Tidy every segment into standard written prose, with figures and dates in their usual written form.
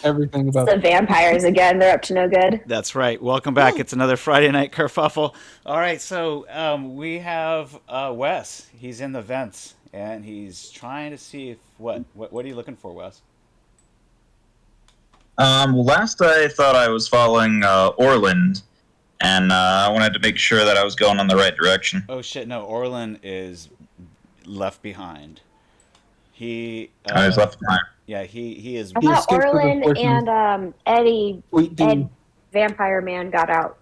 everything about The vampires again. They're up to no good. That's right. Welcome back. It's another Friday night kerfuffle. All right, so we have Wes. He's in the vents and he's trying to see if what are you looking for, Wes? Last I thought I was following Orlin, and I wanted to make sure that I was going in the right direction. Oh shit! No, Orlin is left behind. He I was left behind. yeah he is. I He thought escaped with Orlin the portion. and Eddie, Sweet D. Ed, Vampire Man, got out.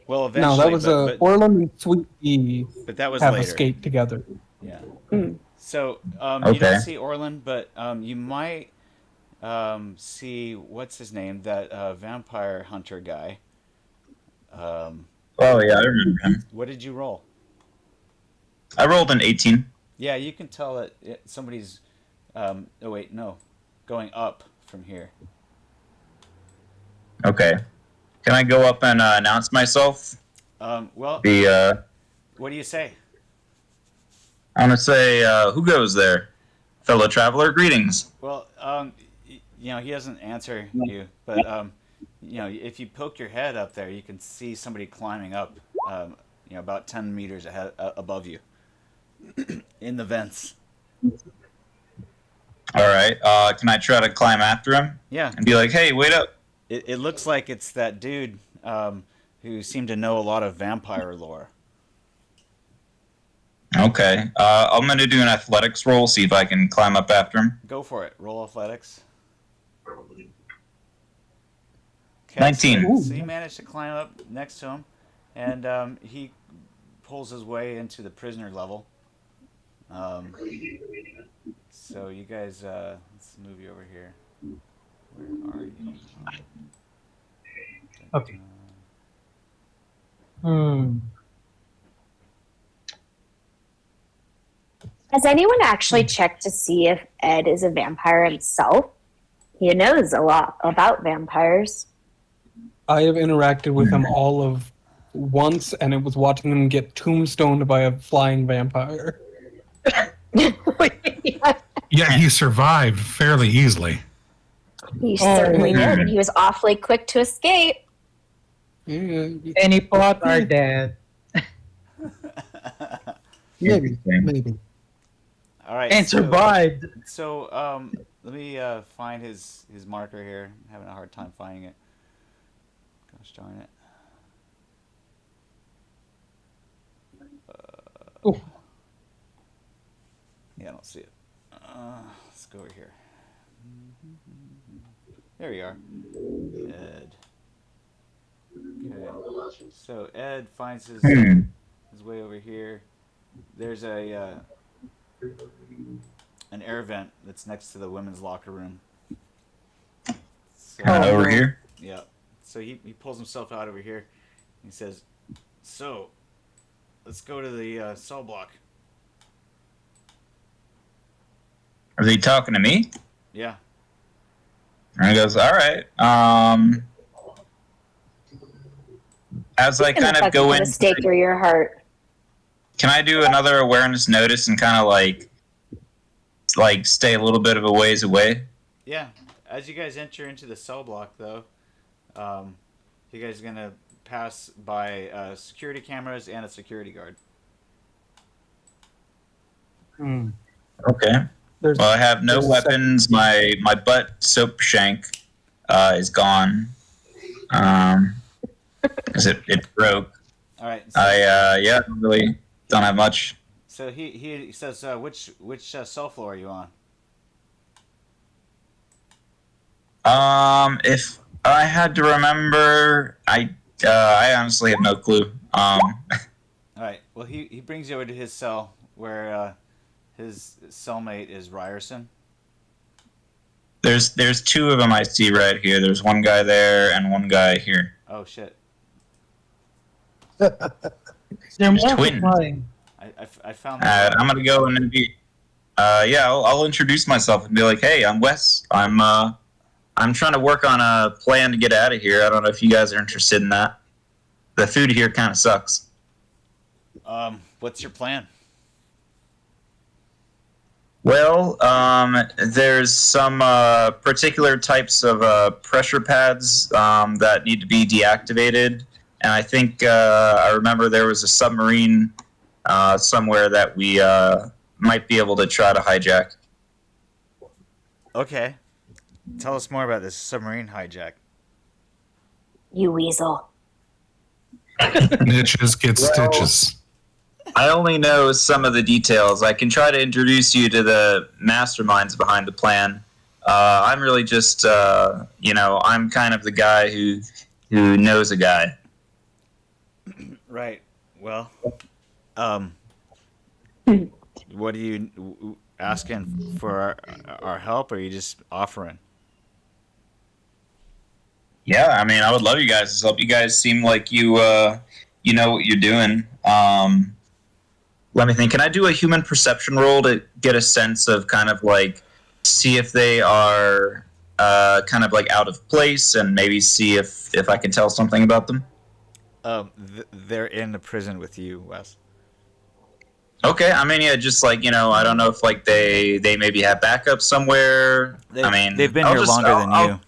Well, No, eventually, that was but Orlin and Sweet D but that was have later. escaped together. Yeah. Mm. So you Okay. don't see Orlin, but you might see what's his name, that vampire hunter guy. Oh yeah, I remember him. What did you roll? I rolled an 18. Yeah, you can tell that somebody's. Oh wait, no, going up from here. Okay. Can I go up and announce myself? Well, The what do you say? I want to say, who goes there? Fellow traveler, greetings. Well, he doesn't answer you, but if you poke your head up there, you can see somebody climbing up. About 10 meters ahead above you, in the vents. All right. Can I try to climb after him Yeah, and be like, "Hey, wait up"? it looks like it's that dude who seemed to know a lot of vampire lore. Okay. I'm gonna do an athletics roll, see if I can climb up after him. Go for it. Roll athletics. Okay, 19. So you managed to climb up next to him, and he pulls his way into the prisoner level. So you guys, let's move you over here. Where are you? Okay. Hmm. Has anyone actually checked to see if Ed is a vampire himself? He knows a lot about vampires. I have interacted with him all of once, and it was watching him get tombstoned by a flying vampire. Yeah, he survived fairly easily. He certainly did, and he was awfully quick to escape. Yeah, Any pot are dead. maybe, maybe. All right. And survived. So let me find his marker here. I'm having a hard time finding it. Gosh darn it. Oh. Yeah, I don't see it. Let's go over here. There we are. Ed. Okay. So Ed finds his way over here. There's an air vent that's next to the women's locker room. So, Over here. yeah. So he pulls himself out over here. He says, "So, let's go to the cell block." Are they talking to me? Yeah. And he goes, "All right." As I kind of go in, a stake through your heart. can I do another awareness notice and kind of like stay a little bit of a ways away? Yeah. As you guys enter into the cell block, though, you guys are gonna pass by security cameras and a security guard. Hmm. Okay. There's, Well, I have no there's a weapons. My butt soap shank is gone. Because it broke. All right. So, I really don't have much. so he says, which cell floor are you on? If I had to remember, I honestly have no clue. All right. Well, he brings you over to his cell where his cellmate is Ryerson. There's two of them I see right here. There's one guy there and one guy here. Oh shit! They're There's twins. multiplying. I found that. I'm gonna go and be. I'll introduce myself and be like, "Hey, I'm Wes. I'm trying to work on a plan to get out of here. I don't know if you guys are interested in that. The food here kind of sucks." What's your plan? Well, there's some particular types of pressure pads that need to be deactivated, and I think I remember there was a submarine somewhere that we might be able to try to hijack. Okay. Tell us more about this submarine hijack. You weasel. Niches get stitches. I only know some of the details. I can try to introduce you to the masterminds behind the plan. I'm really just, I'm kind of the guy who knows a guy. Right. Well, what are you asking for our help, or are you just offering? Yeah, I mean, I would love you guys' help. You guys seem like you know what you're doing. Let me think. Can I do a human perception roll to get a sense of kind of like see if they are kind of like out of place and maybe see if I can tell something about them? They're in the prison with you, Wes. Okay, I mean, yeah, just like, I don't know if like they maybe have backup somewhere. They've been here longer than you.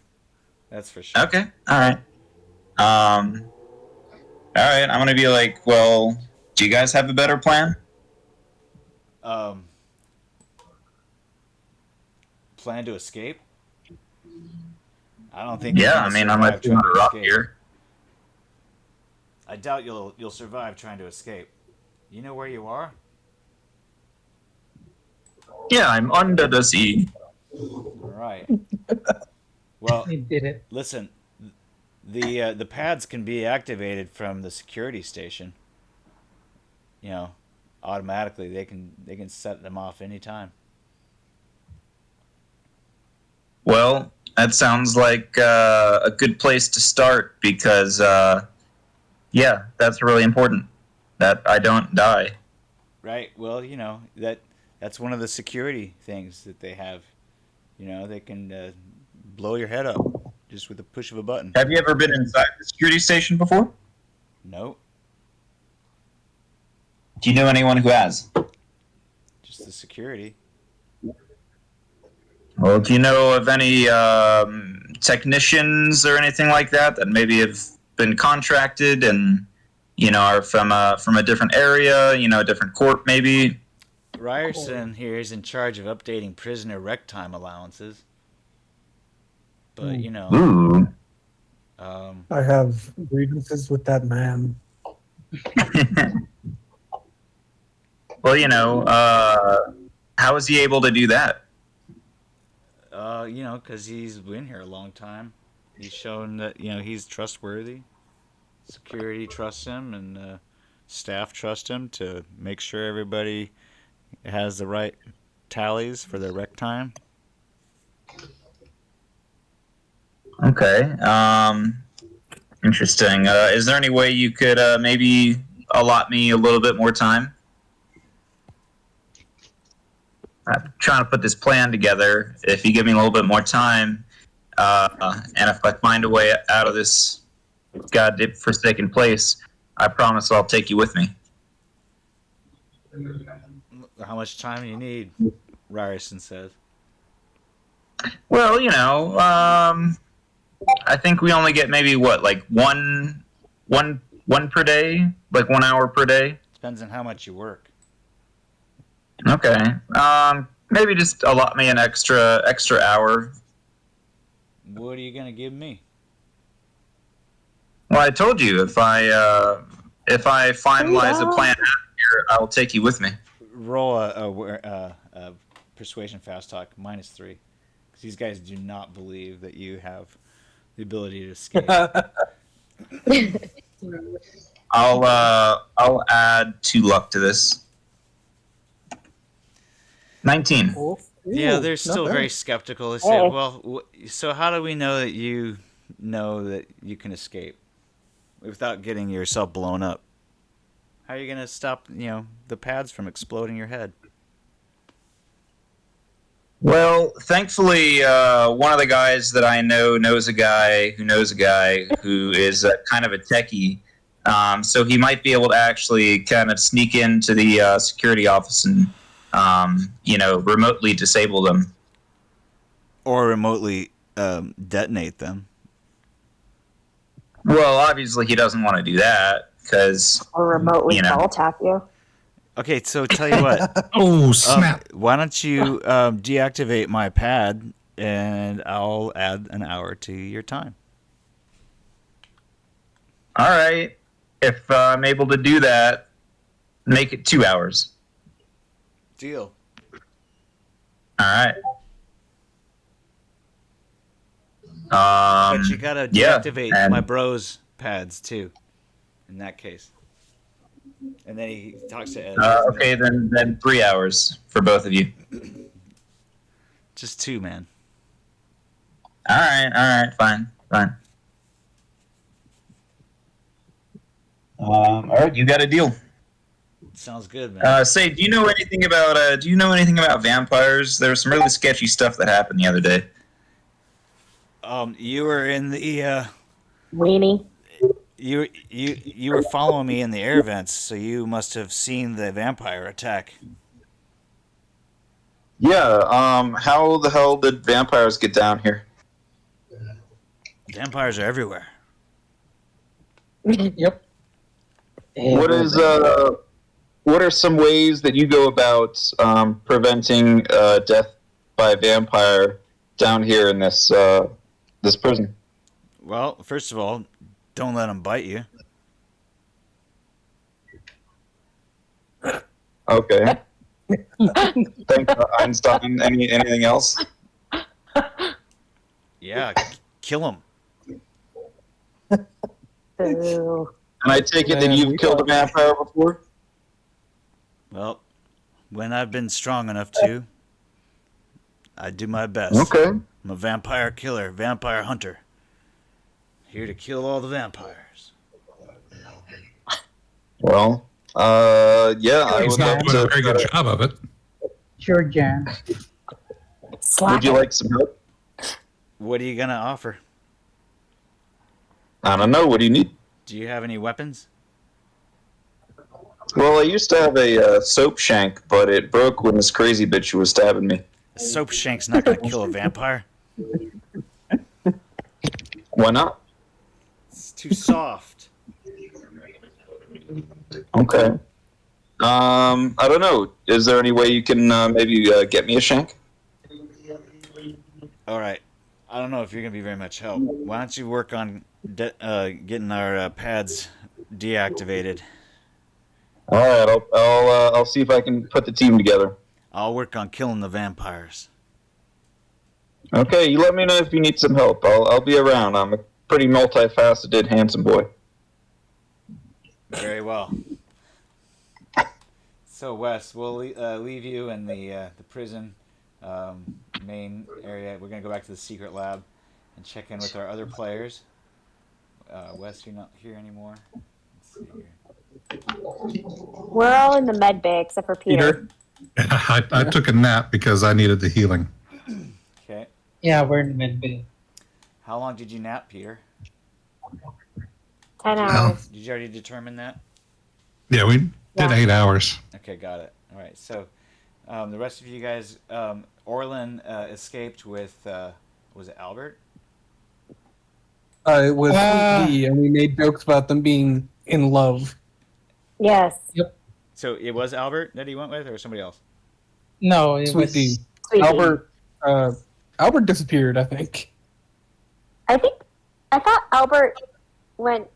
That's for sure. Okay, all right. All right, I'm gonna be like, well, do you guys have a better plan? Plan to escape? I don't think. Yeah, I mean, I'm like doing a rock here. I doubt you'll survive trying to escape. You know where you are? Yeah, I'm under the sea. Right. Well, He did it. listen, the pads can be activated from the security station. Automatically. They can set them off anytime. Well, that sounds like a good place to start because, yeah, that's really important that I don't die. Right. Well, that's one of the security things that they have. They can blow your head up just with the push of a button. Have you ever been inside the security station before? No, Do you know anyone who has? just the security. Well, do you know of any technicians or anything like that maybe have been contracted and are from a different area, a different court maybe? Ryerson here is in charge of updating prisoner rec time allowances. But Ooh. I have grievances with that man. Well, how is he able to do that? because he's been here a long time. He's shown that he's trustworthy. Security trusts him, and staff trust him to make sure everybody has the right tallies for their rec time. Okay. Interesting. Is there any way you could maybe allot me a little bit more time? I'm trying to put this plan together. If you give me a little bit more time, and if I find a way out of this goddamn forsaken place, I promise I'll take you with me. How much time do you need? Ryerson says. Well, I think we only get maybe like one per day, like 1 hour per day. Depends on how much you work. Okay. Maybe just allot me an extra hour. What are you gonna give me? Well, I told you if I finalize a plan out here, I'll take you with me. Roll a persuasion fast talk -3, because these guys do not believe that you have the ability to escape. I'll add 2 luck to this. 19. Yeah, they're still very skeptical. They say, well, so how do we know that you can escape without getting yourself blown up? How are you going to stop, the pads from exploding your head? Well, thankfully, one of the guys that I know knows a guy who knows a guy who is kind of a techie. So he might be able to actually kind of sneak into the security office and remotely disable them. Or remotely detonate them. Well, obviously he doesn't want to do that because Or remotely You know. call tap you. Okay, so tell you what. Oh, snap. Why don't you deactivate my pad, and I'll add an hour to your time. all right, if I'm able to do that, make it 2 hours. Deal. All right. But you gotta yeah, deactivate and- my bro's pads too. In that case. And then he talks to Ed. Okay, then 3 hours for both of you. Just 2, man. All right, fine. All right, you got a deal. Sounds good, man. Say, do you know anything about vampires? There was some really sketchy stuff that happened the other day. You were in the Weenie. you were following me in the air vents, so you must have seen the vampire attack. Yeah. How the hell did vampires get down here? Vampires are everywhere. Yep. What are some ways that you go about preventing death by a vampire down here in this prison? Well, first of all, don't let them bite you. Okay. Thanks, Einstein. Anything else? Yeah, kill them. Boo. And I take it that you've killed a vampire before? Well, when I've been strong enough to, I do my best. Okay. I'm a vampire killer, vampire hunter. Here to kill all the vampires. Well, yeah, I He's would not love doing a to. very good job of it. Sure, Jan. Slap Would you it. like some help? What are you gonna offer? I don't know. What do you need? Do you have any weapons? Well, I used to have a soap shank, but it broke when this crazy bitch was stabbing me. A soap shank's not gonna kill a vampire. Why not? It's too soft. Okay. I don't know. Is there any way you can maybe get me a shank? All right. I don't know if you're gonna be very much help. Why don't you work on getting our pads deactivated? All right. I'll see if I can put the team together. I'll work on killing the vampires. Okay. You let me know if you need some help. I'll be around. I'm a pretty multifaceted, handsome boy. Very well. So, Wes, we'll leave you in the prison main area. We're going to go back to the secret lab and check in with our other players. Wes, you're not here anymore. Let's see here. We're all in the med bay except for Peter. I took a nap because I needed the healing. Okay. Yeah, we're in med bay. How long did you nap, Peter? 10 Well, hours. Did you already determine that? Yeah, we did Yeah. 8 hours. Okay, got it. All right. So, the rest of you guys, Orlin escaped with, was it Albert? It was Sweet D, and we made jokes about them being in love. Yes. So it was Albert that he went with, or somebody else? No, it Sweet was D. Sweet Albert, Albert disappeared, I think. I thought Albert went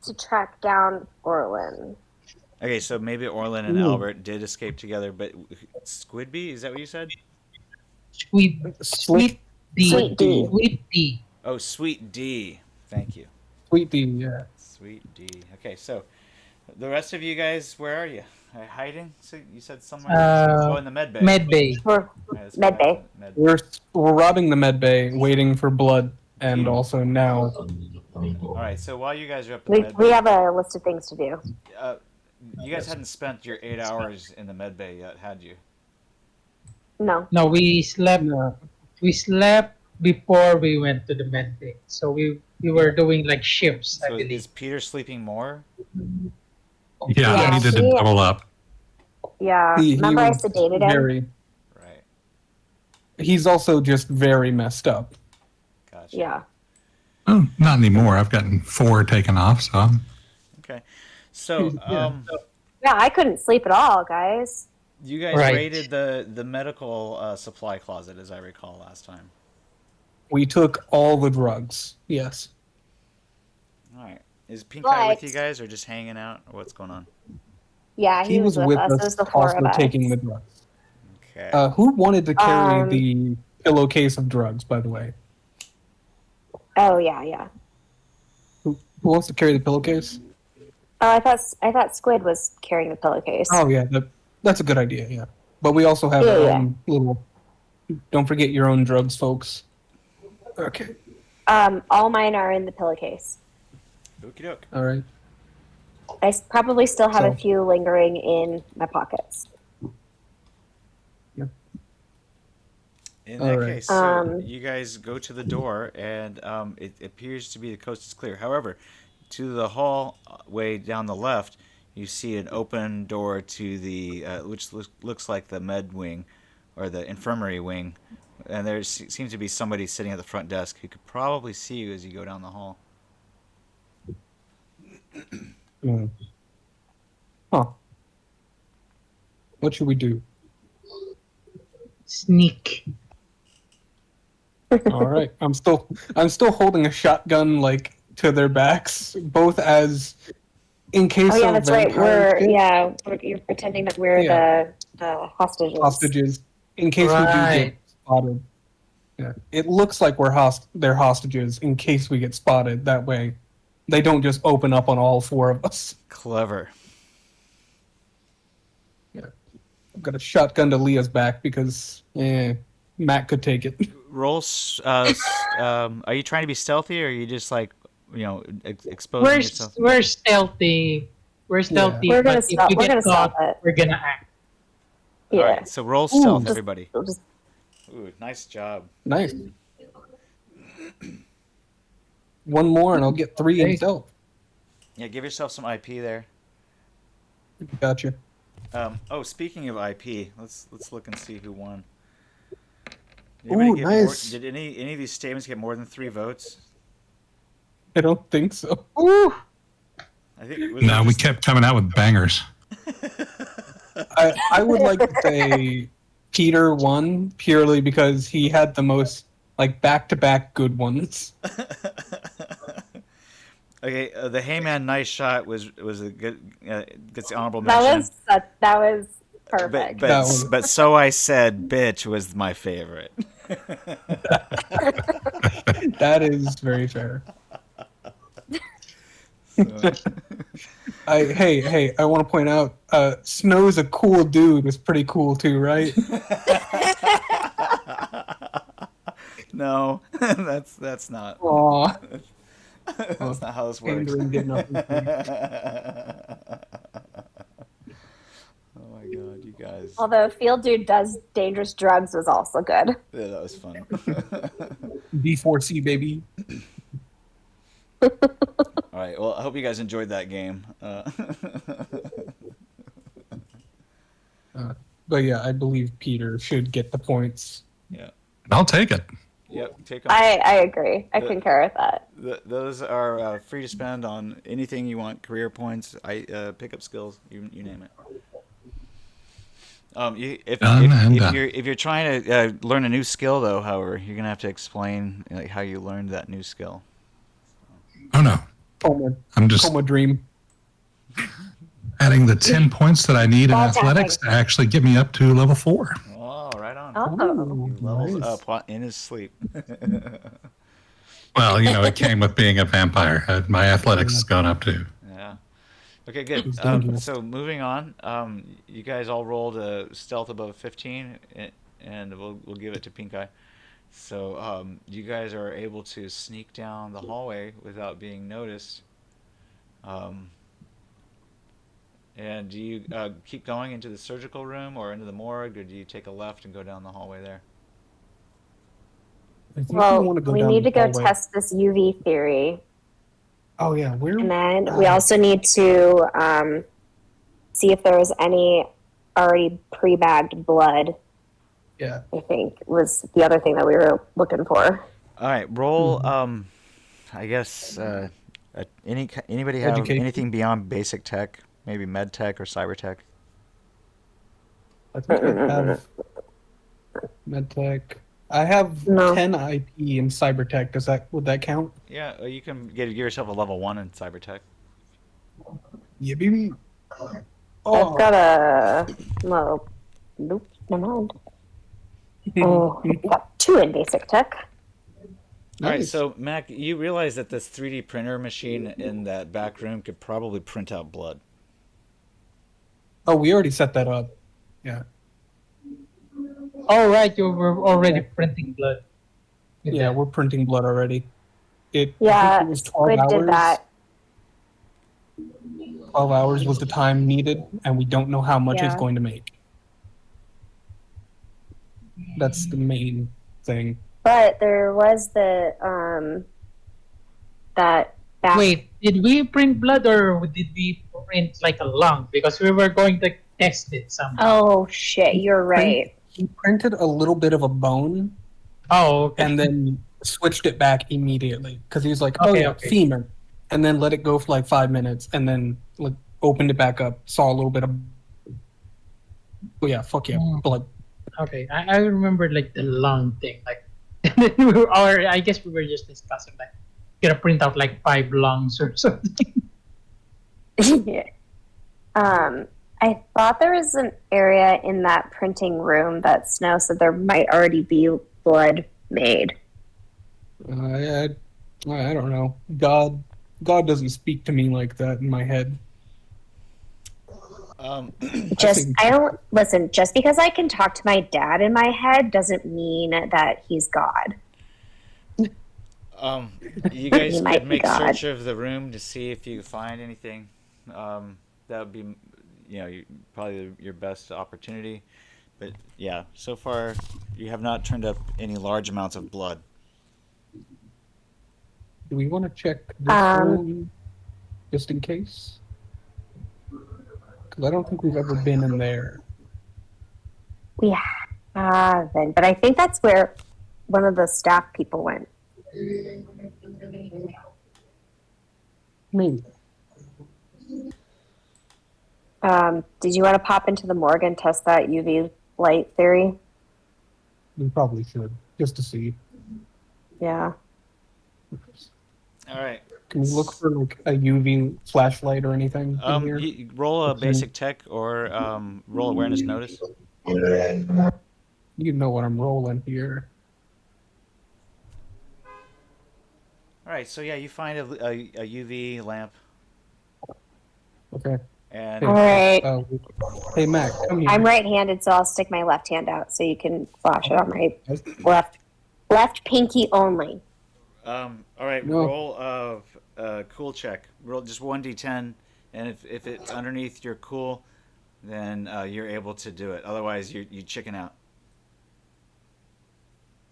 to track down Orlin. Okay, so maybe Orlin and Ooh. Albert did escape together, but Squidby, is that what you said? sweet D. Sweet D. Sweet D. Oh, Sweet D. Thank you. Sweet D, yeah. Sweet D. Okay, so the rest of you guys, where are you? Hiding? So you said somewhere? In the med bay. Med bay. We're Okay, let's go med back bay. to the med bay. We're robbing the med bay, waiting for blood, and also now. All right, so while you guys are up in we, the med we bay, have a list of things to do. you guys hadn't spent your 8 hours in the med bay yet, had you? No. No, we slept. No. We slept before we went to the med bay. So we were doing like shifts, I So believe. is Peter sleeping more? Yeah, I Yeah. needed to double up. Yeah. He Remember I was sedated him? very. Right. He's also just very messed up. Gotcha. Yeah. Oh, not anymore. I've gotten 4 taken off, so I'm Okay. So, Yeah. Yeah, I couldn't sleep at all, guys. you guys Right. raided the medical supply closet, as I recall last time. We took all the drugs. Yes. All right. Is Pink Eye with But- you guys, or just hanging out, or what's going on? Yeah, he was with us. It was the four also of us. taking the drugs. Okay. Who wanted to carry Um, the pillowcase of drugs, by the way? Oh yeah. Who wants to carry the pillowcase? Oh, I thought Squid was carrying the pillowcase. Oh, yeah. That's a good idea, yeah. But we also have our Yeah. own little... Don't forget your own drugs, folks. Okay. All mine are in the pillowcase. Okie doke. All right. I probably still have a So- few lingering in my pockets. In All that right. case, so Um, you guys go to the door, and it appears to be the coast is clear. However, to the hallway down the left, you see an open door to the which looks like the med wing or the infirmary wing, and there seems to be somebody sitting at the front desk who could probably see you as you go down the hall. Mm. Huh. What should we do? Sneak. All right. I'm still holding a shotgun like to their backs, both as in case Oh yeah, of that's right. vampire You're pretending that we're Yeah. the hostages. hostages in case we do Right. get spotted. Yeah. It looks like they're hostages in case we get spotted. That way, they don't just open up on all 4 of us. Clever. I've got a shotgun to Leah's back because Matt could take it. Roll. Are you trying to be stealthy, or are you just like exposing yourself? We're stealthy. We're stealthy. We're gonna but if stop. we We're get gonna caught, stop it. we're gonna act. Yeah. All right. So roll stealth, Ooh. everybody. We'll just Ooh, nice job. Nice. One more and I'll get 3 in Okay. stealth. Yeah, give yourself some IP there. Gotcha. Speaking of IP, let's look and see who won. Did Ooh, anybody get nice. Did any of these statements get more than 3 votes? I don't think so. Ooh. I think. Was no, it we just- kept coming out with bangers. I would like to say Peter won purely because he had the most like back-to-back good ones. Okay, the Heyman nice shot was a good gets the honorable mention. that was perfect. That was- But so I said, bitch was my favorite. That is very fair. So- Hey, I want to point out, Snow's a cool dude. Was pretty cool too, right? No, that's not. Aw, That's not how this works. pandering, getting up. Oh my god, you guys. Although Field Dude does dangerous drugs was also good. Yeah, that was fun. B4C baby. All right. Well, I hope you guys enjoyed that game. But yeah, I believe Peter should get the points. Yeah. I'll take it. Yep. Take them. I agree. I concur with that. Those are free to spend on anything you want. Career points, pickup skills, you name it. If you're trying to learn a new skill, though, however, you're gonna have to explain how you learned that new skill. Oh no, Coma, I'm just Coma Dream. adding the 10 points that I need in Ball athletics to actually get me up to level 4. Oh, right on. Oh. Ooh, He levels nice. up in his sleep. Well, it came with being a vampire. My athletics has gone up too. Yeah. Okay, good. It's dangerous. So moving on, you guys all rolled a stealth above 15, and we'll give it to Pink Eye. So you guys are able to sneak down the hallway without being noticed. And do you keep going into the surgical room or into the morgue, or do you take a left and go down the hallway there? I think Well, wanna go we down need to the go hallway. test this UV theory. Oh yeah, where? And then we also need to see if there was any already pre-bagged blood, Yeah. I think, was the other thing that we were looking for. All right, roll. Mm-hmm. I guess anybody have Education. anything beyond basic tech? Maybe med tech or cyber tech? I think I have medtech. I have No. 10 IP in cybertech. Would that count? Yeah, you can give yourself a level 1 in cyber tech. Yeah, baby. I've Oh. got a... Well, nope, never mind. Oh, I've got 2 in basic tech. All right, Nice. so Mac, you realize that this 3D printer machine in that back room could probably print out blood. Oh, we already set that up. Yeah. Oh, right, you were already printing blood. with Yeah, that. we're printing blood already. I think Yeah, it was 12 Squid hours. did that. 12 hours was the time needed, and we don't know how much it's Yeah. going to make. That's the main thing. But there was that back. Wait, did we print blood or did we print like a lung? Because we were going to test it somehow. Oh shit, you're right. He printed a little bit of a bone Oh, okay. and then switched it back immediately because he was like, "Oh Okay, yeah, okay. femur," and then let it go for like 5 minutes, and then like opened it back up, saw a little bit of. Oh yeah, fuck yeah, blood. Okay, I remember like the lung thing, like, and then we were, or I guess we were just discussing like, gonna print out like 5 lungs or something. Yeah. I thought there was an area in that printing room that Snow said there might already be blood made. I don't know. God doesn't speak to me like that in my head. Just just because I can talk to my dad in my head doesn't mean that he's God. You guys He might could be make God. search of the room to see if you find anything. That would be, probably your best opportunity. But yeah, so far you have not turned up any large amounts of blood. Do we want to check this room just in case? Because I don't think we've ever been in there. We haven't, but I think that's where one of the staff people went. Maybe. Did you want to pop into the morgue and test that UV light theory? We probably should, just to see. Yeah. All right. Can we look for like a UV flashlight or anything in here? You roll a basic tech or roll awareness notice. You know what I'm rolling here. All right, so yeah, you find a UV lamp. Okay. And All right. Hey Mac, come here. I'm right-handed, so I'll stick my left hand out so you can flash it on my left pinky only. all right, No. roll a cool check. Roll just 1d10, and if it's underneath your cool, then you're able to do it. Otherwise, you chicken out.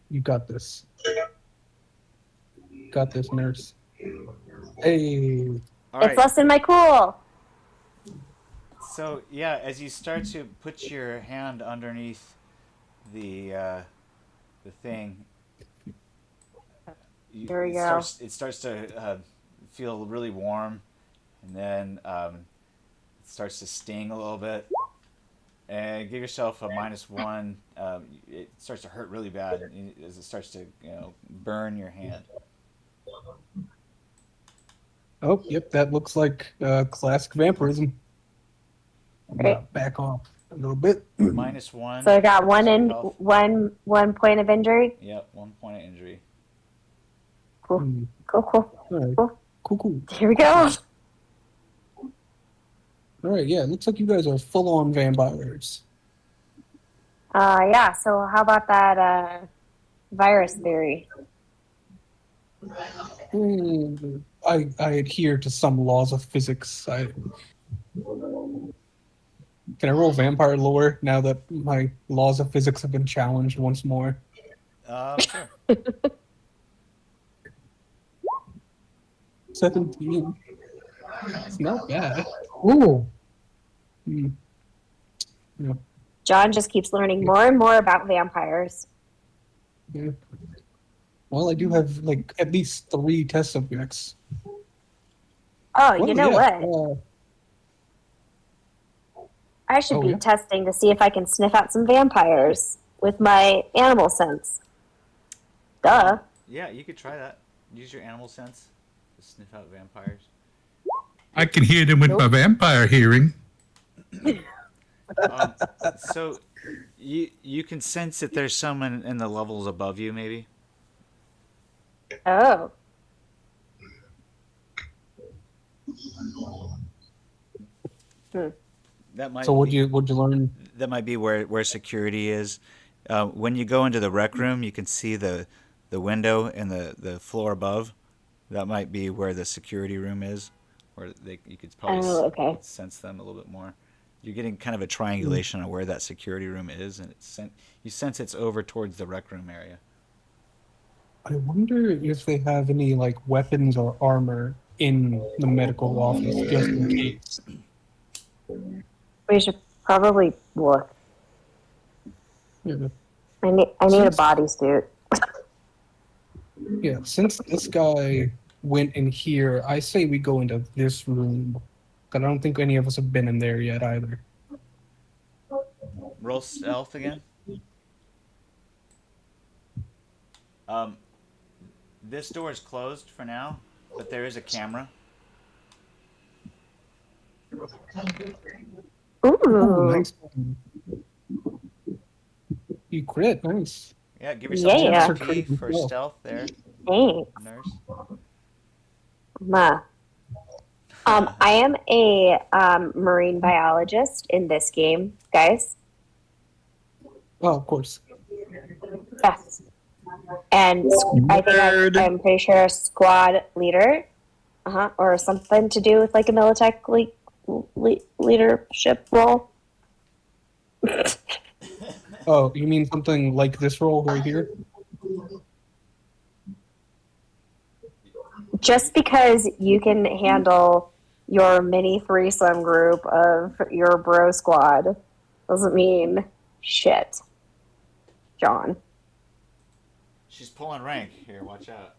You got this. Got this, nurse. Hey. All It's right. less than my cool. So yeah, as you start to put your hand underneath the thing, There we go. It starts to feel really warm, and then it starts to sting a little bit. And give yourself a -1. It starts to hurt really bad as it starts to burn your hand. Oh, yep, that looks like classic vampirism. Right. Back off a little bit. -1. So I got Health. one point of injury. Yep, 1 point of injury. Cool. All right. Cool. Here we go. All right, yeah, it looks like you guys are full-on vampires. Yeah. So how about that virus theory? I adhere to some laws of physics. Can I roll vampire lore now that my laws of physics have been challenged once more? Sure. 17. It's not bad. Ooh. Hmm. Yeah. John just keeps learning more and more about vampires. Yeah. Well, I do have like at least 3 test subjects. Oh, Well, you know yeah, what? I should Oh, be yeah? testing to see if I can sniff out some vampires with my animal sense. Duh. Yeah, you could try that. Use your animal sense to sniff out vampires. I can hear them with my vampire hearing. So you can sense that there's someone in the levels above you, maybe. Oh. That might. So be, what'd you learn? That might be where security is. When you go into the rec room, you can see the window and the floor above. That might be where the security room is, where you could probably Okay. sense them a little bit more. You're getting kind of a triangulation on where that security room is, and you sense it's over towards the rec room area. I wonder if they have any like weapons or armor in the medical office, just in case. We should probably look. Yeah. I need a bodysuit. Yeah, since this guy went in here, I say we go into this room. 'Cause I don't think any of us have been in there yet either. Roll stealth again. This door is closed for now, but there is a camera. Ooh. Oh, nice one. You crit, nice. Yeah, give yourself Yeah. an XP for stealth there, Thanks. nurse. Ma. I am a marine biologist in this game, guys. Oh, of course. Yes. And I think Nerd. I'm pretty sure a squad leader, or something to do with like a military leadership role. Oh, you mean something like this role right here? Just because you can handle your mini threesome group of your bro squad doesn't mean shit, John. She's pulling rank here. Watch out.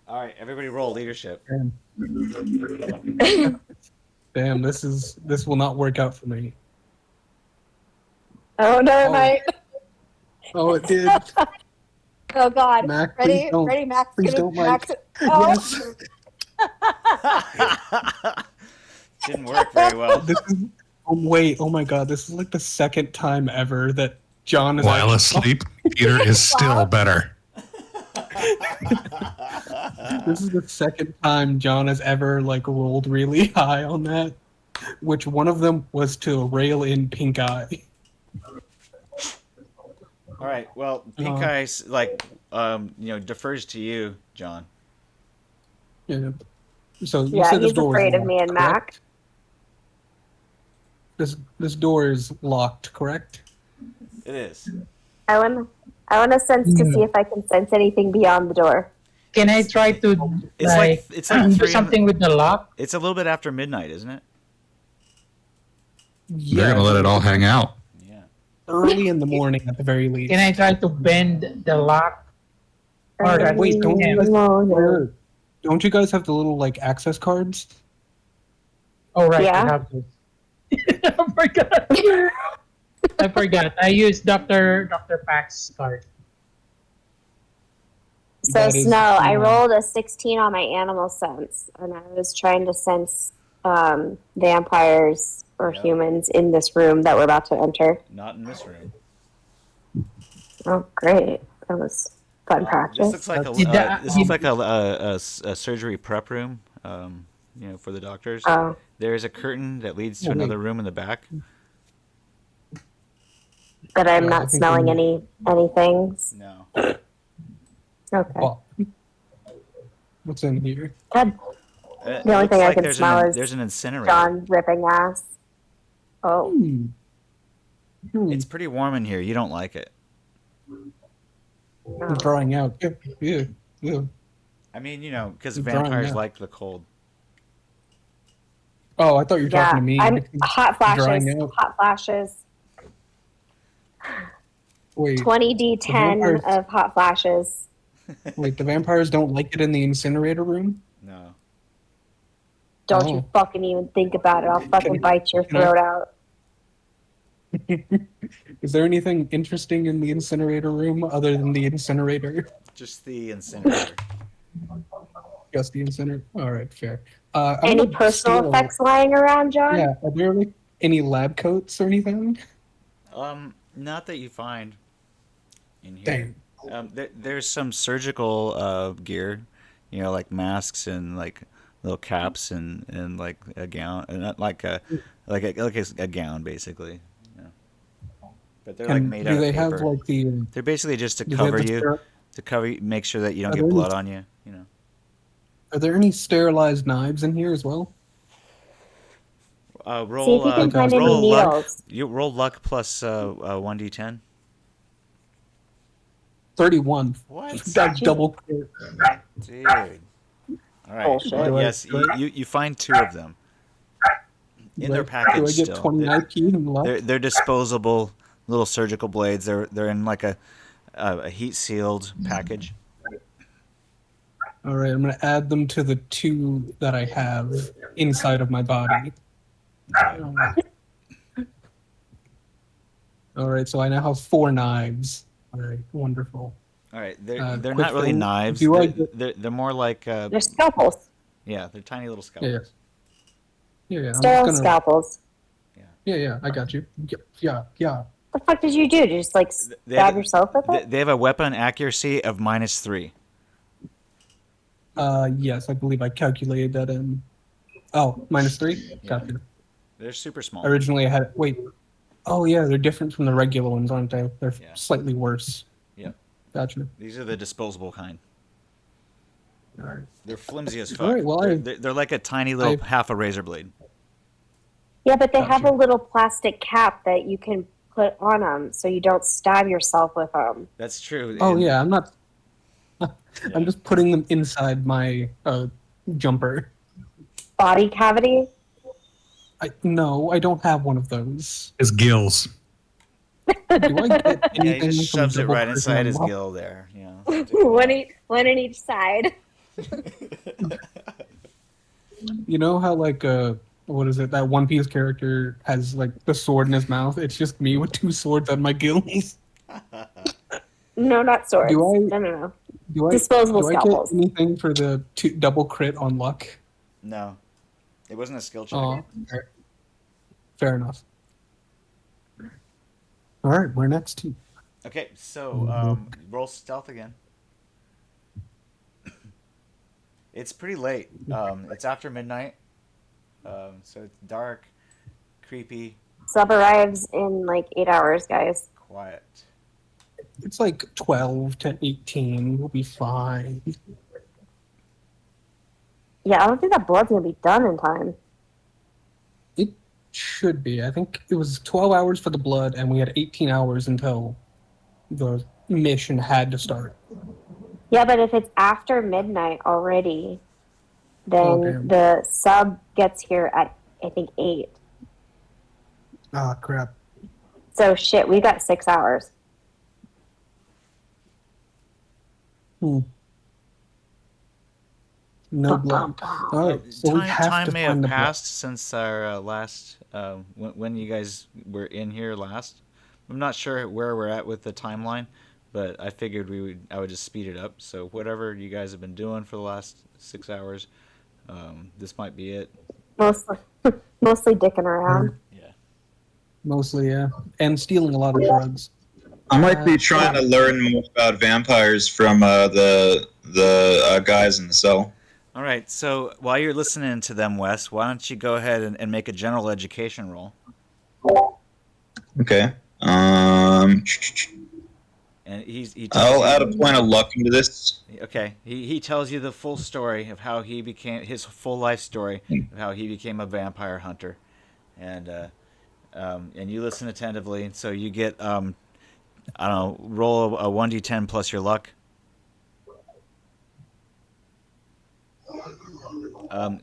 All right, everybody, roll leadership. Damn, this will not work out for me. Oh, never Oh. mind. Oh, it did. Oh God. Mac, Ready? please don't. Ready, Max? Please Gonna- don't, Mike. Max. Oh. Yes. Didn't work very well. This is. Oh wait. Oh my God. This is like the second time ever that John is While actually- asleep, Peter is still better. This is the second time John has ever like rolled really high on that. Which one of them was to rail in Pink Eye. All right. Well, Pink Eyes defers to you, John. Yeah. So you Yeah, said this he's door was afraid of me locked, and Mac. correct? This door is locked, correct? It is. I want to sense to see if I can sense anything beyond the door. Can I try to It's like do 3 something with the lock? It's a little bit after midnight, isn't it? They're going to let it all hang out. Yeah. Early in the morning at the very least. Can I try to bend the lock? Or Early Wait, don't in you the guys, morning. don't you guys have the little like access cards? Oh right, Yeah. I have to. I forgot. I forgot. I used Dr. Pack's card. So That is, Snow, I yeah. rolled a 16 on my animal sense, and I was trying to sense vampires or Yeah. humans in this room that we're about to enter. Not in this room. Oh, great! That was fun This practice. looks like a surgery prep room. For the doctors. Oh, There is a curtain that leads to Oh, wait. another room in the back. but I'm Yeah, I not think smelling we- anything. No. Okay. Oh. What's in here? Good. It The only looks thing I like can there's smell is there's an incinerator. John ripping ass. Oh, It's pretty warm in here. You don't like it. I'm drying out. Yeah. I mean, because It's drying vampires out. like the cold. Oh, I thought you were talking to me. I'm because hot drying flashes. out. Hot flashes. Wait, 20d10 vampires- of hot flashes. wait, the vampires don't like it in the incinerator room? No. Don't Oh. you fucking even think about it. I'll fucking bite your can I- throat out. Is there anything interesting in the incinerator room other than the incinerator? Just the incinerator. Just the incinerator? Alright, fair. Any personal effects lying around, John? Yeah, are there like any lab coats or anything? Not that you find in here. Dang. There's some surgical gear, like masks and like little caps and like a gown, not like a gown basically. But they're like And made do out they of have paper. like the They're basically just to do they have cover the you, make sure that you don't Are get there any- blood on you. Are there any sterilized knives in here as well? See if Roll you can find any roll luck. needles. You roll luck plus 1d10. 31. What? That double crit. Dude. All right. Bullshit. Well, yes, you find 2 of them in their package Do I get still. 20 IP in luck? They're disposable little surgical blades. They're in like a heat sealed package. All right, I'm going to add them to the 2 that I have inside of my body. All right, so I now have 4 knives. All right, wonderful. All right, they're quick not really thing, knives. do I They're more like They're scalpels. yeah, they're tiny little scalpels. Yeah, I'm Sterile just gonna, scalpels. yeah, I got you. Yeah. The fuck did you do? Did you just like They stab have- yourself with it? They have a weapon accuracy of -3. Yes, I believe I calculated that in. Oh, -3? Yeah. Gotcha. They're super small. Originally I had, wait. Oh yeah, they're different from the regular ones, aren't they? They're Yeah. slightly worse. Yep. Gotcha. These are the disposable kind. All right. They're flimsy as fuck. All right, well, they're like a tiny little I've- half a razor blade. Yeah, but they have a Gotcha. little plastic cap that you can put on them so you don't stab yourself with them. That's true. Oh And- yeah, I'm not. Yeah. I'm just putting them inside my jumper. Body cavity? No, I don't have one of those. His gills. Do I get Yeah, anything he just from shoves it double right crit inside on his luck? gill there. one in each side. You know how like what is it? That One Piece character has like the sword in his mouth. It's just me with 2 swords on my gills. No, not swords. Do I- No. Do I Disposable do I get scalpels. anything for the double crit on luck? No, it wasn't a skill check. Oh, fair enough. All right, we're next. Okay, so roll stealth again. It's pretty late. It's after midnight, so it's dark, creepy, Sub arrives in like 8 hours, guys. quiet. It's like 12 to 18. We'll be fine. Yeah, I don't think that blood's gonna be done in time. It should be. I think it was 12 hours for the blood, and we had 18 hours until the mission had to start. Yeah, but if it's after midnight already, then Oh, damn. the sub gets here at I think 8. Ah, crap. So shit, we got 6 hours. No blood. All right, so we have Time to may find have the blood. passed since our last when you guys were in here last. I'm not sure where we're at with the timeline, but I figured I would just speed it up. So whatever you guys have been doing for the last 6 hours, this might be it. Mostly dicking around. Yeah. Mostly, yeah. And stealing a lot of drugs. I might be trying to learn more about vampires from the guys in the cell. All right. So while you're listening to them, Wes, why don't you go ahead and make a general education roll? Okay. And he tells I'll you- add a point of luck into this. Okay, he tells you the full story of how he became his full life story of how he became a vampire hunter, and you listen attentively. So you get I don't know, roll a 1d10 plus your luck.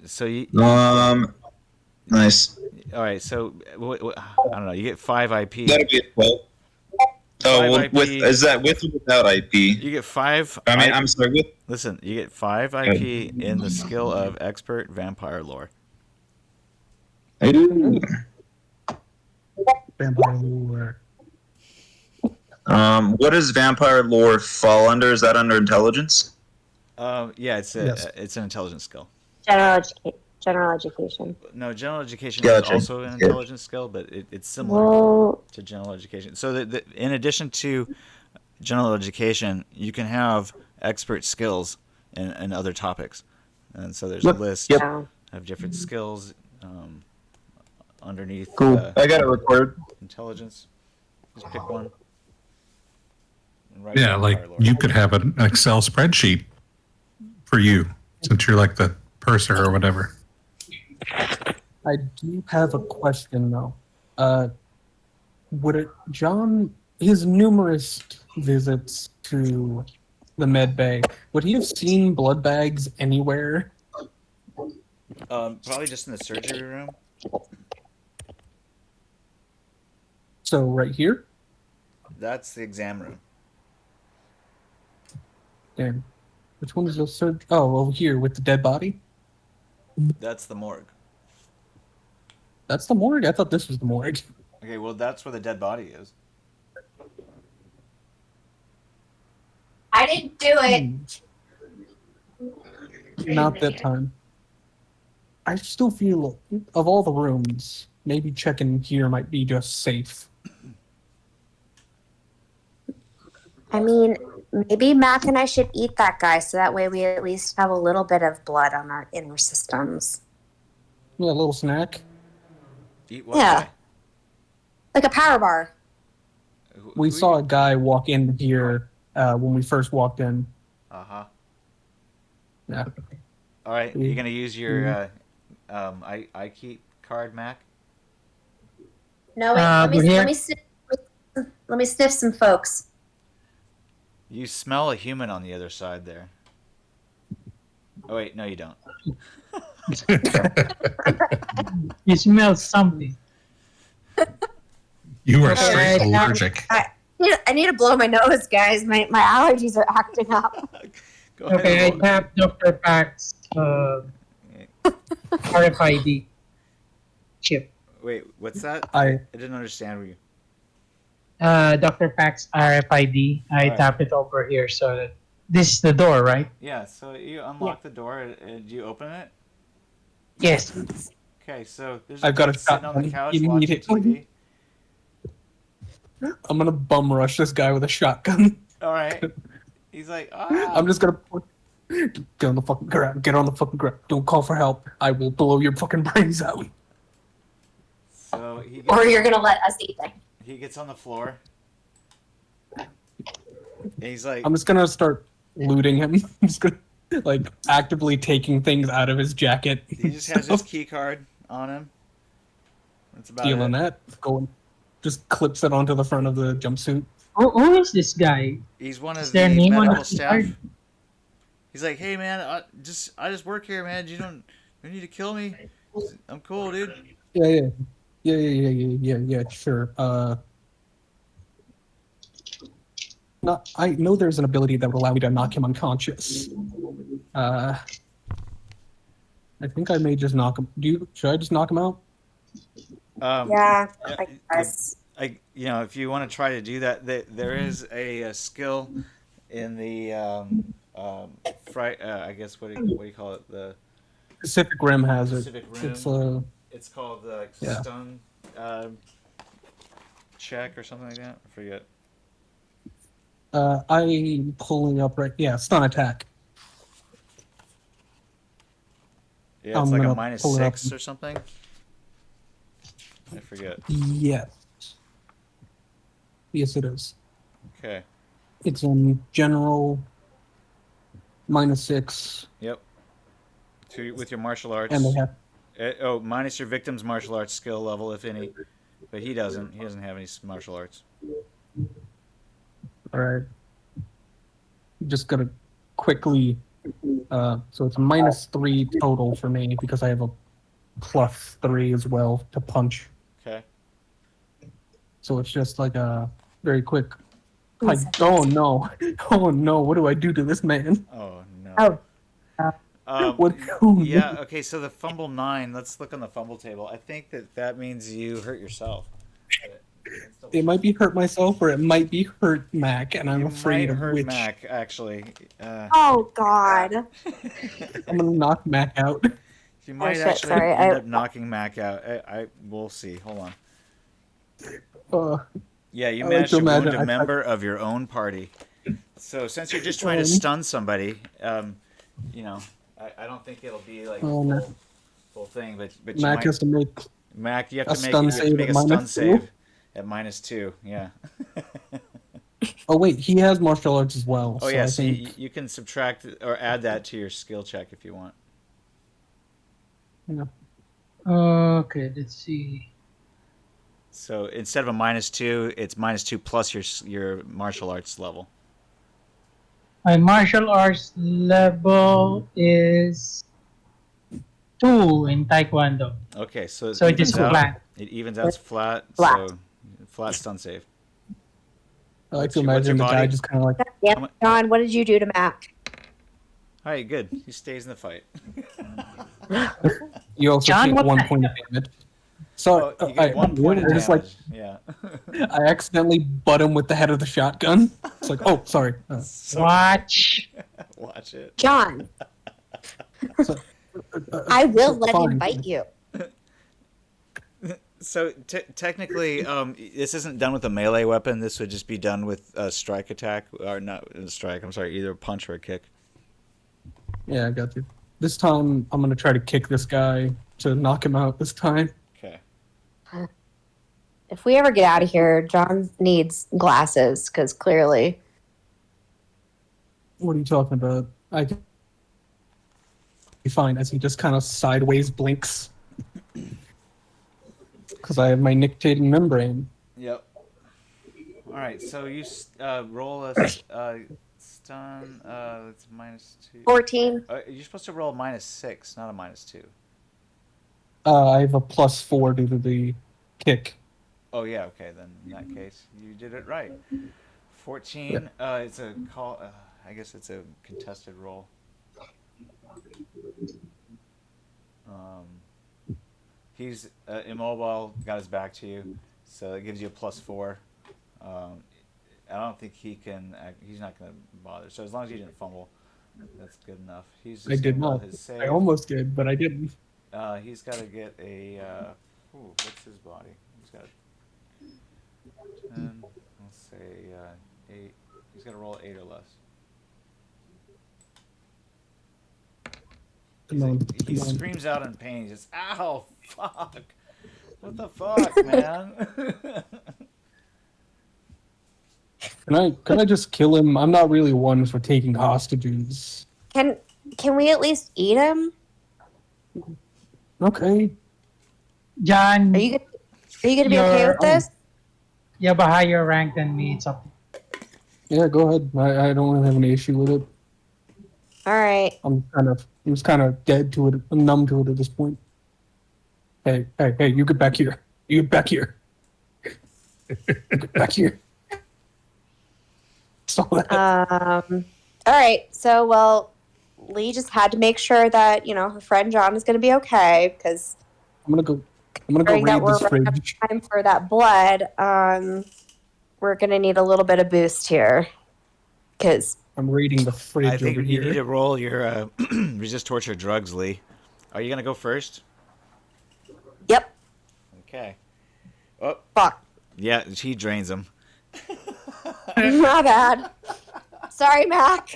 So you Nice. All right, so I don't know. You get 5 IP. That'll be a 12. Oh, 5 well, IP. is that with or without IP? You get 5. I mean, I'm sorry, with. Listen, you get 5 IP in the skill of expert vampire lore. Ooh. Vampire lore. What does vampire lore fall under? Is that under intelligence? Yeah, it's Yes. it's an intelligence skill. General education. No, general education Gotcha. is also an Yeah. intelligence skill, but it's similar Well, to general education. So in addition to general education, you can have expert skills in other topics, and so there's a list Yep. yeah. of different skills underneath Cool. I got it recorded. intelligence. Just pick one. and write Yeah, like vampire lore. you could have an Excel spreadsheet for you since you're like the purser or whatever. I do have a question though. Would it, John, his numerous visits to the med bay, would he have seen blood bags anywhere? Probably just in the surgery room. So right here? That's the exam room. Damn. Which one is the surgery? Oh, over here with the dead body? That's the morgue. That's the morgue? I thought this was the morgue. Okay, well, that's where the dead body is. I didn't do it. Not that time. I still feel, of all the rooms, maybe checking here might be just safe. I mean, maybe Mac and I should eat that guy so that way we at least have a little bit of blood on our inner systems. Yeah, a little snack. Eat what? Yeah. guy? Like a power bar. We saw a guy walk in here when we first walked in. Uh-huh. Yeah. All right, you gonna use your I keep card, Mac? No, wait, let me sniff some folks. You smell a human on the other side there. Oh wait, no, you don't. You smell something. You are Okay, straight now- allergic. I need to blow my nose, guys. My allergies are acting up. Go ahead. Okay, I and roll. tapped Dr. Pack's RFID chip. Wait, what's that? I didn't understand you. Dr. Pack's RFID. I Alright. tap it over here so that this is the door, right? Yeah, so you unlock the door and you open it. Yes. Okay, so there's I've got a kid sitting on the shotgun. couch You watching need it. TV. I'm gonna bum rush this guy with a shotgun. All right. He's like, ah. I'm just gonna get on the fucking ground. Get on the fucking ground. Don't call for help. I will blow your fucking brains out. So he Or gets, you're gonna let us eat them. he gets on the floor. And he's like, I'm just gonna start looting him. I'm just gonna like actively taking things out of his jacket. he just has his key card on him. That's about Stealing it. that. Going, just clips it onto the front of the jumpsuit. Who is this guy? He's one Is of there a the name on medical the staff. card? He's like, hey man, I just work here, man. You need to kill me. I'm cool, dude. Yeah, sure. I know there's an ability that would allow me to knock him unconscious. I think I may just knock him. Should I just knock him out? Yeah, Yeah, I guess. if you want to try to do that, there is a skill in the I guess what do you call it? The Pacific Rim has it. Pacific Rim. It's It's called the Yeah. stun check or something like that. I forget. I'm pulling up right. Yeah, stun attack. Yeah, it's I'm like a gonna pull it up. -6 or something. I forget. Yes. Yes, it is. Okay. It's in general -6, Yep. With your martial arts. and they have minus your victim's martial arts skill level, if any. But he doesn't. He doesn't have any martial arts. all right. Just gonna quickly. So it's a -3 total for me because I have a +3 as well to punch. Okay. So it's just like a very quick. Ooh, Oh no! Oh no! What do I do to this man? Oh no. Oh, What? Yeah. Okay. So the fumble 9. Let's look on the fumble table. I think that means you hurt yourself. It might be hurt myself, or it might be hurt Mac, and I'm You afraid might of hurt which. Mac actually. oh God. I'm gonna knock Mac out. You might shit, actually sorry, end I- up knocking Mac out. We'll see. Hold on. Yeah, you I like managed to to wound imagine a I- member of your own party. So since you're just trying to stun somebody, you know, I don't think it'll be like Oh, no. full thing, but you Mac might, has to make. Mac, you have a to make, stun you have to save make at a stun -2? save at -2. Yeah. Oh wait, he has martial arts as well. Oh so yeah, I so think. you can subtract or add that to your skill check if you want. Yeah. Okay, let's see. So instead of a -2, it's -2 plus your martial arts level. My martial arts level is 2 in Taekwondo. Okay, so So it is flat. It evens out to flat. Flat. So flat stun save. I like What's to your- what's imagine your the guy body? just kind of like. Yeah, John, what did you do to Mac? All right, good. He stays in the fight. You also John, take what 1 the point of damage. So Oh, you get 1 point of I damage. just like Yeah. I accidentally butt him with the head of the shotgun. It's like, oh, sorry. Watch. Watch it. John, So, I will let fine. him bite you. So technically, this isn't done with a melee weapon. This would just be done with a strike attack, or not a strike. I'm sorry, either a punch or a kick. Yeah, I got you. This time, I'm gonna try to kick this guy to knock him out. This time. Okay. If we ever get out of here, John needs glasses because clearly. What are you talking about? I can be fine as he just kind of sideways blinks. Because I have my nictating membrane. Yep. All right. So you roll a stun. It's -2. 14. You're supposed to roll -6, not a -2. I have a +4 due to the kick. Oh yeah. Okay. Then in that case, you did it right. 14. It's a call. I guess it's a contested roll. He's immobile, got his back to you, so it gives you a +4. I don't think he can. He's not going to bother. So as long as you didn't fumble, that's good enough. He's just I did gonna roll not. his save. I almost did, but I didn't. He's got to get a. What's his body? He's got 10. Let's say 8. He's got to roll 8 or less. He screams out in pain. He just, ow, fuck. What the fuck, man? Can I just kill him? I'm not really one for taking hostages. Can we at least eat him? Okay. John, Are you gonna be okay with this? you have a higher rank than me. It's up. Yeah, go ahead. I don't really have any issue with it. All right. I'm just kind of dead to it. I'm numb to it at this point. Hey, you get back here. You get back here. Get back here. So that. All right. So, well, Lee just had to make sure that her friend John is going to be okay because I'm gonna go during that raid we're this running out fridge. of time for that blood. We're going to need a little bit of boost here because I'm raiding the fridge I think over you need here. to roll your resist torture drugs, Lee. Are you going to go first? yep. Okay. Oh, Fuck. yeah, he drains them. My bad. Sorry, Mac.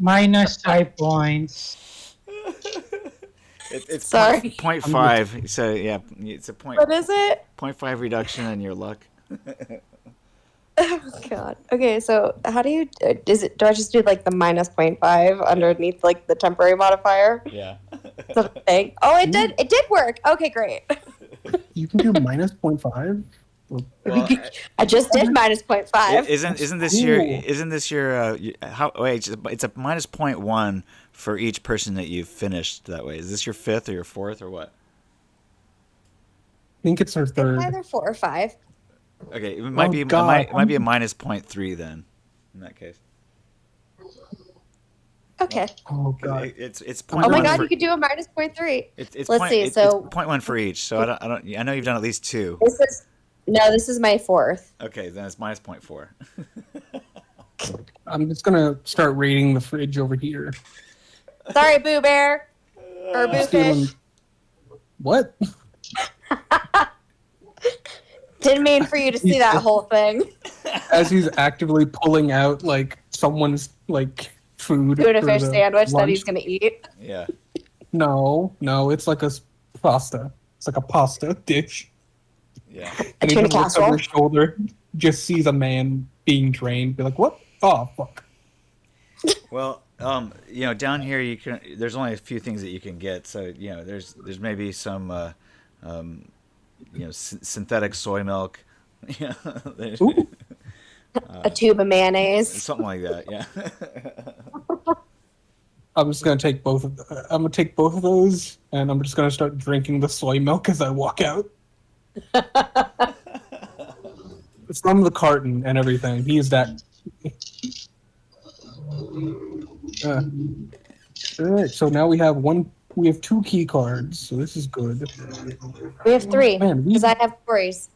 -5 points. It's Sorry. 0.5. So yeah, it's a What is it? 0.5 reduction in your luck. Oh God. Okay, so how do you do I just do like the -0.5 underneath like the temporary modifier? Yeah. Is that a thing? Oh, it did work. Okay, great. You can do -0.5. Well, I just did minus 0.5. isn't this Cool. your how? Wait, it's a minus 0.1 for each person that you've finished that way. Is this your fifth or your fourth or what? I think it's our third. Either 4 or 5. Okay, it might Oh, be God. it might be a minus 0.3 then. In that case, Okay. Oh god. it's Oh 0.1 my god, for, you could do a minus 0.3. it's Let's see, so- it's 0.1 for each. So I know you've done at least 2. This is my 4th. Okay, then it's minus 0.4. I'm just gonna start raiding the fridge over here. Sorry, Boo Bear. Or Boo Stealing- Fish. What? Didn't mean for you to see that whole thing. As he's actively pulling out like someone's like food. Tuna for fish the sandwich that lunch. he's gonna eat. Yeah. No, it's like a pasta. It's like a pasta dish. Yeah. And he tuna just looks over casserole? his shoulder, just sees a man being drained. Be like, what? Oh fuck. Well, down here there's only a few things that you can get. So there's maybe some synthetic soy milk. Yeah. Ooh. A tube of mayonnaise. Something like that. Yeah. I'm just gonna take both of. I'm gonna take both of those, and I'm just gonna start drinking the soy milk as I walk out. It's from the carton and everything. He is that. All right, so now we have 2 key cards, so this is good. We have 3, Man, because I have Corey's.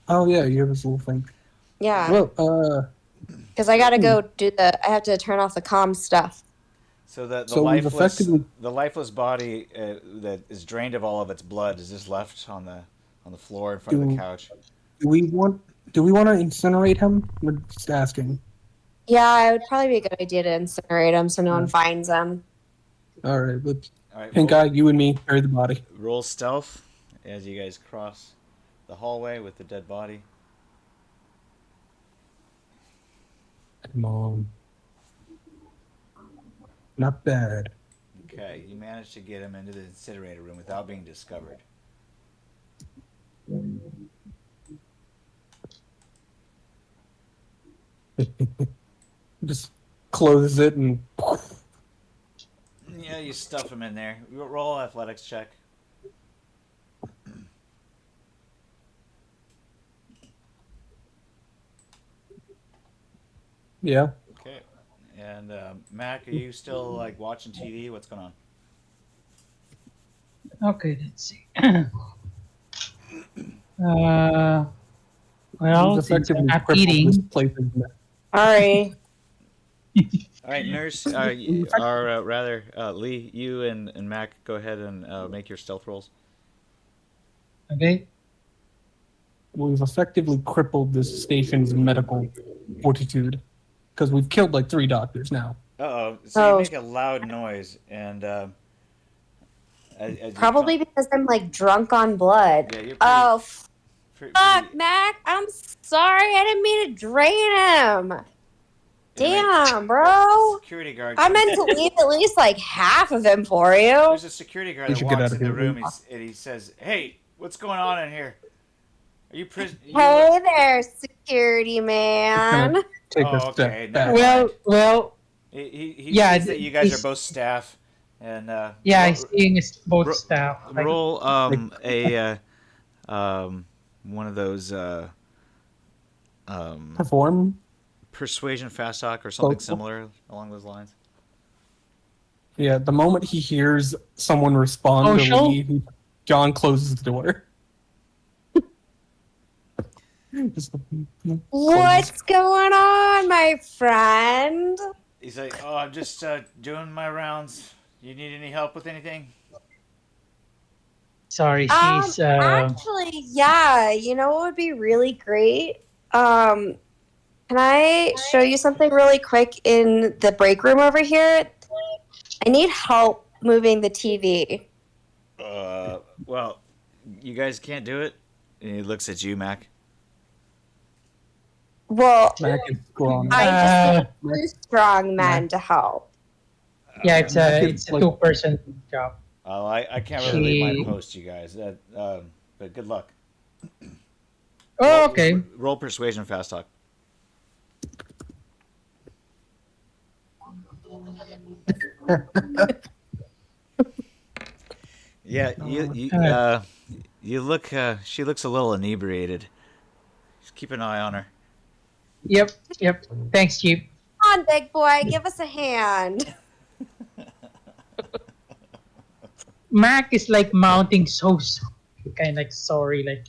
Oh yeah, you have this little thing. Yeah, Well, because I gotta go I have to turn off the comm stuff. So the So we've effectively- lifeless body that is drained of all of its blood is just left on the floor in front of the couch. do we want to incinerate him? We're just asking. Yeah, it would probably be a good idea to incinerate him so no one finds him. All right, let's. All right. Pink eye, you and me carry the body. Roll stealth as you guys cross the hallway with the dead body. Come on. Not bad. Okay, you managed to get him into the incinerator room without being discovered. Just closes it and. Yeah, you stuff him in there. Roll athletics check. Yeah. Okay. And Mac, are you still like watching TV? What's going on? Okay, let's see. Well, He's since I'm effectively not crippled this eating, place. Sorry. All right, nurse, rather Lee, you and Mac, go ahead and make your stealth rolls. okay. We've effectively crippled this station's medical fortitude because we've killed like 3 doctors now. Uh-oh. So Oh. you make a loud noise, and as you Probably because I'm like drunk on blood. Yeah, you're pretty- Oh, pretty- fuck, Mac. I'm sorry. I didn't mean to drain him. Damn, bro. Security guard. I meant to leave at least like half of him for you. There's a security guard We that should get walks out of in the here. room and he says, "Hey, what's going on in here? Are you prison?" Hey there, security man. Take Oh, a step okay, back. never Well, He Yeah, sees that you guys he's- are both staff, and yeah, roll, he's seeing his both ro- staff. Like, roll one of those Perform. persuasion fast talk or something Oh. similar along those lines. Yeah, the moment he hears someone respond Oh, to sure. Lee, John closes the door. Just- What's going on, my friend? He's like, "Oh, I'm just doing my rounds. You need any help with anything?" sorry, he's Actually, yeah. You know what would be really great? Can I show you something really quick in the break room over here? I need help moving the TV. Well, you guys can't do it. And he looks at you, Mac. Well, Mac is strong. I just uh, need 2 strong men to help. yeah, it's Mac a is it's a like- 2-person job. I can't really leave He- my post, you guys. But good luck. Oh, okay. Roll persuasion fast talk. Yeah, you look. She looks a little inebriated. Just keep an eye on her. Yep. Thanks, Chief. Come on, big boy, give us a hand. Mac is like mounting so kind of like sorry, like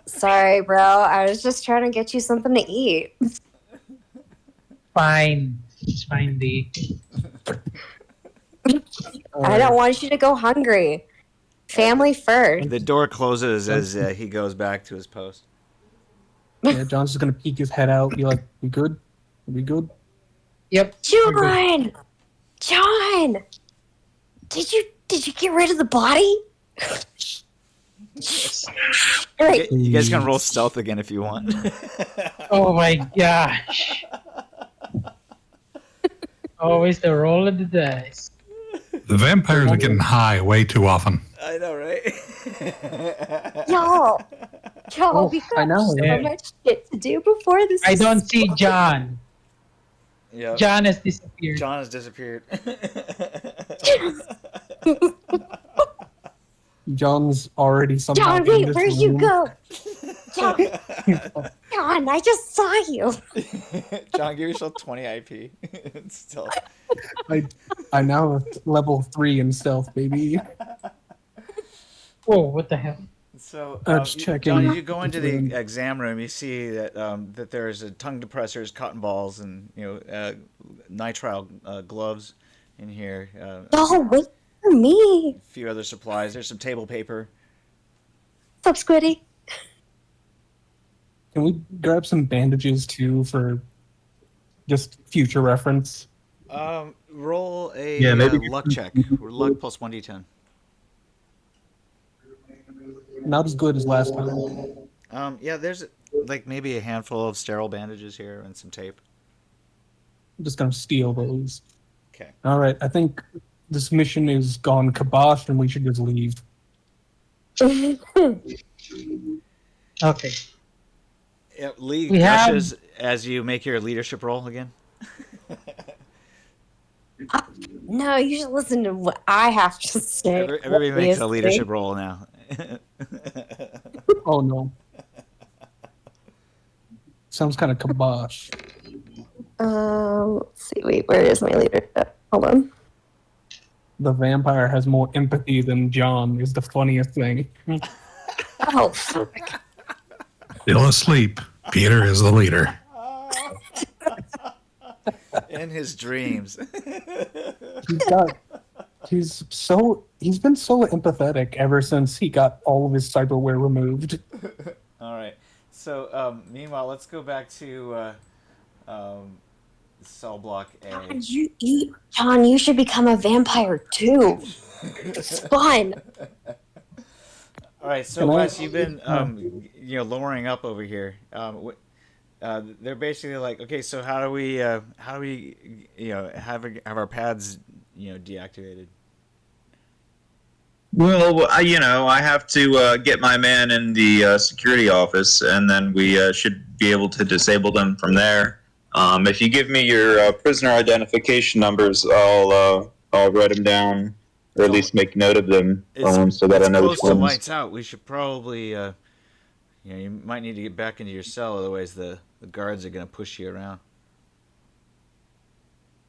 Sorry, bro. I was just trying to get you something to eat. fine. It's fine, D. I don't want you to go hungry. Family first. The door closes as he goes back to his post. Yeah, John's just gonna peek his head out. Be like, "We good? We good?" Yep. John, did you get rid of the body? Great. You guys can roll stealth again if you want. Oh my gosh. Always the roll of the dice. The vampires are getting high way too often. I know, right? Y'all, Oh, we I got know. so much shit to do before this. I don't see John. Yeah. John has disappeared. John has disappeared. John's already somehow. John, in wait, this where'd you room. go? John, I just saw you. John, give yourself 20 IP. Still. I now have level 3 in stealth, baby. Whoa, what the hell? So, Just checking. John, you go into the exam room. You see that that there's tongue depressors, cotton balls, and nitrile gloves in here. Oh, wait for me. A few other supplies. There's some table paper. What's up, Squiddy? Can we grab some bandages too for just future reference? Roll a maybe luck check. Luck plus 1d10. Not as good as last time. Yeah, there's like maybe a handful of sterile bandages here and some tape. I'm just gonna steal those. Okay. All right, I think this mission is gone kibosh, and we should just leave. Okay. Yeah, Lee We have- gushes as you make your leadership roll again. No, you should listen to what I have to say. Everybody makes a leadership roll now. Oh no. Sounds kind of kibosh. Let's see. Wait, where is my leadership? Hold on. The vampire has more empathy than John is the funniest thing. Oh, fuck. Still asleep. Peter is the leader. In his dreams. He's been so empathetic ever since he got all of his cyberware removed. All right. So, meanwhile, let's go back to cell block A. John, you should become a vampire too. It's fun. All right. So, Can I- Wes, you've been lowering up over here. They're basically like, okay, so how do we have our pads deactivated? Well, I have to get my man in the security office, and then we should be able to disable them from there. If you give me your prisoner identification numbers, I'll write them down, or at least make note of them, so that I know close which to ones. lights out. We should probably, you might need to get back into your cell, otherwise the guards are going to push you around.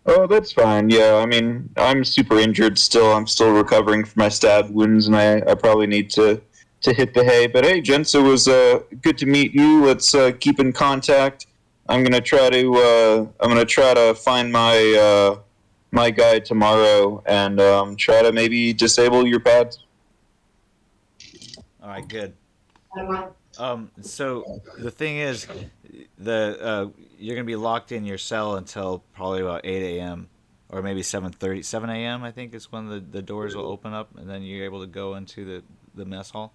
Oh, that's fine. Yeah, I mean, I'm super injured still. I'm still recovering from my stab wounds, and I probably need to hit the hay. But hey, gents, it was good to meet you. Let's keep in contact. I'm gonna try to find my guy tomorrow and try to maybe disable your pads. All right, good. So the thing is, you're gonna be locked in your cell until probably about 8 a.m. or maybe 7:30, 7 a.m. I think is when the doors will open up, and then you're able to go into the mess hall.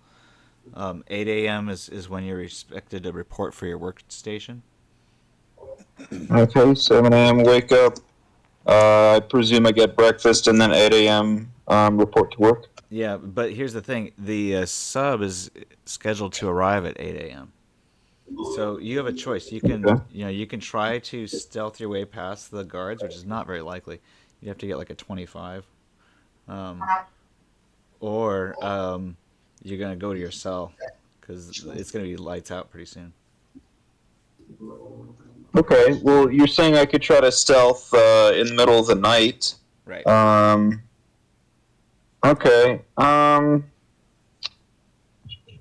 8 a.m. is when you're expected to report for your workstation. Okay, 7 a.m. wake up. I presume I get breakfast, and then 8 a.m. report to work. Yeah, but here's the thing: the sub is scheduled to arrive at 8 a.m. So you have a choice. You can, Okay. you can try to stealth your way past the guards, which is not very likely. You have to get like a 25, or you're gonna go to your cell because it's gonna be lights out pretty soon. Okay. Well, you're saying I could try to stealth in the middle of the night. Right. Okay.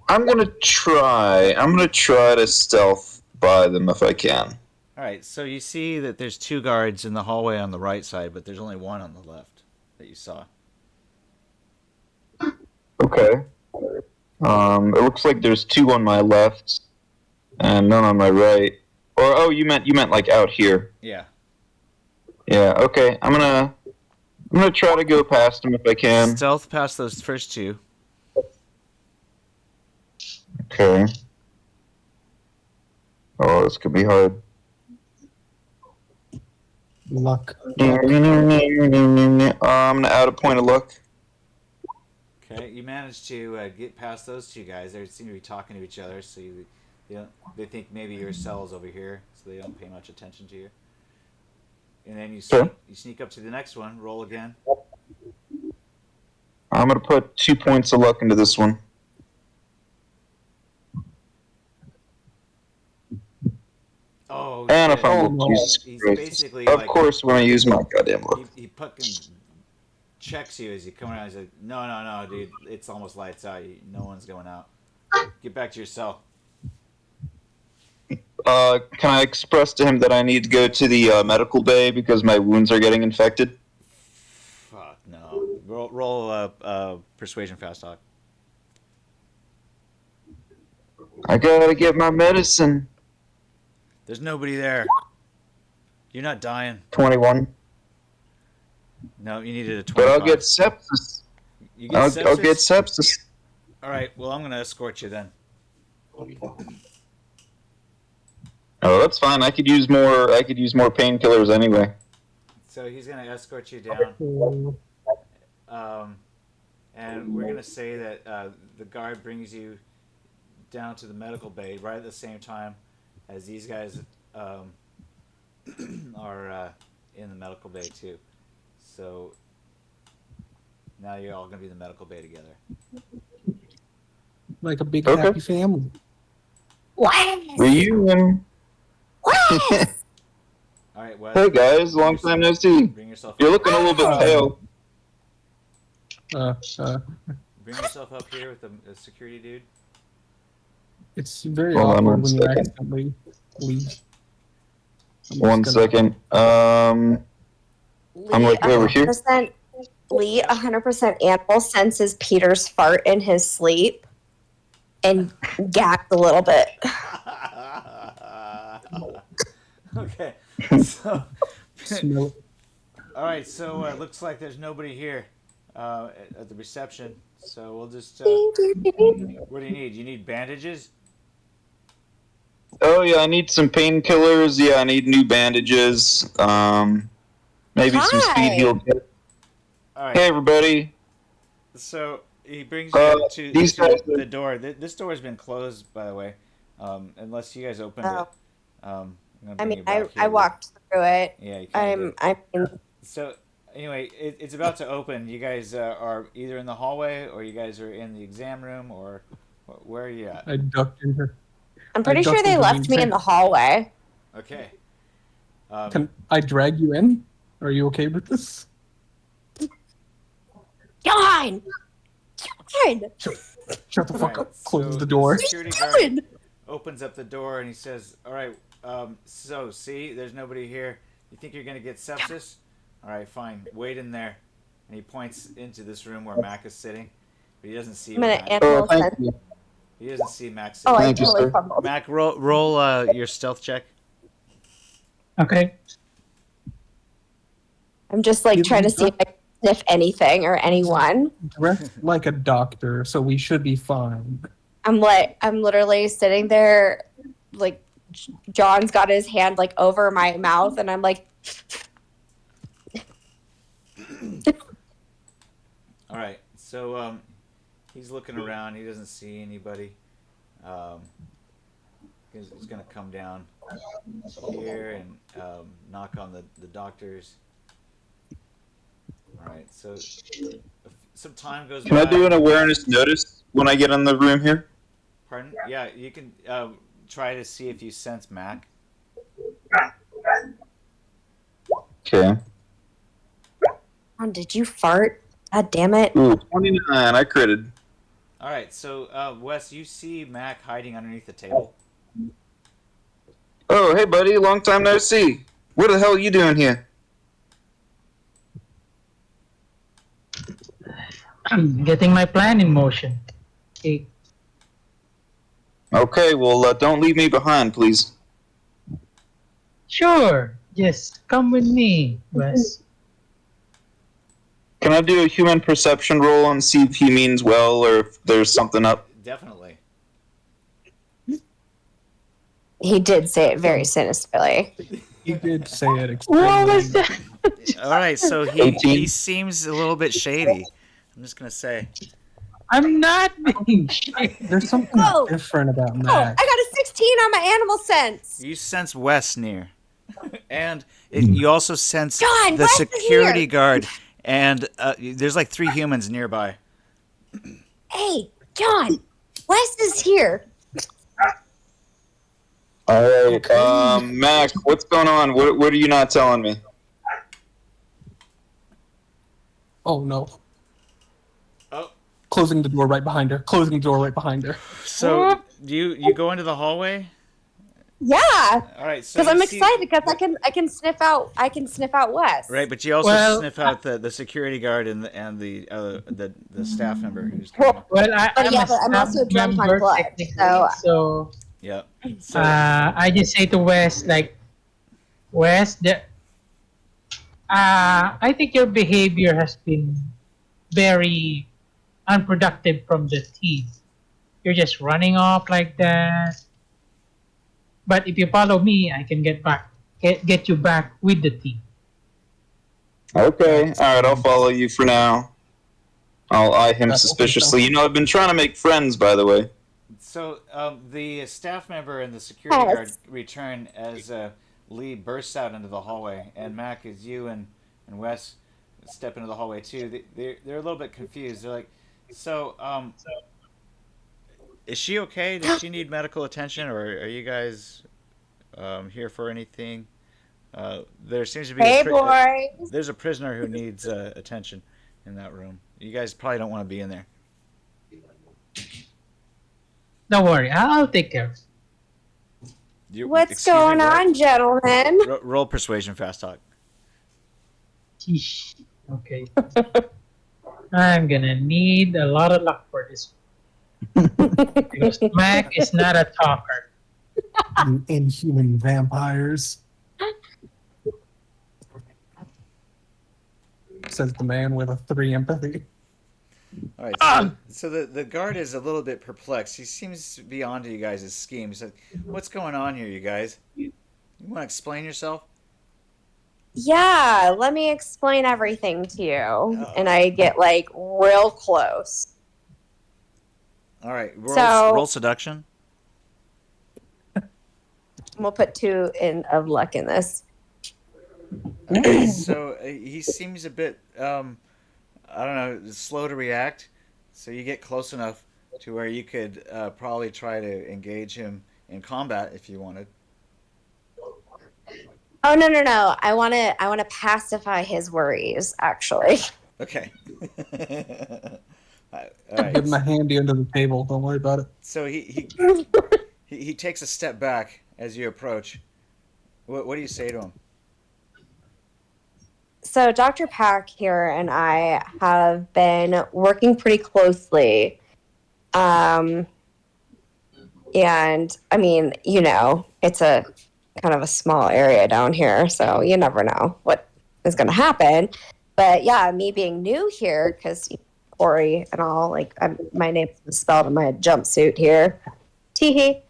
I'm gonna try. I'm gonna try to stealth by them if I can. All right. So you see that there's 2 guards in the hallway on the right side, but there's only 1 on the left that you saw. Okay. It looks like there's 2 on my left and none on my right. Or you meant like out here. Yeah. Yeah. Okay. I'm gonna try to go past them if I can. Stealth past those first 2. Okay. Oh, this could be hard. Luck. I'm gonna add a point of luck. Okay, you managed to get past those 2 guys. They seem to be talking to each other, so they think maybe your cell's over here, so they don't pay much attention to you. And then you sneak up to the next one. Roll again. I'm gonna put 2 points of luck into this one. Oh, And shit. if I'm Jesus He's Christ. basically Of like, course, when I use my goddamn luck. he fucking checks you as you come around. He's like, no, dude, it's almost lights out. No one's going out. Get back to your cell. Can I express to him that I need to go to the medical bay because my wounds are getting infected? Fuck no. Roll persuasion fast talk. I gotta get my medicine. There's nobody there. You're not dying. 21. No, you needed a 25. But I'll get sepsis. You get sepsis? I'll get sepsis. All right. Well, I'm gonna escort you then. Oh, that's fine. I could use more painkillers anyway. So he's gonna escort you down, and we're gonna say that the guard brings you down to the medical bay right at the same time as these guys are in the medical bay too. So now you're all gonna be in the medical bay together. Like a big Okay. happy family. Reunion. All right, Wes. Hey guys, long time no see. Bring yourself. You're looking a little bit pale. Bring yourself up here with the security dude. It's very Hold on awkward one when you second. accidentally leave. I'm One just gonna- second. I'm like over here. 100%, Lee, 100% animal senses Peter's fart in his sleep and gagged a little bit. Okay. So, Smell it. all right. So it looks like there's nobody here at the reception. So we'll just. What do you need? You need bandages. Oh yeah, I need some painkillers. Yeah, I need new bandages. Maybe some Hi. speed heal kit. All right. Hey everybody. So he brings you up to these guys the door. This door has been closed, by the way, unless you guys opened it. I'm gonna I bring mean, you back I here. walked through it. Yeah, you kinda did. I'm So anyway, it's about to open. You guys are either in the hallway or you guys are in the exam room, or where are you at? I ducked in her. pretty I sure ducked they into left me the in the hallway. Okay. Can I drag you in? Are you okay with this? John! John! Shut the fuck Alright, up. Close so the door. security guard Doing? opens up the door and he says, "All right, so see, there's nobody here. You think you're gonna get sepsis? All right, fine. Wait in there." And he points into this room where Mac is sitting, but he doesn't see I'm gonna Mac. animal thank sense. you. He doesn't see Mac Oh, sitting. I Thank you, totally sir. fumbled. Mac, roll your stealth check. Okay. I'm just like You- trying to you see if I can sniff anything or anyone. Dressed like a doctor, so we should be fine. I'm literally sitting there, like John's got his hand like over my mouth, and I'm like, All right. So he's looking around. He doesn't see anybody. He's gonna come down here and knock on the doctors. All right. So some time goes Can by. I do an awareness notice when I get in the room here? Pardon? Yeah, you can try to see if you sense Mac. Okay. Oh, did you fart? God damn it. Ooh, 29. I critted. All right. So Wes, you see Mac hiding underneath the table. Oh, hey, buddy. Long time no see. What the hell are you doing here? I'm getting my plan in motion. Okay. Okay, well, don't leave me behind, please. Sure. Just come with me, Wes. Can I do a human perception roll and see if he means well or if there's something up? Definitely. He did say it very sinisterly. He did say it What was extremely. that? All right. So he 18. seems a little bit shady. I'm just gonna say. I'm not being shy. There's something Oh. different about Oh, I Mac. got a 16 on my animal sense. You sense Wes near, and you also sense John, the Wes is security here. guard. And there's like 3 humans nearby. Hey, John, Wes is here. All right, Mac, what's going on? What are you not telling me? Oh no. Oh. Closing the door right behind her. Closing the door right behind her. So you go into the hallway. Yeah, All right. So because I'm you see- excited because I can sniff out Wes. Right, but you also Well, sniff out the security guard and the staff member who's coming. Well, But I'm yeah, a but I'm staff also drunk on member blood, technically, so- so Yeah. So I just say to Wes, like, Wes, I think your behavior has been very unproductive from the team. You're just running off like that. But if you follow me, I can get you back with the team. Okay, all right, I'll follow you for now. I'll eye him That's suspiciously. You know, I've been trying to make friends, by the way. the staff member and the security Yes. guard return as Lee bursts out into the hallway, and Mac, as you and Wes step into the hallway too. They're a little bit confused. They're like, so is she okay? Does she need medical attention, or are you guys here for anything? There seems to be Hey, boys. there's a prisoner who needs attention in that room. You guys probably don't want to be in there. Don't worry, I'll take care of it. What's Excuse me, going what? on, gentlemen? Roll persuasion, fast talk. Sheesh. Okay. I'm gonna need a lot of luck for this because Mac is not a talker. You inhuman vampires. Says the man with a 3 empathy. All right, so the guard is a little bit perplexed. He seems to be onto you guys' scheme. He's like, "What's going on here, you guys? You want to explain yourself?" Yeah, let me explain everything to you. And I get like real close. All right, So- roll seduction. We'll put 2 of luck in this. Okay, so he seems a bit, I don't know, slow to react. So you get close enough to where you could probably try to engage him in combat if you wanted. Oh no. I wanna pacify his worries, actually. Okay. All Give him a right. handy under the table. Don't worry about it. So he takes a step back as you approach. What do you say to him? So Dr. Pack here and I have been working pretty closely. And I mean, you know, it's a kind of a small area down here, so you never know what is going to happen. But yeah, me being new here, because Corey and all, like, my name's misspelled in my jumpsuit here. Teehee.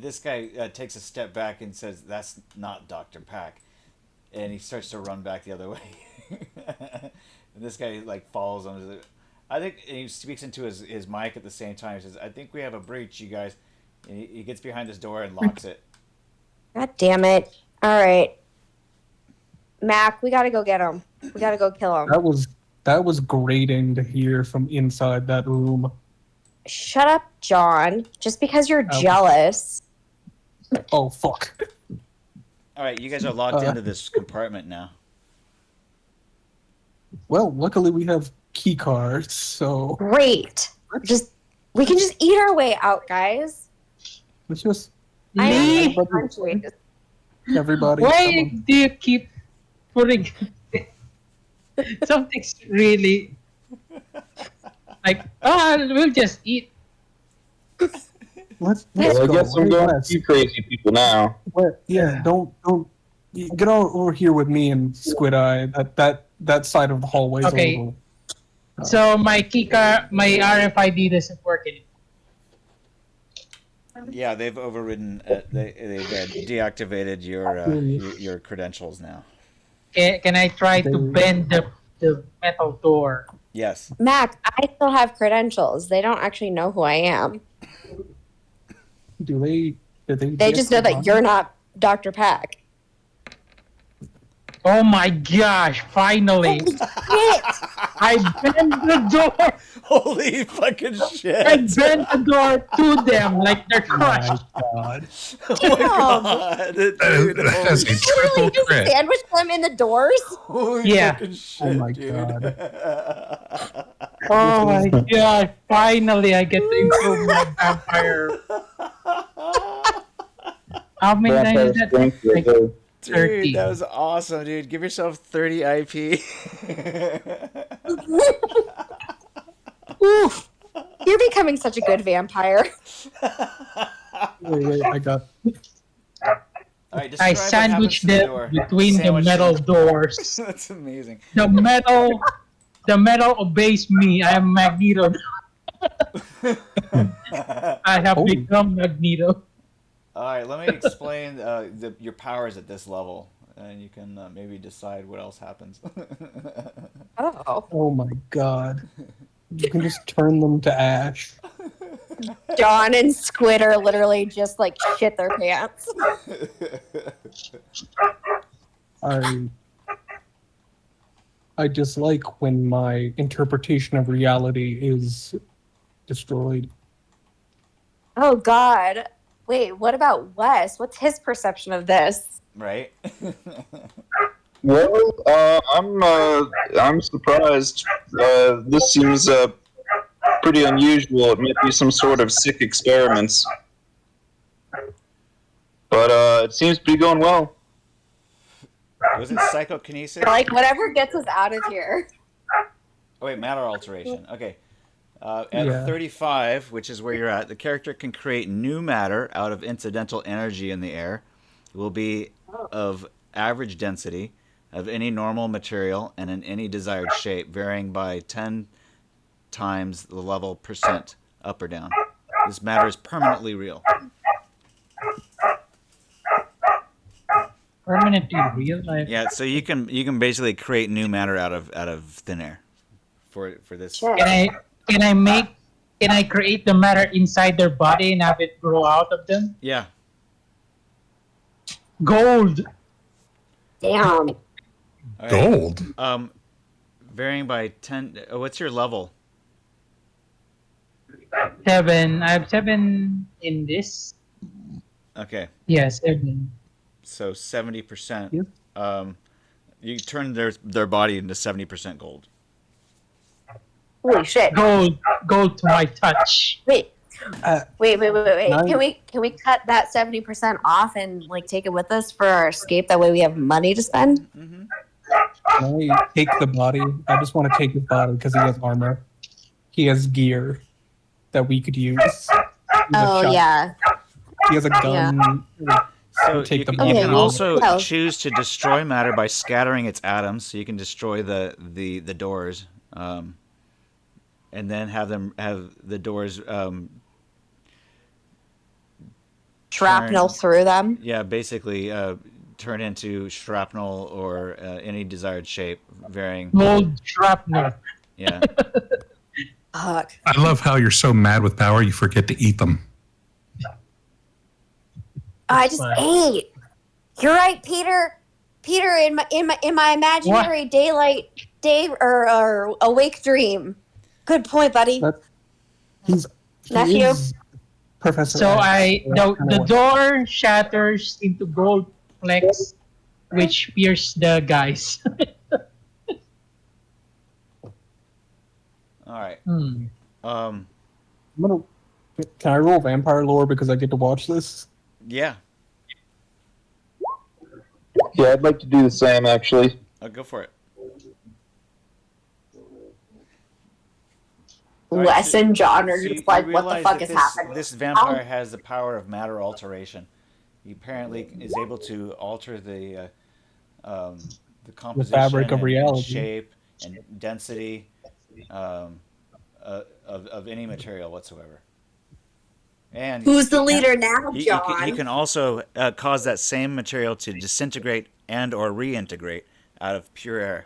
This guy takes a step back and says, "That's not Dr. Pack," and he starts to run back the other way. And this guy like follows him. I think he speaks into his mic at the same time. He says, "I think we have a breach, you guys." And he gets behind this door and locks it. God damn it! All right, Mac, we gotta go get him. We gotta go kill him. That was grating to hear from inside that room. Shut up, John. Just because you're Oh. jealous. Oh fuck. All right, you guys are locked into this compartment now. Well, luckily we have key cards, so Great. We can just eat our way out, guys. let's just I am everybody, hungry. everybody Why come on. do you keep putting something's really like? We'll just eat. Let's Well, I go. guess I'm Hey, going Wes, to crazy people now. yeah, don't get over here with me and Squid Eye. That side of the hallway is Okay. a little. So my my RFID doesn't work anymore. Yeah, they've overridden. They've deactivated your credentials now. Can I try to bend the metal door? Yes. Mac, I still have credentials. They don't actually know who I am. Do they? They just know that you're not Dr. Pack. Oh my gosh! Finally, Shit! I bent the door. Holy fucking I shit! bent the door to them like they're My crushed. God. Oh my god, dude! That's a triple Really, just crit. sandwich them in the doors? Holy Yeah. fucking shit, Oh my dude. God. Oh my gosh! Finally, I get to improve my vampire. How many times Vampire is that? strength Like, was, 30. Dude, that was awesome, dude. Give yourself 30 IP. Oof. You're becoming such a good vampire. Wait, I got. All right, I describe what happens sandwiched to the them door. between Sandwich the metal them. doors. That's amazing. The metal obeys me. I am Magneto. I have Oh. become Magneto. All right, let me explain your powers at this level, and you can maybe decide what else happens. Oh. Oh my God. You can just turn them to ash. John and Squid are literally just like shit their pants. I dislike when my interpretation of reality is destroyed. Oh God. Wait, what about Wes? What's his perception of this? Right? well, I'm surprised. This seems pretty unusual. It might be some sort of sick experiments, but it seems to be going well. Was it psychokinesis? Like whatever gets us out of here. Oh wait, matter alteration. Okay. At Yeah. 35, which is where you're at, the character can create new matter out of incidental energy in the air. It will be of average density of any normal material and in any desired shape, varying by 10 times the level percent up or down. This matter is permanently real. Permanently real life. Yeah, so you can basically create new matter out of thin air for this. Shit. Can I create the matter inside their body and have it grow out of them? Yeah. Gold. Damn. All right. Gold. Varying by 10. What's your level? 7. I have 7 in this. Okay. Yeah, 7. So 70%. Yep. You turn their body into 70% gold. Holy shit. Gold to my touch. Wait. Uh, Wait. Nine- Can we cut that 70% off and like take it with us for our escape? That way we have money to spend. Mm-hmm. Can I take the body? I just want to take his body because he has armor. He has gear that we could use. He has a Oh shot- yeah. He has a gun. So Take you, the you body. can Okay, also well- choose to destroy matter by scattering its atoms. So you can destroy the doors, and then have the doors. Shrapnel through them. Yeah, basically turn into shrapnel or any desired shape, varying. Mold shrapnel. Yeah. Fuck. I love how you're so mad with power you forget to eat them. I just Fine. ate. You're right, Peter. Peter, in my imaginary daylight day or awake dream. Good point, buddy. He Nephew? is Professor So X, the door shatters into gold flecks, which pierce the guys. All right. Hmm. Um. Can I roll vampire lore because I get to watch this? Yeah. Yeah, I'd like to do the same, actually. Go for it. Wes and John are So just like, what the realize fuck that is happening? This vampire has the power of matter alteration. He apparently is able to alter the composition, fabric of and reality. shape, and density of any material whatsoever. And Who's the leader now, he John? can also cause that same material to disintegrate and or reintegrate out of pure air.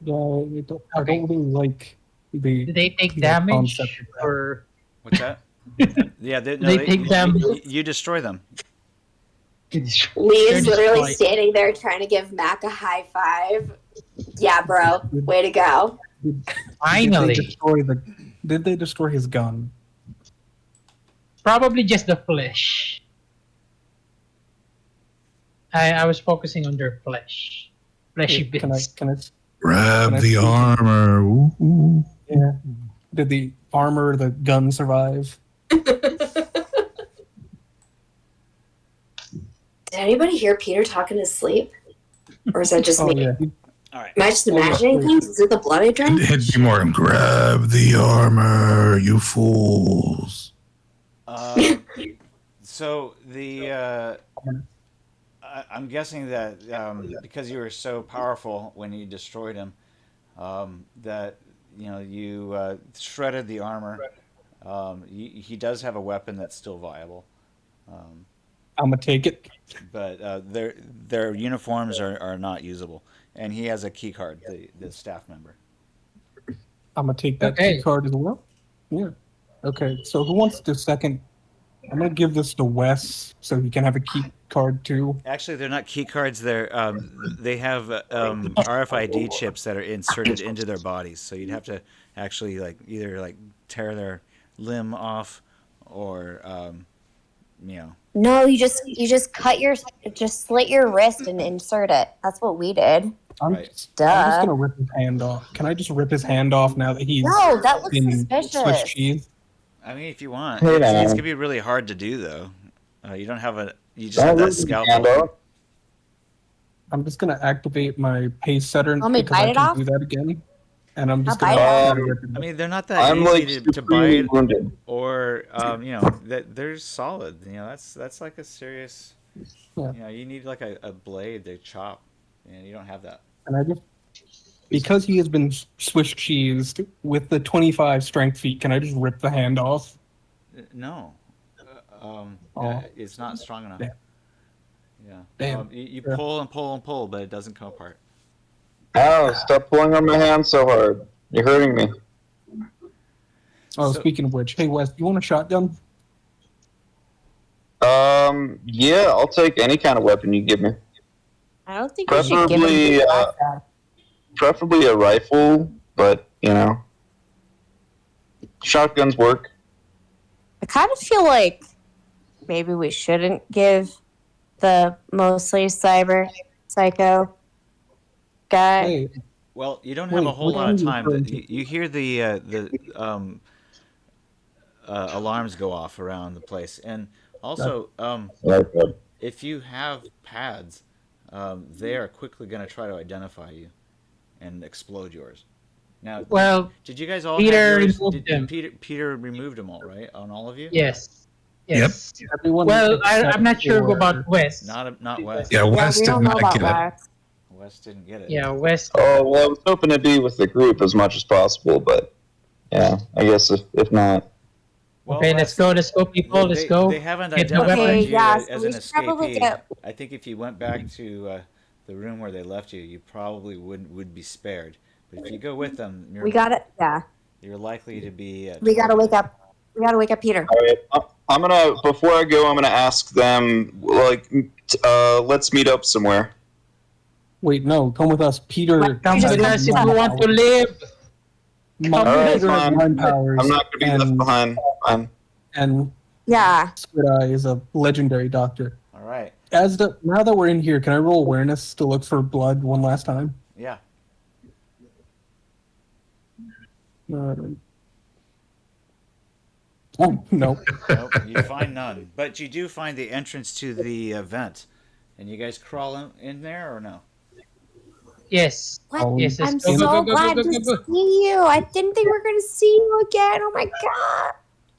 Yeah, I don't really like the. Do they take the damage concept of that. or What's that? Yeah, They take damage. You destroy them. Lee They're is literally destroyed. standing there trying to give Mac a high five. Yeah, bro. Way to go. Finally? Did they destroy his gun? Probably just the flesh. I was focusing on their flesh. Fleshy Can I? bits. Can I? Grab Can I the see- armor. Ooh. Yeah. Did the armor, the gun survive? Did anybody hear Peter talking in his sleep? Or is that just Oh me? yeah. All right. Am I just imagining things? Is it the blood I drank? It'd be more grab the armor, you fools. So the I'm guessing that because you were so powerful when you destroyed him, that you shredded the armor. He does have a weapon that's still viable, I'm gonna take it. but their uniforms are not usable, and he has a key card, the staff member. I'm gonna take that Okay. key card as well. Yeah. Okay. So who wants to second? I'm gonna give this to Wes so he can have a key card too. Actually, they're not key cards. They have RFID chips that are inserted into their bodies. So you'd have to actually either tear their limb off, or No, you just slit your wrist and insert it. That's what we did. I'm Right. just Duh. gonna rip his hand off. Can I just rip his hand off now that he's No, that looks in suspicious. Swiss cheese? I mean, if you want, Hey, it's man. gonna be really hard to do though. You don't have you just Don't have that rip his hand scalpel. off. I'm just gonna activate my pace setter Want me to because I bite it can off? do that again. And I'm just I'll gonna bite it try off. to rip it. I mean, they're not that I'm like easy to bite, supremely wounded. or that they're solid. That's like a serious. Yeah. You need like a blade to chop, and you don't have that. And I just because he has been Swiss cheesed with the 25 strength feat, can I just rip the hand off? No, Oh. it's not strong enough. Damn. Yeah. Damn. You Yeah. pull and pull and pull, but it doesn't come apart. Ow, stop pulling on my hand so hard. You're hurting me. Oh, So- speaking of which, hey Wes, you want a shotgun? Yeah, I'll take any kind of weapon you give me. I don't think you should give him Preferably, the preferably a rifle, but, shotguns work. I kind of feel like maybe we shouldn't give the mostly cyber psycho guy. Hey, Well, you don't have a Wait, whole what lot are of you time. referring to? You hear the alarms go off around the place, and also Okay. if you have pads, they are quickly going to try to identify you and explode yours. Now, Well, did you guys all Peter have yours? removed them. Peter removed them all, right? On all of you? yes. Yes. everyone. Well, except I'm not sure for- about West. Not West. Yeah, Yeah, Wes we did don't know not about get it. Wax. West didn't get it. Yeah, West. Oh, well, I was hoping to be with the group as much as possible, but, yeah, I guess if not. Well, Okay, let's go, people, let's go. They haven't Get the identified Okay, you yeah, so as we an should probably escapee. get. I think if you went back to the room where they left you, you probably would be spared. But if you go with them, We gotta. Yeah, you're likely to be. we gotta wake targeted. up. We gotta wake up Peter. All right, I'm gonna before I go, I'm gonna ask them like, let's meet up somewhere. Wait, no, come with us. Peter. Come just with come us if with you us. want to live. My All right, Peter has fine. mind powers. I'm not gonna be left and, behind. Fine. and Yeah. Squid Eye is a legendary doctor. All right. Now that we're in here, can I roll awareness to look for blood one last time? Yeah. Oh no. Nope, you find none. But you do find the entrance to the vent. And you guys crawl in there or no? Yes. What? Yes, I'm let's go, so go, go, go, glad go, to go, go. see you. I didn't think we were gonna see you again. Oh my god.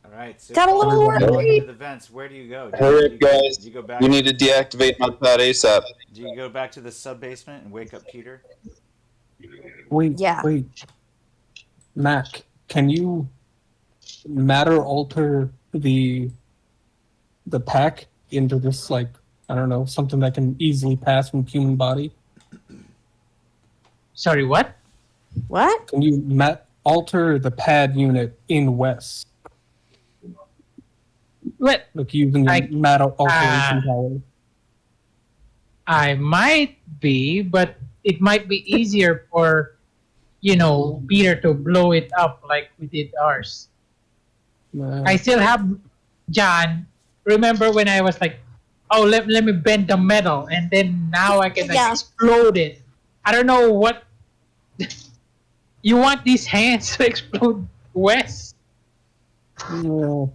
All right. So Got a little you go worried. into the vents. Where do you go? All right, guys. Do you go back? We need to deactivate my pad ASAP. Do you go back to the sub basement and wake up Peter? Wait. Yeah. Wait. Mac, can you matter alter the pack into this, like, I don't know, something that can easily pass from human body? Sorry, what? What? Can you alter the pad unit in Wes? What? Like using I- matter alteration power. I might be, but it might be easier for, Peter to blow it up like we did ours. I still have John. Remember when I was like, oh, let me bend the metal, and then now I can Yeah. explode it. I don't know what. You want these hands to explode, Wes? Yeah.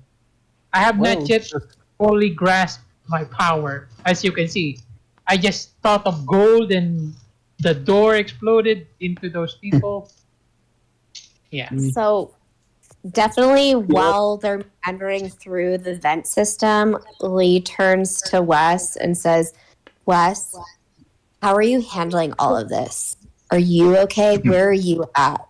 I have Well, not yet fully grasped my power. As you can see, I just thought of gold and the door exploded into those people. Yeah. So definitely while they're meandering through the vent system, Lee turns to Wes and says, Wes, how are you handling all of this? Are you okay? Where are you at?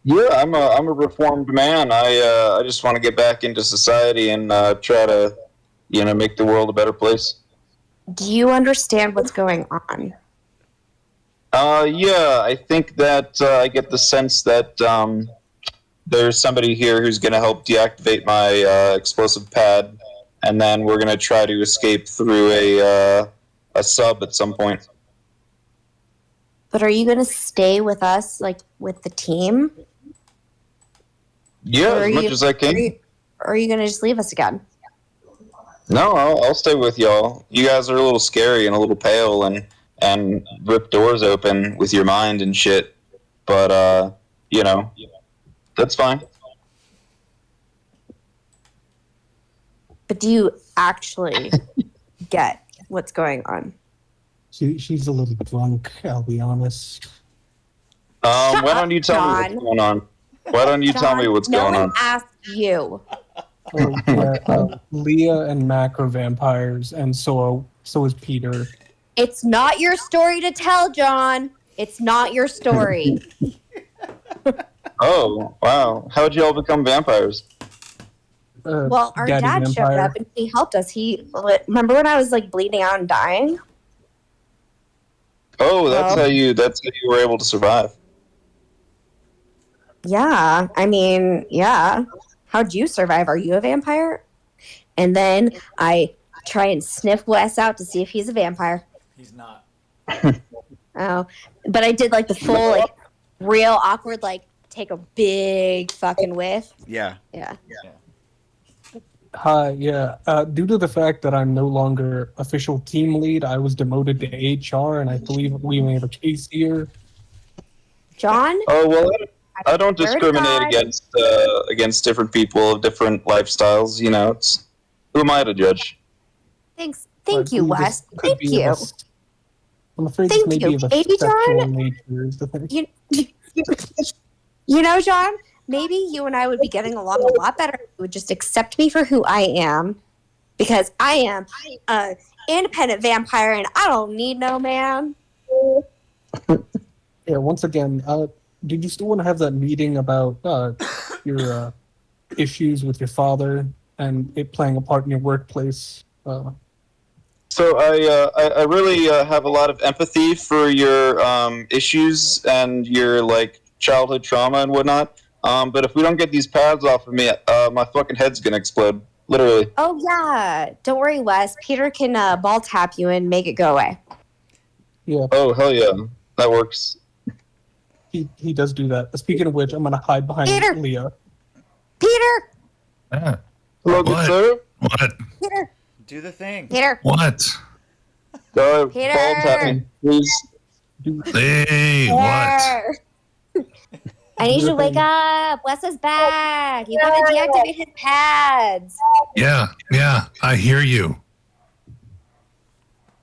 Yeah, I'm a reformed man. I just want to get back into society and try to, make the world a better place. Do you understand what's going on? Yeah, I think that I get the sense that there's somebody here who's going to help deactivate my explosive pad, and then we're going to try to escape through a sub at some point. But are you going to stay with us, like with the team? Yeah, Or as are much you- as I can. Or are you going to just leave us again? No, I'll stay with y'all. You guys are a little scary and a little pale and rip doors open with your mind and shit. But, that's fine. But do you actually get what's going on? She's a little drunk, I'll be honest. Shut Why up, don't you tell me what's John. going on? Why don't you tell me John, what's no going one on? asked you. Oh, yeah, Leah and Mac are vampires, and so is Peter. It's not your story to tell, John. It's not your story. Oh, wow. How'd you all become vampires? Well, our Daddy dad showed vampire. up and he helped us. Remember when I was like bleeding out and dying? Oh, that's Well- how you were able to survive. Yeah. I mean, yeah. How'd you survive? Are you a vampire? And then I try and sniff Wes out to see if he's a vampire. He's not. Oh, but I did like the full, like, real awkward, like, take a big fucking whiff. Yeah. Yeah. Hi, yeah. Due to the fact that I'm no longer official team lead, I was demoted to HR, and I believe we may have a case here. John? Oh, well, I don't Swear to discriminate God. against different people of different lifestyles. Who am I to judge? Thank I you, believe Wes. this could Thank be of you. I'm afraid Thank this may you. be of a Baby sexual John? nature, is the thing. You know, John, maybe you and I would be getting along a lot better if you would just accept me for who I am. Because I am an independent vampire and I don't need no man. Yeah, once again, did you still want to have that meeting about your issues with your father and it playing a part in your workplace. So I really have a lot of empathy for your issues and your like childhood trauma and whatnot. But if we don't get these pads off of me, my fucking head's gonna explode. Literally. Oh yeah, don't worry, Wes. Peter can ball tap you and make it go away. Yeah, Oh hell yeah, that works. he does do that. Speaking of which, I'm gonna hide behind Peter! Leah. Peter, Ah, Hello, good What? sir. what? Peter, Do the thing. Peter. What? Peter! Ball tapping, please. Hey, what? Peter! I need you to wake up. Wes is back. You gotta deactivate his pads. Yeah, I hear you.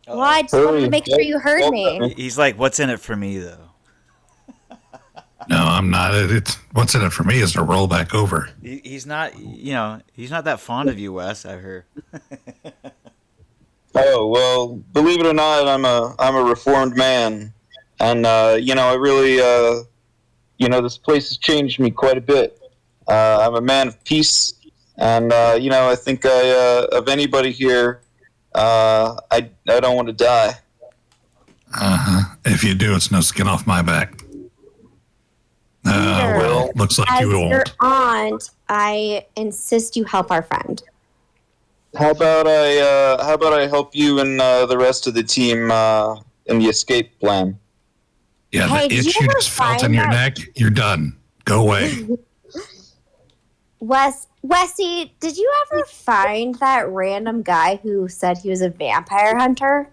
Uh-oh. Well, I just wanted to Hurry. make sure you heard Ball me. tapping. He's like, what's in it for me, though? No, I'm not. It's what's in it for me is to roll back over. He's not, he's not that fond of you, Wes, I heard. Oh well, believe it or not, I'm a reformed man, and I really this place has changed me quite a bit. I'm a man of peace, and I think of anybody here, I don't want to die. If you do, it's no skin off my back. Peter, Well, looks like As you your won't. aunt, I insist you help our friend. How about I help you and the rest of the team in the escape plan? Yeah, Hey, the did you itch you ever just felt in find your that- neck, you're done. Go away. Wessie, did you ever find that random guy who said he was a vampire hunter?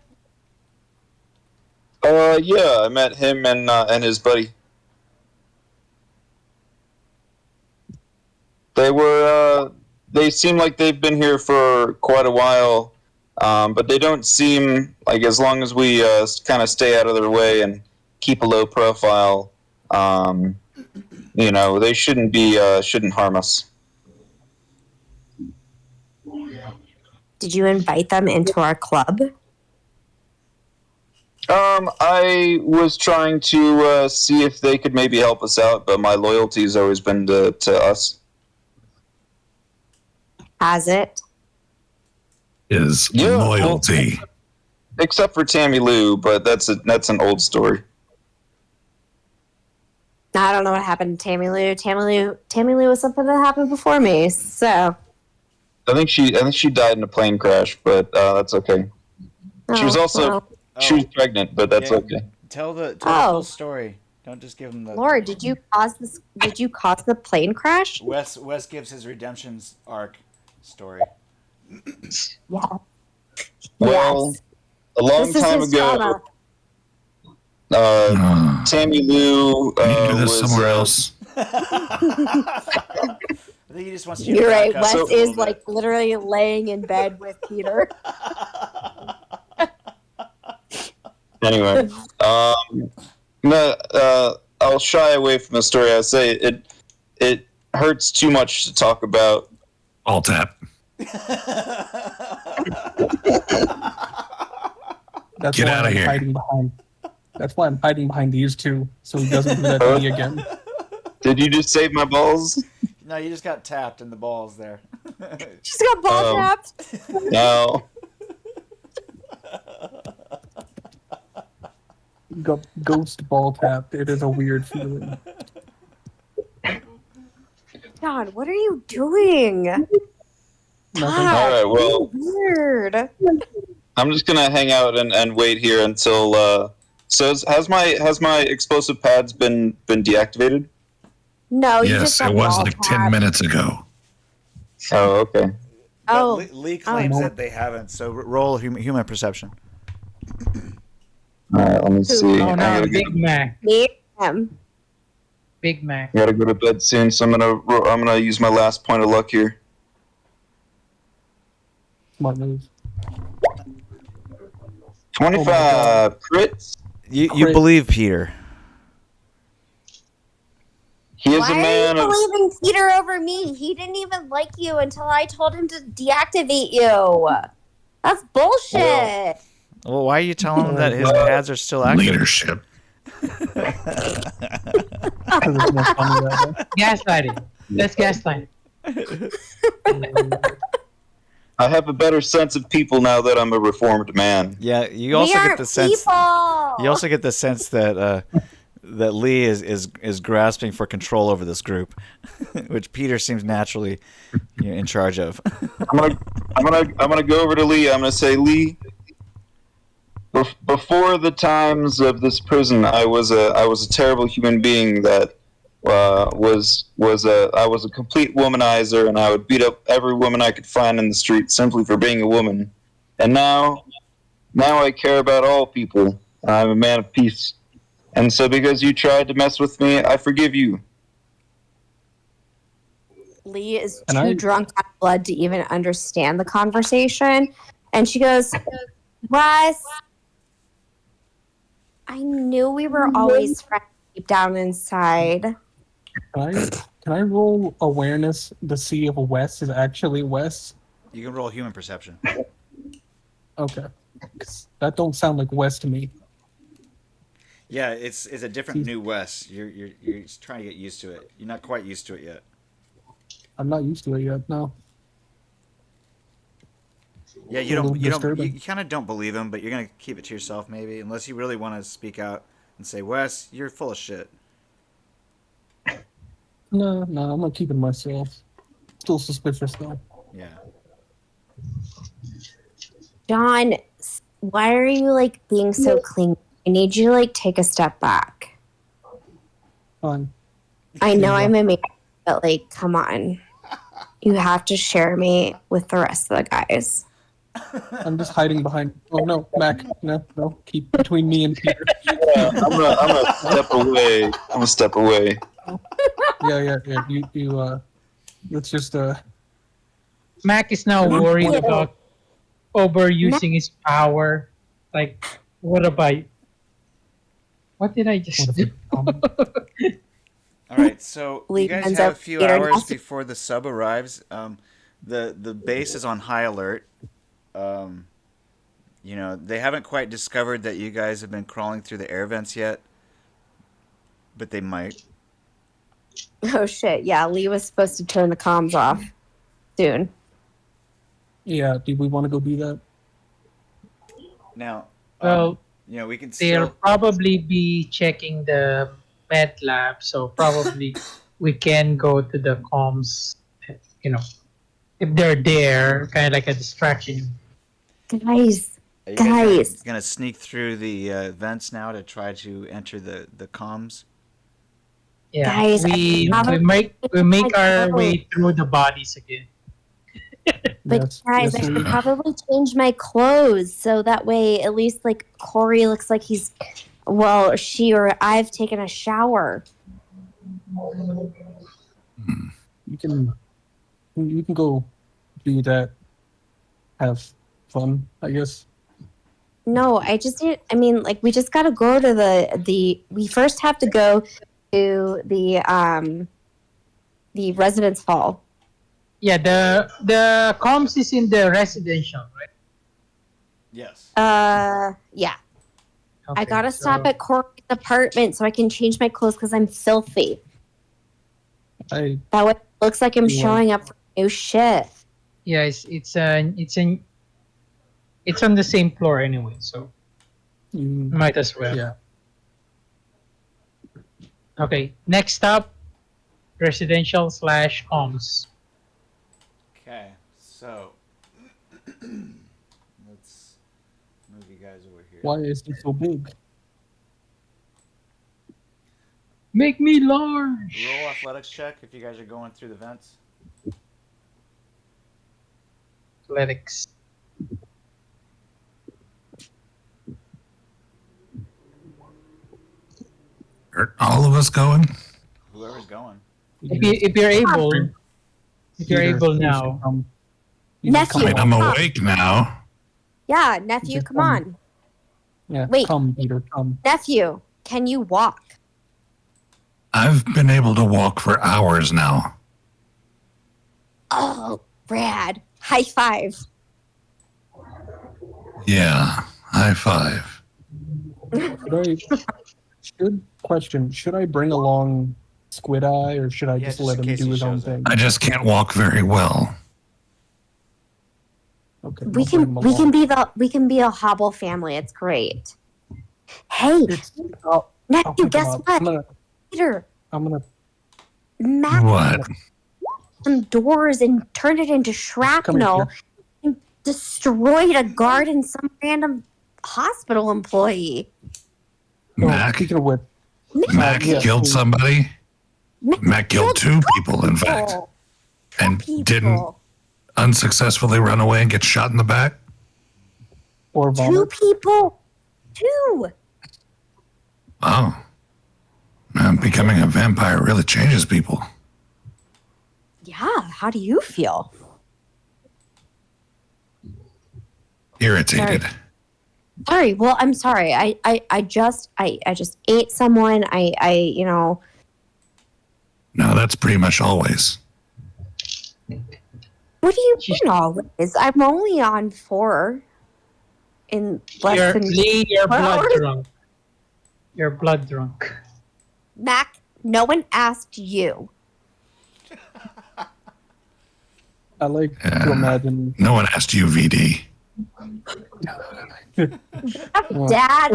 Yeah, I met him and his buddy. They seem like they've been here for quite a while, but they don't seem like, as long as we kind of stay out of their way and keep a low profile, they shouldn't harm us. Did you invite them into our club? I was trying to see if they could maybe help us out, but my loyalty's always been to us. Has it? Is Yeah, well- loyalty. Except for Tammy Lou, but that's an old story. I don't know what happened to Tammy Lou. Tammy Lou was something that happened before me, so. I think she died in a plane crash, but that's okay. She was also she was pregnant, but that's Yeah. okay. Tell the Oh. full story. Don't just give him the... Lord, did you cause this? Did you cause the plane crash? Wes gives his redemption arc story. Yeah. Well, Yes. a long This is time his ago, trauma. Tammy Lou Can you do this was somewhere else? I think he just wants you to You're right. back up Wes a is little bit. like literally laying in bed with Peter. Anyway, I'll shy away from the story. I say it hurts too much to talk about. All tap. That's Get why outta I'm here. hiding behind. That's why I'm hiding behind these two, so he doesn't do that to me again. Did you just save my balls? No, you just got tapped in the balls there. She's got ball tapped. No. Ghost ball tap. It is a weird feeling. God, what are you doing? Nothing. All right. Well, Weird. I'm just gonna hang out and wait here until. So has my explosive pads been deactivated? No, you Yes, just got it was ball like 10 tapped. minutes ago. Oh, okay. But Oh. Lee claims Oh. that they haven't, so roll human perception. All right. Let me see. Oh I no, gotta go, Big Mac. Damn. Big Mac. gotta go to bed soon, so I'm gonna use my last point of luck here. Smart move. 25 crits. You Crit. believe Peter. He is Why a man are of. you believing Peter over me? He didn't even like you until I told him to deactivate you. That's bullshit. Well, why are you telling him that his pads are still active? Leadership. Because it's more funny that way. Gaslighting. That's gaslighting. I have a better sense of people now that I'm a reformed man. Yeah, you We also get aren't the sense. people. You also get the sense that that Lee is grasping for control over this group, which Peter seems naturally in charge of. I'm gonna go over to Lee. I'm gonna say, Lee, before the times of this prison, I was a terrible human being that I was a complete womanizer, and I would beat up every woman I could find in the street simply for being a woman. And now I care about all people. I'm a man of peace. And so because you tried to mess with me, I forgive you. Lee is And too I- drunk on blood to even understand the conversation. And she goes, Wes, I knew we were always friends deep down inside. Can I roll awareness to see if Wes is actually Wes? You can roll human perception. Okay. 'Cause that don't sound like Wes to me. Yeah, it's a different new Wes. You're trying to get used to it. You're not quite used to it yet. I'm not used to it yet, no. Yeah, A little disturbing. you kind of don't believe him, but you're gonna keep it to yourself maybe, unless you really want to speak out and say, Wes, you're full of shit. No, I'm gonna keep it myself. Still suspicious though. Yeah. John, why are you like being so clingy? I need you to like take a step back. Fine. I know I'm a man, but like, come on. You have to share me with the rest of the guys. I'm just hiding behind. Oh no, Mac. No. Keep between me and Peter. I'm gonna step away. I'm gonna step away. Yeah. You. Let's just. Mac is now worried about overusing his power. Like, what did I just do? All right, so Lee you guys ends have a up few Peter hours has to- before the sub arrives. The base is on high alert. You know, they haven't quite discovered that you guys have been crawling through the air vents yet, but they might. Oh shit, yeah, Lee was supposed to turn the comms off soon. Yeah. Do we want to go do that? Now, Well, you know, we can they'll still. probably be checking the med lab, so probably we can go to the comms, you know, if they're there, kind of like a distraction. Guys, Are you guys. gonna sneak through the vents now to try to enter the comms? Yeah, Guys, we I make our way through the bodies again. but Yes. guys, Yes, I we- should probably change my clothes so that way at least like Corey looks like he's she or I've taken a shower. You can go do that. Have fun, I guess. No, I just need like we just gotta go to the we first have to go to the residence hall. Yeah, the comms is in the residential, right? Yes. Yeah. I Okay, gotta stop so- at Corey's apartment so I can change my clothes because I'm filthy. That way it looks like I'm Yeah. showing up for new shit. Yeah, it's on the same floor anyway, so might as well. Yeah. Okay, next up, residential/comms. Okay, so let's move you guys over here. Why is he so big? Make me large. Roll athletics check if you guys are going through the vents. Athletics. Are all of us going? Whoever's going. If you're able, now. Nephew. Wait, I'm awake now. Yeah, nephew, Just come come. on. Yeah. Wait. Come, Peter. Come. Nephew, can you walk? I've been able to walk for hours now. Oh, rad. High five. Yeah, high five. Should I bring along Squid Eye, or should I Yeah, just just let in him case do he his own shows up. thing? I just can't walk very well. Okay, We I'll bring him along. we can be a hobble family. It's great. Hey, It's, I'll nephew, pick him guess up. what? Peter, I'm gonna Matt What? some doors and turned it into come shrapnel here. and destroyed a guard and some random hospital employee. Oh, Mac? speaking of which, Mac yeah, killed please. somebody? Mac killed two people, in fact, People. and People. didn't unsuccessfully run away and get shot in the back? Or Two vomit. people. Two. Oh. Man, becoming a vampire really changes people. Yeah. How do you feel? Irritated. Sorry. Well, I'm sorry. I just ate someone. I No, that's pretty much always. What do you mean always? I'm only on 4 in less than You're 4 blood hours. drunk. You're blood drunk. Mac, no one asked you. I like Yeah. to imagine. No one asked you, VD. Dad.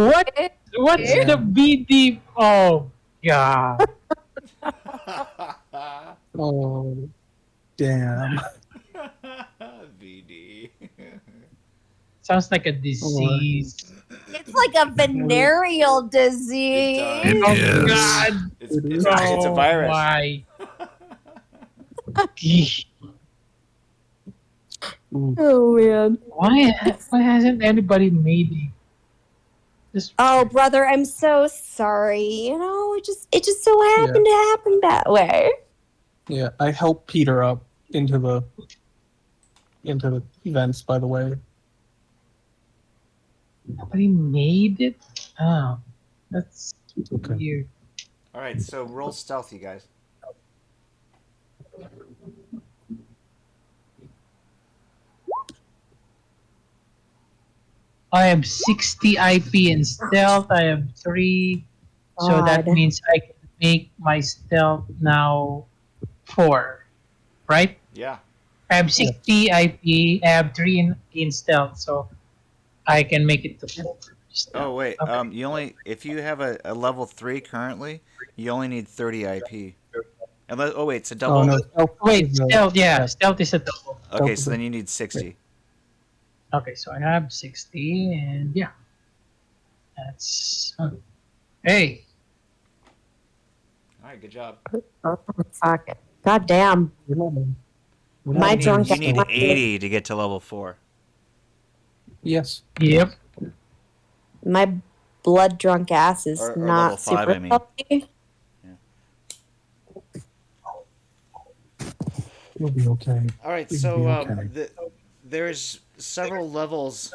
What's Yeah. the BD? Oh, yeah. Oh, damn. VD. Sounds like a disease. It's like a venereal disease. It Oh, is. God. It's a virus. Why? Ooh, Oh man. Why hasn't anybody made it? This Oh brother, I'm so sorry. You know, it just so happened to happen that way. yeah, I helped Peter up into the vents. By the way, nobody made it. Oh, that's okay. weird. All right, so roll stealth, you guys. I am 60 IP in stealth. I am 3, so that God. means I can make my stealth now 4, right? Yeah. I have 60 IP. I have 3 in stealth, so I can make it to 4. stealth. Oh wait. Okay. You only if you have a level 3 currently, you only need 30 IP. Unless it's a double. Oh no, stealth Wait, is a- stealth. Yeah, stealth is a double. Okay, so then you need 60. Okay, so I have 60, and yeah, that's. Hey, All right, good job. Oh, fuck. God damn. we're not- we're not My in- drunk- You need 80 to get to level 4. Yes. yep. My blood drunk ass is Or not level 5, super I mean. healthy. We'll be okay. All right, You'll so be okay. there's several levels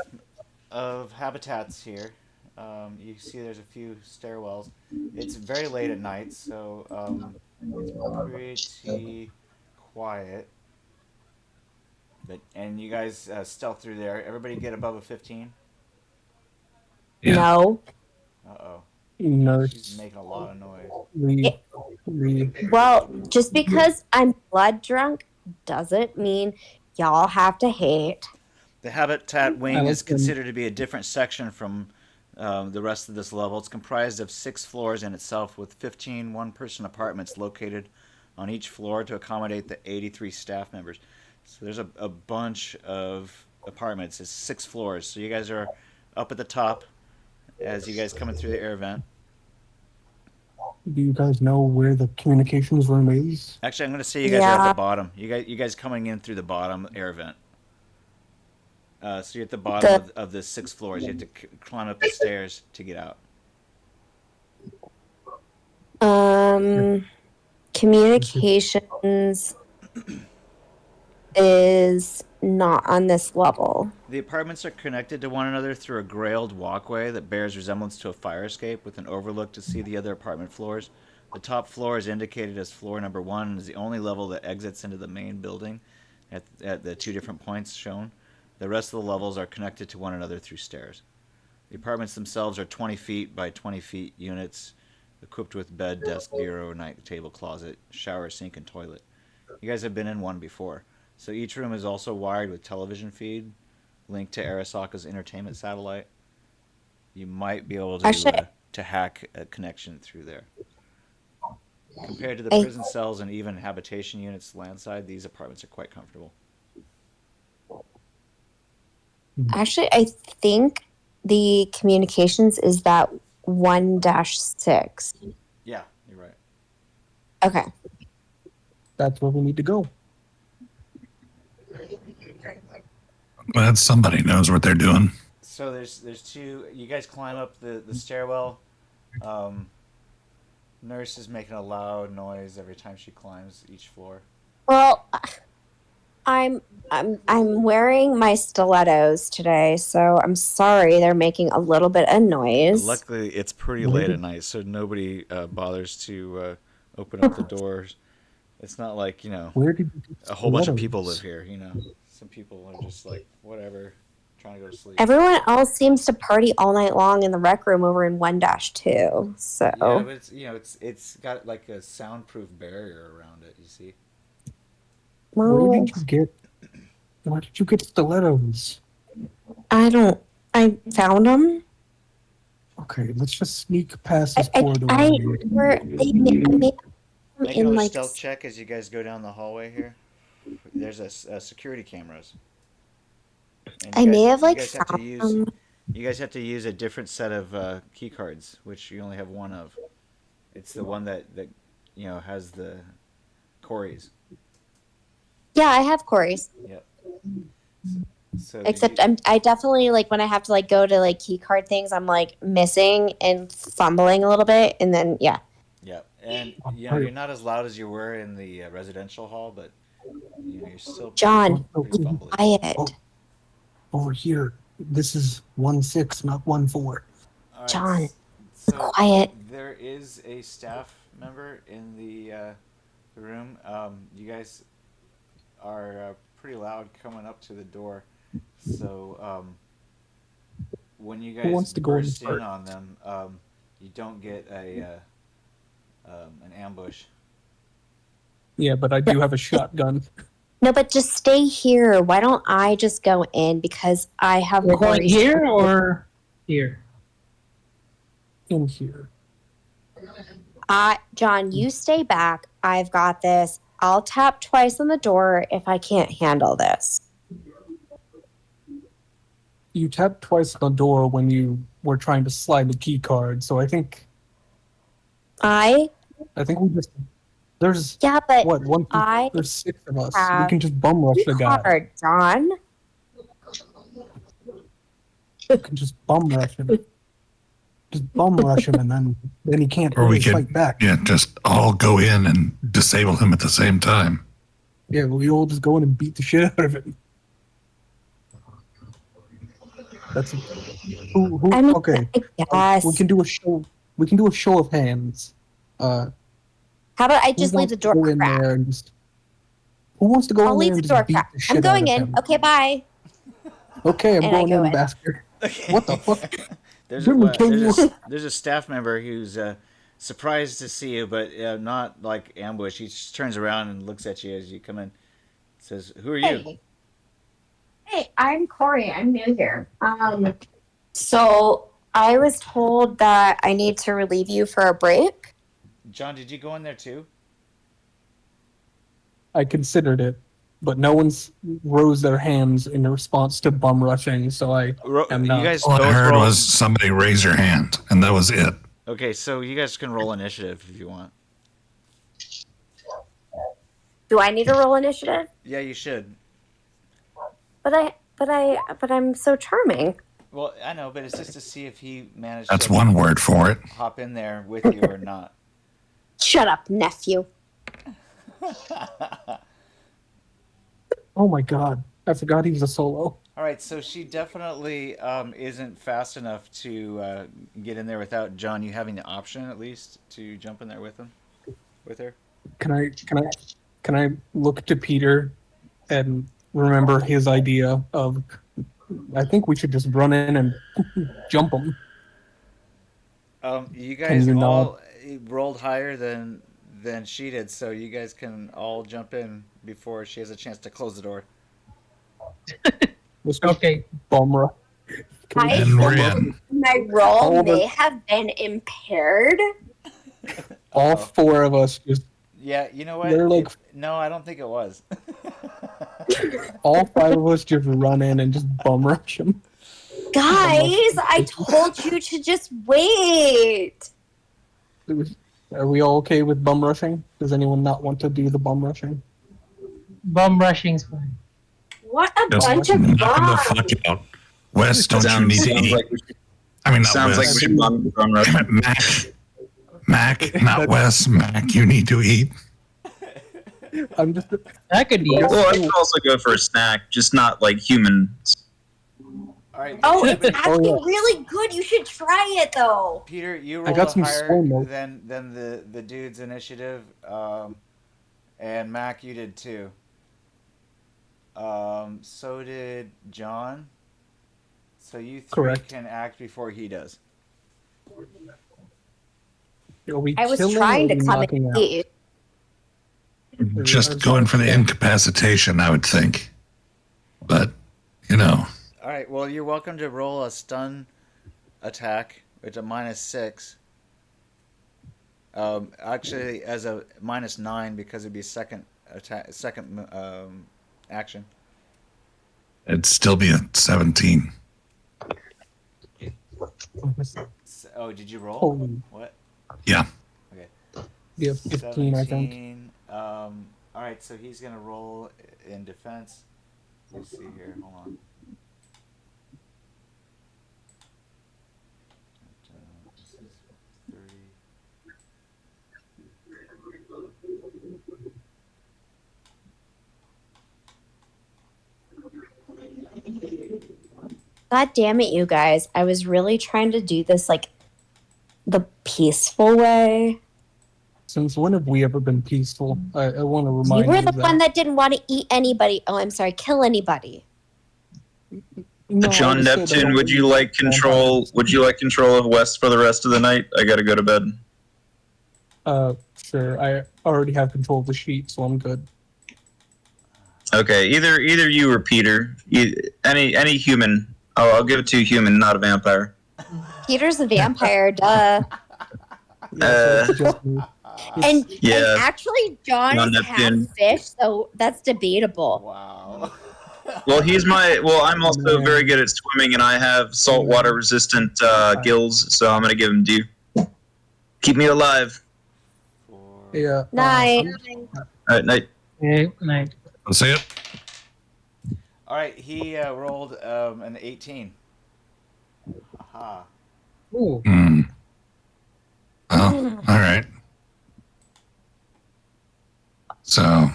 of habitats here. You see there's a few stairwells. It's very late at night, so it's pretty quiet. And you guys stealth through there. Everybody get above a 15? Yeah. No. Uh-oh. She's Nurse. making a lot of noise. We Well, just because I'm blood drunk doesn't mean y'all have to hate. The habitat wing I like is them. considered to be a different section from the rest of this level. It's comprised of 6 floors in itself, with 15 one-person apartments located on each floor to accommodate the 83 staff members. So there's a bunch of apartments. It's 6 floors. So you guys are up at the top as you guys coming through the air vent. do you guys know where the communications room is? Actually, I'm going to say you guys are at Yeah. the bottom. You guys coming in through the bottom air vent. So you're at the bottom of the 6 floors. You have to climb up the stairs to get out. Communications is not on this level. The apartments are connected to one another through a grailed walkway that bears resemblance to a fire escape with an overlook to see the other apartment floors. The top floor is indicated as floor number 1 and is the only level that exits into the main building at the 2 different points shown. The rest of the levels are connected to one another through stairs. The apartments themselves are 20 feet by 20 feet units equipped with bed, desk, bureau, night table, closet, shower, sink, and toilet. You guys have been in one before. So each room is also wired with television feed, linked to Arasaka's entertainment satellite. You might be able to hack a connection through there. Compared to the prison cells and even habitation units landside, these apartments are quite comfortable. Actually, I think the communications is that 1-6. Yeah, you're right. Okay. That's where we need to go. Glad somebody knows what they're doing. So there's two. You guys climb up the stairwell. Nurse is making a loud noise every time she climbs each floor. Well, I'm wearing my stilettos today, so I'm sorry they're making a little bit of noise. Luckily, it's pretty late at night, so nobody bothers to open up the doors. It's not like, Where did you get a whole bunch of stilettos? people live here, Some people are just like, whatever, trying to go to sleep. Everyone else seems to party all night long in the rec room over in 1-2. So Yeah, but it's got like a soundproof barrier around it, you see? Where well, did you get? Where did you get stilettos? I found them. Okay, let's just sneak past this I corridor. made them Make in another like stealth check as you guys go down the hallway here. There's a security cameras. And I may have you like guys have to found use them. you guys have to use a different set of key cards, which you only have one of. It's the one that has the Corey's. Yeah, I have Corey's. Yep. So Except I definitely like when I have to like go to like key card things, I'm like missing and fumbling a little bit, and then yeah. Yep. And you're not as loud as you were in the residential hall, but you're still John, pretty be bumbly. quiet. Oh, over here. This is 1-6, not 1-4. All right, John, so quiet. there is a staff member in the room. You guys are pretty loud coming up to the door. So when you Who wants guys to go in burst in first? on them, you don't get an ambush. Yeah, but I do have a shotgun. No, but just stay here. Why don't I just go in because I have We're going Corey's. here or here? In here. John, you stay back. I've got this. I'll tap twice on the door if I can't handle this. You tapped twice on the door when you were trying to slide the key card, so I think we just there's But what one I there's 6 of us. We have can just bum rush the guy. card, John. We can just bum rush him. Just bum rush him, and then he can't Or we really could, fight back. yeah, just all go in and disable him at the same time. Yeah, we all just go in and beat the shit out of him. That's who I mean, okay. Yes. We can do a show. We can do a show of hands. How about I just Who leave the wants to door go in cracked? there and just, who wants to go I'll in there leave and the just door beat cracked. the shit I'm going out of in. him? Okay, bye. Okay, I'm And I going go in, in. bastard. What the fuck? There's You're gonna kill you. there's a staff member who's surprised to see you, but not like ambush. He just turns around and looks at you as you come in. Says, "Who are you?" Hey, I'm Corey. I'm new here. So I was told that I need to relieve you for a break. John, did you go in there too? I considered it, but no one's rose their hands in response to bum rushing, so I am You not. guys All I both heard roll. was somebody raise your hand, and that was it. Okay, so you guys can roll initiative if you want. Do I need to roll initiative? Yeah, you should. But I'm so charming. Well, I know, but it's just to see if he managed That's to one word for it. hop in there with you or not. Shut up, nephew. Oh my god, I forgot he was a solo. All right, so she definitely isn't fast enough to get in there without John. You having the option at least to jump in there with her. Can I look to Peter and remember his idea of? I think we should just run in and jump him. You guys you all he rolled higher than she did, so you guys can all jump in before she has a chance to close the door. Let's just Okay. bum rush. Can we I just And we're bum rush in. My roll All of may us- have been impaired. all Uh-oh. 4 of us just Yeah, you know what? They're like- No, I don't think it was. all 5 of us just run in and just bum rush him. Guys, I told you to just wait. Are we all okay with bum rushing? Does anyone not want to do the bum rushing? Bum rushing's fine. What a Just bunch of knock 'em the bombs. fuck out. Wes, don't you need to sounds eat? like I mean, not sounds like Wes. we should bum rush. Damn it, Mac, not Wes. Mac, you need to eat. I'm just I could eat. Well, I could also go for a snack, just not like human. All right. Oh, it's actually yeah. really good. You should try it though. Peter, you I rolled got some higher soul milk. than the dude's initiative, and Mac, you did too. So did John. So you 3 Correct. can act before he does. Are we I was killing trying or to are we come knocking and out? eat. Just going for the incapacitation, I would think. But, you know, All right. Well, you're welcome to roll a stun attack, which a -6. Actually, as a -9 because it'd be second attack, second action. it'd still be a 17. Oh, did you roll? Holy, What? Yeah. Okay. yeah, 15, I think. 17. All right, so he's gonna roll in defense. Let's see here. Hold on. This is 30. God damn it, you guys. I was really trying to do this like the peaceful way. Since when have we ever been peaceful? I want to You remind were you the of that. one that didn't want to eat anybody. Oh, I'm sorry, kill anybody. No, I John just said I Neptune, don't would you really like control? Would you like control of West for the rest of the night? I gotta go to bed. Sure. I already have control of the sheet, so I'm good. Okay, either you or Peter, any human. I'll give it to a human, not a vampire. Peter's a vampire, duh. Yeah, so it's just me. And, Yeah. and actually, John John is half Neptune. fish, so that's debatable. Wow. Well, I'm also very good at swimming, and I have saltwater resistant gills, so I'm gonna give him to you. Keep me alive. Yeah. Night. All right, night. Okay, night. Let's see it. All right, he rolled an 18. Aha. Ooh. Hmm. Well, all right. So,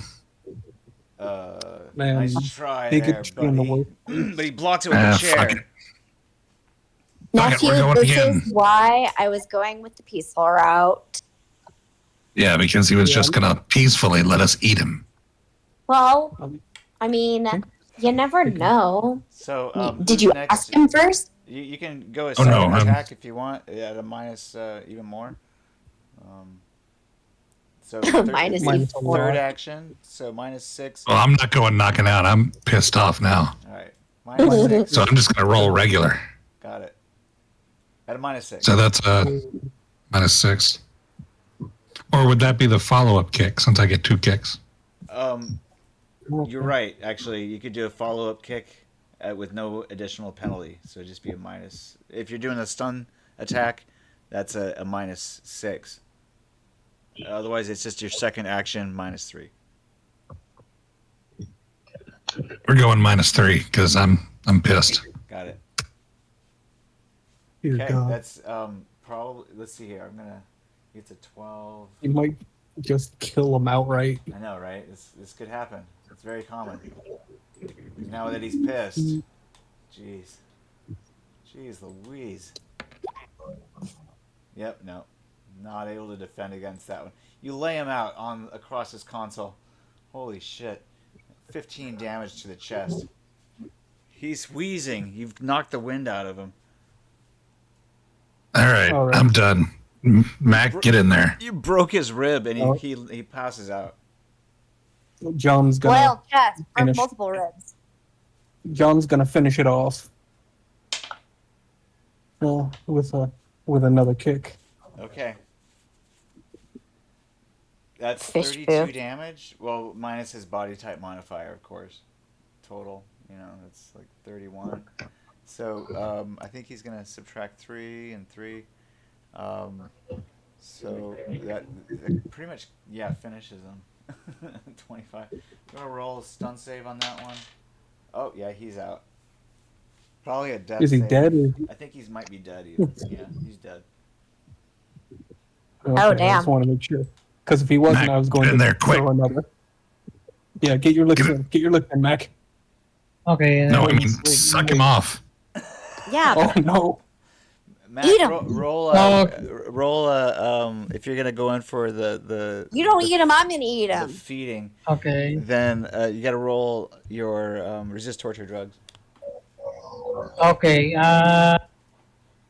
Man, nice try big there, tree in the buddy. way. But he blocked it with a fuck chair. it. Fuck it, Nephew, we're going this again. is why I was going with the peaceful route. Yeah, because he was Yeah. just going to peacefully let us eat him. Well, Um, I mean, okay. you never know. So, Did who's you next? ask him first? You can go a Oh, no, second I'm- attack if you want at a minus even more. So Minus even third more. action, so -6. Well, I'm not going knocking out. I'm pissed off now. All right, -6. So I'm just going to roll regular. Got it. At a -6. So that's -6. Or would that be the follow-up kick since I get 2 kicks? You're right. Actually, you could do a follow-up kick with no additional penalty. So it'd just be a minus. If you're doing a stun attack, that's a -6. Otherwise, it's just your second action -3. We're going -3 because I'm pissed. Got it. Dear Okay, God. that's probably. Let's see here. I'm gonna. It's a 12. You might just kill him outright. I know, right? This could happen. It's very common. Now that he's pissed. Jeez. Jeez Louise. Yep, no. Not able to defend against that one. You lay him out across his console. Holy shit. 15 damage to the chest. He's wheezing. You've knocked the wind out of him. All right, All right. I'm done. Mac, get in there. You broke his rib, and Oh. he passes out. John's gonna Well, chest, broke finish. multiple ribs. John's gonna finish it off. With another kick. Okay. That's Fish 32 poo. damage. Well, minus his body type modifier, of course. Total, that's like 31. So I think he's gonna subtract 3 and 3. So that pretty much finishes him. 25. You wanna roll a stun save on that one? Oh yeah, he's out. Probably a death Is he save. dead? I think he might be dead even. Yeah, he's dead. Okay, I damn. just want to make sure. Because if he wasn't, Mac, I was going get in to there, quick. throw another. Yeah, get your licks Get it. in. Get your licks in, Mac. Okay. No, I mean, wait, suck wait. him off. Yeah. Oh no. Matt, Eat 'em. roll if you're gonna go in for the You don't the, eat them, I'm gonna eat the them. feeding, Okay. then you gotta roll your resist torture drugs. Okay.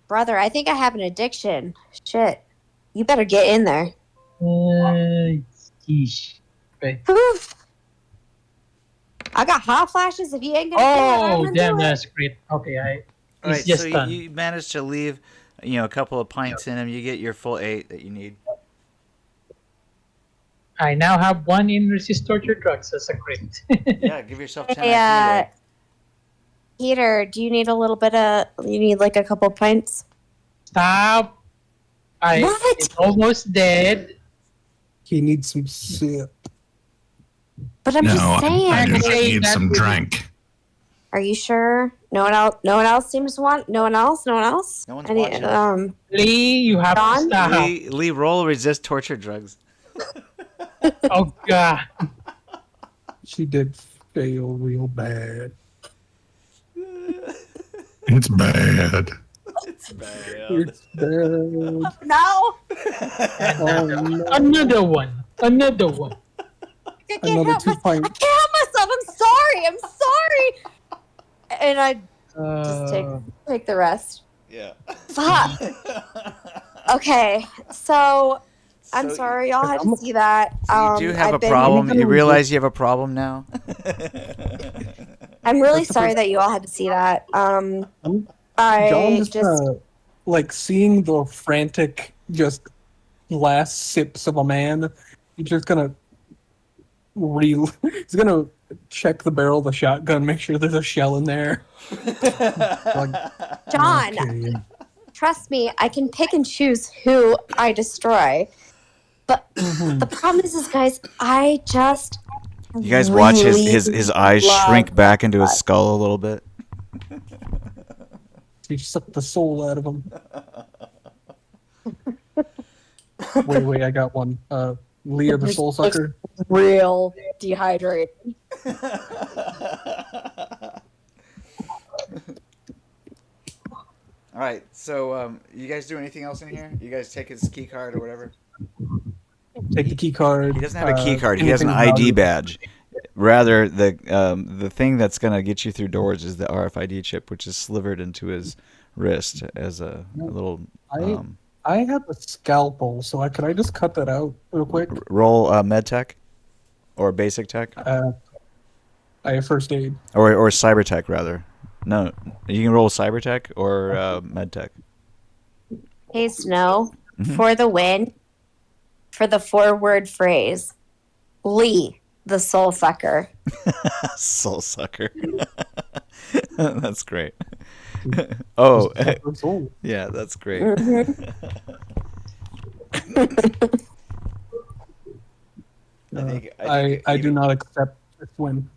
Brother, I think I have an addiction. Shit. You better get in there. Yeesh. Okay. Oof. I got hot flashes if you ain't gonna do it. I'm Oh, gonna damn, do it. that's great. Okay, All he's right, just so done. you managed to leave, a couple of pints in him. You get your full 8 that you need. I now have 1 in resist torture drugs. That's a crit. Yeah, give yourself 10 Hey, IQ there. Peter, do you need a little bit of, you need like a couple pints? Stop. I'm What? almost dead. He needs some sip. But I'm No, just I saying. do not saying need that some we- drink. Are you sure? No one else. No one else seems to want. No one else. No one else. No one's Any, watching. Lee, you have John? to stop. Lee, roll resist torture drugs. Oh, God. She did fail real bad. It's bad. It's bad. It's bad. No. Oh no. Another one. Another one. I can't Another help 2 myself. I pints. can't help myself. I'm sorry. I'm sorry. And I just Uh, take the rest. Yeah. Fuck. Okay. So I'm So sorry y'all had to I'm- see that. So you do have I've a been- problem. I'm You gonna- realize you have a problem now. I'm really That's the sorry first- that you all had to see that. I'm- I John just just like seeing the frantic, just last sips of a man. He's just gonna he's gonna check the barrel of the shotgun, make sure there's a shell in there. Like, John, okay. trust me, I can pick and choose who I destroy. But Mhm. the problem is guys, I just You guys watch really his eyes love shrink back into his that. skull a little bit. He sucked the soul out of him. Wait, I got one. Leah the soul sucker. real dehydrated. All right, so you guys do anything else in here? You guys take his key card or whatever? Take the key card. He doesn't have a key card. He has an anything ID valuable. badge. Rather, the thing that's gonna get you through doors is the RFID chip, which is slivered into his wrist as a little. I have a scalpel, so could I just cut that out real quick? Roll med tech, or basic tech, I have first aid. or cyber tech rather. No, you can roll cyber tech or med tech. Hey Snow, Mhm. for the win, for the 4-word phrase, Lee, the soul sucker. Soul sucker. That's great. Oh, Just cut the soul. yeah, that's great. Mhm. I do not accept this win.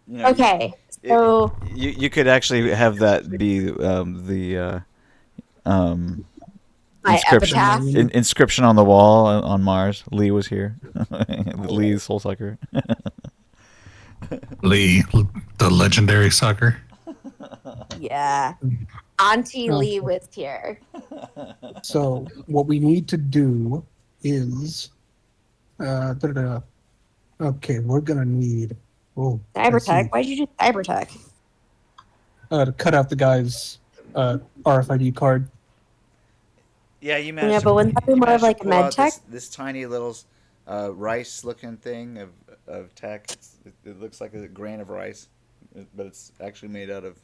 You know, Okay, so you could actually have that be the my inscription. epitaph. Inscription on the wall on Mars. Lee was here. Lee, soul sucker. Lee, the legendary sucker. Yeah. Auntie Oh. Lee was here. So what we need to do is, okay, we're gonna need let's see, Cybertech. Why'd you do cybertech? to cut out the guy's RFID card. Yeah, you managed. Yeah, to, but wouldn't that be you more of managed to like a pull med out tech? this tiny little rice-looking thing of tech. It looks like a grain of rice, but it's actually made out of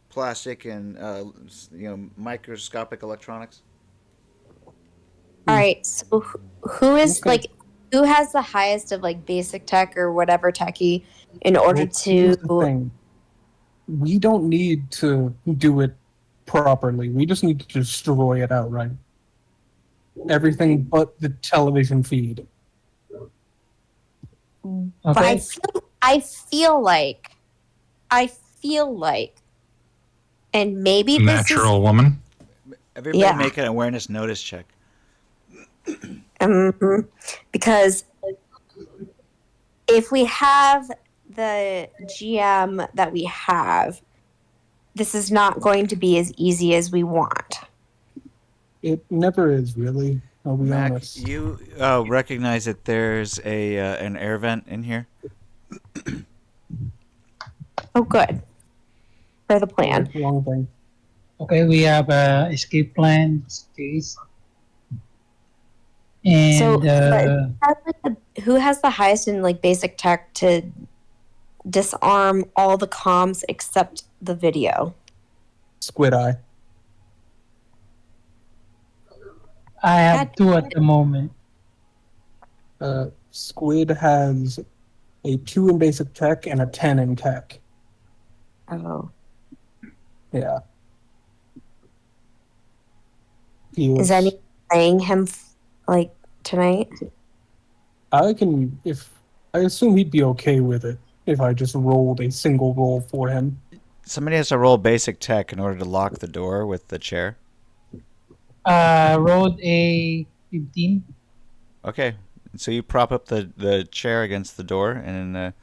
plastic and microscopic electronics. All right. So who is Okay. like who has the highest of like basic tech or whatever techie in order Well, here's the to? thing. We don't need to do it properly. We just need to destroy it outright. Everything but the television feed. But Okay. I feel like, and maybe this is Natural woman. Everybody Yeah. make an awareness notice check. because if we have the GM that we have, this is not going to be as easy as we want. It never is, really. I'll be Mac, honest. you recognize that there's an air vent in here? Oh, good. For the plan. Wrong thing. Okay, we have a escape plan. Case. And So, who has the highest in like basic tech to disarm all the comms except the video? Squid Eye. I have 2 at the moment. Squid has a 2 in basic tech and a 10 in tech. Oh, Yeah. He is was, anyone playing him like tonight? I assume he'd be okay with it if I just rolled a single roll for him. Somebody has to roll basic tech in order to lock the door with the chair. Rolled a 15. Okay, so you prop up the chair against the door, and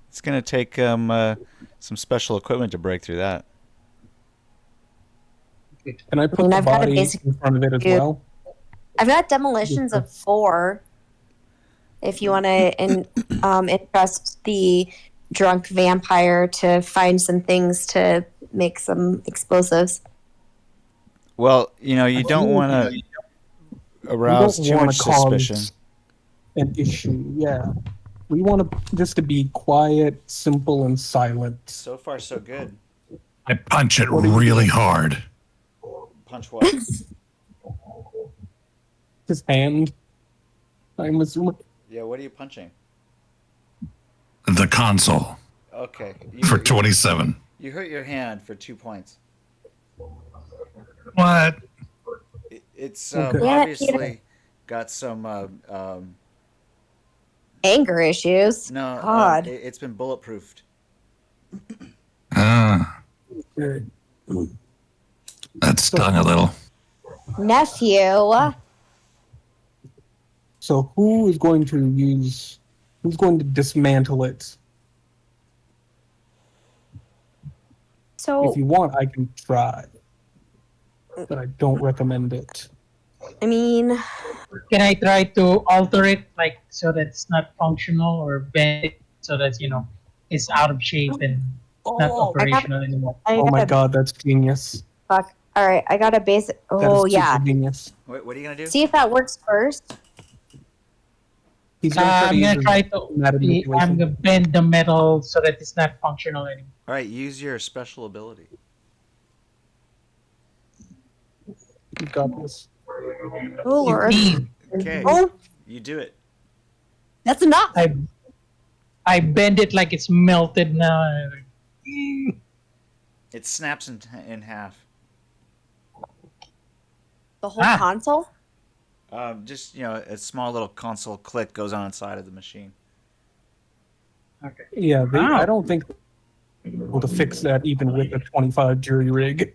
it's going to take some special equipment to break through that. Can I put the I've got a body basic in front of it as view. well? I've got demolitions of 4. If you want to entrust the drunk vampire to find some things to make some explosives. Well, you don't want to arouse too wanna much suspicion. cause an issue. Yeah, we want just to be quiet, simple, and silent. So far, so good. I punch it What do you really do? hard. Punch what? His hand. I'm assuming. Yeah, what are you punching? The console Okay. for 27. You hurt your hand for 2 points. What? It's Okay. Yeah, obviously got some. Anger issues. No, God. it's been bulletproofed. Ah, Okay. that stung a little. Nephew. So who's going to dismantle it? So, If you want, I can try. But I don't recommend it. I mean, Can I try to alter it like so that it's not functional, or bend it so that it's out of shape and not operational anymore? Oh my god, that's genius. fuck. All right, I got a basic. That Oh is yeah. super genius. What are you gonna do? See if that works first. He's I'm gonna use try to. automatic I'm manipulation. gonna bend the metal so that it's not functional anymore. All right, use your special ability. You got this. Oh Lord. 15. Okay, Oh, you do it. that's enough. I bend it like it's melted now. It snaps in half. The whole Ah. console. Just a small little console click goes on inside of the machine. Okay. Yeah, Wow. I don't think they're able to fix that even with a 25 jury rig.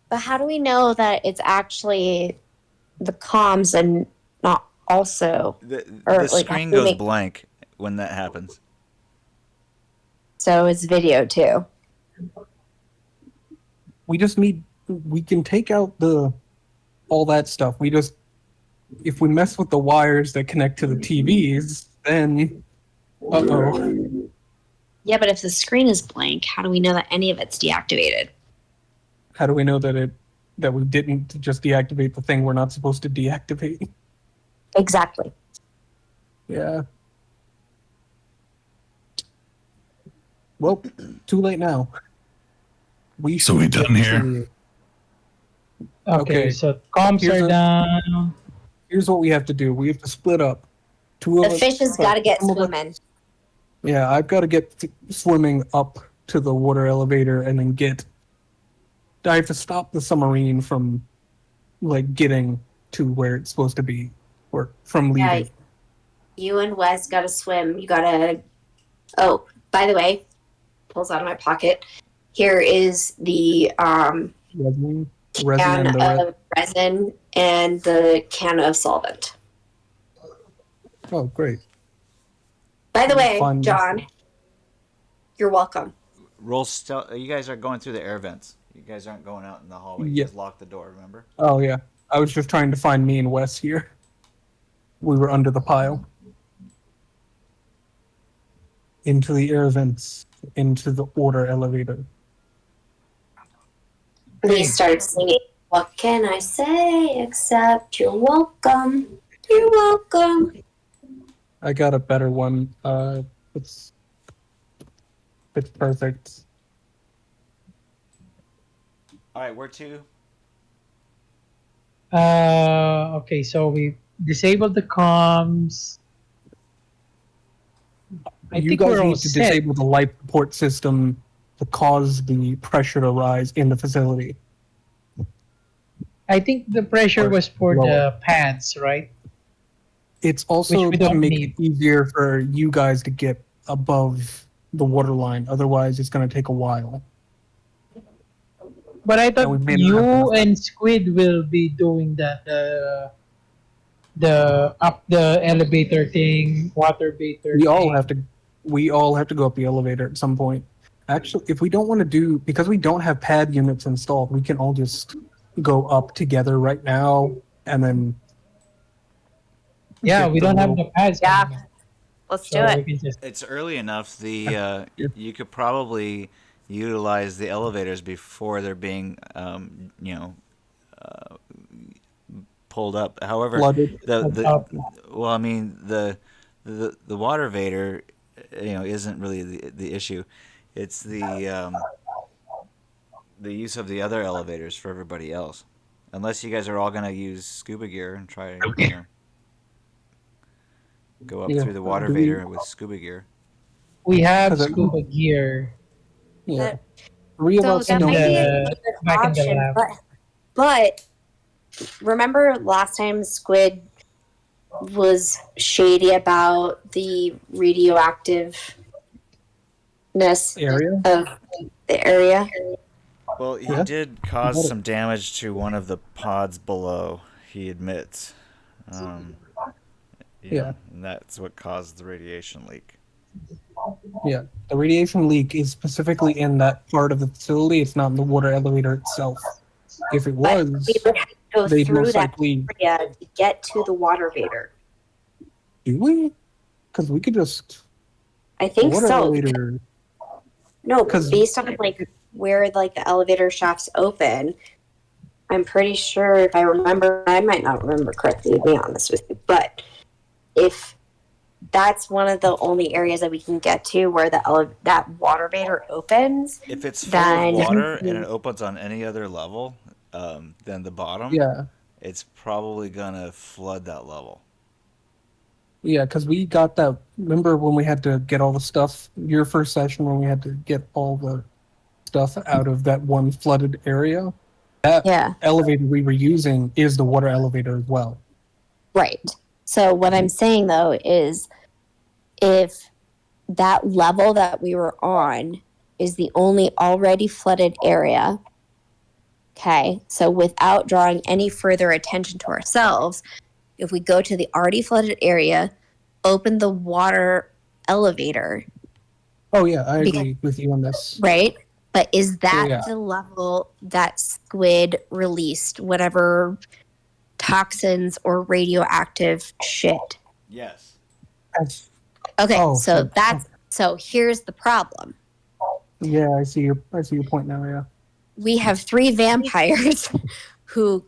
But how do we know that it's actually the comms and not also? The Or, like, screen we goes make- blank when that happens. So it's video too. We can take out all that stuff. If we mess with the wires that connect to the TVs, then uh-oh. Yeah, but if the screen is blank, how do we know that any of it's deactivated? How do we know that we didn't just deactivate the thing we're not supposed to deactivate? Exactly. Yeah. Well, too late now. So we done get here? to- Okay, Okay. so comms Here's are a- down. Here's what we have to do. We have to split up. Two of The us. fish has got to get some of us- swimming. Yeah, I've got to get swimming up to the water elevator and then get. I have to stop the submarine from, like, getting to where it's supposed to be, or from Yeah, leaving. you and Wes got to swim. You got to. Oh, by the way, pulls out of my pocket. Here is the Resin can and the of resin and the can of solvent. Oh, great. By the way, Fun. John, you're welcome. Roll stealth. You guys are going through the air vents. You guys aren't going out in the hallway. You Yeah. guys locked the door, remember? Oh, yeah. I was just trying to find me and Wes here. We were under the pile. Into the air vents, into the order elevator. Lee starts singing. What can I say except you're welcome? You're welcome. I got a better one. It's perfect. All right, where to? Okay, so we disabled the comms. I You think guys we're all need to set. disable the life support system to cause the pressure to rise in the facility. I think the pressure was for the pads, right? It's also Which we to don't make need. it easier for you guys to get above the water line. Otherwise, it's going to take a while. But I we thought may not have you enough. and Squid will be doing that. The up the elevator thing, water baiter. We all thing. have to. We all have to go up the elevator at some point. Actually, if we don't want to do, because we don't have pad units installed, we can all just go up together right now, and then. Yeah, get we the don't have little- the pads. Yeah. anymore. Let's So do we it. can just It's early enough. Yeah. You could probably utilize the elevators before they're being, pulled up. However, Flooded. well, I mean the water vader, isn't really the issue. It's the use of the other elevators for everybody else. Unless you guys are all gonna use scuba gear and try to go up Yeah. through the water Do we- vader with scuba gear. we have 'Cause it- scuba gear. Yeah. Three of So us that don't. might be a the- good back in the option, lab. but remember last time Squid was shady about the radioactiveness Area. of the area? Well, he Yeah. did cause some damage to one of the pods below. He admits. Yeah. And that's what caused the radiation leak. Yeah, the radiation leak is specifically in that part of the facility. It's not in the water elevator itself. If it But was, we would have to go they'd through most that likely. area to get to the water vader. Do we? Because we could just I think water so. elevator. No, 'cause- based on where the elevator shafts open, I'm pretty sure if I remember, I might not remember correctly to be honest with you, but if that's one of the only areas that we can get to where that water vader opens, If it's full Then- of water and it opens on any other level than the bottom, Yeah, it's probably gonna flood that level. yeah, because we got that. Remember when we had to get all the stuff? Your first session when we had to get all the stuff out of that one flooded area. That yeah, elevator we were using is the water elevator as well. right. So what I'm saying though is if that level that we were on is the only already flooded area, okay, so without drawing any further attention to ourselves, if we go to the already flooded area, open the water elevator, Oh yeah, I Because- agree with you on this. right? But is that Yeah. the level that Squid released whatever toxins or radioactive shit? Yes. That's- Okay, Oh, so so- so here's the problem. Yeah, I see your point now. Yeah. we have 3 vampires who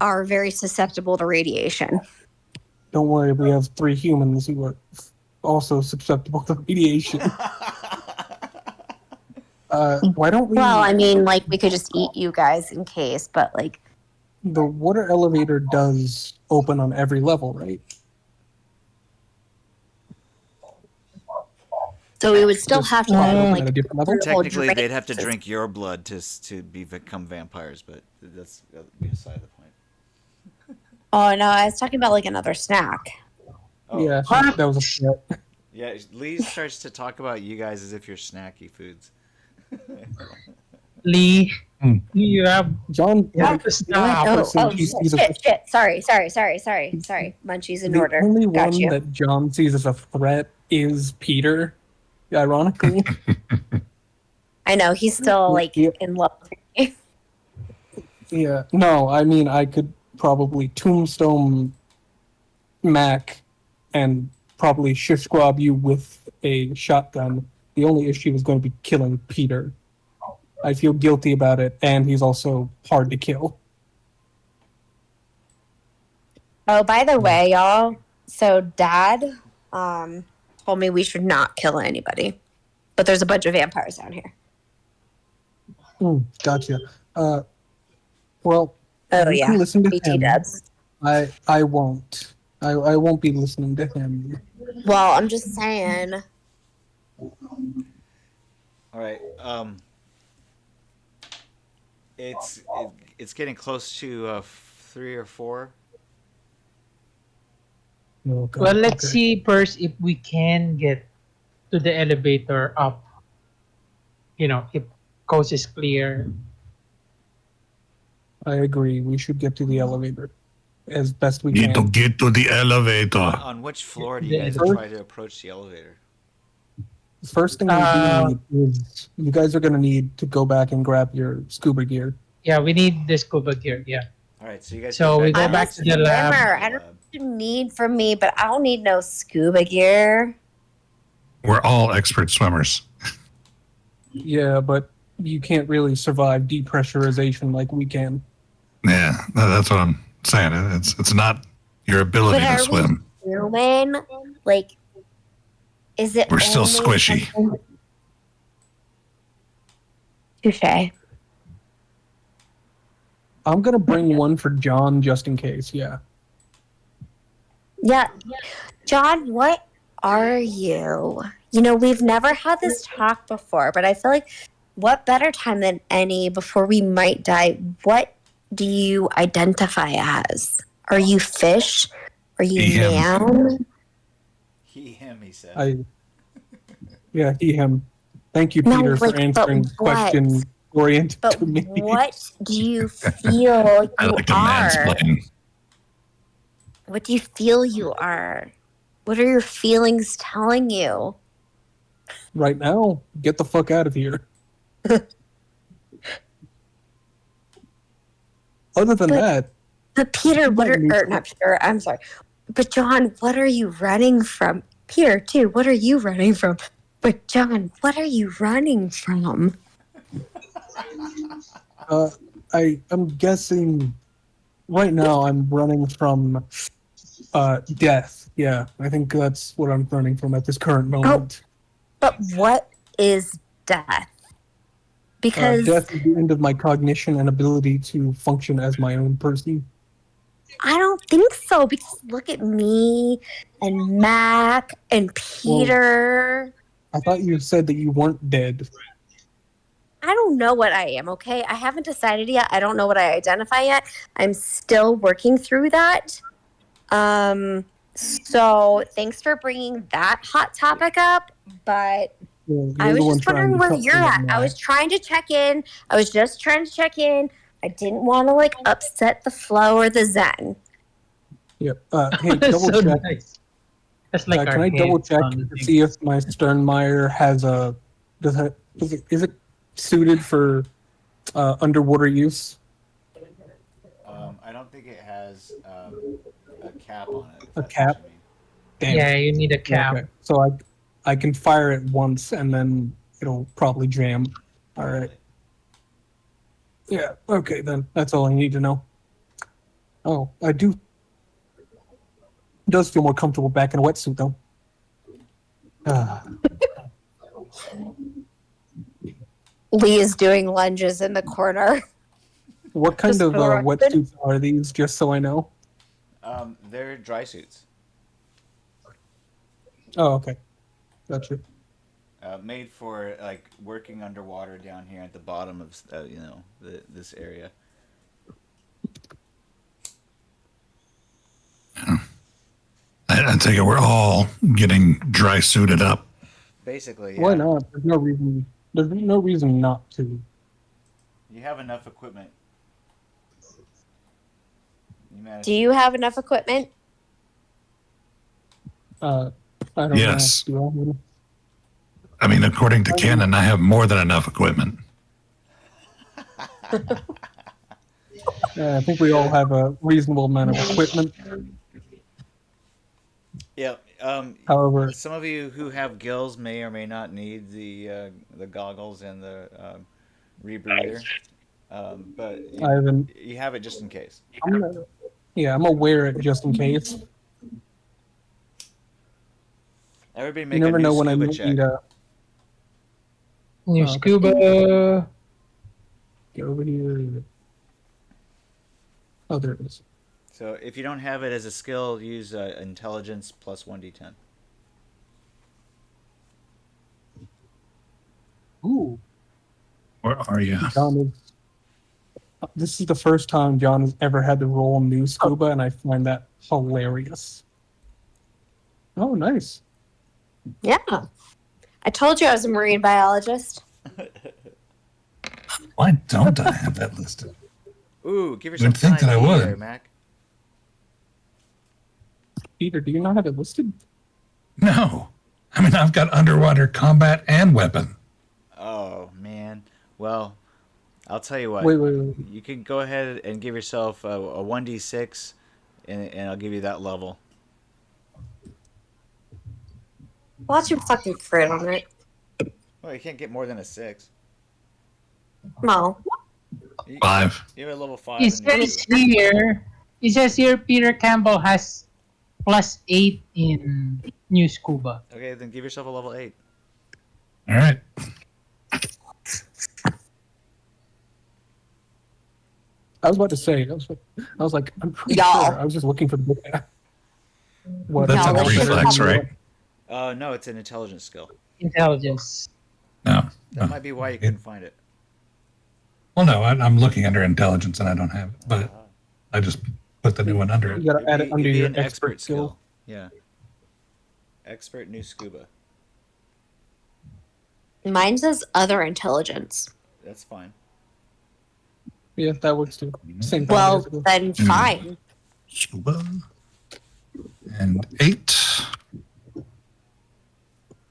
are very susceptible to radiation. Don't worry, we have 3 humans who are also susceptible to radiation. Why don't we? Well, I mean, like, we could just eat you guys in case, but, like... The water elevator does open on every level, right? So we would still have to, At a like... different level? Technically, they'd have to drink your blood to become vampires, but that'd be beside the point. Oh, no, I was talking about, like, another snack. Oh, Yeah, that was a threat. yeah. Lee starts to talk about you guys as if you're snacky foods. Lee, Hmm. you have John, You have to stop. Shit. Sorry. Munchies in the order. only Got one you. that John sees as a threat is Peter, ironically. I know, he's still, like, Yeah. in love with me. Yeah. No, I mean, I could probably tombstone Mac and probably shish squab you with a shotgun. The only issue is going to be killing Peter. I feel guilty about it, and he's also hard to kill. Oh, by the way, y'all, so Dad told me we should not kill anybody. But there's a bunch of vampires down here. Gotcha. Well, Oh, you yeah. can listen to BT him. dubs. I won't. I won't be listening to him. Well, I'm just saying. All right. It's getting close to 3 or 4. Oh, God. Well, let's Okay. see first if we can get to the elevator up. You know, if coast is clear. I agree. We should get to the elevator as best we Need to can. get to the elevator. On which floor do you guys First- try to approach the elevator? The first thing we do need is you guys are going to need to go back and grab your scuba gear. Yeah, we need the scuba gear. Yeah. All right, so you guys. So get we go I'm back a to the lab. swimmer. I don't know what you need from me, but I don't need no scuba gear. We're all expert swimmers. Yeah, but you can't really survive depressurization like we can. Yeah, that's what I'm saying. It's not your ability But to are swim. we human? Like, is it We're still only squishy. something- Touche. I'm going to bring one for John just in case, yeah. Yeah. John, what are you? You know, we've never had this talk before, but I feel like what better time than any before we might die? What do you identify as? Are you fish? Are you Him. man? Him, he said. Him. Thank you, No, Peter, for like, answering but question oriented But to me. what do you feel I you like to are? mansplain. What do you feel you are? What are your feelings telling you? Right now, get the fuck out of here. Other than But- that, But Peter, what are, might or need- not Peter, I'm sorry. But John, what are you running from? Peter, too, what are you running from? But John, what are you running from? I'm guessing right now I'm running from death. Yeah, I think that's what I'm running from at this current moment. But what is death? Because Death is the end of my cognition and ability to function as my own person. I don't think so. Because look at me and Mac and Peter. I thought you said that you weren't dead. I don't know what I am, okay? I haven't decided yet. I don't know what I identify yet. I'm still working through that. So thanks for bringing that hot topic up, but You're I the was one just trying wondering to where cut you're me at. I was trying to check in. I was just trying to check in. I didn't want to like upset the flow or the zen. Yep. Hey, double so check. nice. That's like Can our I double hands check on the to thing. see if my Sternmeyer has a is it suited for underwater use? I don't think it has a cap on it. if A that's cap? what you mean. Damn. Yeah, you need a cap. Okay. So I can fire it once and then it'll probably jam. All right. Yeah, okay, then. That's all I need to know. Oh, I do. It does feel more comfortable back in a wetsuit, though. Ah, Lee is doing lunges in the corner. what kind Just of for the record. wetsuits are these, just so I know? They're dry suits, Oh, okay. Gotcha. made for like working underwater down here at the bottom of this area. I take it we're all getting dry suited up. Basically, yeah. Why not? There's no reason. There's no reason not to. You have enough equipment. You managed Do you have enough equipment? I don't Yes. know. Do I? I mean, according to canon, I have more than enough equipment. I think we all have a reasonable amount of equipment. Yeah. However, Some of you who have gills may or may not need the goggles and the rebreather, but I haven't. you have it just in case. I'm aware it just in case. Everybody You make never a new know when I scuba might check. need a. New okay. scuba. Get over here. Oh, there it is. So if you don't have it as a skill, use intelligence plus 1d10. Ooh, Where are you? John is. This is the first time John has ever had to roll new scuba, and I find that hilarious. Oh, nice. Yeah. I told you I was a marine biologist. Why don't I have that listed? Ooh, give You'd yourself think an that I ID would. there, Mac. Peter, do you not have it listed? No. I mean, I've got underwater combat and weapon. Oh man. Well, I'll tell you what. Wait. You can go ahead and give yourself a 1d6, and I'll give you that level. Watch your fucking crit on it. Well, you can't get more than a 6. No. 5. You have a level 5. It in your says scuba. here. It says here Peter Campbell has +8 in new scuba. Okay, then give yourself a level 8. All right. I was about to say. I was like, I'm pretty Y'all. sure. I was just looking for the book. What? That's No, a let's just reflex, have- right? No, it's an intelligence skill. Intelligence. No. That might be why you couldn't find it. Well, no, I'm looking under intelligence and I don't have it, but I just put the new one under it. You gotta add it under It'd be your an expert skill. Yeah. Expert new scuba. Mine says other intelligence. That's fine. Yeah, that works too. Same thing. Well, basically. then fine. Scuba. And 8.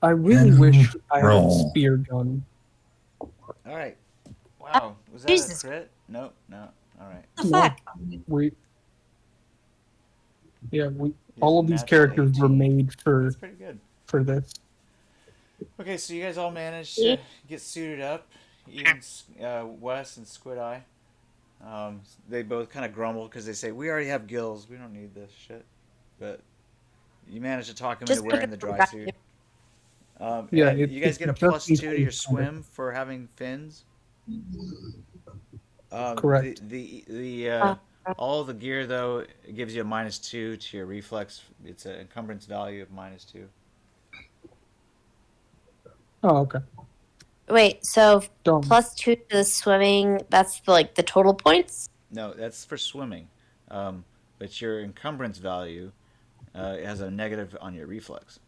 I really and wish I had a roll. spear gun. All right. Wow. Was that Jesus. a crit? Nope. No. All right. What the fuck? All of these natural characters were 18. made That's pretty good. for this. Okay, so you guys all managed to get suited up. Even Wes and Squid Eye. They both kind of grumble because they say, "We already have gills. We don't need this shit." But you managed to talk them Just into wearing make the it dry back. suit. Yeah, And you guys get a just +2 to your needs- swim for having fins. Correct. The all the gear though gives you a -2 to your reflex. It's an encumbrance value of -2. Oh, okay. Wait, so Dumb. +2 to the swimming, that's the total points? No, that's for swimming. But your encumbrance value has a negative on your reflex.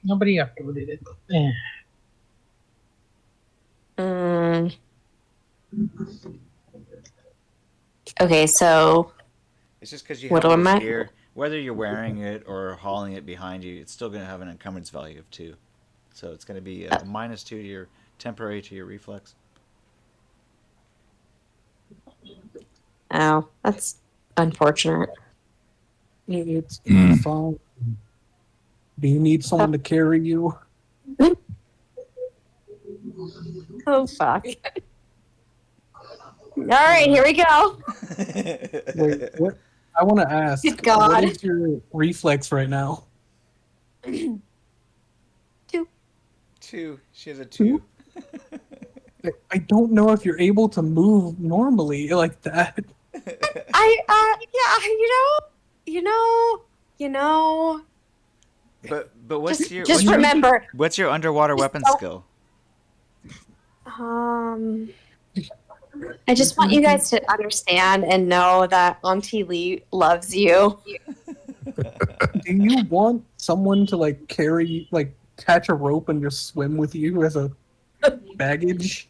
Nobody uploaded it. Eh. Okay, so It's just because you What have all am this I? gear, whether you're wearing it or hauling it behind you, it's still going to have an encumbrance value of 2. So it's going to be a -2 to your temporary to your reflex. oh, that's unfortunate. It's Mm. fine. Do you need someone to carry you? Oh fuck. All right, here we go. Wait, what? I want to ask. God. What is your reflex right now? 2. 2. She has a 2. I don't know if you're able to move normally like that. You know. But what's your Just what's your, remember. what's your underwater weapon skill? I just want you guys to understand and know that Auntie Lee loves you. Do you want someone to like carry, like catch a rope and just swim with you as a baggage?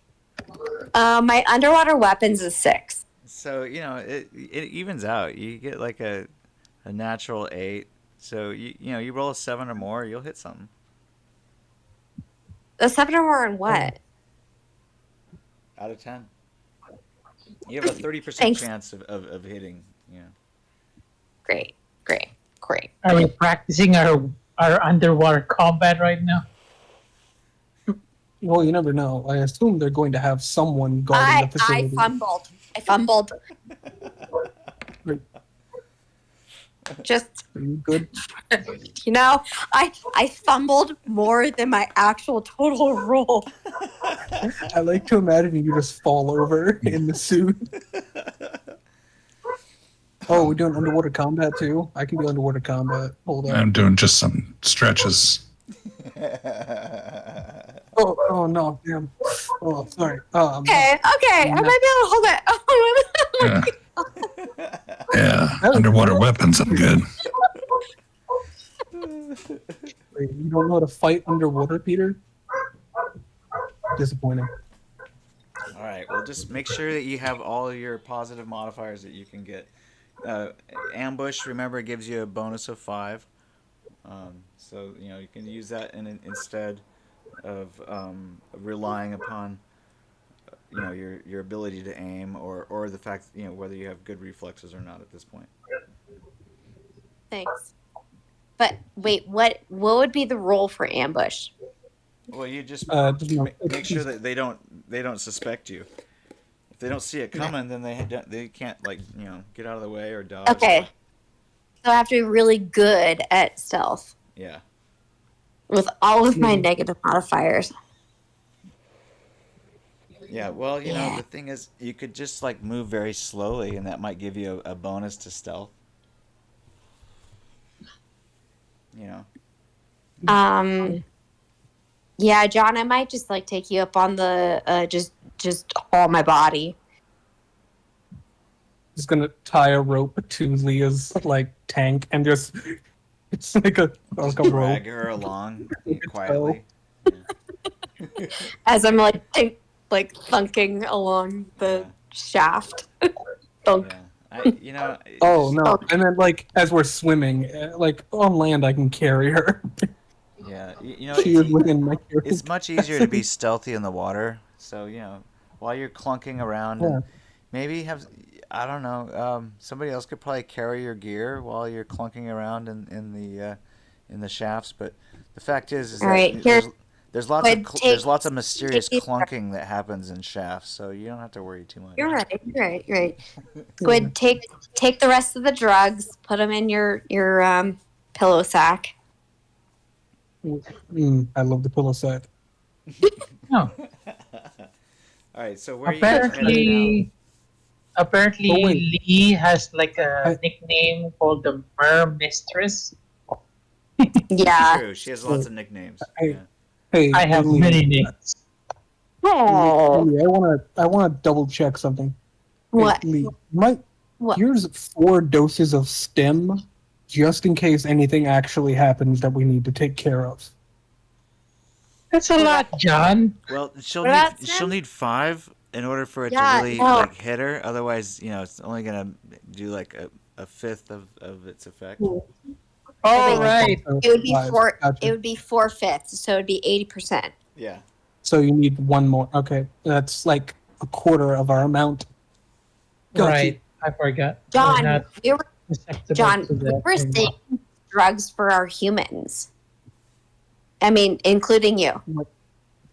My underwater weapons is 6. So it evens out. You get like a natural 8. So you roll a 7 or more, you'll hit something. A 7 or more on what? Out of 10. You have a 30% Thanks. chance of hitting. Yeah. Great. Are we practicing our underwater combat right now? Well, you never know. I assume they're going to have someone guarding the I facility. I fumbled. Wait, Just, are you good? I fumbled more than my actual total roll. I like to imagine you just fall over in the suit. Oh, we're doing underwater combat too? I can do underwater combat. Hold on. I'm doing just some stretches. Oh no, damn. Oh, sorry. Okay, I might be able to hold it. Yeah. Yeah, underwater weapons, I'm good. Wait, you don't know how to fight underwater, Peter? Disappointing. All right. Well, just make sure that you have all of your positive modifiers that you can get. Ambush, remember, gives you a bonus of 5. So you can use that instead of relying upon your ability to aim or the fact whether you have good reflexes or not at this point. Thanks. But wait, what would be the roll for ambush? Well, you just No, make sure that they don't suspect you. If they don't see it coming, then they can't get out of the way or dodge. Okay. So I have to be really good at stealth Yeah. with all of my negative modifiers. Yeah, well, the thing is, you could just move very slowly, and that might give you a bonus to stealth. Yeah, John, I might just take you up on the just haul my body. Just gonna tie a rope to Leah's tank and just it's like a rope. Drag her along quietly. As I'm thunking along the shaft. Thunk. Yeah. Oh no! And then as we're swimming, on land, I can carry her. Yeah, She is within my carry. it's much easier to be stealthy in the water. So while you're clunking around, and maybe I don't know, somebody else could probably carry your gear while you're clunking around in the shafts. But the fact is All right, that there's lots of take- there's lots of mysterious take- clunking that happens in shafts, so you don't have to worry too much. You're right. Squid, take the rest of the drugs, put them in your pillow sack. I love the pillow sack. No. All right, so where are you guys headed now? Apparently, Oh, wait. Lee has a nickname called the Mer Mistress. Yeah. True, she has lots of nicknames. Hey. Yeah. Hey, I have Lee, many names. Oh. Lee, I wanna double check something. Hey, What? Lee, What? here's 4 doses of stim, just in case anything actually happens that we need to take care of. That's a lot, John. Well, she'll What about need she'll Sam? need 5 in order for it Yeah, to really no. hit her. Otherwise, it's only gonna do a fifth of its effect. All right. It would be Gotcha. It would be 4/5, so it'd be 80%. Yeah. So you need 1 more. Okay, that's a quarter of our amount. Gotcha. Right. I forgot. We're John, not we were susceptible to we that were anymore. saving drugs for our humans. I mean, including you.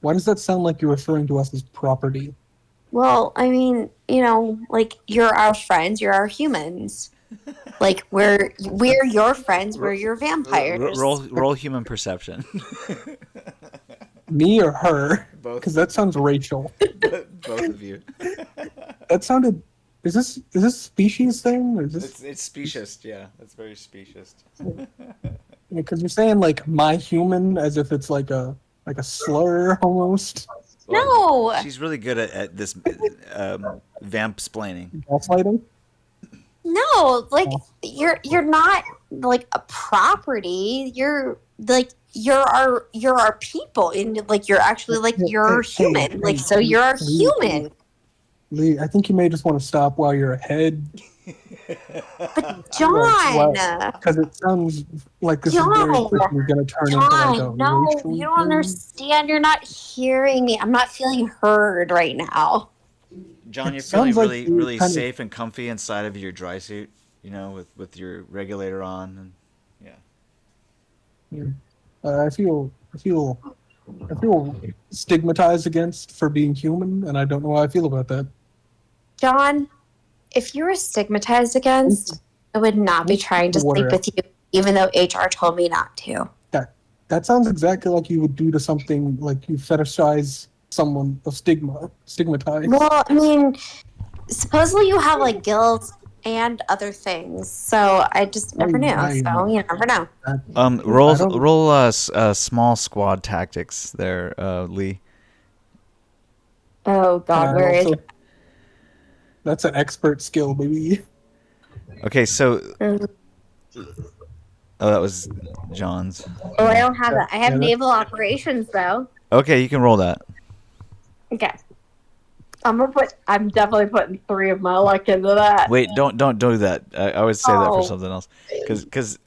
Why does that sound like you're referring to us as property? Well, I mean, like you're our friends, you're our humans. Like we're your friends, we're your vampires. Roll human perception. Me or her? Both. Because that sounds racial. Both of you. That sounded. Is this species thing or is this? It's specious. Yeah, it's very specious. Because you're saying like my human as if it's like a slur almost. No. She's really good at this vamp-splaining. Gaslighting. No, like you're not like a property. You're like you're our people, and like you're actually like you're human. Like so you're our human. Lee, I think you may just want to stop while you're ahead. But John, because it sounds like this is very quickly going to turn into like a no, racial you don't thing. understand. You're not hearing me. I'm not feeling heard right now. John, you're It feeling sounds like really, you really kind of- safe and comfy inside of your dry suit, with your regulator on, and yeah. I feel stigmatized against for being human, and I don't know how I feel about that. John, if you were stigmatized against, I would not be trying to sleep with you, even though HR told me not to. That sounds exactly like you would do to something like you fetishize someone of stigmatized. Well, I mean, supposedly you have like guilt and other things, so I just never knew. So you never know. Roll small squad tactics there, Lee. Oh God, where is it? That's an expert skill, baby. Okay, so that was John's. Oh, I don't have that. I have Yeah, naval operations though. Okay, you can roll that. Okay. I'm definitely putting 3 of my luck into that. Wait, don't do that. I would say that for Oh. something else, because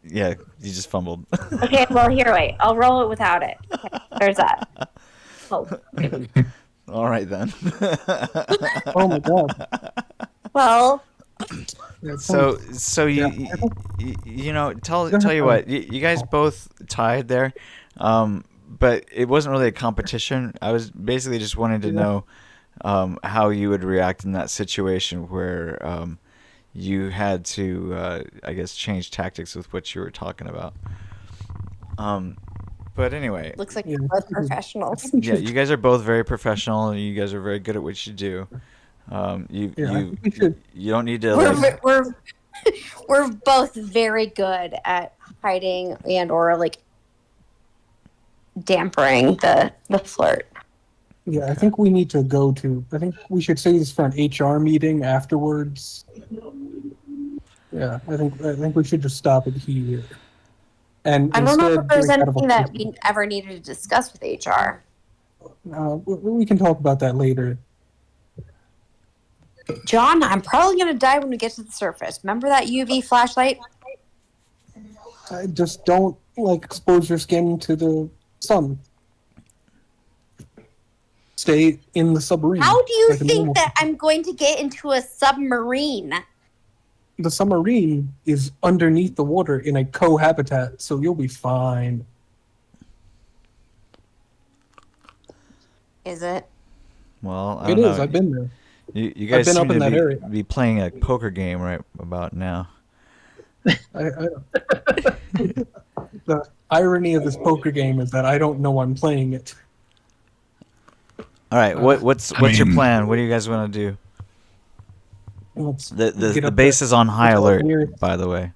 yeah, you just fumbled. Okay, well here, wait. I'll roll it without it. Okay, there's that. Oh. All right then. Oh my god. Well, So tell you what, you guys both tied there, but it wasn't really a competition. I was basically just wanting to know how you would react in that situation where you had to, I guess, change tactics with what you were talking about. But anyway, looks like Yeah. we're both professionals. yeah, you guys are both very professional. You guys are very good at what you do. I think we should. You don't need to like. We're both very good at hiding and or like dampering the flirt. Yeah, I think we need to go to. I think we should say this for an HR meeting afterwards. Yeah, I think we should just stop it here. And I don't know instead if there's drink out of a anything that crystal. we ever needed to discuss with HR. We can talk about that later. John, I'm probably gonna die when we get to the surface. Remember that UV flashlight? Just don't expose your skin to the sun. Stay in the submarine. How do you like a think normal- that I'm going to get into a submarine? The submarine is underneath the water in a cohabitat, so you'll be fine. Is it? Well, I It don't is. know. I've been there. You guys been seem up in to that area. be playing a poker game right about now. The irony of this poker game is that I don't know I'm playing it. All right, what's your plan? What do you guys want to do? Let's The get up base there. is on high Let's go alert, near- by the way.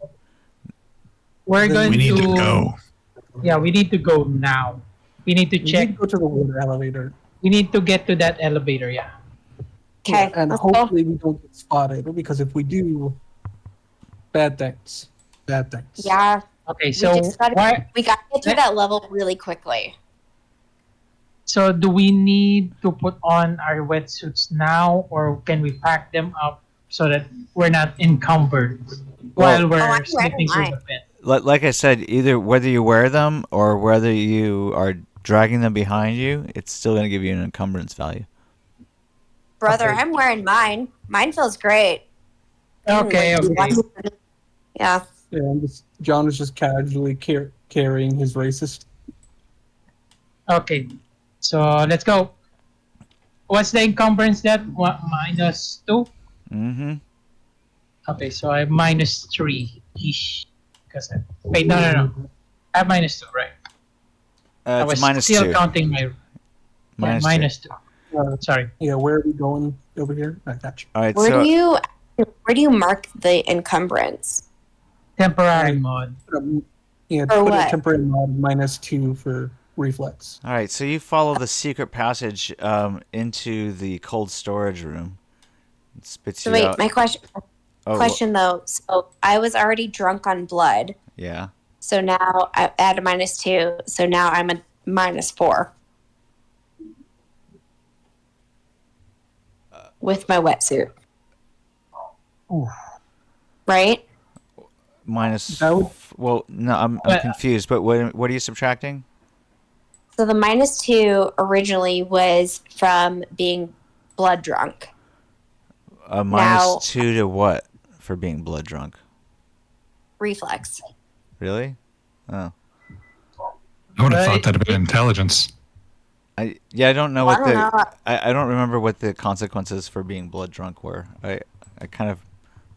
We're Then going We need to go. Yeah, we need to go now. We need to We check. need to go to the water elevator. We need to get to that elevator. Yeah. Okay. And let's go. hopefully we don't get spotted, because if we do, bad things. Bad things. Yeah, Okay. So we gotta get through that level really quickly. So do we need to put on our wetsuits now, or can we pack them up so that we're not encumbered while we're I'm slipping through wearing the pit? Like I said, either whether you wear them or whether you are dragging them behind you, it's still going to give you an encumbrance value. Brother, Okay. I'm wearing mine. Mine feels great. Okay. Okay. Yeah. Yeah, John is just casually carrying his racist. Okay. So let's go. What's the encumbrance that? What, -2? Mm-hmm. Okay, so I have -3 ish. Wait, no. I have -2, right? I It's was minus still 2. counting my Minus -2. Uh, Sorry. yeah, where are we going over here? I got you. All right, Where so do you mark the encumbrance? Temporary Right. mod. Yeah, For put what? a temporary mod -2 for reflex. all right, so you follow the secret passage into the cold storage room. It spits So you wait, out. my question though. So I was already drunk on blood. Yeah. So now I add a -2. So now I'm a -4 with my wetsuit. Ooh. Right? Minus. That would- Well, no, I'm But- confused. But what are you subtracting? So the -2 originally was from being blood drunk. Minus Now- 2 to what for being blood drunk? Reflex. Really? Oh. I would have But thought that'd have been intelligence. I don't know Well, what I don't know. I don't remember what the consequences for being blood drunk were. I kind of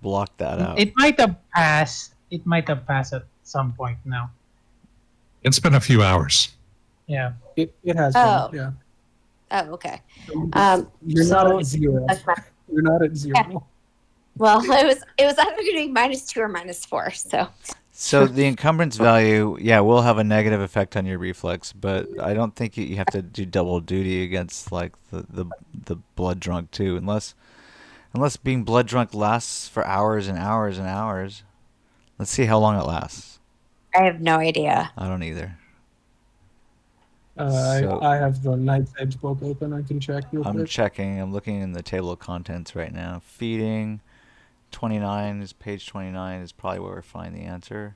blocked that out. it might have passed. It might have passed at some point now. It's been a few hours. Yeah. It has Oh. been, yeah. Oh, okay. You're not so at 0. that's my, You're not at 0. well, it was either going to be -2 or -4. So So the encumbrance value, yeah, will have a negative effect on your reflex, but I don't think you have to do double duty against like the blood drunk too, unless being blood drunk lasts for hours and hours and hours. Let's see how long it lasts. I have no idea. I don't either. I So- I have the Knight's Edge book open. I can check real I'm quick. checking. I'm looking in the table of contents right now. Feeding 29 is page 29 is probably where we find the answer.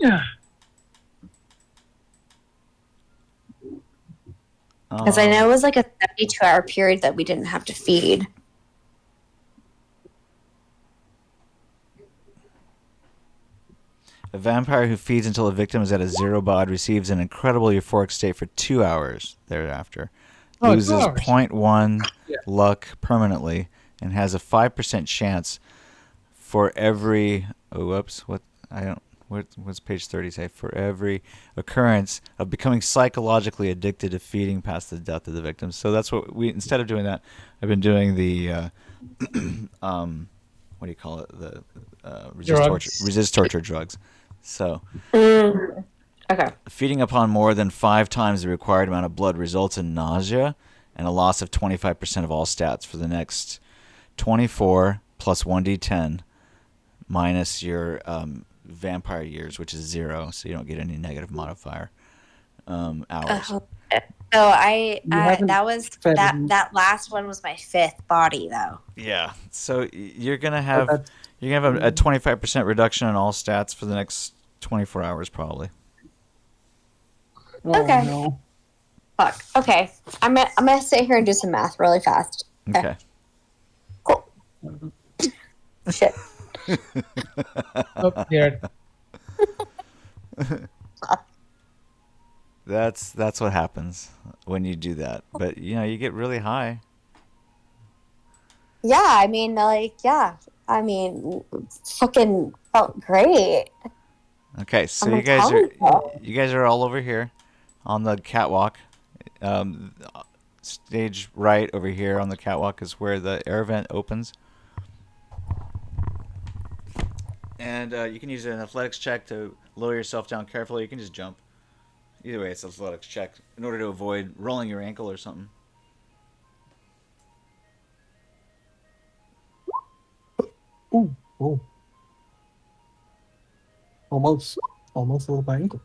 Yeah. Because I know it was like a 72-hour period that we didn't have to feed. A vampire who feeds until a victim is at a 0 bod receives an incredible euphoric state for 2 hours thereafter. Oh, 2 Loses hours. 0.1 Yeah. luck permanently and has a 5% chance for every what's page 30 say? For every occurrence of becoming psychologically addicted to feeding past the death of the victim. So that's what instead of doing that, I've been doing the what do you call it? The resist torture drugs. So Okay. feeding upon more than 5 times the required amount of blood results in nausea and a loss of 25% of all stats for the next 24 plus 1d10 minus your vampire years, which is 0, so you don't get any negative modifier hours. So I You haven't that was fed that him. that last one was my 5th body though. Yeah, so you're gonna But have that's- a 25% reduction in all stats for the next 24 hours probably. Oh, Okay. no. Fuck. Okay. I'm gonna sit here and do some math really fast. Okay. Shit. Oh, there. That's what happens when you do that. But you get really high. Yeah, I mean, fucking felt great. Okay, so I'm you guys telling you guys are all over here on the catwalk. Stage right over here on the catwalk is where the air vent opens. And you can use an athletics check to lower yourself down carefully. You can just jump. Either way, it's an athletics check in order to avoid rolling your ankle or something. Ooh, oh. Almost a little by ankle.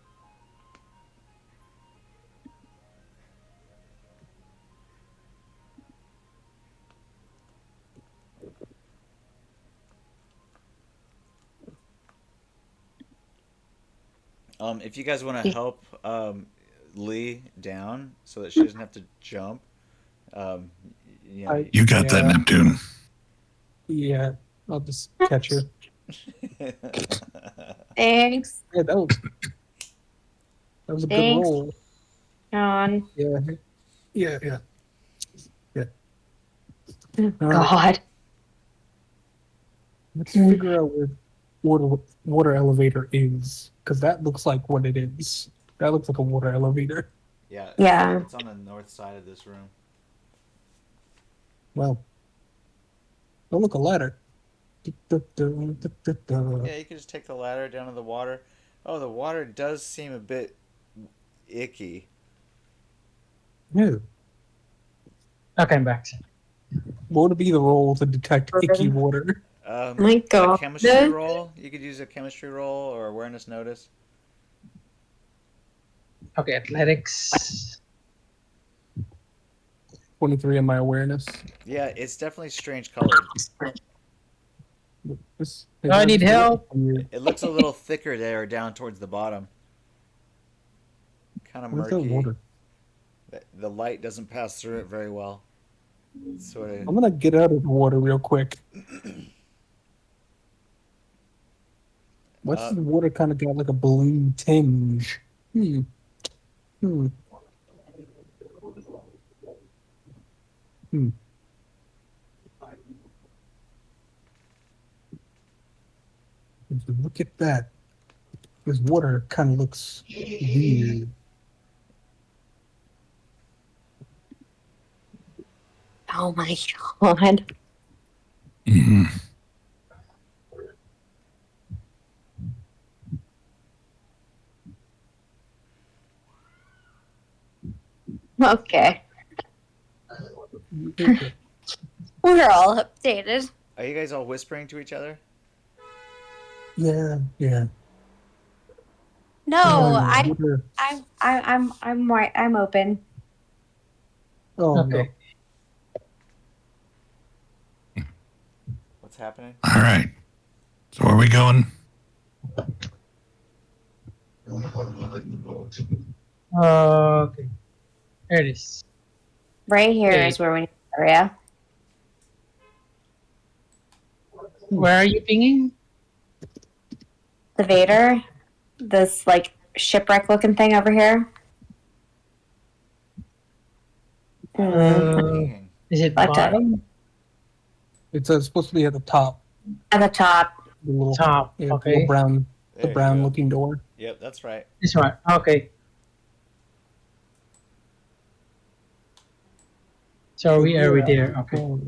If you guys want to help Lee down so that she doesn't have to jump, You got that, Yeah. Neptune. Yeah, I'll just catch her. Thanks. Yeah, that was That was a good Thanks. roll. John. Yeah. Yeah. God. Let's figure out where water elevator is, because that looks like what it is. That looks like a water elevator. Yeah. Yeah. It's on the north side of this room. Well, oh look, a ladder. Yeah, you can just take the ladder down to the water. Oh, the water does seem a bit icky. Yeah. Okay, I'm back. What would be the roll to detect icky water? My A God. chemistry roll. You could use a chemistry roll or awareness notice. Okay, athletics. 23 in my awareness. Yeah, it's definitely strange colored. This, I need help. It looks a little thicker there down towards the bottom. Kind of Where's the murky. water? The light doesn't pass through it very well. Sort of. I'm gonna get out of the water real quick. What's the water kind of got like a blue tinge? Hmm. Look at that. This water kind of looks weird. Oh my God. Mhm. Okay. We're all updated. Are you guys all whispering to each other? Yeah. No, Water. I'm open. Oh, Okay. What's happening? All right. So where are we going? Okay. There it is. Right here is Okay. where we need the area. Where are you pinging? The Vader. This like shipwreck looking thing over here. Hanging. Is it Like bottom? It's supposed to be at the top. At the top. The little, Top. yeah, the Okay. little brown, There the you brown go. looking door. Yep, that's right. This one. Okay. So are we there? Okay. Oh,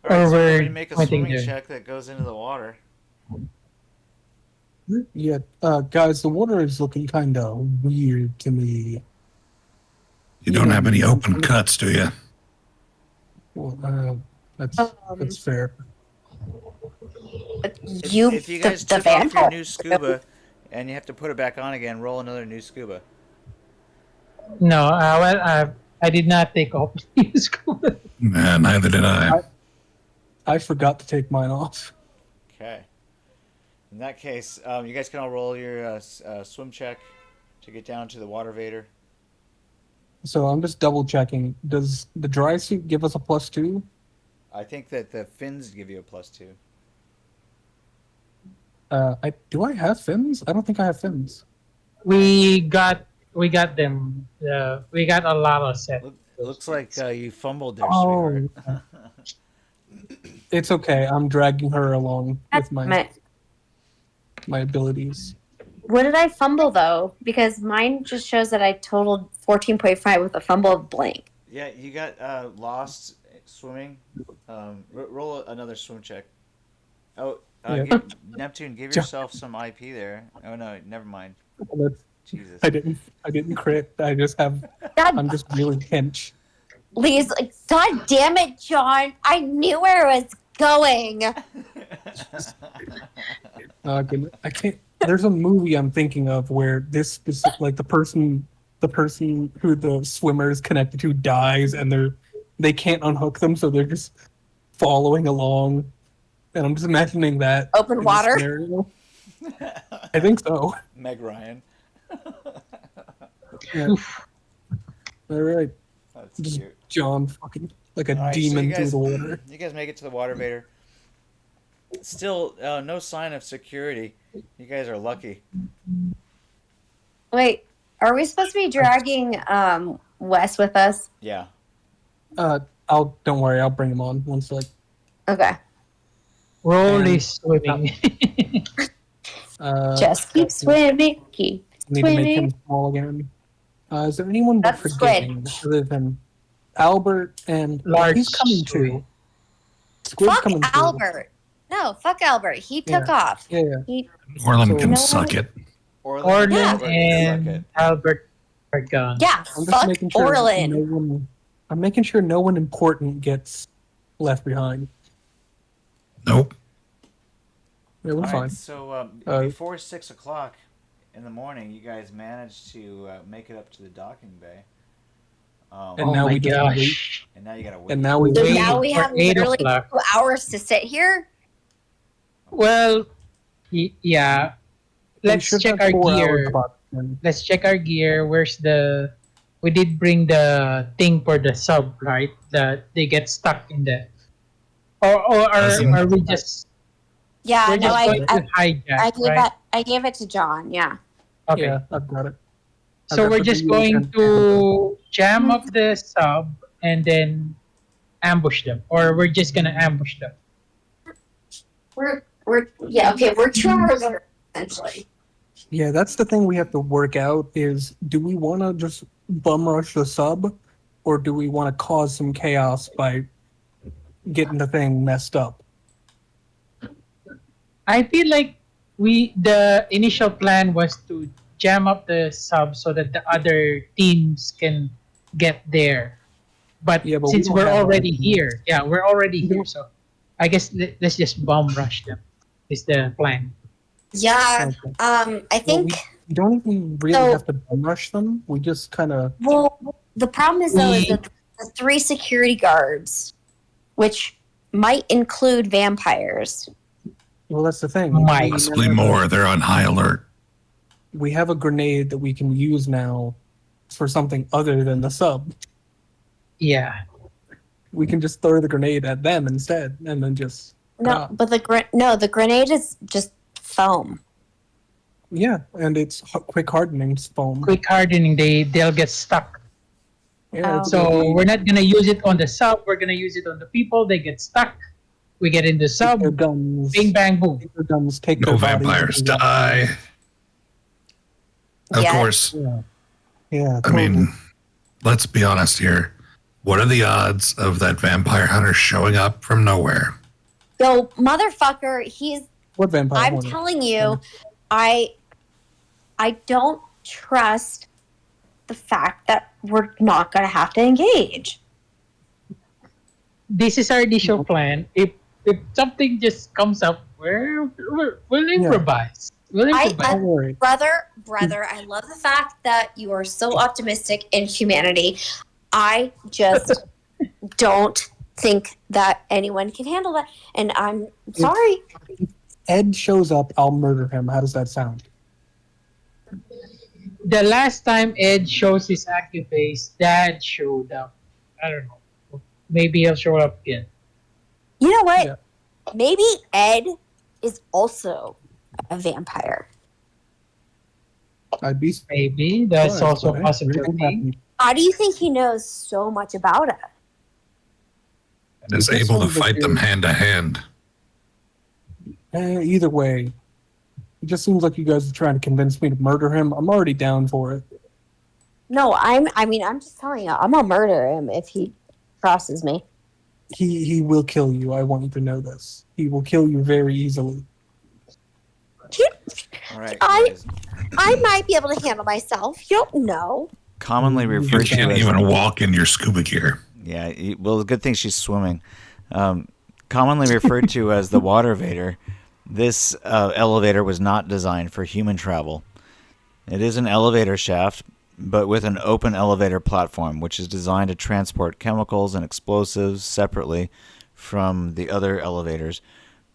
All right, Or so we're everybody make a pointing swimming there. check that goes into the water. yeah, guys, the water is looking kind of weird to me. You don't have any open cuts, do you? Well, that's fair. If you guys the took off your vampire. new scuba and you have to put it back on again, roll another new scuba. No, I did not take off school. Nah, neither did I. I forgot to take mine off. Okay. In that case, you guys can all roll your swim check to get down to the water vader. So I'm just double checking. Does the dry suit give us a +2? I think that the fins give you a +2. Do I have fins? I don't think I have fins. We got them. We got a lot of set. Looks like you fumbled there, Oh, sweetheart. it's okay. I'm dragging her along with My- my abilities. What did I fumble though? Because mine just shows that I totaled 14.5 with a fumble of blank. Yeah, you got lost swimming. Roll another swim check. Oh, Yeah. Neptune, give yourself some IP there. Oh no, never mind. Jesus. I didn't crit. I'm just really hench. Lee's like, God damn it, John! I knew where it was going. I can't. There's a movie I'm thinking of where this specific, like the person who the swimmer is connected to dies, and they can't unhook them, so they're just following along. And I'm just imagining that Open in water? this scenario. I think so. Meg Ryan. Yeah. All right, That's just cute. John fucking like a All right, so demon you guys, through the water. You guys make it to the water vader. Still, no sign of security. You guys are lucky. Wait, are we supposed to be dragging Wes with us? Yeah. Don't worry, I'll bring him on once like Okay. Roll And- is swimming. Just keep swimming. Keep need to make him swimming. small again. Is there anyone we're That's forgetting other than Albert and Large he's coming squid. too. Squid's Fuck coming too. Albert. No, fuck Albert. He took off. Yeah, yeah. He, Orlin So- can No. suck it. Orlin Yeah. Suck and it. Albert are gone. yeah, I'm just fuck making sure Orlin. I'm making sure no one important gets left behind. Nope. Yeah, we're All fine. right, so Uh, before 6 o'clock in the morning, you guys managed to make it up to the docking bay. And Oh now my we just wait. gosh. And now you gotta wait. And now we So Wait now we for have 8 literally o'clock. 2 hours to sit here. Well, yeah. we Let's should check have our 4 hours gear. clock then. Let's check our gear. Where's the? We did bring the thing for the sub, right? That they get stuck in the. Or are we just? Yeah, We're no, just going to hijack, right? I gave it to John. Yeah. Okay. Yeah, I've got it. I've So got we're the just wheels going and- to jam up the sub and then ambush them, or we're just gonna ambush them. We're 2 hours over essentially. Yeah, that's the thing we have to work out is do we want to just bum rush the sub or do we want to cause some chaos by getting the thing messed up? I feel like the initial plan was to jam up the sub so that the other teams can get there. But, Yeah, but we since don't we're have already that. here, we're already here, so I guess let's just bomb rush them. Is the plan? Yeah. Okay. I Well, think. we don't even really So- have to bum rush them. We just kind of Well, the problem is though is We- that the 3 security guards, which might include vampires. that's the thing. Might. Possibly more. They're on high alert. We have a grenade that we can use now for something other than the sub. Yeah. We can just throw the grenade at them instead, and then just No, but the grenade is just foam. yeah, and it's quick hardening foam. Quick hardening, they'll get stuck. Yeah, it's So we're not gonna use it on the sub. We're gonna use it on the people. They get stuck. We get in the sub. their guns. Bing bang boom. Take their guns. Take No their bodies, vampires and- die. Of Yeah. course. Yeah, yeah. I mean, let's be honest here. What are the odds of that vampire hunter showing up from nowhere? Yo, motherfucker, what vampire? I'm hunter? telling you, I don't trust the fact that we're not gonna have to engage. This is our initial plan. If something just comes up, we'll improvise. We'll improvise. Don't worry. Brother, I love the fact that you are so optimistic in humanity. I just don't think that anyone can handle that. And I'm sorry. Ed shows up, I'll murder him. How does that sound? The last time Ed shows his active face, Dad showed up. I don't know. Maybe he'll show up again. You know what? Yeah. Maybe Ed is also a vampire. I'd be Maybe that's surprised, also a but, hey, possibility. everything happens. How do you think he knows so much about us? And is It just able to sounds like fight them you're- hand to hand. Either way, it just seems like you guys are trying to convince me to murder him. I'm already down for it. No, I'm just telling you, I'm gonna murder him if he crosses me. He will kill you. I want you to know this. He will kill you very easily. All right, I- guys. I might be able to handle myself. You don't know. Commonly You referred to can't as even walk in your scuba gear. yeah. Well, good thing she's swimming. Commonly referred to as the water vader, this elevator was not designed for human travel. It is an elevator shaft, but with an open elevator platform, which is designed to transport chemicals and explosives separately from the other elevators.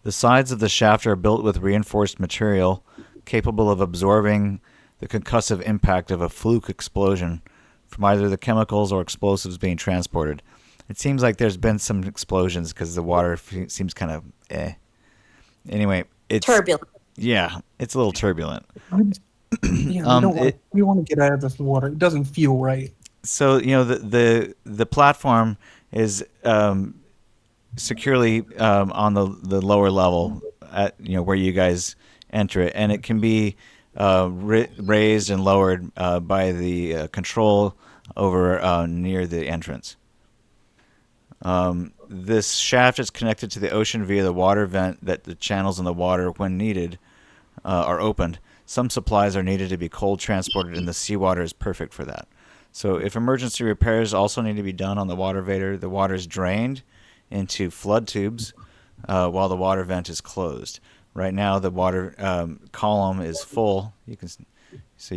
The sides of the shaft are built with reinforced material capable of absorbing the concussive impact of a fluke explosion from either the chemicals or explosives being transported. It seems like there's been some explosions because the water seems kind of eh. Anyway, it's Turbulent. yeah, it's a little turbulent. Yeah, we want to get out of this water. It doesn't feel right. So the platform is securely on the lower level at where you guys enter it, and it can be raised and lowered by the control over near the entrance. This shaft is connected to the ocean via the water vent that the channels in the water, when needed, are opened. Some supplies are needed to be cold transported, and the seawater is perfect for that. So if emergency repairs also need to be done on the water vader, the water is drained into flood tubes while the water vent is closed. Right now, the water column is full. You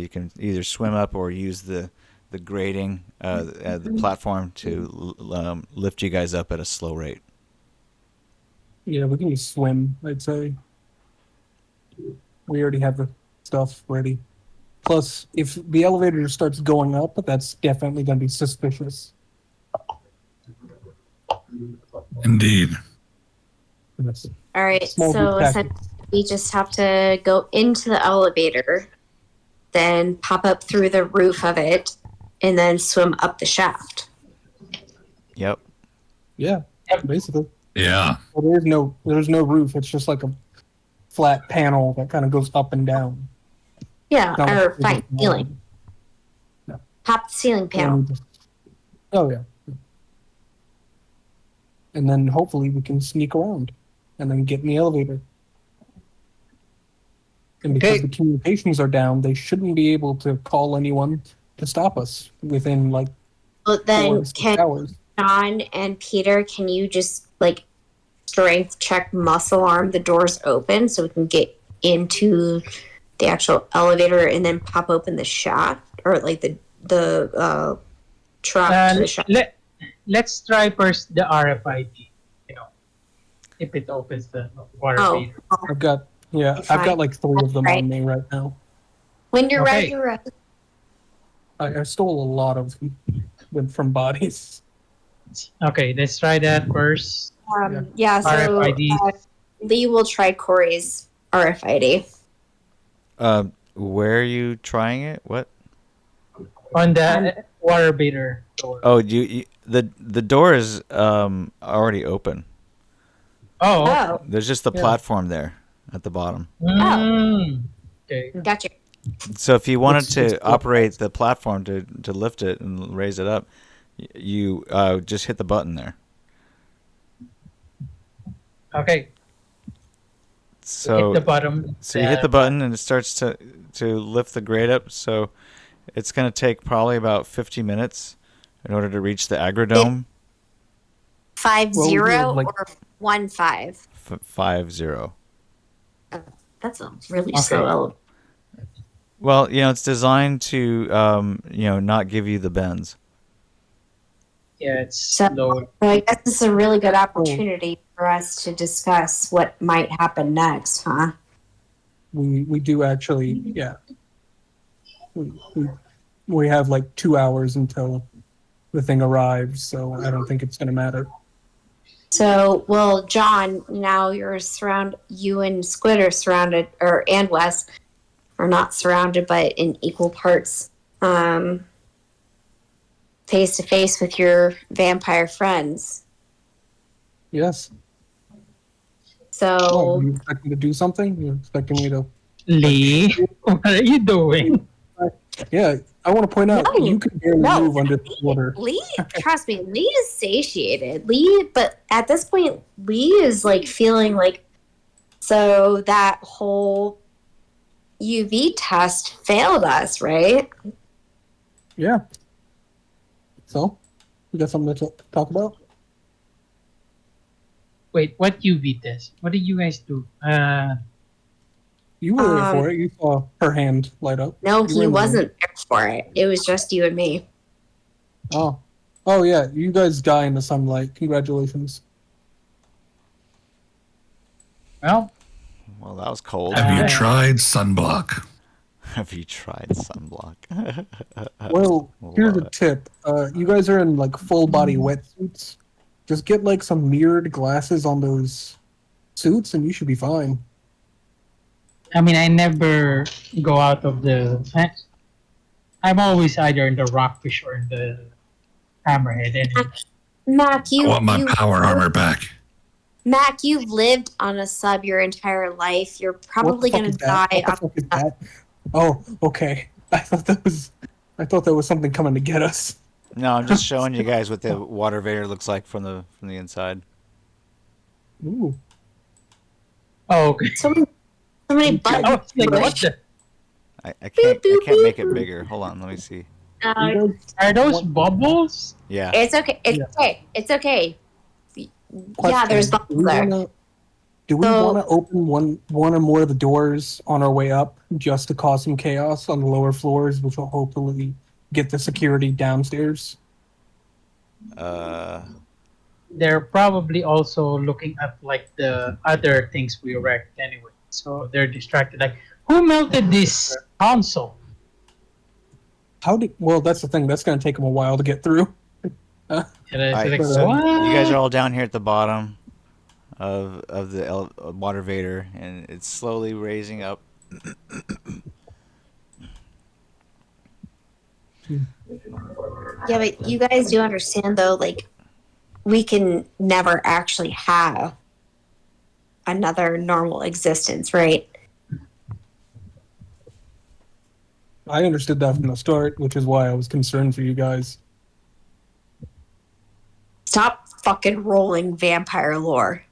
can either swim up or use the grating, the platform to lift you guys up at a slow rate. Yeah, we can just swim, I'd say. We already have the stuff ready. Plus, if the elevator starts going up, that's definitely going to be suspicious. Indeed. That's All right, small so group essentially we just have to go into the elevator, then pop up through the roof of it, and then swim up the shaft. Yep. Yeah, basically. Yeah. Well, there's no roof. It's just like a flat panel that kind of goes up and down. Yeah, Not or like- fine, ceiling. Yeah. Pop the ceiling panel. Oh yeah. And then hopefully we can sneak around, and then get in the elevator. And because Okay. the communications are down, they shouldn't be able to call anyone to stop us within like But 4 then to 6 can hours. John and Peter, can you just like strength check muscle arm the doors open so we can get into the actual elevator and then pop open the shaft or like the truck to the shaft? Let's try first the RFID. If it opens the water Oh, meter. I've got Fine. like 3 of them Right. on me right now. when you're Okay. ready, you're ready. I stole a lot of them from bodies. Okay, let's try that first. Yeah, so RFID. Lee will try Corey's RFID. Where are you trying it? What? On the water meter door. Oh, the door is already open. Oh, Oh, There's just the Yeah. platform there at the bottom. Okay. gotcha. So if you wanted It's to operate the platform to lift it and raise it up, you just hit the button there. Okay. So Hit the bottom. So you hit the button and it starts to lift the grate up. So it's going to take probably about 50 minutes in order to reach the agrodome. 5-0 Well, we have, like- or 1-5. 5-0. That's a really Okay. slow elevator. Well, it's designed to not give you the bends. Yeah, it's So- slow. So I guess this is a really good opportunity for us to discuss what might happen next, huh? We do actually, yeah. We have like 2 hours until the thing arrives, so I don't think it's going to matter. So, well, John, now you and Squid are surrounded, and Wes are not surrounded, but in equal parts, face to face with your vampire friends. Yes. So, Oh, you expecting to do something? You expecting me to? Lee, what are you doing? Yeah, I want to point out No. you can barely No. move under the water. Lee, trust me, Lee is satiated. But at this point, Lee is like feeling like, so that whole UV test failed us, right? Yeah. So, you got something to talk about? Wait, what UV test? What did you guys do? You were there for it. You saw her hand light up. No, You were he in the room. wasn't there for it. It was just you and me. Oh. Oh, yeah. You guys die in the sunlight. Congratulations. Well, Well, that was cold. Have you Uh, tried sunblock? Have you tried sunblock? Well, here's a Love it. tip. You guys are in like full body wetsuits. Just get like some mirrored glasses on those suits and you should be fine. I mean, I never go out of the. I'm always either in the rockfish or in the hammerhead. Anyway. Mac, I want my power armor back. Mac, you've lived on a sub your entire life. You're probably What the gonna fuck die. is that? What the fuck is that? Oh, okay. I thought that was something coming to get us. No, I'm just showing you guys what the water vader looks like from the inside. Ooh. Oh, okay. So many buttons. I was like, what the? I can't make it bigger. Hold on, let me see. Are those bubbles? Yeah. It's okay. It's Yeah. okay. It's okay. Yeah, Question, there's bubbles there. Do we So- want to open one or more of the doors on our way up just to cause some chaos on the lower floors, which will hopefully get the security downstairs? They're probably also looking at like the other things we wrecked anyway. So they're distracted. Like, who melted this console? Well, that's the thing. That's going to take them a while to get through. And it's Alright, like, so what? you guys are all down here at the bottom of the water vader, and it's slowly raising up. Yeah, but you guys do understand though, like we can never actually have another normal existence, right? I understood that from the start, which is why I was concerned for you guys. Stop fucking rolling vampire lore.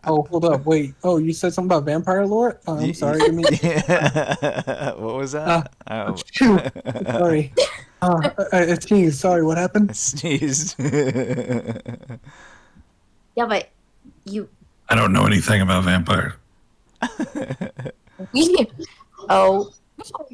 Oh, hold up. Wait. Oh, you said something about vampire lore? Oh, I'm sorry. I mean, What was that? Oh, shoot. Sorry. It's me. Sorry, what I happened? sneezed. Yeah, but you. I don't know anything about vampire. Oh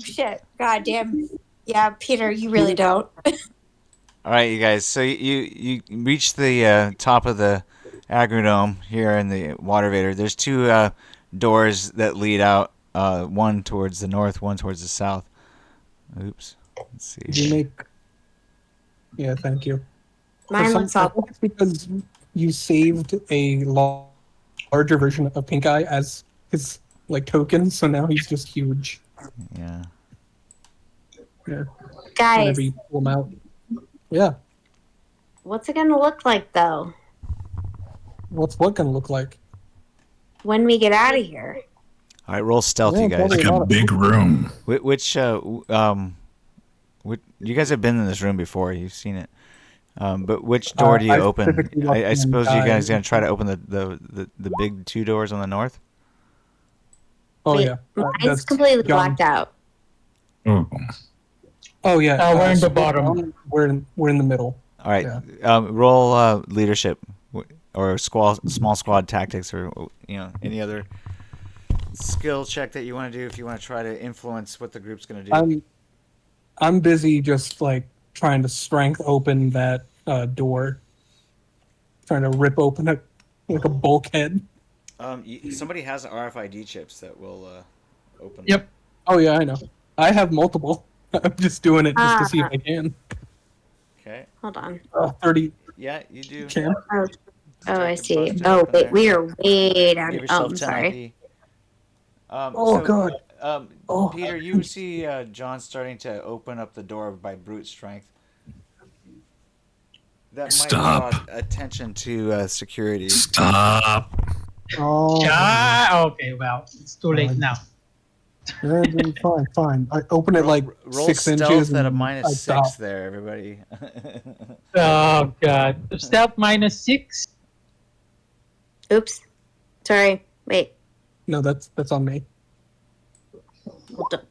shit! God damn. Yeah, Peter, you really don't. All right, you guys. So you reach the top of the agrodome here in the water vader. There's two doors that lead out. One towards the north, one towards the south. Oops. Let's see. Did you make? Yeah, thank you. Mine For looks some- I all. think it's because you saved a larger version of Pink Eye as his like token, so now he's just huge. Yeah. Yeah. Guys, Whenever you pull him out. Yeah. what's it gonna look like though What's what gonna look like? when we get out of here? All right, roll stealth, Yeah, you guys. probably. Like a big room. Which you guys have been in this room before. You've seen it. But which door do you I open? specifically looked I in suppose you guys the- gonna try to open the big two doors on the north. Oh Wait, yeah. Mine's That's completely John. blacked out. Oh. Oh yeah. We're in the so bottom. We're in the middle. All right. Yeah. Roll leadership or small squad tactics, or any other skill check that you want to do if you want to try to influence what the group's gonna do. I'm busy just like trying to strength open that door. Trying to rip open it like a bulkhead. Somebody has RFID chips that will open. Yep. Oh yeah, I know. I have multiple. I'm just doing it just to see if I can. Okay. Hold on. 30 Yeah, you do. can. Oh, I Start see. busting Oh open wait, there. we are way down. Give Oh, yourself I'm 10 sorry. IP. Oh, God. Oh. Peter, you see John starting to open up the door by brute strength. That might Stop. draw attention to security. Stop. Oh, Okay, well, it's too late now. yeah, fine. I open it like Roll 6 stealth inches. at a and minus I 6 stop. there, everybody. Oh god. Stealth -6. Oops. Sorry. Wait. No, that's on me. Hold up.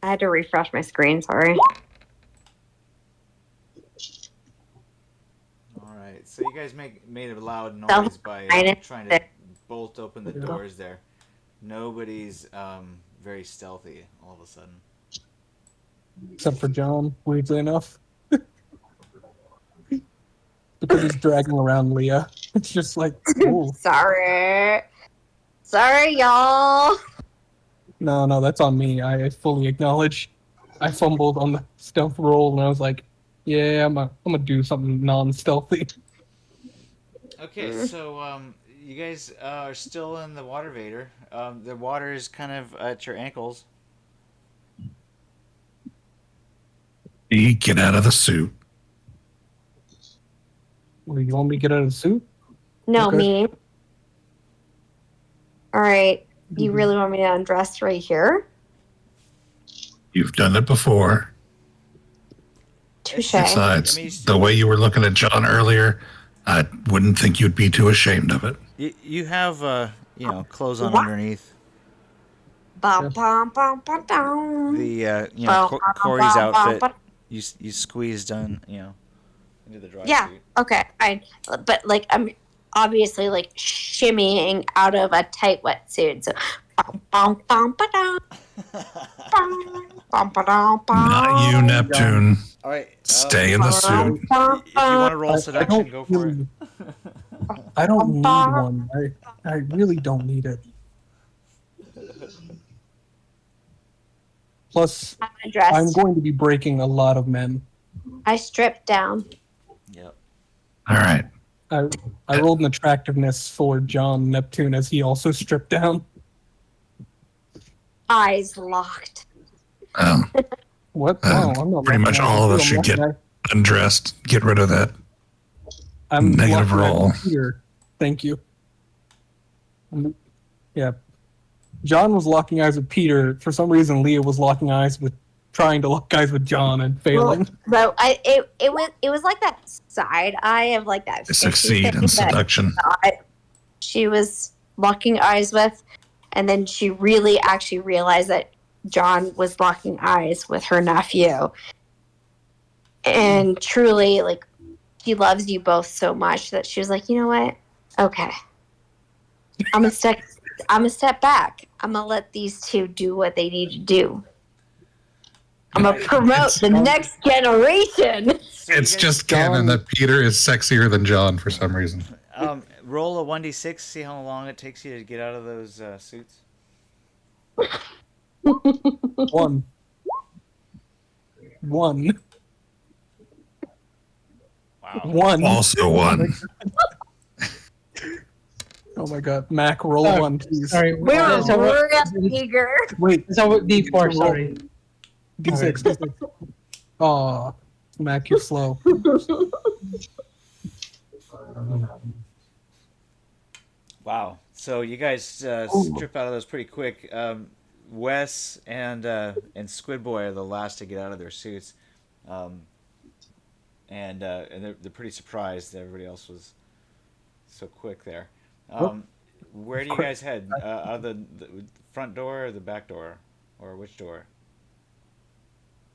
I had to refresh my screen. Sorry. All right, so you guys made a loud Stealth noise by minus trying to 6. bolt open the doors there. Nobody's very stealthy all of a sudden. Except for John, weirdly enough. Because he's dragging around Leah. It's just like, ooh. Sorry. Sorry, y'all. No, that's on me. I fully acknowledge. I fumbled on the stealth roll and I was like, yeah, I'm gonna do something non-stealthy. Okay, so you guys are still in the water vader. The water is kind of at your ankles. You get out of the suit. Well, you want me to get out of the suit? No, Okay. me. All right. You really want me to undress right here? You've done it before. Touche. Besides, I mean, the way you were looking at John earlier, I wouldn't think you'd be too ashamed of it. You have clothes on What? underneath. Bum, bum, bum, bum, bum. The Bum, Corey's bum, bum, outfit. bum. You squeezed on into the dry Yeah. suit. Okay. But like I'm obviously like shimmying out of a tight wetsuit. So bum, bum, bum, ba-dum, bum, ba-dum, bum. Not you, Neptune. All right. Stay in the suit. If you want to roll I seduction, don't go for it. really, I don't need one. I really don't need it. Plus, I'm undressed. I'm going to be breaking a lot of men. I stripped down. Yep. All right. I rolled an attractiveness for John Neptune as he also stripped down. Eyes locked. What? Uh, No, I'm not. pretty locking much eyes all of with us you. I'm should locking Undressed. Get rid of that. I'm Negative locking eyes roll. with Peter. Thank you. Yeah. John was locking eyes with Peter. For some reason, Leah was locking eyes with, trying to lock eyes with John and failing. So it was like that side eye of like that. They fishy succeed thing in that seduction. she was locking eyes with, and then she really actually realized that John was locking eyes with her nephew. And truly, like, she loves you both so much that she was like, you know what? Okay. I'm gonna step back. I'm gonna let these two do what they need to do. I'm gonna promote the next generation. So you It's guys, just canon that Peter is sexier than John for some reason. roll a 1d6. See how long it takes you to get out of those suits. One. Wow. One. Also one. Oh my god. Mac, roll Sorry. one, please. Sorry. We're So what- real eager. Wait, so D4, sorry. D6, D6. Aw, Mac, you're slow. Wow. So you guys strip out of those pretty quick. Wes and Squid Boy are the last to get out of their suits, and they're pretty surprised that everybody else was so quick there. Where do you guys head? Out of the front door or the back door, or which door?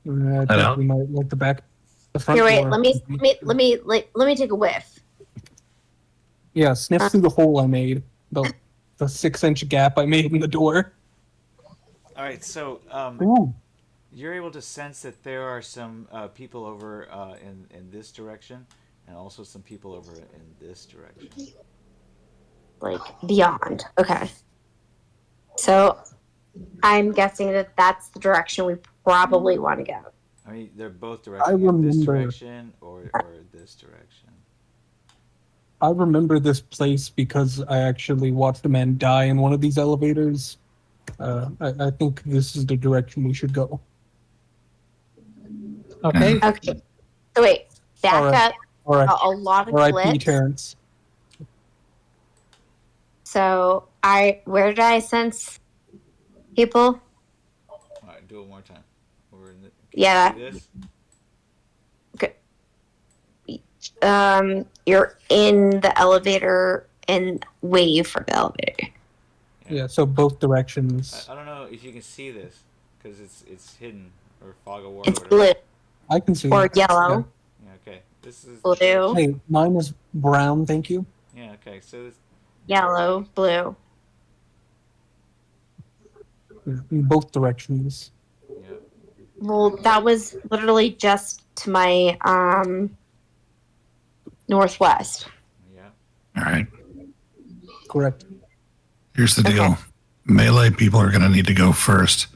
I I think don't- we might like the back. The front Here, wait. door. Let me take a whiff. Yeah, sniff through the hole I made. The 6-inch gap I made in the door. All right. So Ooh. you're able to sense that there are some people over in this direction, and also some people over in this direction. Like beyond. Okay. So I'm guessing that that's the direction we probably want to go. I mean, they're both directing in this remember- direction or this direction. I remember this place because I actually watched a man die in one of these elevators. I think this is the direction we should go. Okay. Okay. So wait, back All right. up All right. a lot of R.I.P. clips. Terrence. So where did I sense people? All right, do it one more time. Over in the, can Yeah. you see this? You're in the elevator and wave for the elevator. Yeah, so both directions. I don't know if you can see this because it's hidden or fog of war. It's or whatever. blue I can see. or it. yellow. Yeah. Okay. This is Blue. Yeah. Hey, mine is brown, thank you. Yeah. Okay. So this, Yellow, blue. Yeah, in both directions. yeah. Well, that was literally just to my northwest. Yeah. All right. Correct. Here's the deal. Okay. Melee people are going to need to go first.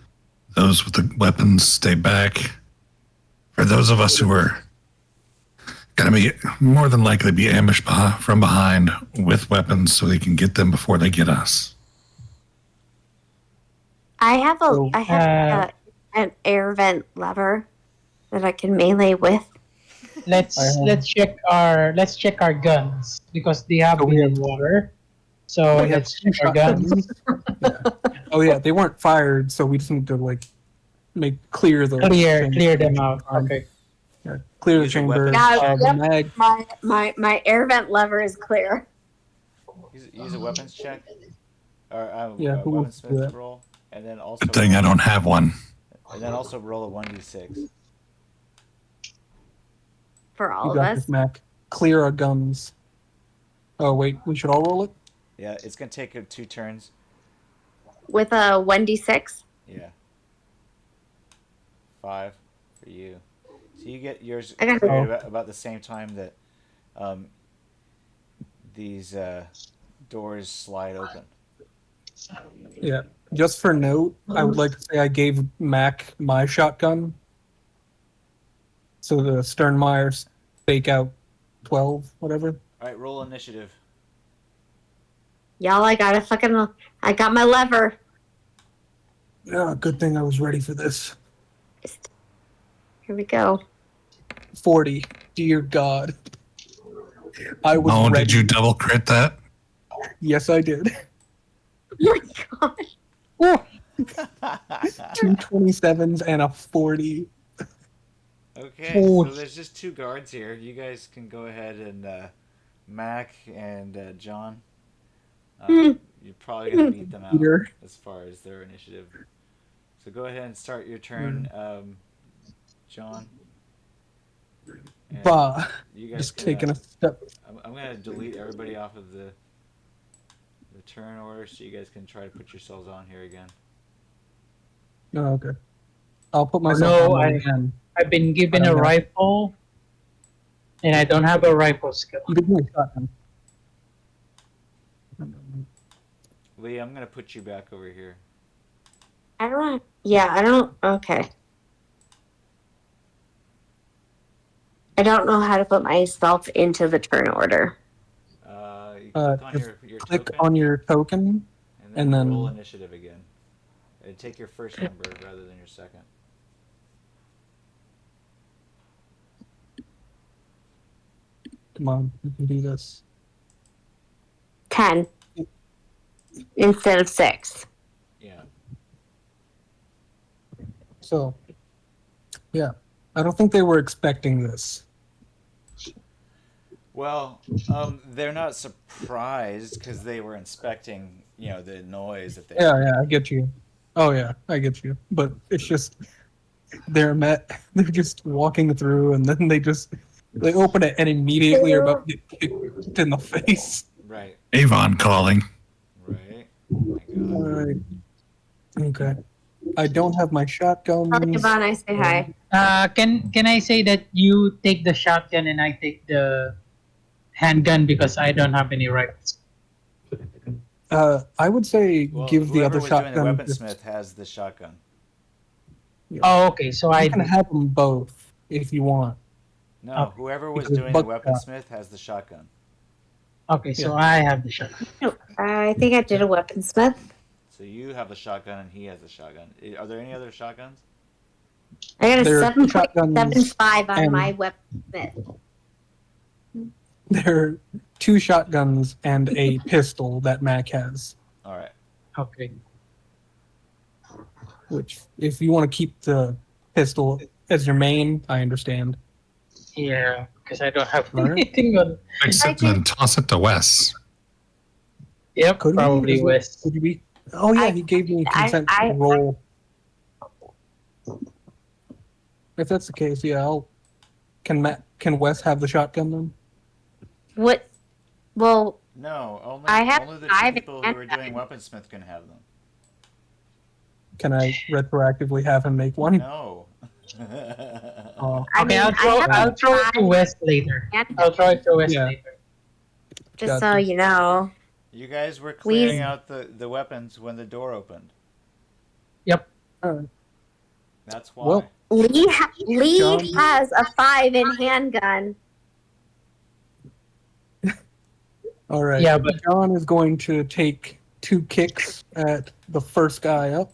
Those with the weapons stay back. For those of us who are Gonna be more than likely be ambushed from behind with weapons so they can get them before they get us. I have So, an air vent lever that I can melee with. Let's check our guns because they have So we been have- in water. So we have let's two check our guns. shotguns. Oh yeah, they weren't fired, so we just need to like clear the Clear them out. Okay. Yeah, clear the Use a chamber. weapons The check. mag. My air vent lever is clear. Use a weapons check. Or Yeah, who wants to do weaponsmith that? roll. And then also Good thing I don't have one. And then also roll a 1d6. For all You of got us. this, Mac. Clear our guns. Oh wait, we should all roll it. Yeah, it's gonna take 2 turns. With a 1d6. Yeah. 5 for you. So you get yours I got it. cleared about the same time that these doors slide open. Yeah. Just for note, I would like to say I gave Mac my shotgun. So the Sternmeyer's fake out 12, whatever. All right, roll initiative. Y'all, I got my lever. Yeah, good thing I was ready for this. Here we go. 40. Dear God. I was Oh, ready. did you double crit that? Yes, I did. Oh my god. 2 27s and a 40. Okay, Oh. so there's just 2 guards here. You guys can go ahead and Mac and John. You're probably gonna beat them out Peter. as far as their initiative. So go ahead and start your turn, John. And Bah. you guys Just can, taking a step. I'm gonna delete everybody off of the turn order so you guys can try to put yourselves on here again. Oh, okay. I'll put myself No, on I- again. I've been given I a don't know. rifle, and I don't have a rifle skill. You could do a shotgun. Lee, I'm gonna put you back over here. I don't. Yeah, I don't. Okay. I don't know how to put myself into the turn order. You click on Just your Click token, on your token. and and roll then- initiative again. And take your first number rather than your second. Come on, you can do this. 10 instead of 6. Yeah. So, yeah. I don't think they were expecting this. Well, they're not surprised because they were inspecting, the noise that they. Yeah, I get you. Oh yeah, I get you. But it's just they're just walking through, and then they open it and immediately are about to get kicked in the face. Right. Avon calling. Right. Oh my All God. right. Okay. I don't have my shotguns. Tell Yvonne I say hi. Can I say that you take the shotgun and I take the handgun because I don't have any rifles? I would say Well, give the whoever other was doing the shotgun. weaponsmith has the shotgun. Oh, okay. So I You can have them both if you want. No, Okay. whoever was Because doing the buckshot. weaponsmith has the shotgun. okay. So I have the shotgun. I think I did a weaponsmith. So you have the shotgun and he has the shotgun. Are there any other shotguns? I got a There are 7.75 on and- my weaponsmith. There are 2 shotguns and a pistol that Mac has. All right. Okay. Which, if you want to keep the pistol as your main, I understand. Yeah, because I don't have Alright. anything on. Fix it and then toss it to Wes. Yep, Could we? probably Is it- West. Could you be? Oh yeah, he gave me consent to roll. If that's the case, yeah, Can Wes have the shotgun then? What? Well, No, only I have only the 2 5 people who are handguns. doing weaponsmith can have them. Can I retroactively have him make one? No. Oh, I Okay, mean, I'll throw it to West later. I'll throw it to West Yeah. later. just so Gotcha. you know. You guys were Please. clearing out the weapons when the door opened. alright. That's why. Well, Lee John? has a 5 in handgun. All right. Yeah, but John is going to take 2 kicks at the first guy up,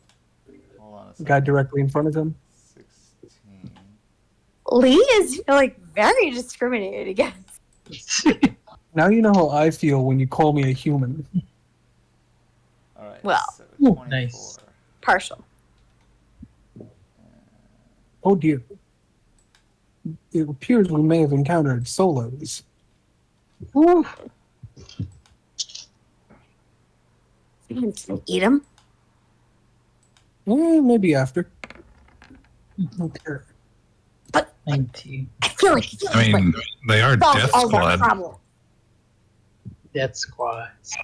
Hold on a the second. guy directly in front of him. 16. Lee is like very discriminated against. Now you know how I feel when you call me a human. All right. Well, so ooh, 24. nice. Partial. Oh dear. It appears we may have encountered solos. Ooh, Can I eat him? Maybe after. Okay. 19. I feel like I mean, they are solve Death all their Squad. problems. Death squads.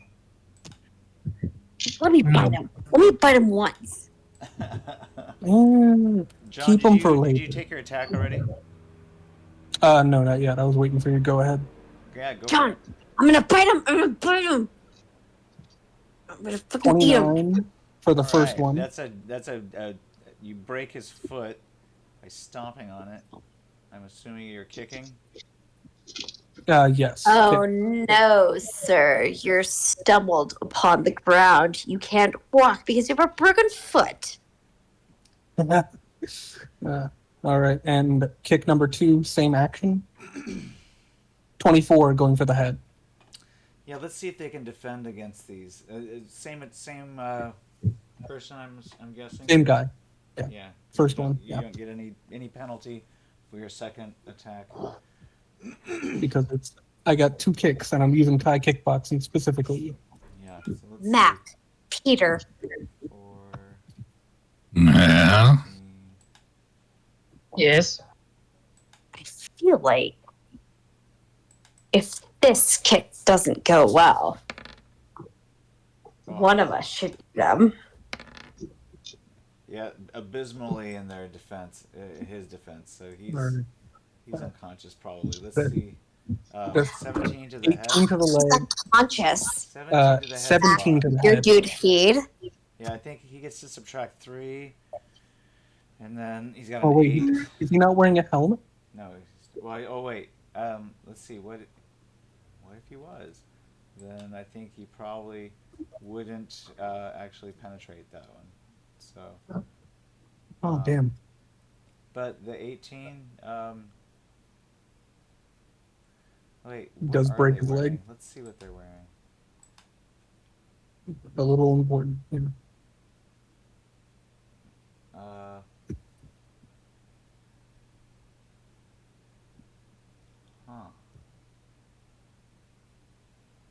Let me bite him. Let me bite him once. Mm, John, Keep did 'em you, for did later. you take your attack already? no, not yet. I was waiting for you to go ahead. Yeah, go John, for it. I'm gonna bite him. I'm gonna bite him. I'm gonna fucking eat him. 29 for the All first right, one. That's a you break his foot by stomping on it. I'm assuming you're kicking. Yes. Oh no, sir. You're stumbled upon the ground. You can't walk because you have a broken foot. All right. And kick number 2, same action. 24 going for the head. Yeah, let's see if they can defend against these. Same person, I'm guessing. Same guy. Yeah. First you don't- one, You yeah. don't get any penalty for your second attack. Because I got 2 kicks and I'm using Thai kickboxing specifically. Yeah. So let's Mac, Peter, see. 4, Yeah. 15. Yes. I feel like if this kick doesn't go well, one of us should eat them. Yeah, abysmally in their defense, his defense. So Or he's unconscious probably. Let's But- see. but 17 to the 18 head. to the He's leg. unconscious. 17 to the head. 17 to the Your head. dude feed. Yeah, I think he gets to subtract 3, and then he's got Oh an wait, 8. is he not wearing a helmet? No, well, oh wait. Let's see. What if he was? Then I think he probably wouldn't actually penetrate that one. So, Oh damn. but the 18. Wait. Does what are break they his leg. wearing? Let's see what they're wearing. A little important. Yeah. Huh.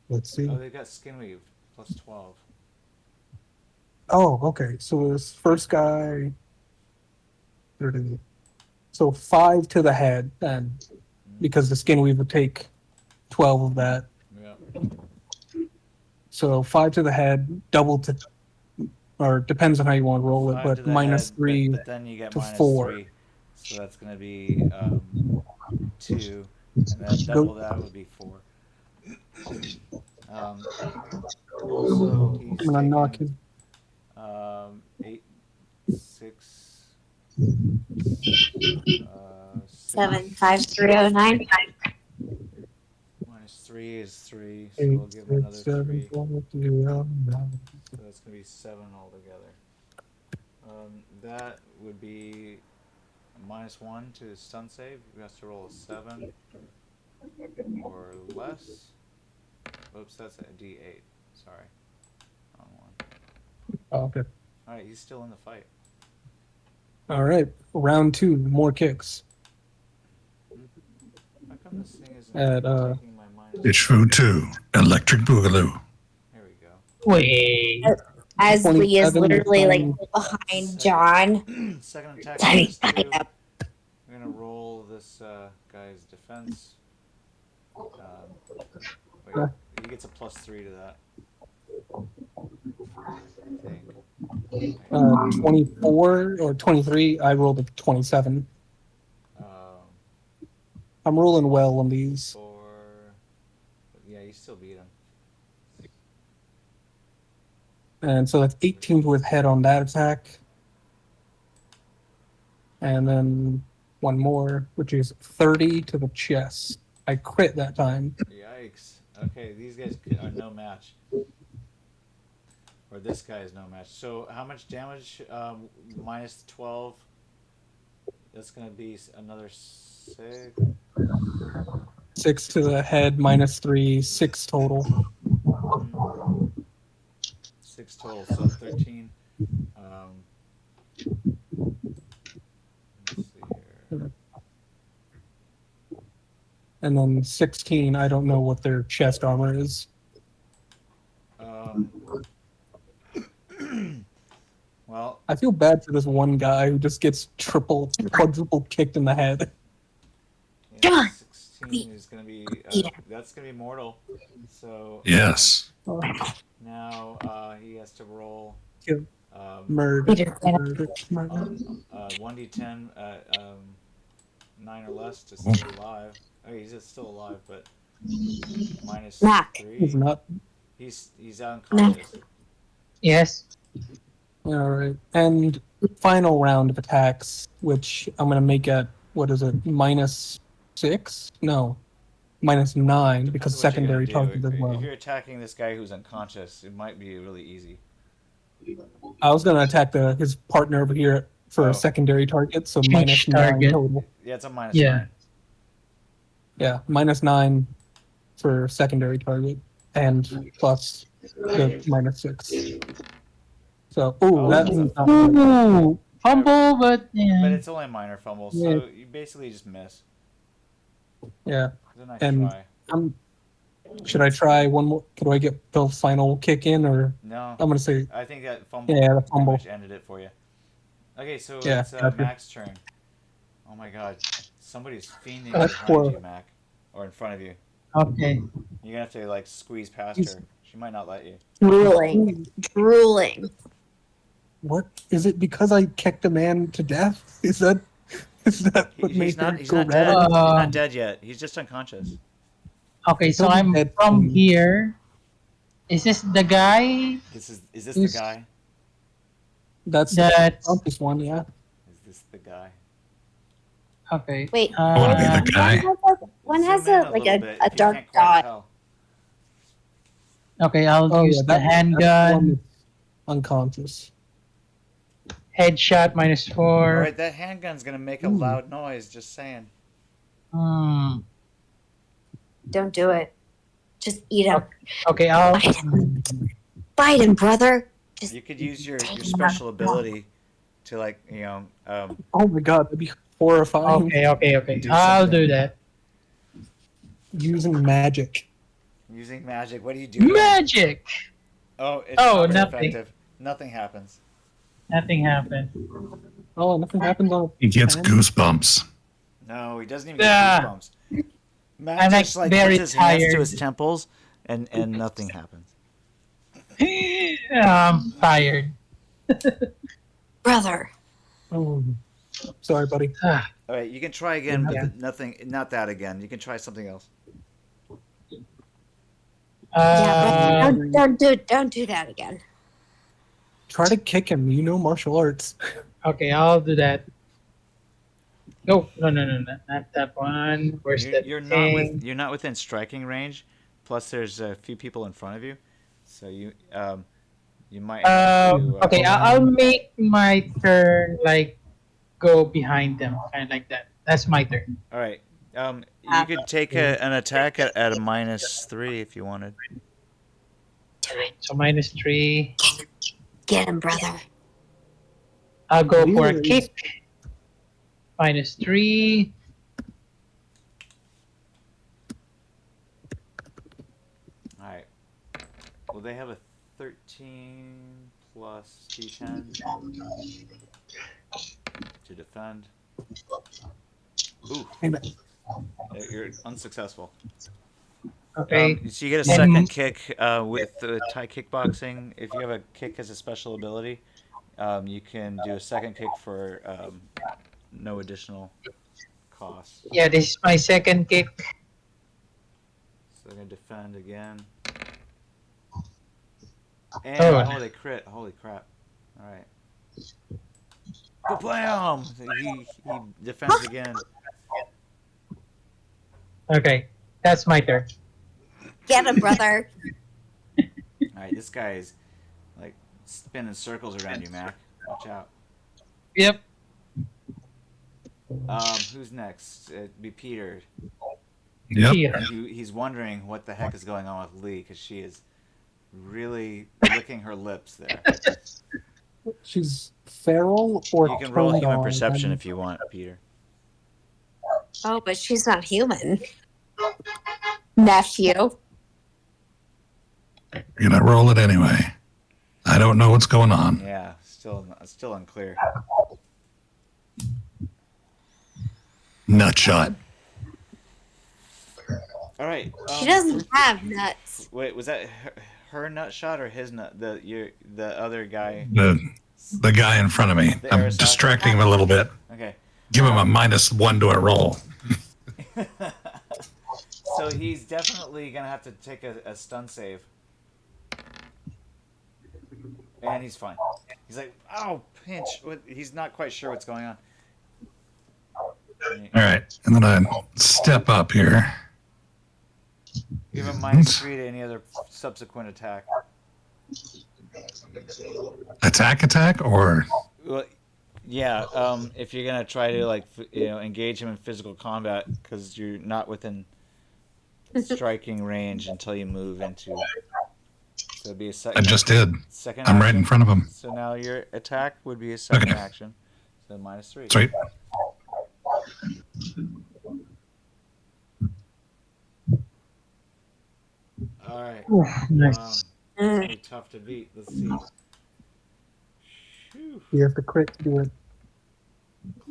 Let's see. Oh, they've got skin weave plus 12. Oh, okay. So this first guy. 30. So 5 to the head, then, because the skin weave would take 12 of that. Yeah. So 5 to the head, double to, or depends on how you want to roll it, 5 but to the minus head, 3. But then you get to minus 4. 3. So that's going to be 2. And then double that would be 4. Also, he's I'm gonna knock taken, his. 8, 6, 75309. minus 3 is 3, so we'll give him another 3. So that's going to be 7 altogether. That would be minus 1 to stun save. You have to roll a 7 or less. Oops, that's a D8. Sorry. Wrong one. Oh, okay. Alright, he's still in the fight. All right. Round 2, more kicks. How come this thing isn't At, taking my minus? Bitch Food 2, Electric Boogaloo. There we go. Wait. As Lee is 27 literally like times- behind John. Second attack Tiny minus 2. bite. We're going to roll this guy's defense. Wait, he gets a plus 3 to that. I think. 24 or 23. I rolled a 27. I'm rolling well on these. Yeah, you still beat him. And so that's 18 with head on that attack. And then one more, which is 30 to the chest. I crit that time. Yikes. Okay, these guys are no match. Or this guy is no match. So how much damage? Minus 12. That's gonna be another 6. 6 to the head, -3, 6 total. 6 total, so 13. Let's see here. And then 16, I don't know what their chest armor is. Well, I feel bad for this one guy who just gets quadruple kicked in the head. Come on. 16 is gonna be that's gonna be mortal. So Yes. now he has to roll Kill. um, Murder. 1d10 9 or less to stay alive. Oh, he's still alive, but minus Mac. 3. He's not. He's unconscious. Yes. All right. And final round of attacks, which I'm going to make at, what is it, -6? No, -9, because Depends what you're secondary gonna do. target as well. If you're attacking this guy who's unconscious, it might be really easy. I was going to attack his partner over here for Oh. a secondary target, so Change -9 target. total. Yeah, it's a minus Yeah. 9. Yeah, -9 for secondary target, and plus the -6. So, Oh, that that's a one's not fumble. good. Ooh, fumble, but yeah. But it's only a minor fumble, so Yeah. you basically just miss. Yeah. It's a nice And- try. Should I try one more? Could I get the final kick in, or No, I'm gonna say I think that fumble Yeah, the pretty fumble. much ended it for you. Okay, so Yeah, it's gotcha. Mac's turn. Oh my god. Somebody's fiending That's behind poor. you, Mac. Or in front of you. Okay. You're gonna have to like squeeze past He's- her. She might not let you. Drooling. Drooling. what is it? Because I kicked a man to death? Is that what He's made not her he's go not dead. red? He's Uh, not dead yet. He's just unconscious. Okay, so Don't I'm get from to- here. Is this the guy Is this Who's- the guy? That's that? this one, yeah. Is this the guy? Okay. Wait. I wanna be the guy. One has Zoom in a little bit a if you dark can't quite dot. tell. Okay, I'll Oh, use yeah, the that's the handgun. one that's unconscious. Headshot -4. Alright, that handgun's gonna make a Ooh. loud noise, just saying. Hmm. Don't do it. Just eat him. Okay, I'll. Bite him, brother. Just You could use your special ability to like, Oh my god, that'd be horrifying. Okay. Do I'll something. do that. Using magic. using magic. What do you do? Magic. Oh, it's Oh, not very nothing. effective. Nothing happens. Nothing happened. Oh, nothing happens on. He gets And- goosebumps. No, he doesn't even get Ah. goosebumps. Matt I'm, like, just like very puts his hands to tired. his temples, and nothing happens. I'm tired. brother. Oh, sorry, buddy. Ah, All right, you can try again, Yeah. but nothing. Not that again. You can try something else. Yeah, uh, but don't do that again. Try to kick him. You know martial arts. okay, I'll do that. No, not that one. Where's that You're not thing? you're not within striking range. Plus, there's a few people in front of you, so you might have to. Okay, I'll make my turn like go behind them, kind of like that. That's my turn. All right. You could take an attack at a -3 if you wanted. Do it. So -3. Get him, brother. I'll go for a Really? kick. -3. All right. Well, they have a 13 plus D10 to defend. Ooh, And you're unsuccessful. Okay. So you get a And- second kick with Thai kickboxing. If you have a kick as a special ability, you can do a second kick for no additional cost. Yeah, this is my second kick. So they're gonna defend again. And Oh. they crit! Holy crap! All right. Bam! He defends again. Okay, that's my turn. Get him, brother. All right, this guy is like spinning circles around you, Mac. Watch out. Yep. Who's next? It'd be Peter. Yep. Here. He's wondering what the heck is going on with Lee because she is really licking her lips there. She's feral or You can roll turned human on? perception if you want, Peter. Oh, but she's not human. Nephew. You're gonna roll it anyway. I don't know what's going on. Yeah, still unclear. Nut shot. All right. She doesn't have nuts. Wait, was that her nut shot or his nut? The other guy. The guy in front of me. The I'm Aristocrat? distracting him a little bit. Okay. Give him a -1 to a roll. So he's definitely gonna have to take a stun save. And he's fine. He's like, oh, pinch. He's not quite sure what's going on. All right, and then I step up here. Give him -3 to any other subsequent attack. Attack, or Well, yeah. If you're gonna try to engage him in physical combat, because you're not within striking range until you move into. So it'd be a second. I just did. Second. I'm right in action. front of him. So now your attack would be a second Okay. action. So -3. Sweet. All right. Ooh, nice. It's gonna be tough to beat. Let's see. Phew, You have to crit to do it.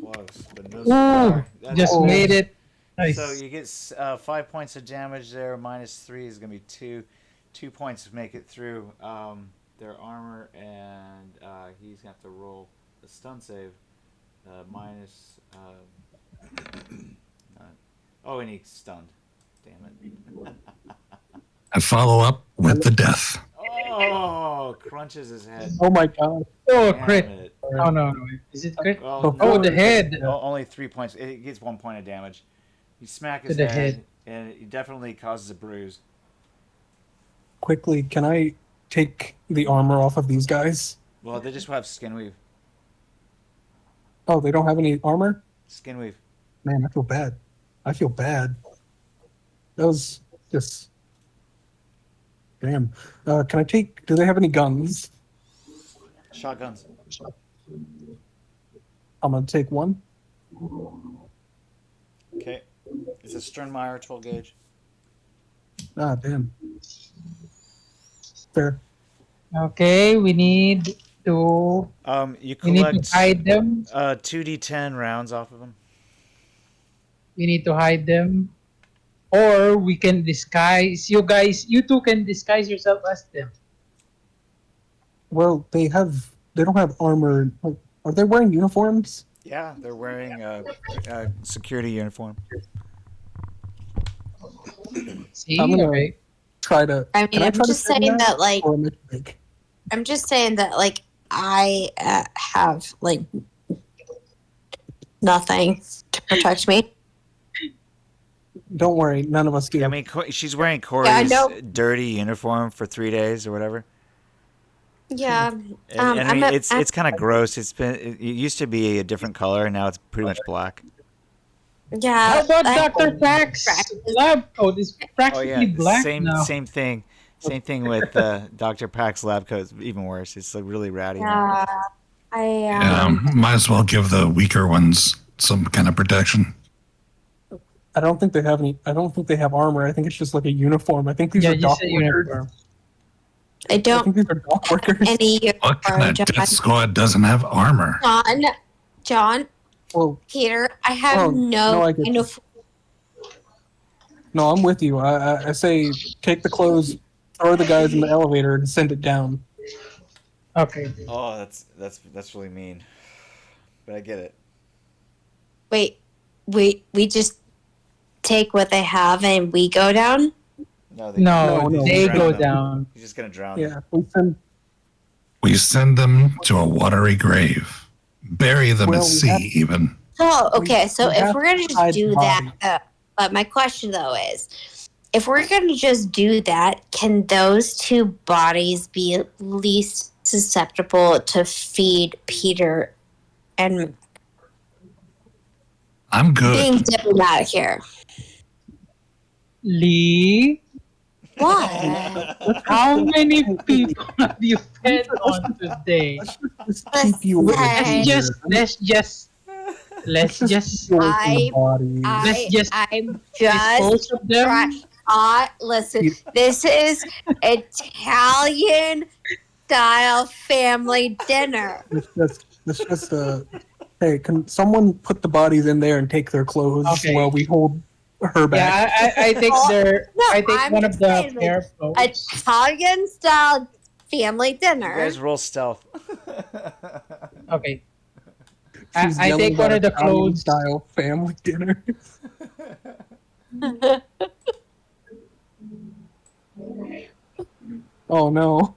close, but no Ooh, cigar. That's- just Oh. made it. Nice. So you get 5 points of damage there. -3 is gonna be 2. 2 points to make it through their armor, and he's gonna have to roll a stun save. Minus. And he's stunned. Damn it. I follow up with the death. Oh, crunches his head. Oh my god. Oh, Damn crit. it. Oh, no. Is it crit? Well, Oh, the head. Only 3 points. It gets 1 point of damage. You smack his To the head, head. and it definitely causes a bruise. Quickly, can I take the armor off of these guys? Well, they just have skin weave. Oh, they don't have any armor? Skin weave. Man, I feel bad. That was just... Damn. Can I take... Do they have any guns? Shotguns. I'm gonna take one. Okay. It's a Sternmeyer 12 gauge. Ah, damn. Fair. Okay, we need to You we need collect to hide them. 2d10 rounds off of them. We need to hide them. Or we can disguise. You two can disguise yourself as them. Well, they don't have armor. Like, are they wearing uniforms? Yeah, they're wearing a security uniform. See? I'm gonna- Okay. Try to... I mean, Can I I'm try to just save saying that? that, like, Or am I fake? I'm just saying that, like, I have, like, nothing to protect me. Don't worry, none of us do. I mean, she's wearing Corey's Yeah, I know. dirty uniform for 3 days or whatever. Yeah. And I mean, I'm it's kind of gross. It used to be a different color, and now it's pretty much black. Yeah. How about I- Dr. Pack's lab coat is Oh practically yeah, black same now. same thing. Same thing with Dr. Pack's lab coat. It's even worse. It's like really ratty. Yeah. I Might as well give the weaker ones some kind of protection. I don't think they have any. I don't think they have armor. I think it's just like a uniform. I think these Yeah, are you dock said workers. uniform. I I don't think these are dock workers. any What kind of John. death squad doesn't have armor? John, Well, Peter, I have Oh, no no, I get uniform. no, I'm with you. I say take the clothes, throw the guys in the elevator, and send it down. Okay. Oh, that's really mean. But I get it. Wait, we just take what they have and we go down? No, No, no, they drown go them. down. He's just gonna drown them. Yeah, we send. We send them to a watery grave. Bury them Well, at we sea, have- even. Oh, okay. So we if have we're gonna to just hide do the that, body. but my question though is, if we're going to just do that, can those two bodies be at least susceptible to feed Peter and I'm being good. diplomatic here? Lee, What? how many people have you fed on today? Let's just keep you away Let's from Let's just keep you away from the bodies. Let's just I'm just dispose of them. listen, this is Italian style family dinner. Let's just hey, can someone put the bodies in there and take their clothes Okay. while we hold her back? Yeah, I think they're. No, I think I'm one of just the saying, like, pair folks. Italian style family You dinner. guys roll stealth. Okay. She's I yelling take one about of the Italian clothes. style family dinner. Oh no.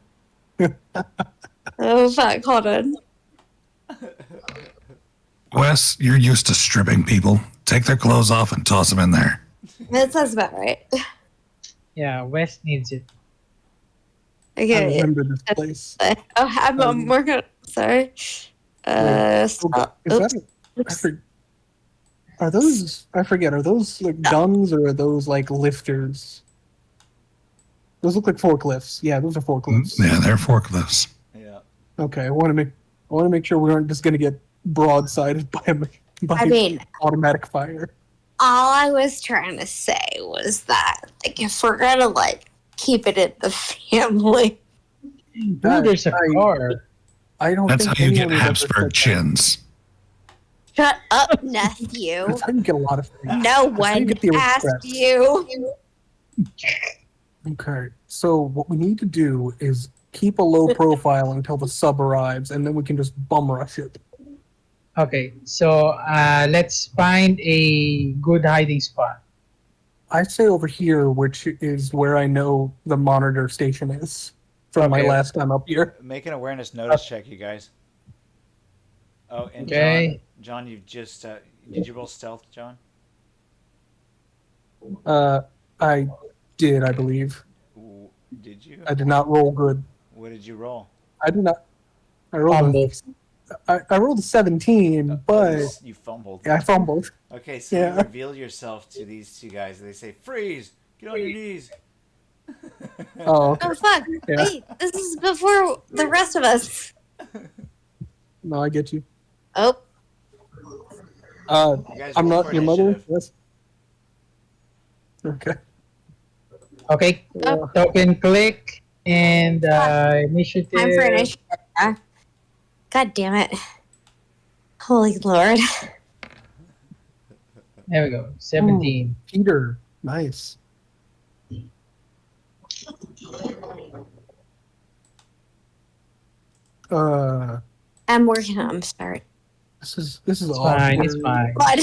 Oh fuck! Hold on. Wes, you're used to stripping people. Take their clothes off and toss them in there. That sounds about right. Yeah, Wes needs it. I Okay. remember this place. Oh, I'm working. Sorry. Stop. Is Oops. that are those, I forget, are those like guns or are those like lifters? Those look like forklifts. Yeah, those are forklifts. Yeah, they're forklifts. Yeah. Okay, I want to make sure we aren't just gonna get broadsided by I mean, automatic fire. all I was trying to say was that, like, if we're gonna like keep it in the family, Ooh, there's a car. I don't That's think how you get anyone has ever Habsburg said that. chins. shut up, nephew. That's how you get a lot of things. No how you one get the asked aristocrats. you. Okay, so what we need to do is keep a low profile until the sub arrives, and then we can just bum rush it. Okay, so let's find a good hiding spot. I say over here, which is where I know the monitor station is from my Okay. last time up here. Make an awareness notice check, you guys. Oh, and Okay. John, you've just did you roll stealth, John? I did, I believe. Ooh, did you? I did not roll good. What did you roll? I did not. I rolled. Fumble. I rolled a 17, but You fumbled. I fumbled. Okay, so Yeah. you reveal yourself to these two guys. They say, "Freeze! Get on your knees." Oh, okay. Oh fuck! Yeah. Wait, this is before the rest of us. No, I get you. Oh, You guys I'm roll not for your mother. initiative. Yes. Okay. Okay, Yeah. token click and initiative. time for initiative. God damn it! Holy Lord! There we go. 17. Peter, nice. I'm working on. I'm sorry. This is It's awkward. fine. It's fine. What?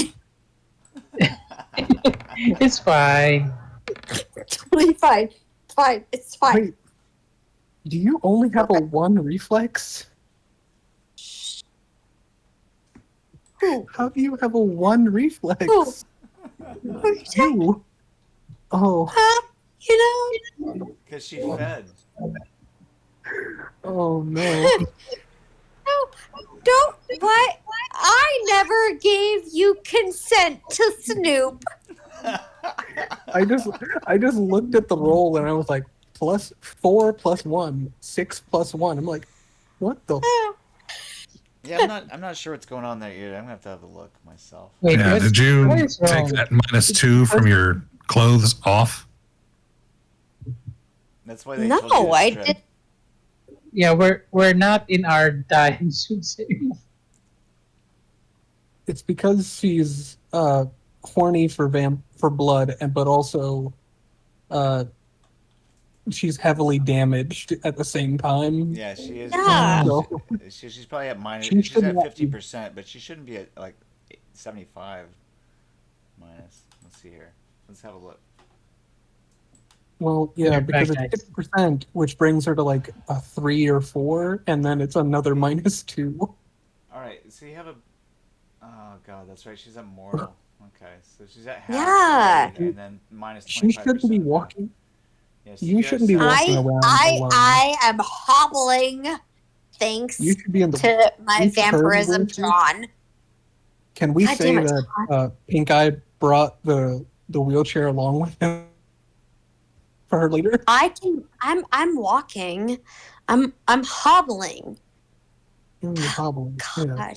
It's fine. Totally fine. Fine. It's fine. Wait, do you only have a 1 reflex? Who? How do you have a 1 reflex? Who? Who are you talking? You. Oh, Huh? You know? Because she fed. oh no. No, don't. What? I never gave you consent to Snoop. I just looked at the roll and I was like, +4 + 1, 6 + 1. I'm like, what the? Yeah, I'm not sure what's going on there either. I'm gonna have to a look myself. Wait, Yeah, what's- did you what is take wrong? that -2 from your clothes off? That's why they No, told you to I strip. did. Yeah, we're not in our dying suits anymore. It's because she's horny for blood, but also she's heavily damaged at the same time. Yeah, she is. Yeah. So, She's probably at minus. She She's should at not be. 50%, but she shouldn't be at like 75 minus. Let's see here. Let's have a look. well, yeah, You're because back, it's 50%, which brings her to like a 3 or 4, and then it's another -2. All right, so you have a. Oh god, that's right. She's at mortal. Okay, so she's at half. Yeah. Speed, and then minus 25%. She shouldn't be now. walking. Yes, You shouldn't be walking around alone. I am hobbling thanks You should be in the. to my you turn vampirism, with her. John. Can we God say damn it, that Pink Eye brought the wheelchair along with him for her later? I'm walking. I'm hobbling. You're hobbling. God. Yeah.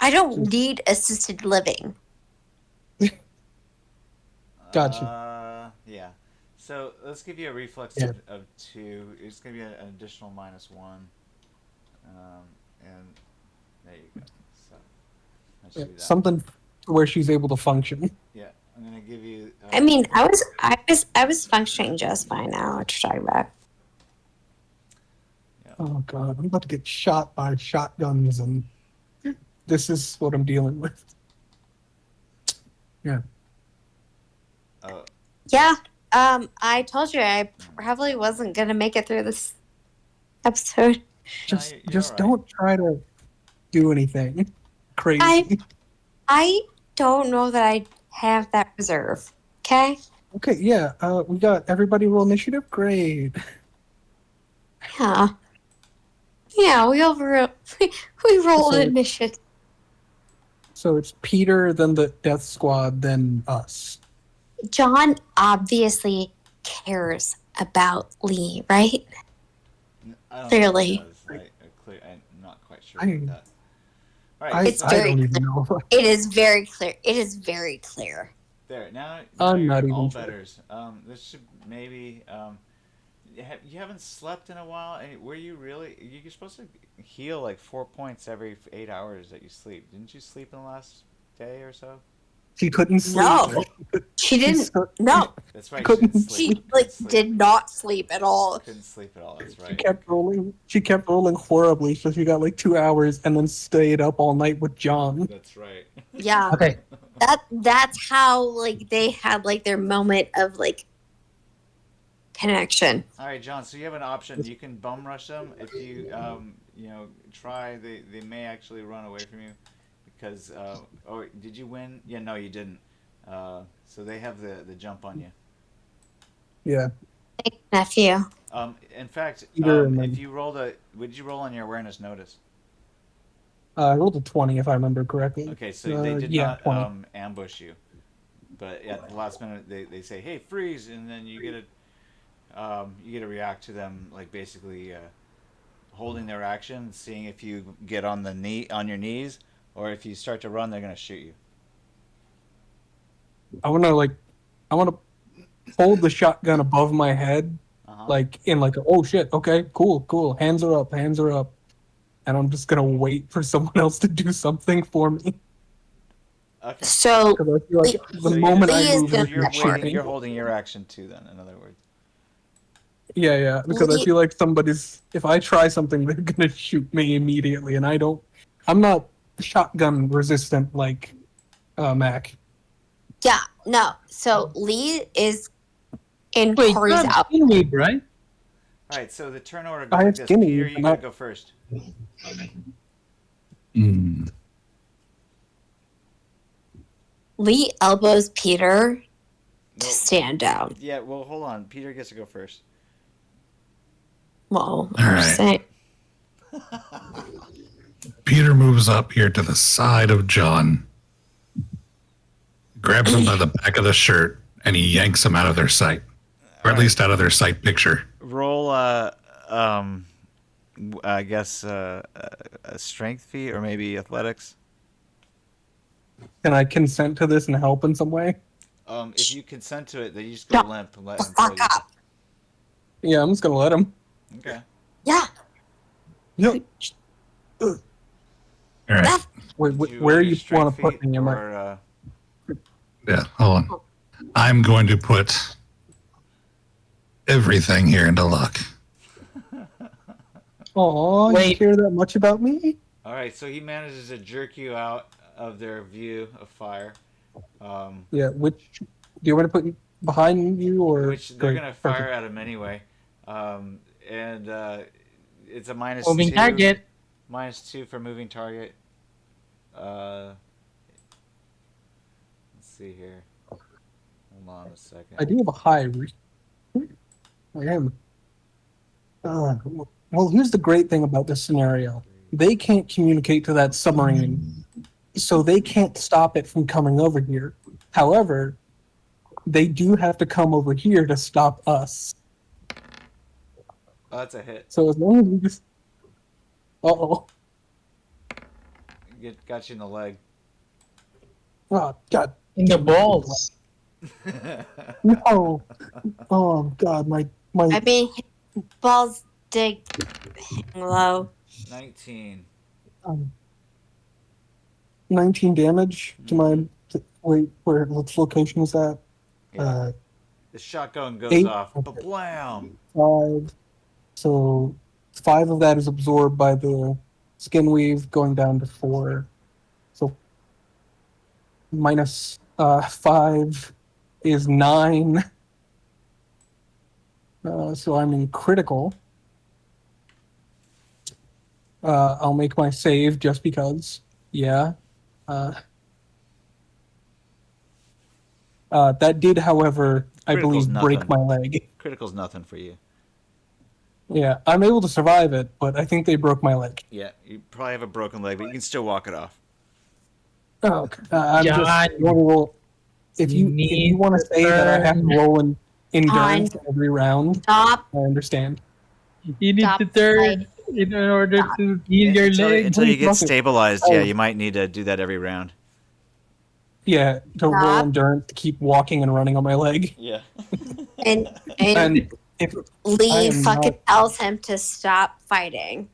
I don't need assisted living. Gotcha. Yeah. So let's give you a reflex Yeah. of 2. It's going to be an additional -1. And there you go. So let's do that. Something where she's able to function. Yeah, I'm going to give you. I mean, I was functioning just fine now. What you're talking about? Oh god, I'm about to get shot by shotguns, and this is what I'm dealing with. Yeah. Yeah. I told you I probably wasn't gonna make it through this episode. Just you're all right. don't try to do anything crazy. I don't know that I have that reserve. Okay. Okay, yeah. We got everybody roll initiative. Great. Yeah. Yeah. We rolled So- admission. So it's Peter, then the Death Squad, then us. John obviously cares about Lee, right? I don't Clearly. think it does. I'm not quite sure I- about that. All I, right, It's so I very don't even know. It is very clear. It is very clear. there now. I'm you're not even all sure. betters. This should maybe. You haven't slept in a while. Were you really? You're supposed to heal like 4 points every 8 hours that you sleep. Didn't you sleep in the last day or so? She couldn't sleep. No. She didn't. so- No, That's right. Couldn't didn't she sleep. like Couldn't sleep. did not sleep at all. Couldn't sleep at all. That's She right. kept rolling. She kept rolling horribly, so she got like 2 hours, and then stayed up all night with John. That's right. Yeah, Okay. that's how like they had like their moment of like connection. All right, John. So you have an option. You can bum rush them if you try. They may actually run away from you because. Or did you win? Yeah, no, you didn't. So they have the jump on you. Yeah. Thank you, nephew. In fact, Peter and if then- you rolled would you roll on your awareness notice? I rolled a 20 if I remember correctly. Okay, so they did yeah, not 20. ambush you, but at the last minute they say, "Hey, freeze!" and then you get to react to them like basically holding their action, seeing if you get on your knees, or if you start to run, they're gonna shoot you. I want to hold the shotgun above my head, like in like, oh shit, okay, cool, hands are up, and I'm just gonna wait for someone else to do something for me. Okay. So Because I feel like the So moment Lee I is move, gonna it's you're gonna shoot waiting, me. you're holding your action too. Then, in other words. Yeah, because Lee- I feel like if I try something, they're gonna shoot me immediately, and I'm not shotgun resistant like Mac. yeah, no. So Lee is in Wait, Corey's you're out. Skinweed, right? All right, so the turn order I goes have like this. skinny, Peter, but you gotta not- go first. Mm. Lee elbows Peter to No, stand down. yeah, well, hold on. Peter gets to go first. Well, All right. saying, Peter moves up here to the side of John, grabs him by the back of the shirt, and he yanks him out of their sight, or at least out of their sight picture. Roll, I guess a strength feat or maybe athletics. Can I consent to this and help in some way? If you consent to it, then you just go No. limp and let him pull fuck you. up. Yeah, I'm just gonna let him. Okay. Yeah. Yep. All right. That- Wait, Did you where roll you your strength want to put feat me? Am I? or, Yeah, hold on. I'm going to put everything here into luck. Oh, you Wait. care that much about me? all right, so he manages to jerk you out of their view of fire, Yeah. Which do you want to put behind you or? which they're Great, gonna perfect. fire at him anyway, and it's a minus Moving 2. target. -2 for moving target. see here. Hold on a second. I do have a high. I am. Well, here's the great thing about this scenario. They can't communicate to that submarine, so they can't stop it from coming over here. However, they do have to come over here to stop us. Oh, that's a hit. So as long as we just... Uh-oh. Got you in the leg. Oh, God. In the balls. No. Oh, God. My I mean, his balls dig low. 19. 19 damage to my... Wait, which location is that? Yeah. The shotgun goes 8. off. Blam! 5. So 5 of that is absorbed by the skin weave, going down to 4. So minus 5 is 9. So I'm in critical. I'll make my save just because. Yeah. That did, however, I Critical's believe, break nothing. my leg. Critical's nothing for you. Yeah, I'm able to survive it, but I think they broke my leg. Yeah, you probably have a broken leg, but you can still walk it off. Oh, okay. I'm John, just going to roll. If you want to say that I have to roll an endurance every round, Stop. I understand. You need Stop to turn fighting. in order to heal your leg. Until you get Fuck it. stabilized, Oh. yeah, you might need to do that every round. Yeah, to roll Stop. endurance to keep walking and running on my leg. Yeah. And And if I Lee am fucking not- tells him to stop fighting.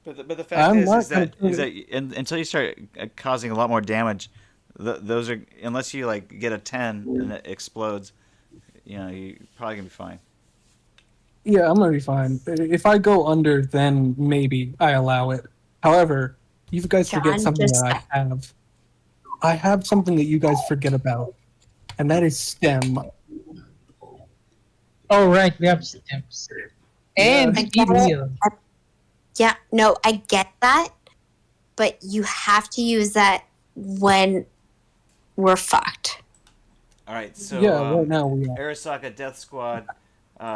But the fact I'm is not that gonna- until you start causing a lot more damage, those are, unless you like get a 10 and it explodes, you're probably gonna be fine. Yeah, I'm gonna be fine. If I go under, then maybe I allow it. However, you guys forget John, something just- that I have. I have something that you guys forget about, and that is STEM. Oh, right, we have steps. And I speed get it. heal. Yeah, no, I get that, but you have to use that when we're fucked. All right, so Yeah, right now we are. Arasaka Death Squad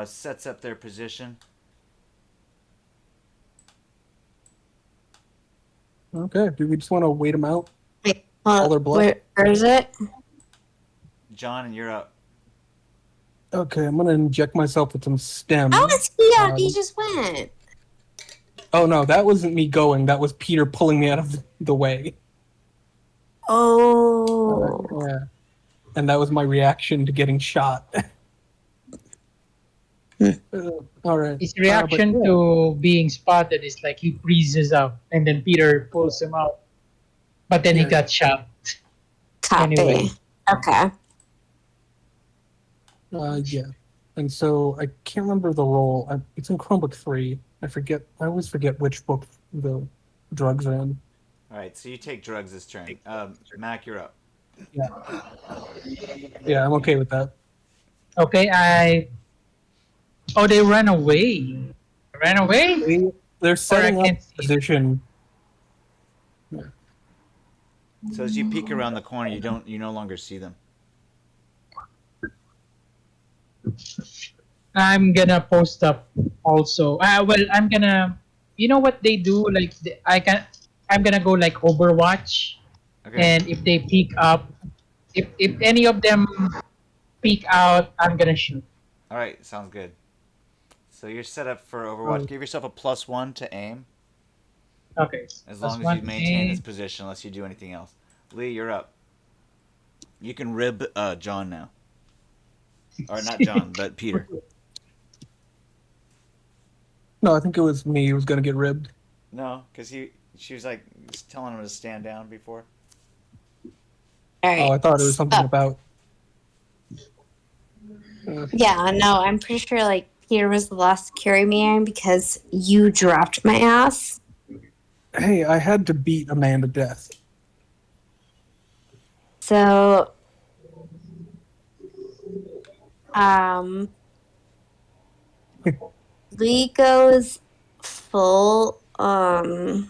sets up their position. Okay, do we just want to wait them out? Wait, All their blood? where is it? John, and you're up. Okay, I'm gonna inject myself with some STEM. How is he out? He Um, just went. Oh no, that wasn't me going. That was Peter pulling me out of the way. Oh. Yeah, and that was my reaction to getting shot. All right. His reaction but yeah. to being spotted is like he freezes up and then Peter pulls him out. But then he Yeah. got shot. Copy. Anyway. Okay. Yeah, and so I can't remember the role. It's in Chromebook 3. I forget. I always forget which book the drugs are in. All right, so you take drugs this turn. Mac, you're up. Yeah, I'm okay with that. Okay, Oh, they ran away. Ran away? They're setting up can't see. position. So as you peek around the corner, you no longer see them. I'm gonna post up also. Well, I'm gonna. You know what they do? Like I'm gonna go like Overwatch, Okay. and if they peek up, if any of them peek out, I'm gonna shoot. All right, sounds good. So you're set up for Overwatch. Oh. Give yourself a +1 to aim, Okay. as Plus long as one you maintain this aim. position, unless you do anything else. Lee, you're up. You can rib John now. Or not John, but Peter. No, I think it was me who was gonna get ribbed. No, because she was like just telling him to stand down before. All right. Oh, I thought it was something Stop. about. Yeah, no, I'm pretty sure like Peter was the last to carry me in because you dropped my ass. Hey, I had to beat a man to death. So, Lee goes full, Don't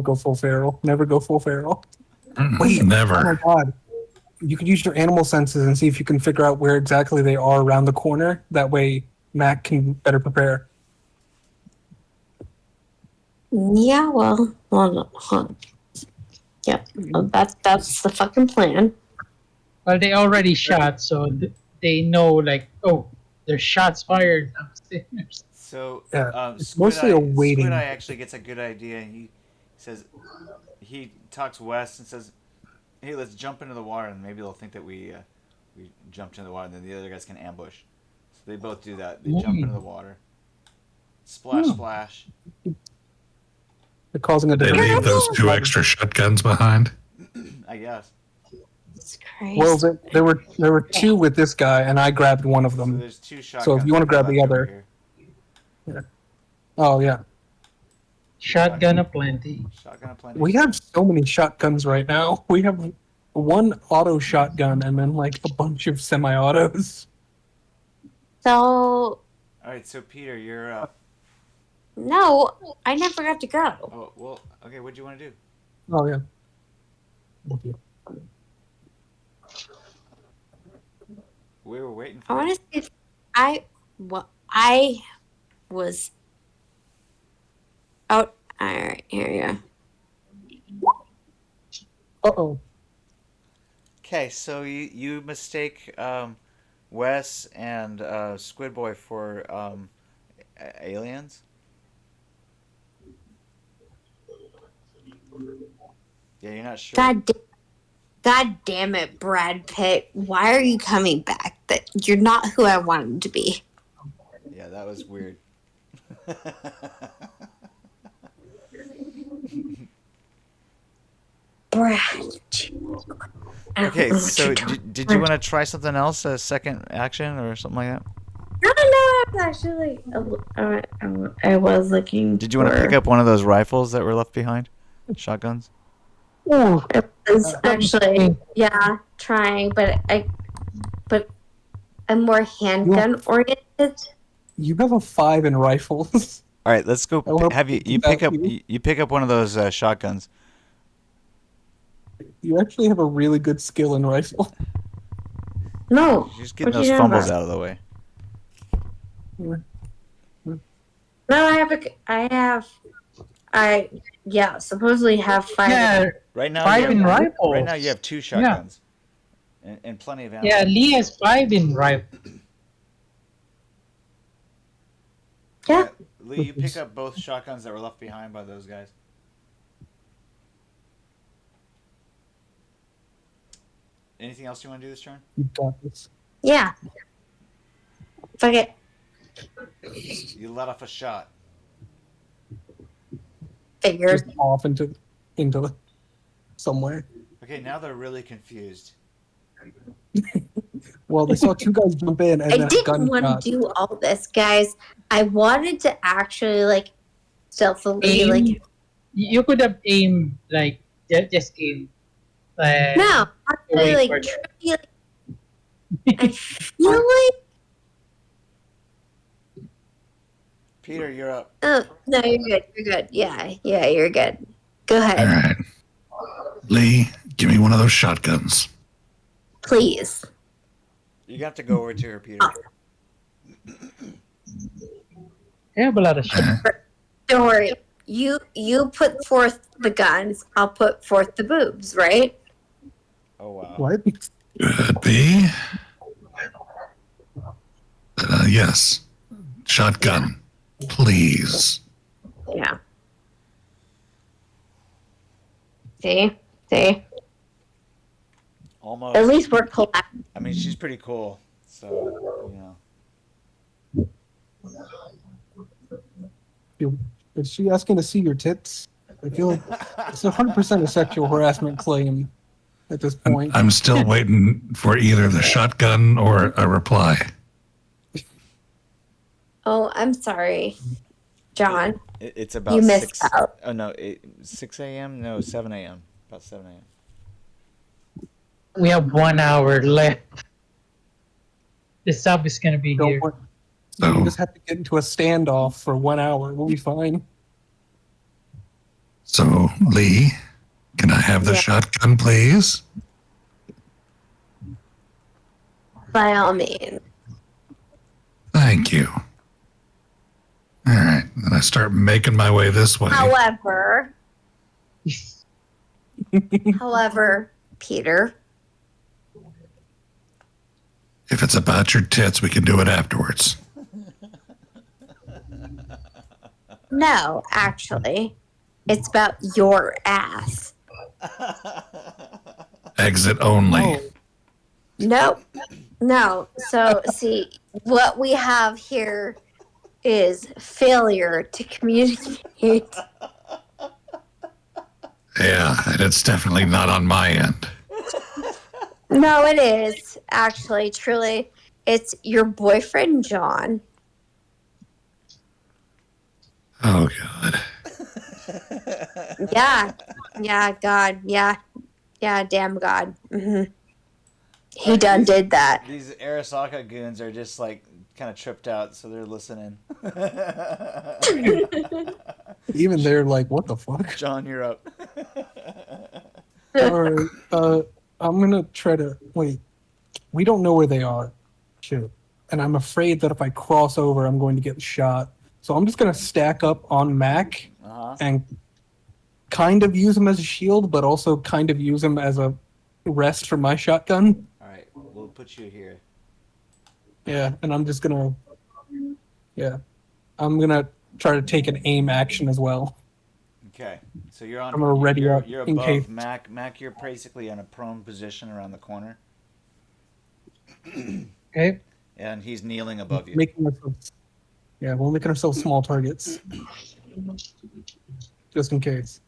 go full feral. Never go full feral. Wait, oh my Never. god. you could use your animal senses and see if you can figure out where exactly they are around the corner. That way, Mac can better prepare. Yeah, well, yep. Well, that's the fucking plan. Well, they already shot, so they know, like, oh, there's shots fired upstairs. So Yeah, it's mostly a waiting. Squid Eye actually gets a good idea. He says, he talks West and says, "Hey, let's jump into the water, and maybe they'll think that we jumped into the water, and then the other guys can ambush." So they both do that. They jump into the water. Splash, splash. They're causing a They different. leave those 2 extra shotguns behind. I guess. It's crazy. Well, there were 2 with this guy, and I grabbed one of So them. there's 2 shotguns. So if you wanna grab the left over other- here. Oh yeah, Shotgun aplenty. Shotgun aplenty. we have so many shotguns right now. We have 1 auto shotgun and then like a bunch of semi-autos. So All right, so Peter, you're up. no, I never got to go. Oh well, okay. What do you want to do? Oh yeah. Okay. We were waiting I for. want you. to see if I was out. All right, here you go. Uh-oh. Okay, so you mistake Wes and Squid Boy for aliens. Yeah, you're not sure. God damn it, Brad Pitt! Why are you coming back? That you're not who I wanted to be. Yeah, that was weird. Brad. Okay, so did you want to try something else, a second action or something like that? No, I was actually. I was looking. Did you want to pick up one of those rifles that were left behind? Shotguns? Oh, I was actually, yeah, trying, but I'm more handgun oriented. you have a 5 in rifles. All right, let's go. I wanna Have you pick pick up you. you pick up one of those shotguns? You actually have a really good skill in rifle. No, Just getting what you those talking fumbles about? out of the way. No, I supposedly have 5. Yeah, Right now, 5 in rifles. right now you have 2 shotguns, and plenty of ammo. Yeah, Lee has 5 in rifle. Yeah. Lee, you pick up both shotguns that were left behind by those guys. Anything else you want to do this turn? You got this. Yeah. Fuck it. You let off a shot. Figures. Just off into somewhere. Okay, now they're really confused. Well, they saw 2 guys jump in and I then a didn't want gunshot. to do all this, guys. I wanted to actually stealthily Aim. You could have aimed, like, just aim. No, actually Wait for truly, I feel like Peter, you're up. oh no, you're good. You're good. Yeah, you're good. Go All ahead, right. Lee, give me one of those shotguns. please. You got to go over to her, Peter. They have a lot of shit. Don't worry. You put forth the guns. I'll put forth the boobs. Right? Oh wow. What? Could be. Yes. Shotgun, please. Yeah. See. Almost. At least we're collab. I mean, she's pretty cool. So you know. Is she asking to see your tits? I feel like it's 100% a sexual harassment claim at this point. I'm still waiting for either the shotgun or a reply. Oh, I'm sorry, John. It's about You missed 6. out. Oh no, 6 a.m. No, 7 a.m. About 7 a.m. We have 1 hour left. The sub is gonna be Don't here. worry. So- You just have to get into a standoff for 1 hour. We'll be fine. So, Lee, can I have the Yeah. shotgun, please? By all means. Thank you. All right, then I start making my way this way. However, Peter, If it's about your tits, we can do it afterwards. no, actually, it's about your ass. Exit only. Oh, No. So, see, what we have here is failure to communicate. Yeah, and it's definitely not on my end. No, it is actually, truly. It's your boyfriend, John. Oh, God. Yeah, God, yeah, damn God. He done did that. These Arasaka goons are just like kind of tripped out, so they're listening. even they're like, what the fuck? John, you're up. Alright, I'm gonna try to wait. We don't know where they are. Shit. And I'm afraid that if I cross over, I'm going to get shot. So I'm just gonna stack up on Mac Uh-huh. and kind of use him as a shield, but also kind of use him as a rest for my shotgun. All right, we'll put you here. Yeah, and I'm just gonna. Yeah. I'm gonna try to take an aim action as well. Okay, so you're on. I'm gonna ready you're, up You're in above case. Mac. Mac, you're basically in a prone position around the corner, Okay. and he's kneeling above you. Making ourselves. Yeah, we're making ourselves small targets. Just in case.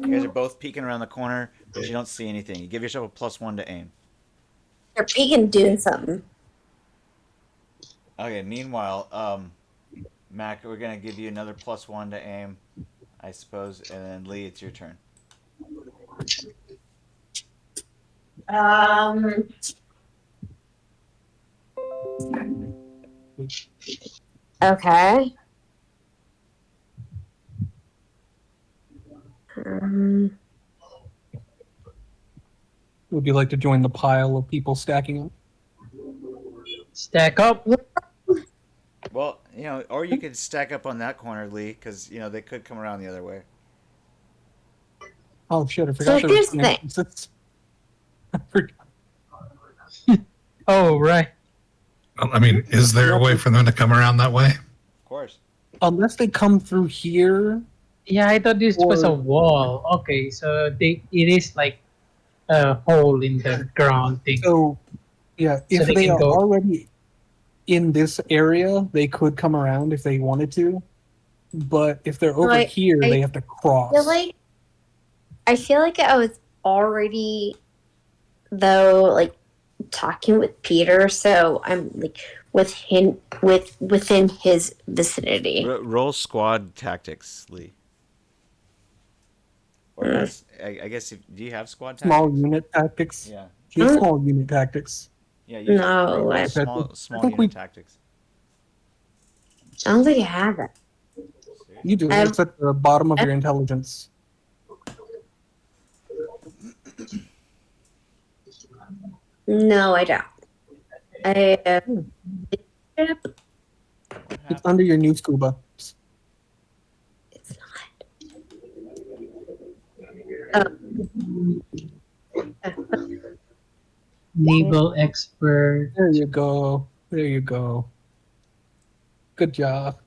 You guys are both peeking around the corner, but you don't see anything. You give yourself a +1 to aim. You're peeking doing something. Okay. Meanwhile, Mac, we're gonna give you another +1 to aim, I suppose, and then Lee, it's your turn. Okay. Would you like to join the pile of people stacking up? Stack up. Well, or you could stack up on that corner, Lee, because they could come around the other way. Oh shit! I forgot So there here's was the thing. entrances. I forgot. Oh, right. Well, I mean, is there a way for them to come around that way? Of course. Unless they come through here. Yeah, I thought this was a Or- wall. Okay, so it is like a hole in the ground thing. So, yeah, if they they can are go- already in this area, they could come around if they wanted to. But if they're over Right, here, I they have to cross. I feel like I was already, though, like talking with Peter, so I'm like within his vicinity. Roll squad tactics, Lee. Or that's, I guess. Do you have squad tactics? Small unit tactics. Yeah. Use small unit tactics. Yeah. No, roll I small I think unit tactics. I don't think I have that. You do. Um, It's at the bottom of your intelligence. No, I don't. I It's under your new scuba. it's not. Naval expert. There you go. There you go. Good job.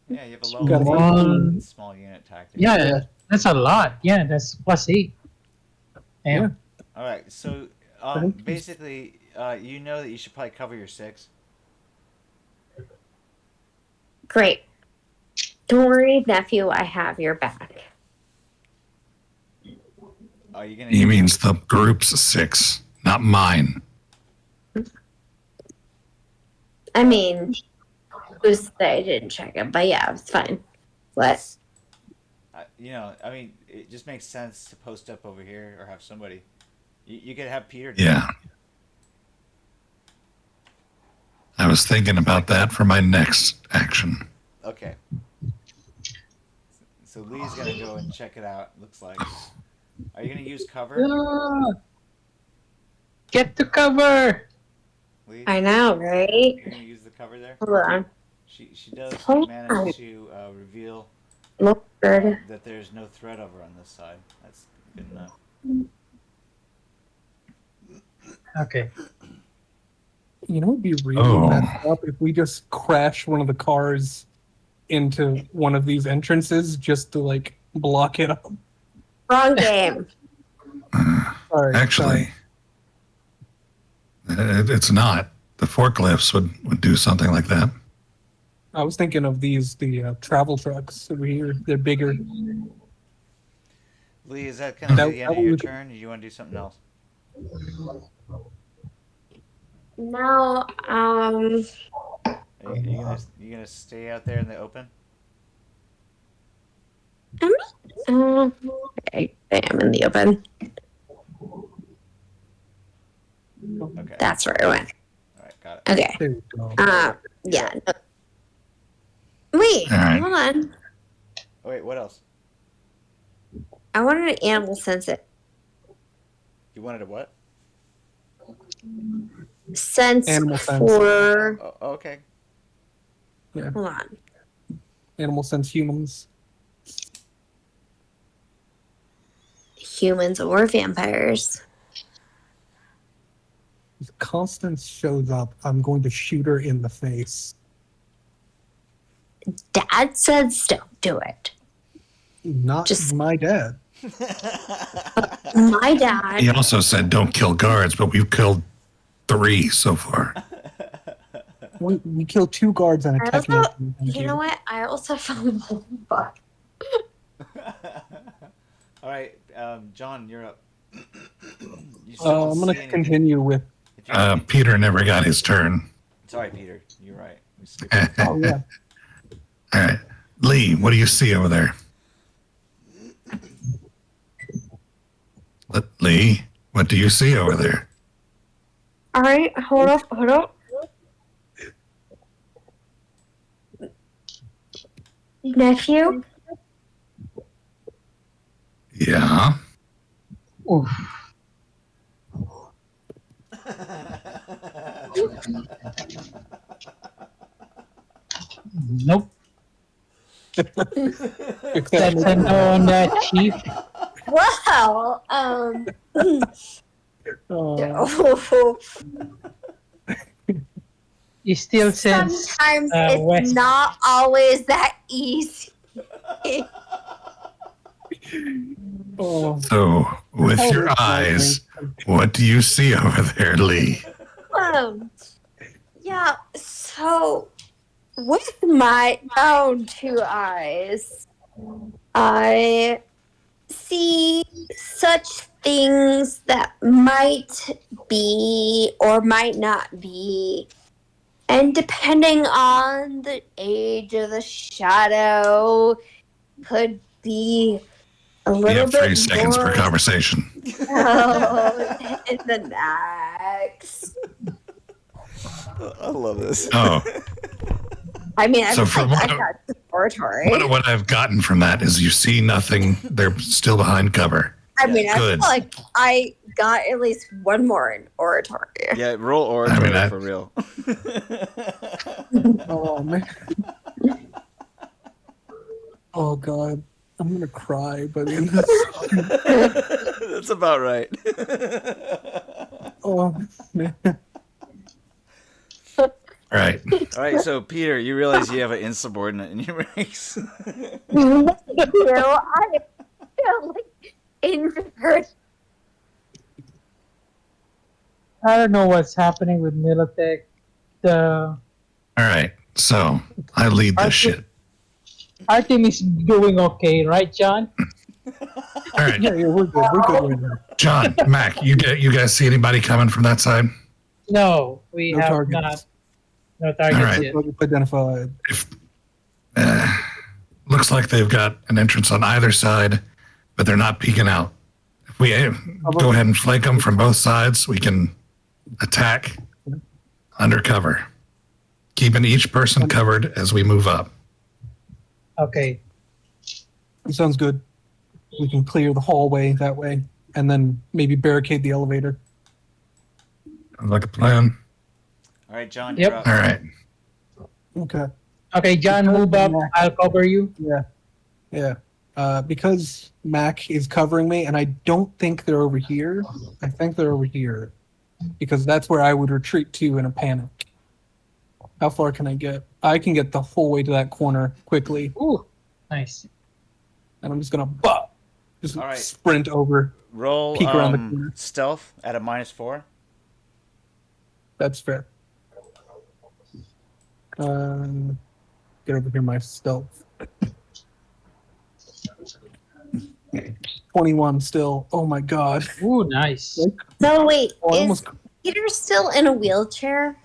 Yeah, you have a Got level one. 18 small unit tactics. Yeah, that's a lot. Yeah, that's +8. Damn. Yeah. All right. So think- basically, you know that you should probably cover your 6. Great. Don't worry, nephew. I have your back. Are you gonna? He means the group's 6, not mine. I mean, who's to say I didn't check it? But yeah, it's fine. What? I mean, it just makes sense to post up over here or have somebody. You could have Peter. Yeah. I was thinking about that for my next action. Okay. So Lee's gonna go and check it out. Looks like. Are you gonna use cover? Get to cover. Lee, I know, right? you gonna use the cover there? Hold on. She does Hold manage to reveal Look good. that there's no threat over on this side. That's good enough. Okay. You know, it'd be really Oh. messed up if we just crash one of the cars into one of these entrances just to like block it up. Wrong game. Sorry, Actually, it's not. The forklifts would do something like that. I was thinking of the travel trucks over here. They're bigger. Lee, is that kind of That- the end that of your would- turn? Or do you want to do something else? No, Are you gonna stay out there in the open? okay, I am in the open. Okay. That's where I went. All right, got it. Okay. There we go. Yeah. No. Wait, All right. hold on. Oh, wait, what else? I wanted to animal sense it. You wanted a what? Sense Animal sense. for. Oh, okay. Yeah, Hold on. animal sense humans. Humans or vampires. If Constance shows up, I'm going to shoot her in the face. Dad says don't do it. Not Just- my dad. My dad. He also said don't kill guards, but we've killed 3 so far. We killed 2 guards and a I technician. also, Thank you know what? I also found the book. All right, John, you're up. You still don't I'm going see to anything. continue with. If you- Peter never got his turn. Sorry, Peter. You're right. We skipped All it. Oh, yeah. right. Lee, what do you see over there? Lee, what do you see over there? All right, hold up. Nephew? Yeah. Oof. Nope. Except That's a no on that, Chief. Well, You still sense sometimes it's West. not always that easy. oh, So, with your eyes, what do you see over there, Lee? Yeah, so with my own 2 eyes, I see such things that might be or might not be. And depending on the age of the shadow, could be a We little have bit 3 seconds more for conversation. in the next. I love this. Oh, I mean, I So think from I what- got the oratory. what I've gotten from that is you see nothing. They're still behind cover. I mean, I feel Good. like I got at least one more in oratory. Yeah, roll oratory I- for real. oh, man. Oh, God. I'm going to cry by the end of this. That's about right. Oh, man. All right. All right, so Peter, you realize you have an insubordinate in your ranks. You know, I feel like injured. I don't know what's happening with Militech. All right. So, I lead this shit. Our team is doing okay, right, John? All right. Yeah, we're good. We're good right now. John, Mac, you guys see anybody coming from that side? No, we No have targets. not. No targets Alright. yet. Targets identified. If looks like they've got an entrance on either side, but they're not peeking out. If we go ahead and flank them from both sides, we can attack undercover, keeping each person covered as we move up. Okay. Sounds good. We can clear the hallway that way, and then maybe barricade the elevator. Sounds like a plan. All right, John, Yep. you're up. All right. Okay. Okay, John, move up. I'll cover you. Yeah. Yeah. Because Mac is covering me, and I don't think they're over here. I think they're over here. Because that's where I would retreat to in a panic. How far can I get? I can get the whole way to that corner quickly. Ooh, nice. And I'm just gonna just All right. sprint over. Roll Peek around the corner. stealth at a -4. That's fair. Get over here, my stealth. 21 still. Oh my god. Ooh, nice. So wait, Oh, I is almost Peter still in a wheelchair?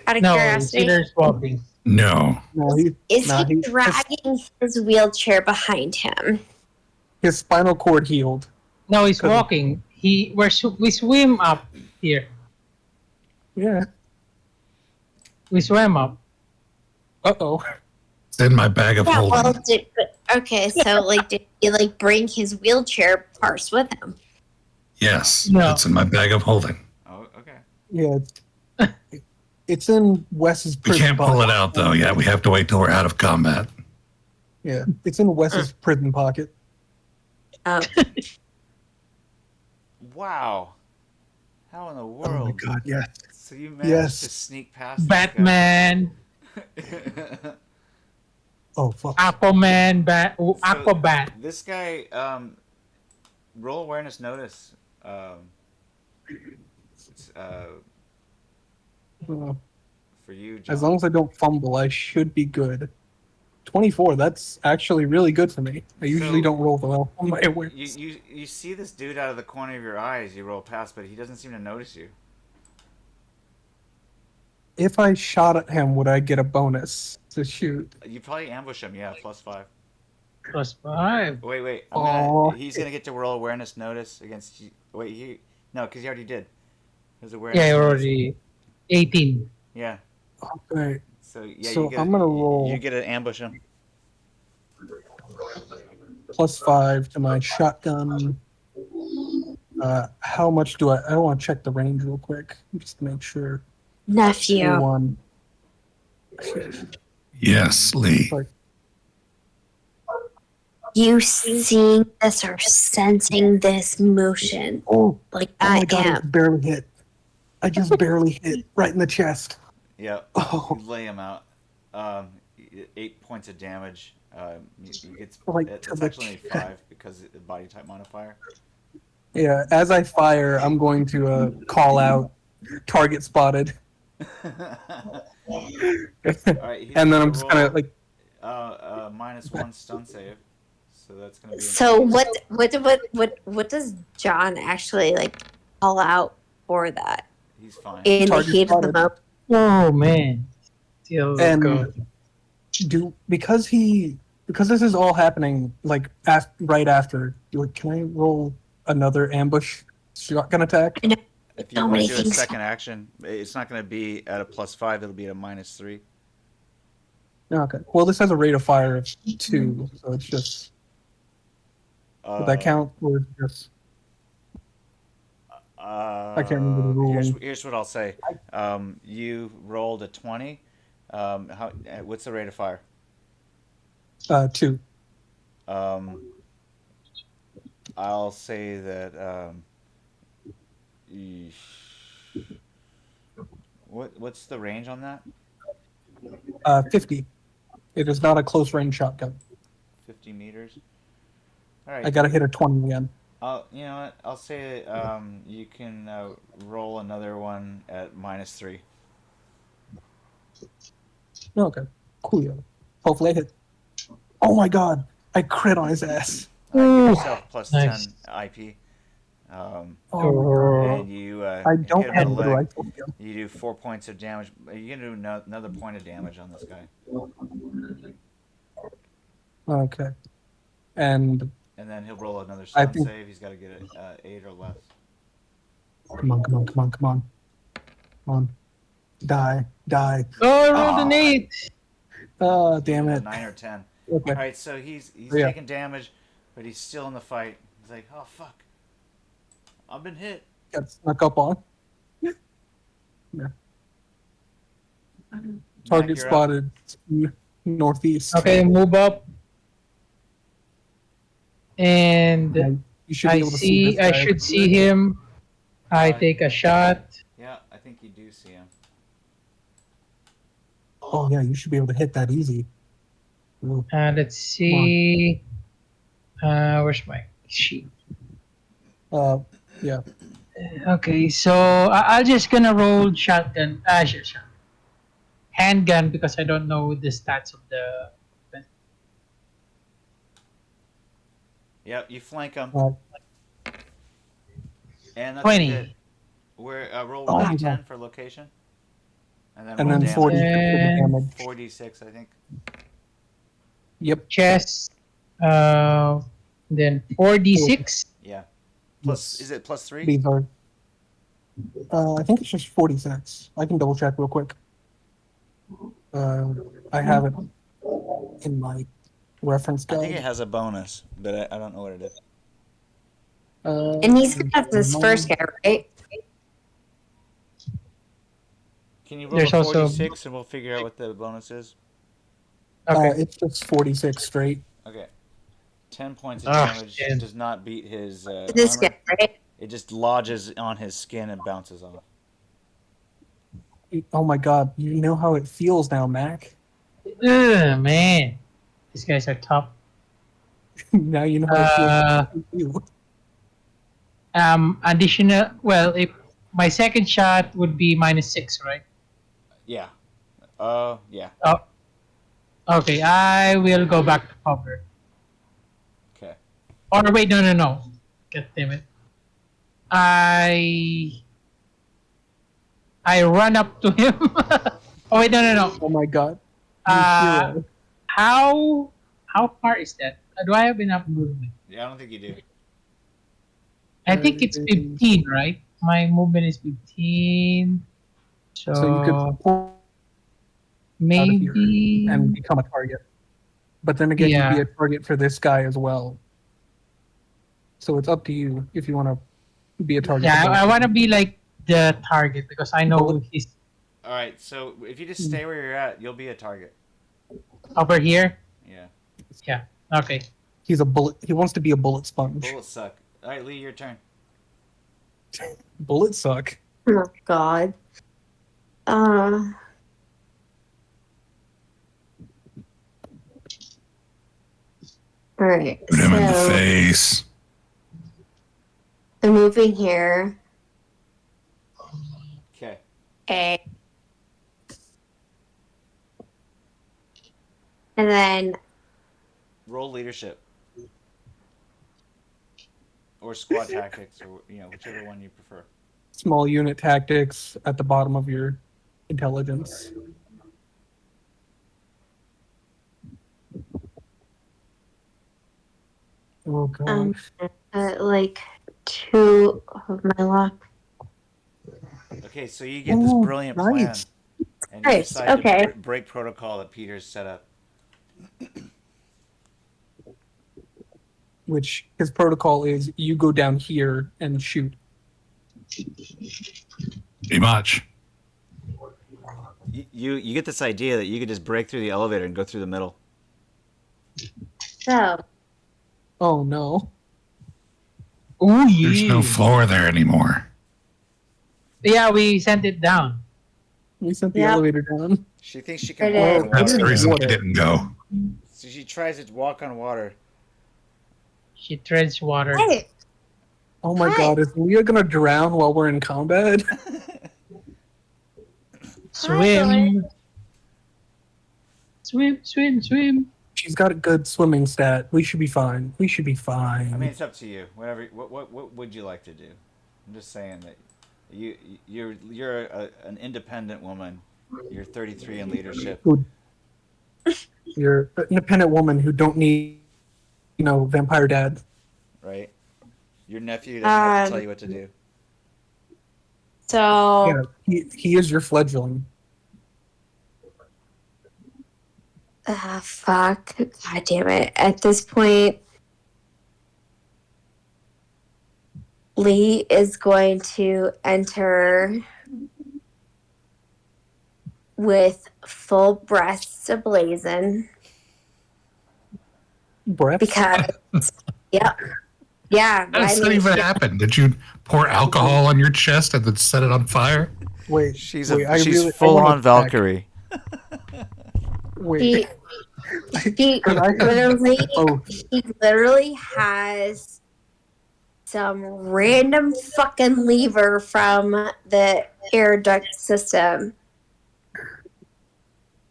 Out of No, curiosity, Peter's walking. No. no, is nah, he he- dragging his wheelchair behind him? his spinal cord healed. No, he's 'Cause- walking. We swim up here. Yeah. We swam up. Uh-oh. It's in my bag of Yeah, holding. well, okay, so like, did he like bring his wheelchair parts with him? Yes. No. It's in my bag of holding. Oh, okay. Yeah. It's in Wes's We prison can't pull pocket. it out, though, yet. We have to wait till we're out of combat. Yeah. It's in Wes's prison pocket. Um, Wow. How in the Oh my world? god, yes. So you managed Yes. to sneak past this Batman, guy. Oh fuck. Aquaman, Aquabat. This guy, roll awareness notice. It's, Uh, for you, John. as long as I don't fumble, I should be good. 24, that's actually really good for me. I usually So- don't roll well on my awareness. You see this dude out of the corner of your eyes. You roll past, but he doesn't seem to notice you. If I shot at him, would I get a bonus to shoot? You probably ambush him. Yeah, +5. +5. Wait. Aw. He's gonna get to roll awareness notice against you. Wait, no, because he already did. His awareness. Yeah, you're notice. already 18. Yeah. Okay. So yeah, So you get, I'm gonna roll- You get to ambush him. +5 to my shotgun. How much do I want to check the range real quick, just to make sure. nephew. 1. Yes, Lee. You seeing this or sensing this motion Oh, like oh I my god, I am? just barely hit. I just barely hit right in the chest. Yeah. Oh, You lay him out. 8 points of damage. It's Like, it's to the actually only chest. 5 because of the body type modifier. yeah. As I fire, I'm going to call out target spotted. Alright, he's And then I'm roll, just gonna like -1 stun save. So that's gonna be. So what does John actually like call out for that He's fine. in the Target heat of the spotted. moment? Oh, man. Still And- go. because this is all happening like right after. Can I roll another ambush shotgun attack? If you so want many to do a things. second action, it's not going to be at a +5. It'll be at a -3. Okay. Well, this has a rate of fire of 2, so it's just. Would that count? Or just I can't remember the ruling. Here's what I'll say. You rolled a 20. What's the rate of fire? 2? I'll say that. What's the range on that? 50. It is not a close range shotgun. 50 meters. All right. I gotta hit a 20 again. You know what? I'll say you can roll another one at -3. Okay. Cool. Hopefully I hit. Oh my god! I crit on his ass. Give Ooh, yourself nice. +10 IP. Oh my god. And you. I don't hit him in have the the leg. rifle skill. You do 4 points of damage. You can do another point of damage on this guy, Okay. And and then he'll roll another I stun think- save. He's got to get it 8 or less. come on. Come on. Die. Oh, I rolled an 8. Oh, damn it. 9 or 10. Okay. All right, so he's Yeah. taking damage, but he's still in the fight. He's like, oh fuck, I've been hit. Got snuck up on. Target you're up. spotted northeast. Okay, move up. And Yeah, you should be I able to see see. this I guy. should see him. I take a shot. Yeah, I think you do see him. Oh yeah, you should be able to hit that easy. Ooh. Let's see. Where's my sheet? Yeah. Okay, so I'll just gonna roll shotgun. Shot. Handgun because I don't know the stats of the. Yep, you flank him. Uh, And that's 20. a hit. We're roll Oh, 1d10 yeah. for location. And and roll then damage. 40 for the And- damage. 4d6, I think. Yep. Chest. Then 4d6. Yeah. Plus, Yes. is it plus 3? These are. I think it's just 46. I can double check real quick. I have it in my reference I guide. think it has a bonus, but I don't know what it is. And he's gonna have this first guy, right? Can you roll There's a also- 46 and we'll figure out what the bonus is? Okay. It's just 46 straight. Okay. 10 points of Ah, damage shit. does not beat his This armor. guy, right? It just lodges on his skin and bounces off. Oh my god, you know how it feels now, Mac. Ugh, man, these guys are tough. Now you know how it feels. Additional. Well, if my second shot would be -6, right? Yeah. Yeah. Okay, I will go back to cover. Okay. Or wait, no. God damn it. I run up to him. Oh wait, no. Oh my god. You Uh, hero. how far is that? Do I have enough movement? Yeah, I don't think you do. I think it's 15, right? My movement is 15. So, So you could pull maybe. and become a target. But then again, Yeah. you'd be a target for this guy as well. So it's up to you if you want to be a target. Yeah, for I both. want to be like the target because I know he's All right, so if you just stay where you're at, you'll be a target. over here. Yeah. Okay. He's a bullet. He wants to be a bullet sponge. Bullets suck. All right, Lee, your turn. Bullets suck. Oh God. All right. Put him in the So face. I'm moving here. Okay. A. And then Roll leadership. Or squad tactics, or whichever one you prefer. Small unit tactics at the bottom of your intelligence. Oh god. like 2 of my luck. Okay, so you get this Ooh, brilliant nice. plan, and you Nice, decide okay. to break protocol that Peter's set up. Which his protocol is you go down here and shoot. Pretty much. You get this idea that you could just break through the elevator and go through the middle. So Oh no. Oh There's yeah. no floor there anymore. Yeah, we sent it down. We sent the Yep. elevator down. She thinks she can It walk is. on That's the water. reason I Water. didn't go. So she tries to walk on water. She treads water. hey, Oh my Hi. god, is Leah gonna drown while we're in combat? Swim. Swim. She's got a good swimming stat. We should be fine. We should be fine. I mean, it's up to you. Whatever. What would you like to do? I'm just saying that you're an independent woman. You're 33 in leadership. You're an independent woman who don't need, vampire dad. Right? Your nephew doesn't have to tell Um, you what to do. so Yeah, he is your fledgling. fuck. God damn it. At this point, Lee is going to enter with full breasts ablazing Breath. because, yep. Yeah. How does that even happen? Did you pour alcohol on your chest and then set it on fire? Wait, She's wait, I she's really- I full wanna on Valkyrie. Wait. He Could I have literally, both? he literally has some random fucking lever from the air duct system.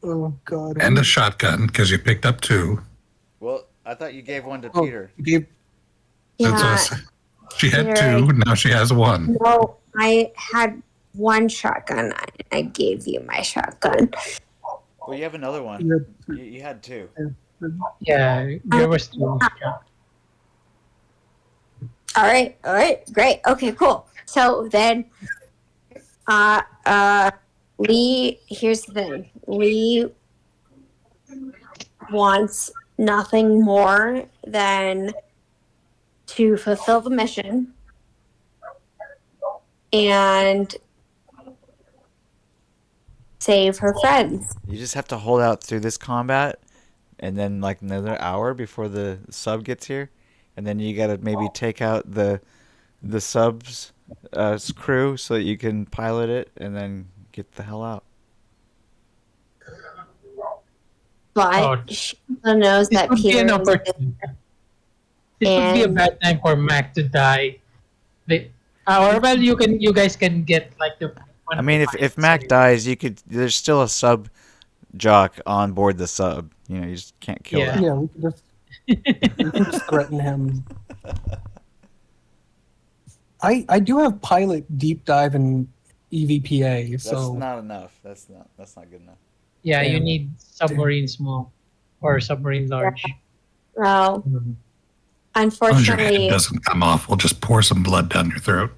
Oh God. And a shotgun, because you picked up 2. Well, I thought you gave one to Oh, Peter. you gave That's Yeah. us. She had Peter, 2, now she has 1. No, I had one shotgun. I gave you my shotgun. Well, you have another one. You had 2. Yeah, there was 2. All right, great. Okay, cool. So then, Lee, here's the thing. Lee wants nothing more than to fulfill the mission and save her friends. You just have to hold out through this combat, and then like another hour before the sub gets here, and then you gotta maybe take out the sub's crew so that you can pilot it, and then get the hell out. But Oh. she also knows This that would be Peter an is opportunity. This would be a And- bad time for Mac to die. Or well, you guys can get like the. I mean, if Mac dies, you could. There's still a sub jock on board the sub. You know, you just can't kill Yeah. that. Yeah, we can just threaten him. I do have pilot deep dive and EVPA, That's so not enough. That's not good enough. Yeah, you Damn. need submarine small or submarine large. well, As long as your head unfortunately, doesn't come off, we'll just pour some blood down your throat.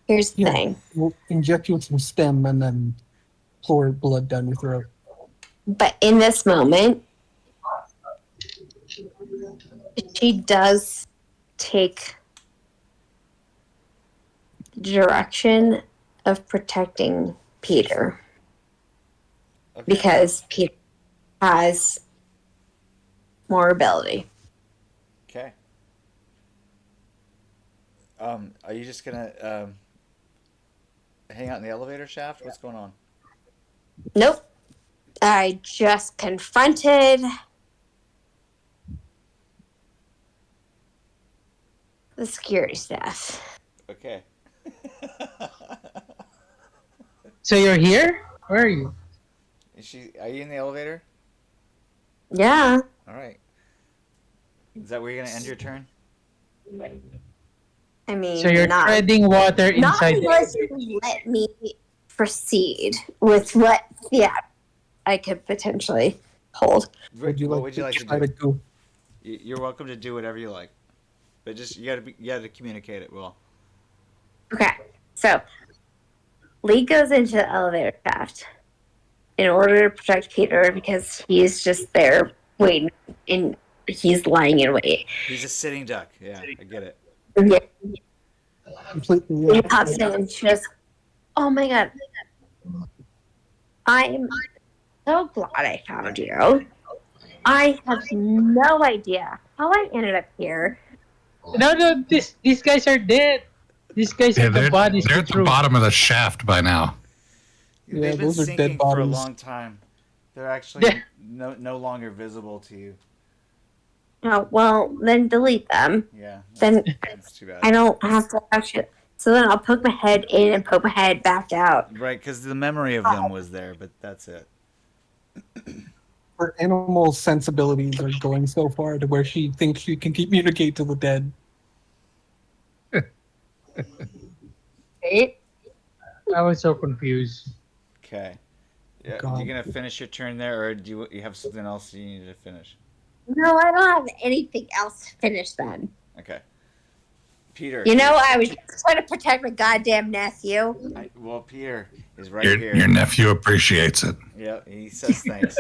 here's the Yeah. thing. we'll inject you with some stem and then pour blood down your throat. But in this moment, she does take the direction of protecting Peter Okay. because Peter has more ability. Okay. Are you just gonna hang out in the elevator shaft? What's going on? Nope. I just confronted the security staff. Okay. So you're here? Where are you? Are you in the elevator? Yeah. All right. Is that where you're gonna end your turn? I mean, So you're not, treading water not inside the unless elevator. you let me proceed with what, I could potentially hold. Would you What like would you like to try do? to go? You're welcome to do whatever you like, but just you gotta communicate it well. Okay. So, Lee goes into the elevator shaft in order to protect Peter because he's just there waiting, and he's lying in wait. He's a sitting duck. Yeah, I get it. Yeah. Completely. He pops in and she goes, "Oh my god, I'm so glad I found you. I have no idea how I ended up here. No, these guys are dead. These guys Yeah, are the bodies. they're at the bottom of the shaft by now. Yeah, They've been those are dead sinking for a bodies. long time. They're actually Yeah. no longer visible to you. Oh, well, then delete them. Yeah, Then that's too bad. I don't have to watch it. So then I'll poke my head in and poke my head back out. Right, because the memory of them was there, but that's it. Her animal sensibilities are going so far to where she thinks she can communicate to the dead. Right? I was so confused. Okay. Yeah, God. you gonna finish your turn there, or do you have something else you need to finish? No, I don't have anything else to finish then. Okay. Peter. You know, I was just trying to protect my goddamn nephew. Well, Peter is right Your here. nephew appreciates it. Yeah, he says thanks.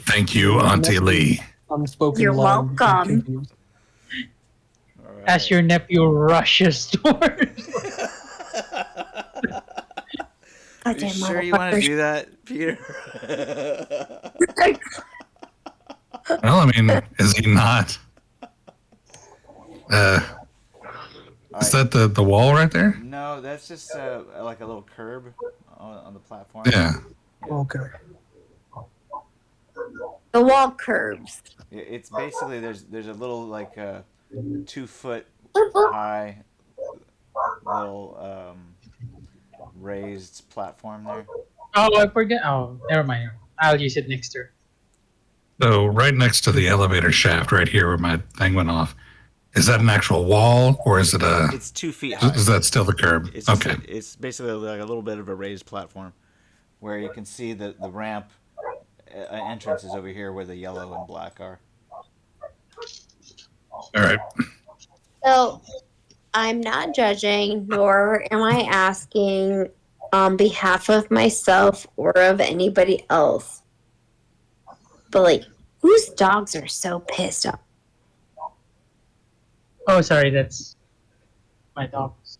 Thank you, Auntie Lee. Unspoken You're line. welcome. Confused. All right. As your nephew rushes towards. Are you sure you want to do that, Peter? Well, I mean, is he not? Is that the wall right there? No, that's just like a little curb on the platform. Yeah. Okay. The wall curves. It's basically there's a little like 2 foot high little raised platform there. Oh, I forget. Oh, never mind. I'll use it next turn. So right next to the elevator shaft, right here where my thing went off, is that an actual wall or is it a? It's 2 feet high. Is that still the curb? It's Okay. It's basically like a little bit of a raised platform, where you can see the ramp entrance is over here where the yellow and black are. All right. So I'm not judging, nor am I asking on behalf of myself or of anybody else. But like, whose dogs are so pissed off? Oh, sorry, that's my dogs.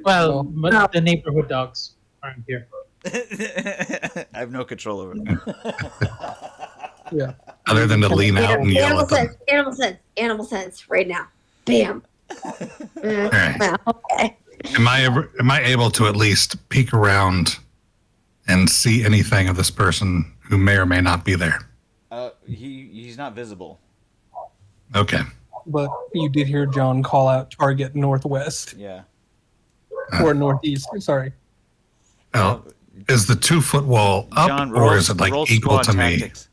Well, Oh. but the neighborhood dogs aren't here. I have no control over it. Yeah. Other than to lean out and yell Animal at them. sense, animal sense, right now. Bam. right. Well, okay. Am I able to at least peek around and see anything of this person who may or may not be there? He's not visible. Okay. But you did hear John call out target northwest Yeah. or northeast. Sorry. Well, is the 2 foot wall up John, or is it like roll equal squad to me? tactics.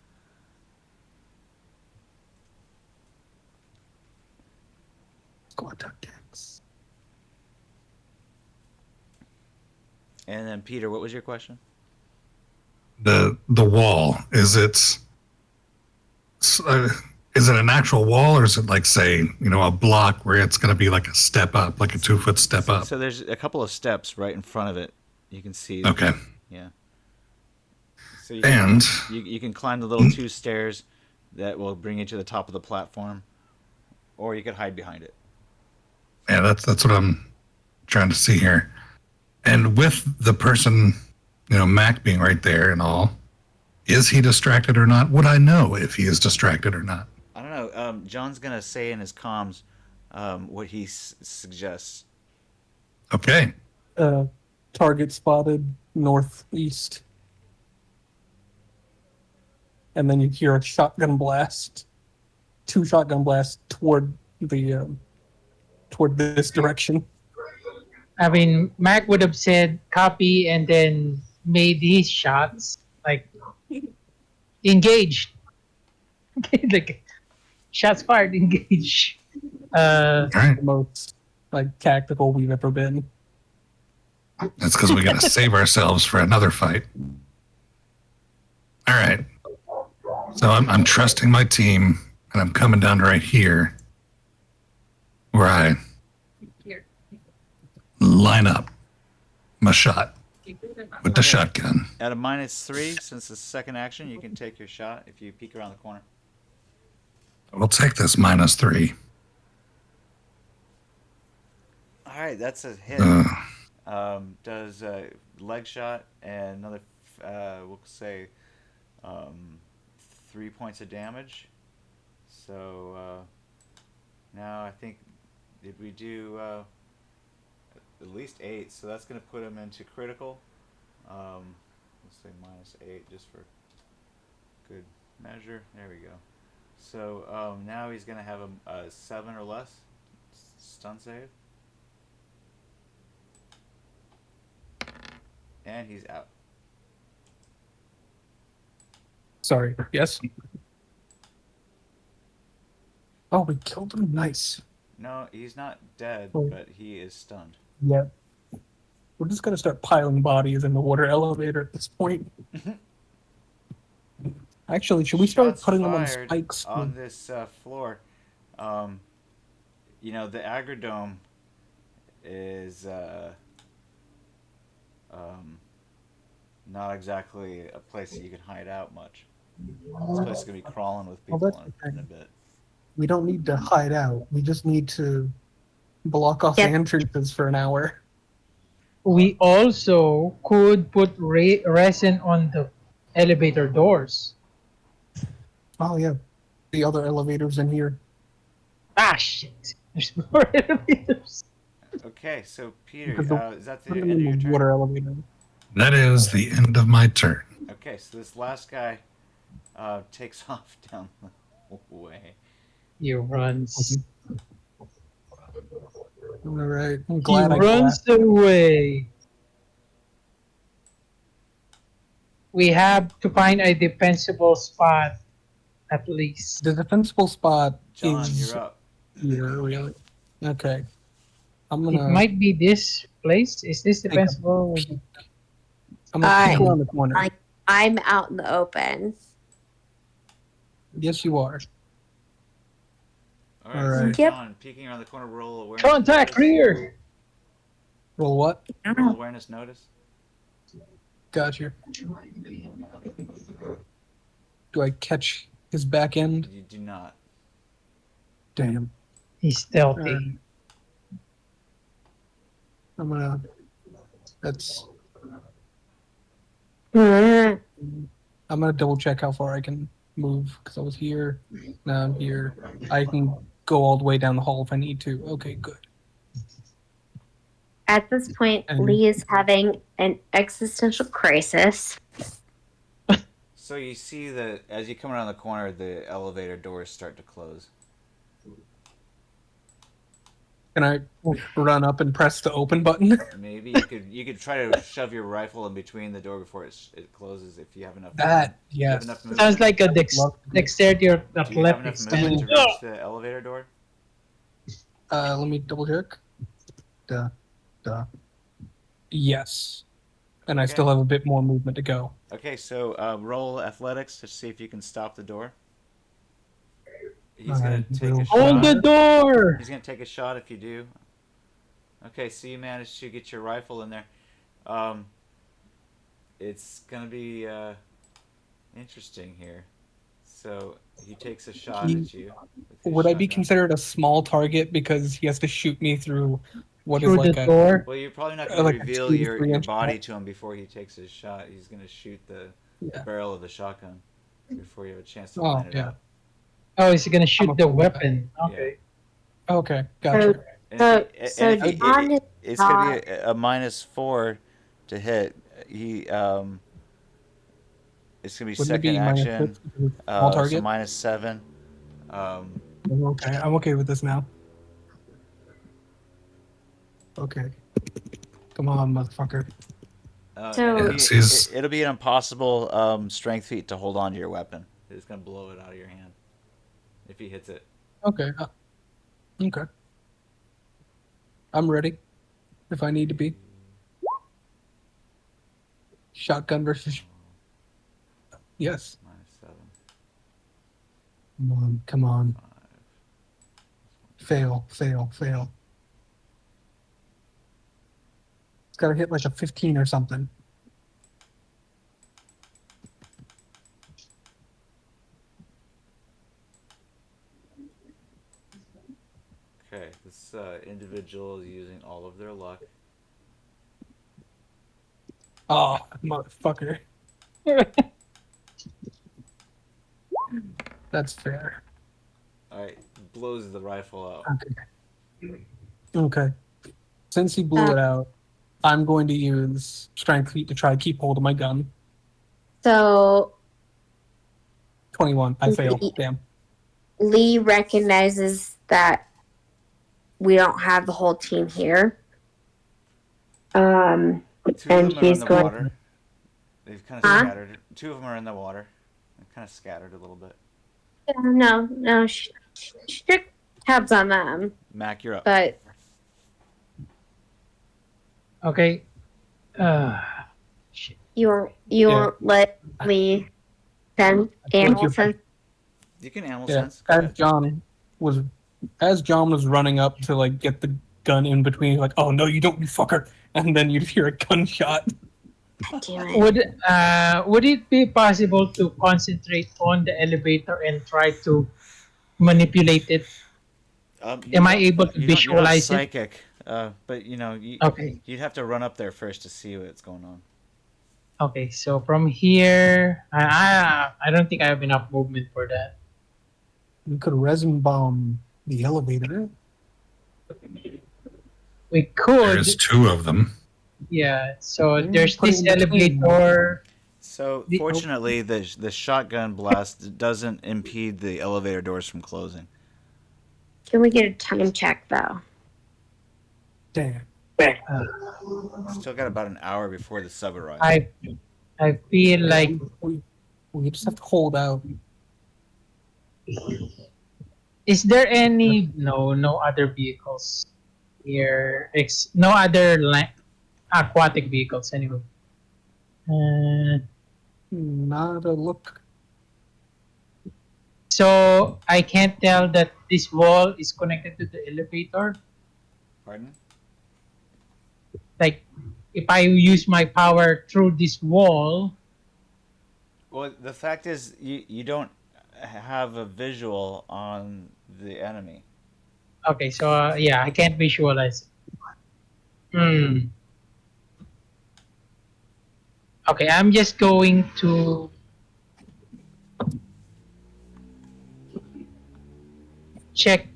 Squad tactics. And then Peter, what was your question? The wall, is it an actual wall or is it like, say, a block where it's going to be like a step up, like a 2 foot step up? So there's a couple of steps right in front of it. You can see. Okay. Yeah. So you can climb the little 2 stairs that will bring you to the top of the platform, or you could hide behind it. Yeah, that's what I'm trying to see here. And with the person, Mac being right there and all, is he distracted or not? Would I know if he is distracted or not? I don't know. John's gonna say in his comms what he suggests. Okay. Target spotted northeast. And then you hear a shotgun blast. 2 shotgun blasts toward this direction. I mean, Mac would have said copy and then made these shots like engaged. Like shots fired, engage. All right. The most tactical we've ever been. That's because we got to save ourselves for another fight. All right. So I'm trusting my team, and I'm coming down right here, where I line up my shot with the shotgun. At a -3, since it's second action, you can take your shot if you peek around the corner. We'll take this -3. All right, that's a hit. Does leg shot and another, we'll say, 3 points of damage. So now I think, did we do at least 8? So that's going to put him into critical. Let's say -8 just for good measure. There we go. So now he's going to have a 7 or less stun save. And he's out. Sorry. Yes? Oh, we killed him. Nice. No, he's not dead, Oh. but he is stunned. Yeah. We're just going to start piling bodies in the water elevator at this point. Actually, should we start Shots putting them on fired spikes? on this floor? The agrodome is not exactly a place that you can hide out much. This place is gonna be crawling with people that's in a bit. We don't need to hide out. We just need to block off Yep. the entrances for an hour. we also could put resin on the elevator doors. Oh yeah, the other elevators in here. Ah, shit. There's more elevators. Okay, so Peter, Because the is that the end of your turn? water elevator. That is the end of my turn. Okay, so this last guy takes off down the way. He runs. All right, I'm He glad I runs away. We have to find a defensible spot, at least. The defensible spot John, is you're up. here, really. Okay, I'm It gonna. might be this place. Is this take a defensible? peek. I'm gonna peek I- around the corner. I'm out in the open. Yes, you are. All right, Alright. so Yep. John, peeking around the corner, roll awareness. Contact notice. rear. Roll what? Roll awareness notice. Gotcha. Do I catch his back end? You do not. Damn. He's stealthy. Alright. I'm gonna. That's. Hmm. I'm gonna double check how far I can move because I was here. Now I'm here. I can go all the way down the hall if I need to. Okay, good. At this point, And- Lee is having an existential crisis. So you see that as you come around the corner, the elevator doors start to close. Can I run up and press the open button? Maybe you could try to shove your rifle in between the door before it closes if you have enough. That, Do you have yes. enough movement? Sounds like a dexterity or Do you have athletics. enough movement to kind. reach the elevator door? Let me double check. Duh. Yes. And I Okay. still have a bit more movement to go. Okay, so roll athletics to see if you can stop the door. He's gonna Alright, take roll. a Hold shot. the door. He's gonna take a shot if you do. Okay, so you managed to get your rifle in there. It's gonna be interesting here. So he takes a shot at you. with his Would I be shotgun. considered a small target because he has to shoot me through what is Through like the a door. Well, you're probably not gonna like a reveal 2 to your 3 inch body shot. to him before he takes his shot. He's gonna shoot the Yeah. barrel of the shotgun before you have a chance to Oh, line it yeah. up. Oh, he's gonna shoot I'm the okay with that. weapon. Okay. Okay, gotcha. And So- if he- and so if he- John is it's gonna be a -4 to hit. He it's gonna be Wouldn't it second be minus action. 6 because it's a small So target? -7. Okay, I'm okay with this now. Okay. Come on, motherfucker. So- and Yes, he's- it'll be an impossible strength feat to hold on to your weapon. It's gonna blow it out of your hand if he hits it. Okay. Okay. I'm ready if I need to be. Shotgun versus. Yes. -7. Come on. Come on. 5. Fail. It's gotta hit like a 15 or something. Okay, this individual is using all of their luck. Oh, motherfucker. That's fair. Alright, blows the rifle out. Okay. Since he blew it out, I'm going to use strength feat to try to keep hold of my gun. So 21. I fail. Damn. Lee recognizes that we don't have the whole team here. Two And of them are in he's the going- water. They've kind of Huh? scattered. Two of them are in the water. They're kind of scattered a little bit. No, strict tabs on them. Mac, you're up. But Okay. Shit. you Yeah. won't let Lee send animal you- sense. You can animal Yeah. sense. Go ahead. As John was running up to like get the gun in between, like, oh no, you don't, you fucker, and then you'd hear a gunshot. Damn it. Would it be possible to concentrate on the elevator and try to manipulate it? Am I able to You're not visualize it? psychic. but Okay. you'd have to run up there first to see what's going on. Okay, so from here, I don't think I have enough movement for that. We could resin bomb the elevator. We could, There's two of them. yeah. So Yeah, there's put it this in between. elevator. So The- fortunately, the shotgun blast doesn't impede the elevator doors from closing. Can we get a time check though? Damn. Still got about an hour before the sub arrives. I feel like We just have to hold out. is there any no other vehicles here? No other aquatic vehicles anyway. Not a look. So I can't tell that this wall is connected to the elevator. Pardon? Like if I use my power through this wall, Well, the fact is, you don't have a visual on the enemy. okay, so yeah, I can't visualize it. Okay, I'm just going to check,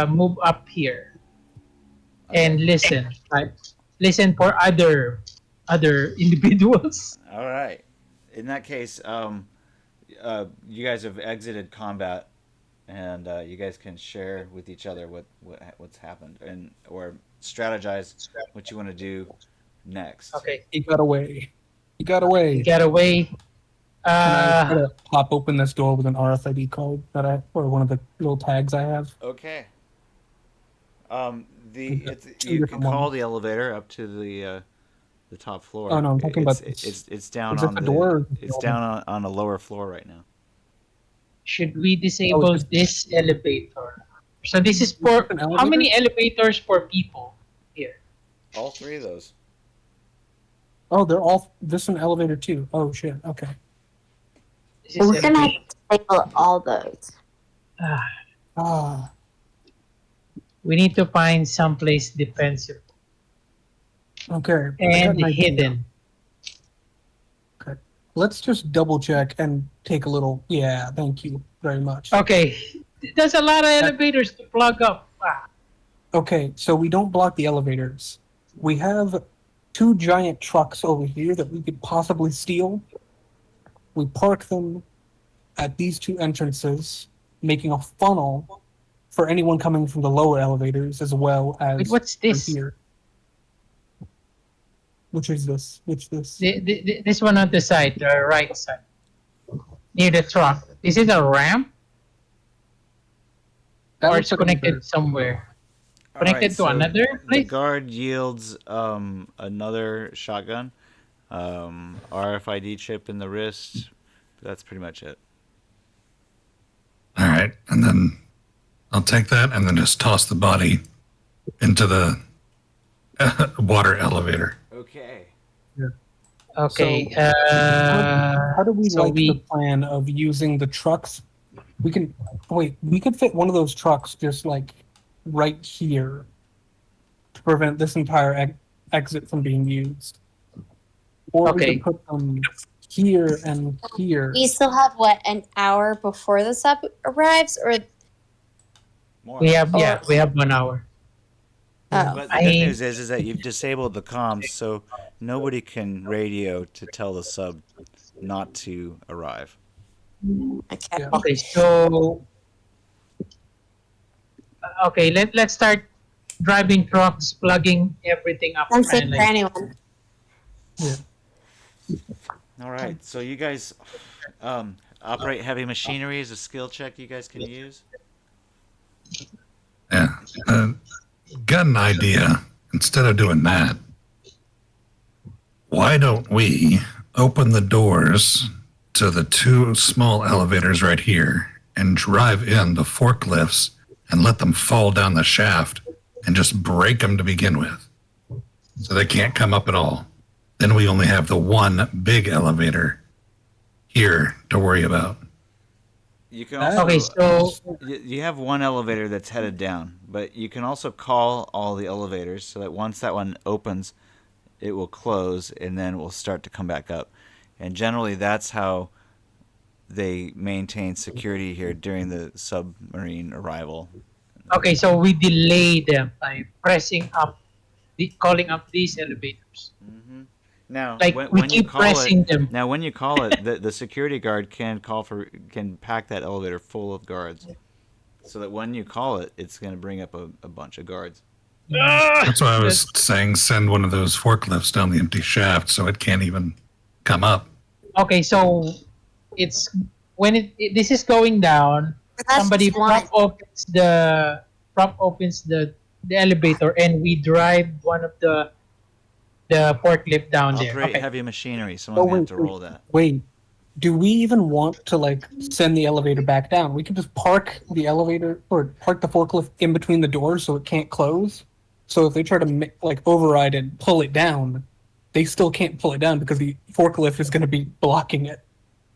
move up here and listen. Right? Listen for other individuals. All right. In that case, you guys have exited combat, and you guys can share with each other what's happened, and or strategize what you want to do next. Okay, He got away. He got away. get away. Can I try to pop open this door with an RFID code or one of the little tags I have? Okay. Two You different can call ones. the elevator up to the top floor. Oh, no, I'm talking about it's down is it on the the door or the it's building? down on a lower floor right now. Should we disable this elevator? So this is for An how elevator? many elevators for people here? All three of those. Oh, they're all. This is an elevator too. Oh shit. Okay. This is We're gonna elevator. disable all those. Ah. We need to find someplace defensive Okay. I got and an idea. hidden. Let's just double check and take a little. Yeah. Thank you very much. Okay, there's a lot of elevators to plug up. Okay. So we don't block the elevators. We have two giant trucks over here that we could possibly steal. We park them at these two entrances, making a funnel for anyone coming from the lower elevators as well as Wait, what's from this? here. Which is this? This? This one on the side, the right side, near the truck. Is it a ramp That or looks it's like an connected elevator. somewhere? All Connected to so another The place? guard yields another shotgun, RFID chip in the wrist. That's pretty much it. All right, and then I'll take that and then just toss the body into the water elevator. Okay. Okay. How do we so like we the plan of using the trucks? We can wait. We could fit one of those trucks just like right here to prevent this entire exit from being used. Or we Okay. could put them here and here. We still have what, an hour before the sub arrives, or More. we have 1 hour. oh, But the good news is that you've disabled the comms, so nobody can radio to tell the sub not to arrive. okay. Yeah. Okay, so let's start driving trucks, plugging everything up. Unsafe and, for like, anyone. All right, so you guys operate heavy machinery is a skill check you guys can use. Yeah. Got an idea. Instead of doing that, why don't we open the doors to the two small elevators right here and drive in the forklifts and let them fall down the shaft and just break them to begin with so they can't come up at all. Then we only have the one big elevator here to worry about. You can also Okay, so you have one elevator that's headed down, but you can also call all the elevators so that once that one opens, it will close and then it will start to come back up. And generally, that's how they maintain security here during the submarine arrival. okay, so we delay them by calling up these elevators. Hmm. Now, Like we when you keep call pressing it, them. now when you call it, the security guard can pack that elevator full of guards, so that when you call it, it's going to bring up a bunch of guards. That's why I was saying send one of those forklifts down the empty shaft so it can't even come up. Okay, so it's when this is going down. That's Somebody just one. prop opens the elevator, and we drive one of the forklift down there. Operate Okay. heavy machinery. Someone's going to have to roll that. Wait, do we even want to like send the elevator back down? We could just park the elevator or park the forklift in between the doors so it can't close. So if they try to like override and pull it down, they still can't pull it down because the forklift is going to be blocking it.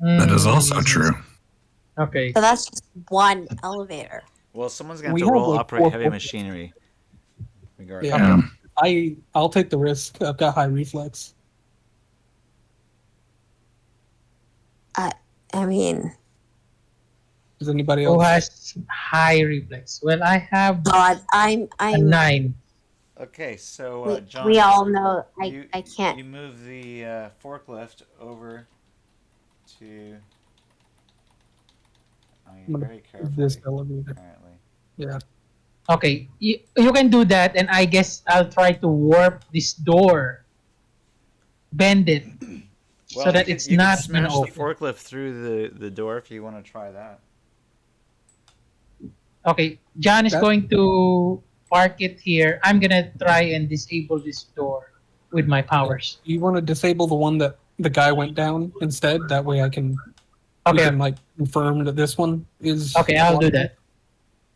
That is also true. Okay. So that's just one elevator. Well, someone's going to We have to have, roll like, operate four heavy forklifts. machinery. Regardless. Yeah. Yeah. I'll take the risk. I've got high reflex. I mean, Does anybody Who else? has high reflex? Well, I have God, a I'm. 9. Okay, so John, We all know you, I can't. You move the forklift over to. I mean, I'm gonna very carefully. This elevator. Apparently. Yeah. Okay, you can do that, and I guess I'll try to warp this door, bend it, so that it's you not can smash gonna the open. forklift through the door if you want to try that. Okay, John is That- going to park it here. I'm gonna try and disable this door with my powers. You want to disable the one that the guy went down instead? That way I can. We Okay, can like confirm that this one is. okay, I'll do that.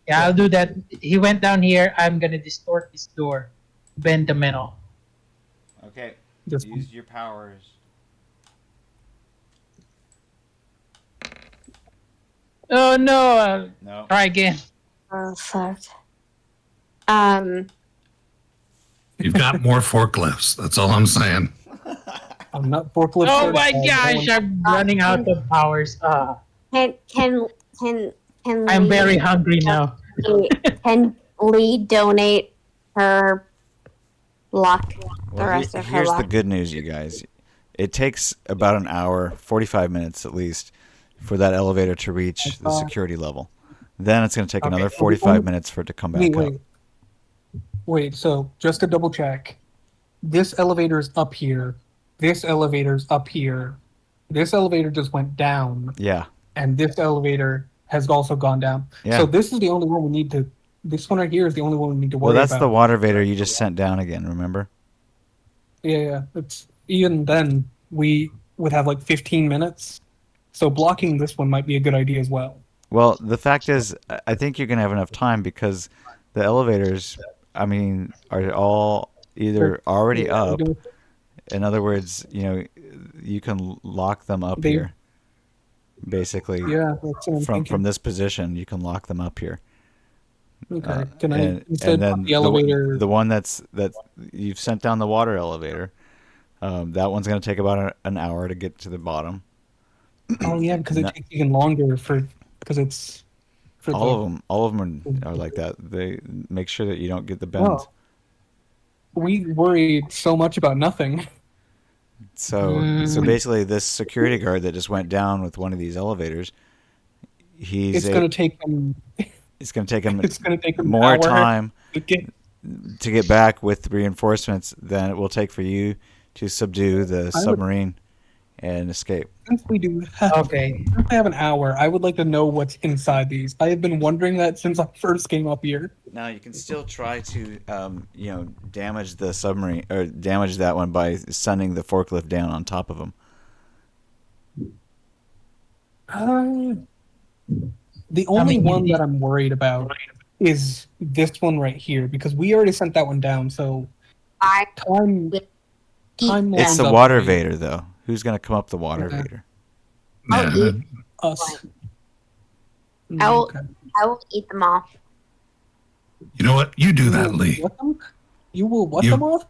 Yeah, I'll do that. He went down here. I'm gonna distort this door, bend the metal. Okay, This one. use your powers. Oh no! I'll No. try again. Oh fuck. You've got more forklifts. That's all I'm saying. I'm not forklift. Oh my certified. gosh! I'm running out of powers. Can I'm Lee, very hungry now. Can Lee donate her luck? The Well, rest of her here's the luck. good news, you guys. It takes about an hour, 45 minutes at least, for that elevator to reach the security level. Then it's going to take Okay. another 45 minutes for it to come back up. Wait. So just to double check, this elevator's up here. This elevator's up here. This elevator just went down, Yeah. and this elevator has also gone down. Yeah. So this is the only one we need to. This one right here is the only one we need to Well, worry that's about. the water vader you just sent down again, remember? Yeah. It's even then we would have like 15 minutes. So blocking this one might be a good idea as well. Well, the fact is, I think you're going to have enough time because the elevators, I mean, are all either already Yeah, up. we do- In other words, you can lock them up They- here. Basically, Yeah, that's what I'm from thinking. this position, you can lock them up here. Okay. Can I and instead then put the elevator? the one that you've sent down the water elevator, that one's going to take about an hour to get to the bottom. Oh yeah, because it No- takes even longer because it's for All of them are like that. They make sure that you don't get the bends. Oh. We worried so much about nothing. So basically, this security guard that just went down with one of these elevators, It's gonna take them. it's going to take him It's gonna take them more an hour time to get. to get back with reinforcements than it will take for you to subdue the submarine and escape. Since we do have, Okay. since I have an hour, I would like to know what's inside these. I have been wondering that since I first came up here. Now you can still try to, damage the submarine or damage that one by sending the forklift down on top of them. The only mean, one that I'm worried about is this one right here because we already sent that one down. So I time It's lines the up water for me. vader, though. Who's going to come up the water Okay. vader? Yeah, eat Us. Okay. I will eat them all. You know what? You do that, Lee. What them? You will what You- them off?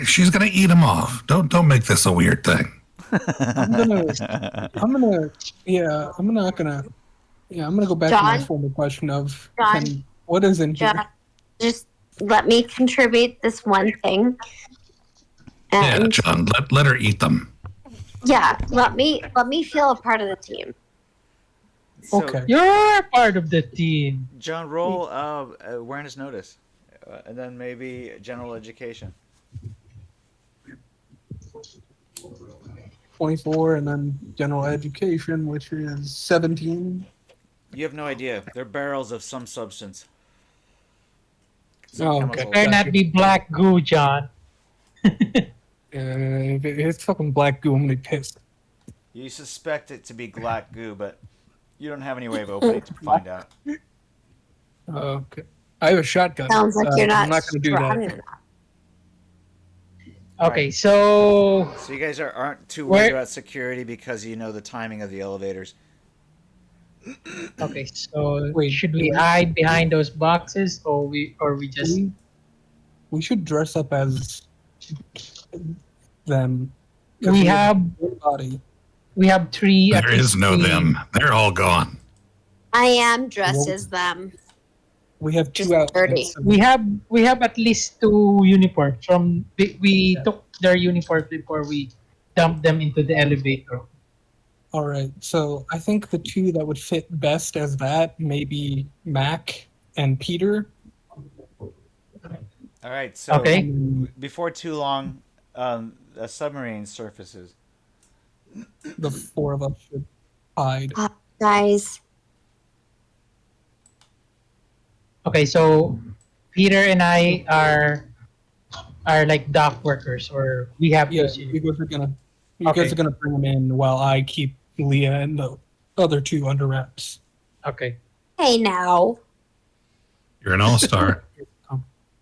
She's gonna eat them off. Don't make this a weird thing. I'm gonna go back to my John? former question of John? what is in here? Just, just let me contribute this one thing. Yeah, And John, let her eat them. yeah, let me feel a part of the team. So, Okay. You're part of the team. John, roll awareness notice, and then maybe general education. 24, and then general education, which is 17. You have no idea. They're barrels of some substance. Oh, chemical. okay. Better not be black goo, John. If it's fucking black goo, I'm gonna be pissed. You suspect it to be black goo, but you don't have any way of opening to find out. Okay. I have a shotgun. Sounds like you're I'm not not gonna do strong that. enough. Okay, Right. so So you guys aren't too worried Where- about security because you know the timing of the elevators. Wait, should do we we- hide behind those boxes, or we just? We should dress up as them. 'Cause We have one body. three. at There is least no three- them. They're all gone. I am dressed Well- as them. We have Just two outfits. We have at least 2 uniforms. We took their uniforms before we dumped them into the elevator. All right. So I think the two that would fit best as that maybe Mac and Peter. All right, so Okay. before too long, a submarine surfaces. The four of us should hide. Guys, Okay, so Peter and I are like dock workers, or we have Yeah, those you uniforms. guys are gonna bring them in while I keep Leah and the other two under wraps. Okay. hey now. You're an all-star.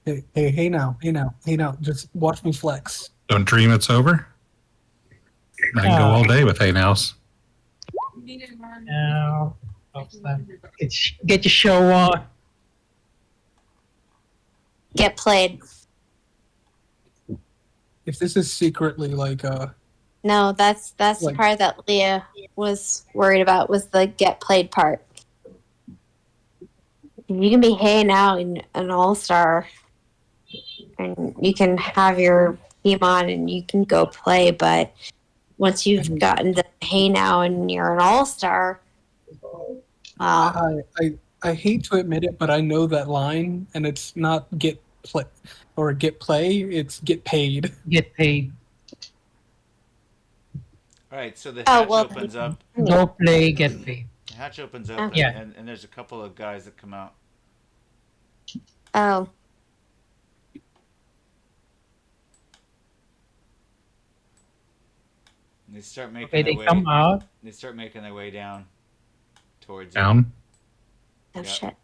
Hey now. Just watch me flex. Don't dream it's over. I can go all day with hay nows. Now, get your show on. Get played. If this is secretly like No, that's the Like- part that Leah was worried about, was the get played part. You can be hey now in an all-star, and you can have your team on and you can go play, but once you've gotten to hey now and you're an all-star, well, I hate to admit it, but I know that line, and it's not get play or get play. It's get paid. Get paid. All right, so the Oh, hatch well, opens up. Go play, get paid. The hatch opens up, Yeah. and there's a couple of guys that come out. oh, And they start making Okay, their they way. come out. They start making their way down towards you. Down. oh Yeah. shit.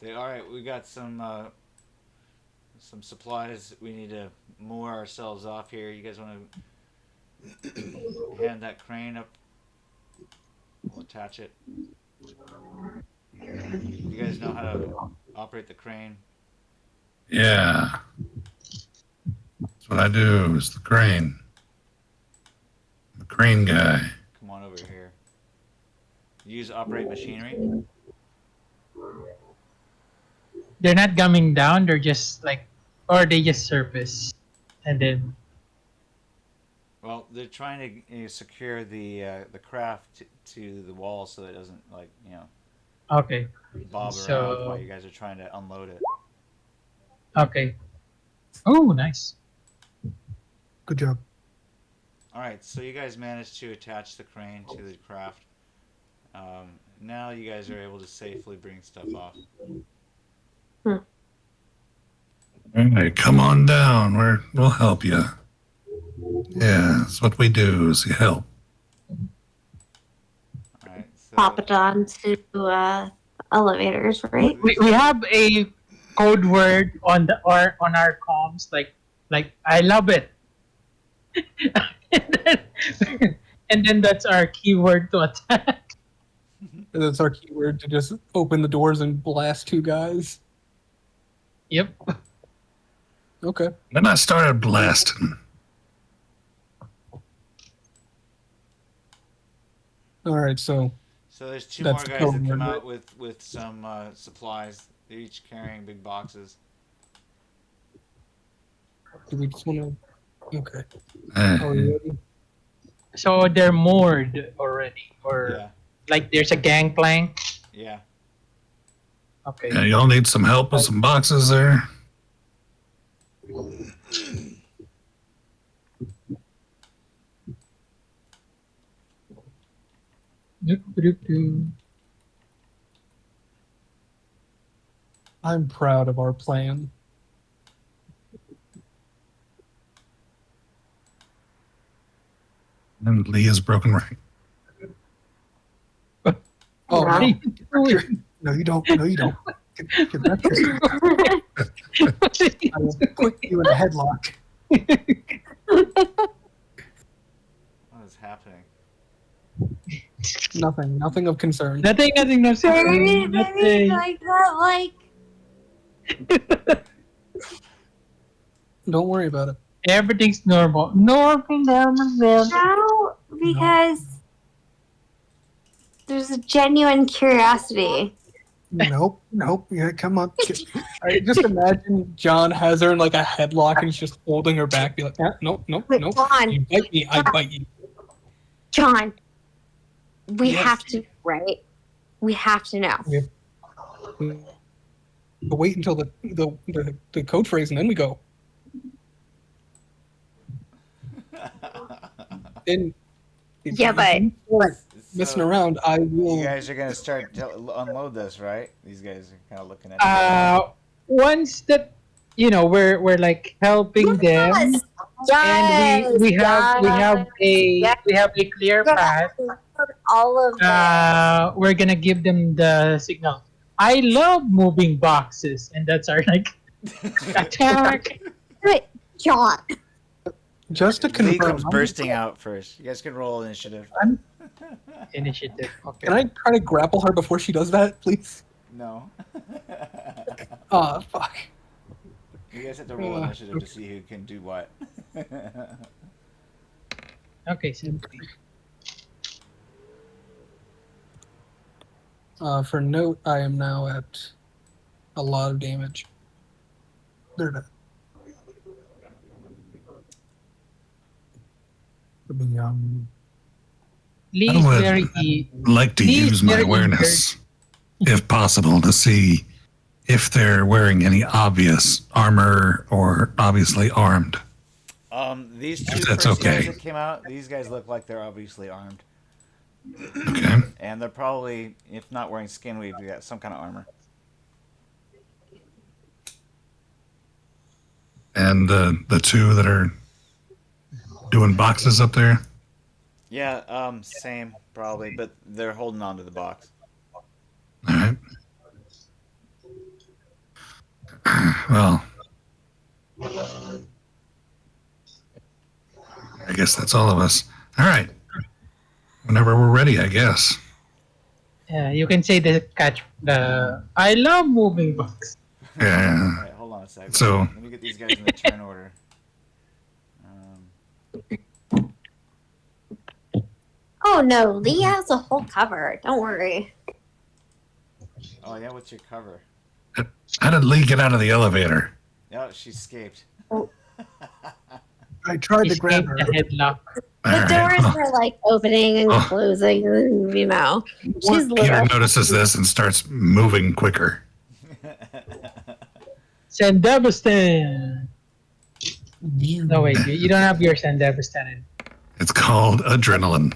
Say, all right, we got some supplies. We need to moor ourselves off here. You guys want to hand that crane up? We'll attach it. You guys know how to operate the crane? Yeah. That's what I do. Is the crane. The crane guy. Come on over here. Use operate machinery. They're not coming down. They're just like, or they just surface, and then Well, they're trying to secure the craft to the wall so that it doesn't okay, bob So- around while you guys are trying to unload it. okay. Oh, nice. Good job. All right, so you guys managed to attach the crane to the craft. Now you guys are able to safely bring stuff off. All right, come on down. We'll help you. Yeah, that's what we do. Is we help. All right, so Pop it on to elevators, right? We have a code word on our comms, like I love it. and then that's our keyword to attack. That's our keyword to just open the doors and blast 2 guys. Yep. Okay. Then I started blasting. All right. So So there's 2 That's more guys that code come word, out with some supplies. They're each carrying big boxes. do we just want to? Okay. Uh, Are we ready? So they're moored already, or Yeah, like there's a gangplank. yeah. Okay. yeah, y'all need some help with some boxes there. Doop-doop-doo. I'm proud of our plan. And Lee is broken rank. Oh no. Hey, No, you don't. No, you don't. Get back here. I will put you in a headlock. What is happening? Nothing. Nothing of concern. Nothing, no Maybe nothing. like that, like Don't worry about it. Everything's normal. Normal. no, because there's a genuine curiosity. Nope. Nope. Yeah, come on. I just imagine John has her in like a headlock and he's just holding her back. Be like, nope, nope, Wait, nope. John. You bite me, I bite you. John, we Yes. have to, right? We have to know. But wait until the code phrase and then we go. And if Yeah, you but start messing So, around, I you will. guys are gonna start to unload this, right? These guys are kind of looking at. Once that we're like helping them, yes, yes, and we have yes. a clear path. All of this. We're gonna give them the signal. I love moving boxes, and that's our like attack. Wait, John. Just to Lee confirm, comes bursting out first. You guys can roll initiative. Initiative. Okay. can I try to grapple her before she does that, please? No. Oh, fuck. You guys have to roll initiative to see who can do what. Okay, so For note, I am now at a lot of damage. They're done. Lee's I would very like to He's use my very awareness, if possible, to see if they're wearing any obvious armor or obviously armed. These two If that's first okay. guys that came out, these guys look like they're obviously armed. Okay. And they're probably, if not wearing skin weave, they got some kind of armor. And the two that are doing boxes up there. Yeah, same, probably, but they're holding on to the box. All right. Well, I guess that's all of us. All right. Whenever we're ready, I guess. you can say the I love moving box. Yeah. Alright, hold on a second. So- Let me get these guys in the turn order. Oh no, Lee has a whole cover. Don't worry. Oh yeah, what's your cover? How did Lee get out of the elevator? Oh, she escaped. I tried to grab her. The headlock. All The right. doors Well, were like opening and Oh. closing, and she's Peter little. notices this and starts moving quicker. Sandebastan. No wait, you don't have your Sandebastan. It's called adrenaline.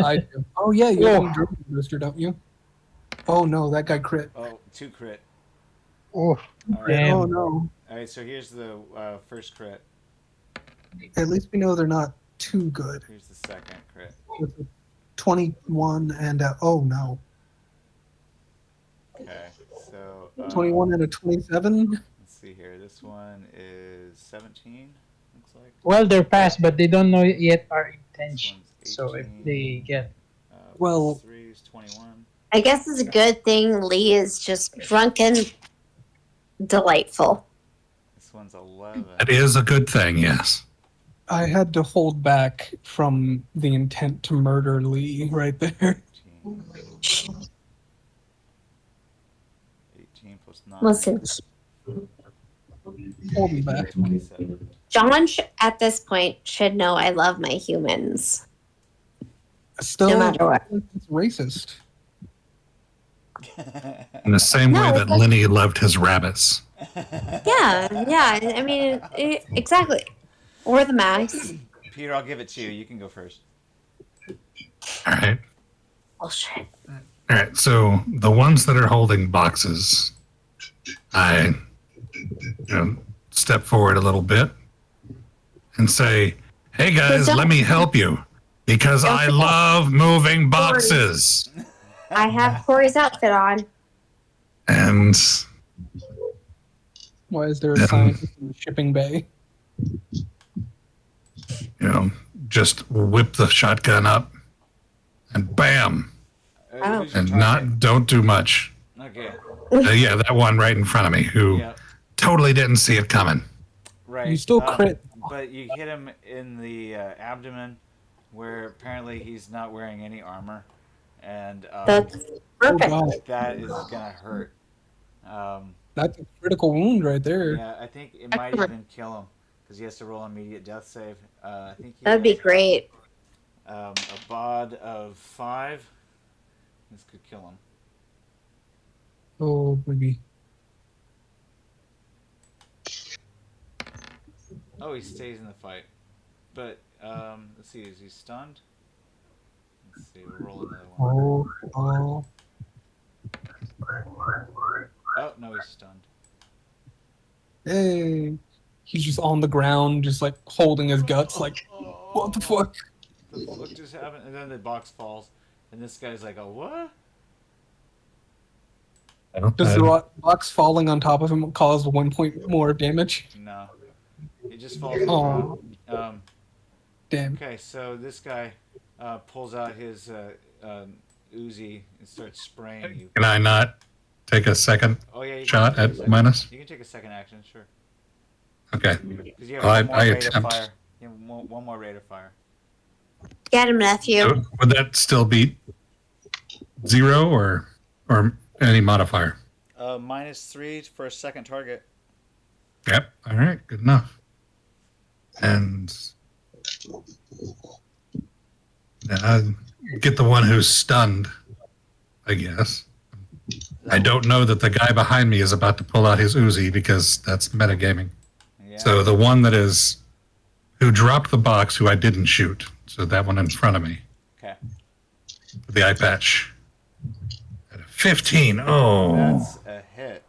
I do. Oh yeah, you Oh. have an adrenaline booster, don't you? Oh no, that guy crit. Oh, 2 crit. Oh, Alright, damn. Oh no. Alright, so here's the first crit. At least we know they're not too good. Here's the second crit. With a 21 and oh no, Okay, so 21 and a 27. let's see here. This one is 17. Looks like. Well, they're fast, but they don't know yet our This intention. one's So if 18. they get Well, 3, is 21. I guess it's a good thing Lee is just drunken delightful. This one's 11. That is a good thing, yes. I had to hold back from the intent to murder Lee right there. 18 plus 9. Listen, Holding back. 27. John at this point should know I love my humans. Still, No matter what. it's racist. In the same No, way that it's- Lenny loved his rabbits. Yeah. I mean, exactly. Or the mouse. Peter, I'll give it to you. You can go first. All right. Bullshit. All right. So the ones that are holding boxes, I step forward a little bit and say, "Hey guys, let me help you because I love moving boxes." I have Corey's outfit on. And Why is there a sign in the shipping bay? just whip the shotgun up and bam, Oh. Who's your and target? don't do much. Okay. Yeah, that one right in front of me who Yeah. totally didn't see it coming. Right. You still crit. But you hit him in the abdomen, where apparently he's not wearing any armor, and That's Oh, perfect. God. that is gonna hurt. That's a critical wound right there. Yeah, I think it might even kill him because he has to roll an immediate death save. I think he That'd be has, great. a bod of 5. This could kill him. Oh, maybe. Oh, he stays in the fight. But let's see, is he stunned? Let's see, we'll roll another one. Oh. Oh no, he's stunned. Hey. He's just on the ground, just like holding his guts, like, what the fuck? The fuck just happened? And then the box falls, and this guy's like, "Oh, what?" Does the box falling on top of him cause 1 point more damage? No, he just falls. to the Oh, ground. damn. Okay, so this guy pulls out his Uzi and starts spraying you. Can I not take a second Oh yeah, you shot can take a at second. minus? You can take a second action, sure. Okay. Because you have Well, one more I rate of attempt. fire. You have one more rate of fire. Get him, nephew. Would that still beat 0 or any modifier? -3 for a second target. Yep. All right. Good enough. And I get the one who's stunned, I guess. I don't know that the guy behind me is about to pull out his Uzi because that's metagaming. Yeah. So the one that is who dropped the box, who I didn't shoot. So that one in front of me, Okay. the eye patch. At a 15. Oh, That's a hit.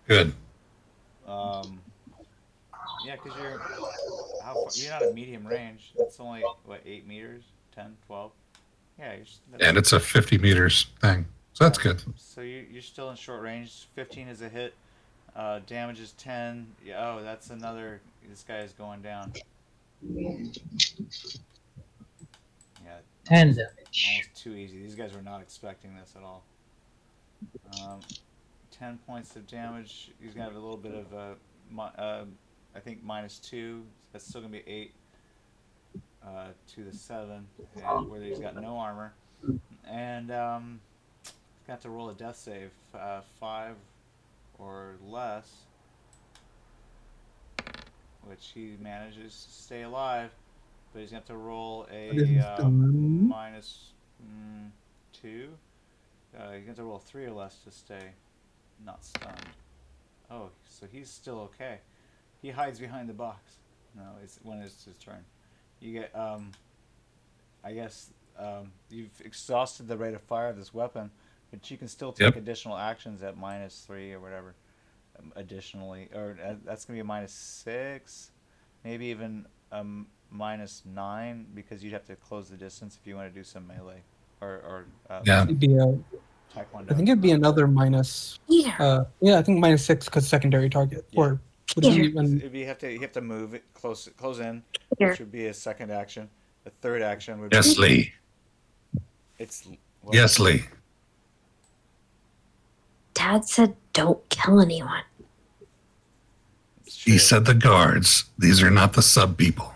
good. Yeah, because you're not at medium range. It's only, what, 8 meters? 10, 12? Yeah, And it's a 50 meters thing. So that's good. So you're still in short range. 15 is a hit. Damage is 10. Yeah, oh, that's another. This guy is going down. Yeah, 10 damage. almost too easy. These guys were not expecting this at all. 10 points of damage. He's gonna have a little bit of I think -2. That's still gonna be 8 to the 7, and where he's got no armor, and he's got to roll a death save, 5 or less, which he manages to stay alive, but he's going to have to roll a -2. He's going to have to roll 3 or less to stay not stunned. Oh, so he's still okay. He hides behind the box. No, it's when it's his turn. You get, I guess, you've exhausted the rate of fire of this weapon, but you can still take additional actions at -3 or whatever. Additionally, or that's gonna be a -6, maybe even -9, because you'd have to close the distance if you want to do some melee or Yeah. It'd be taekwondo. I think it'd be another minus. Yeah. Yeah, I think -6 because secondary target. Yeah. Or would it be even, You have to move it close in, Here. which would be a second action. A third action would Yes, be Lee. It's what? Yes, Lee. Dad said don't kill anyone. It's true. He said the guards. These are not the sub people.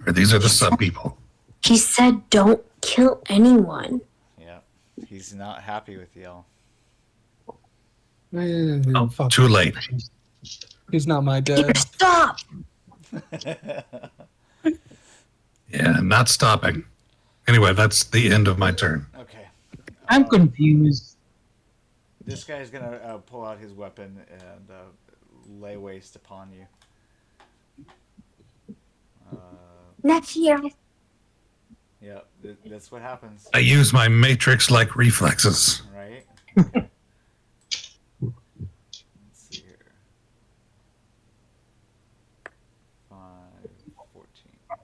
Or these are the sub people. He said don't kill anyone. Yeah, he's not happy with y'all. Oh, Fuck. too late. He's not my Peter, dad. stop! Yeah, not stopping. Anyway, that's the end of my turn. Okay. I'm confused. This guy's gonna pull out his weapon and lay waste upon you. Nephew. Yeah, that's what happens, I use my matrix-like reflexes. right? Let's see here. 5, 14. All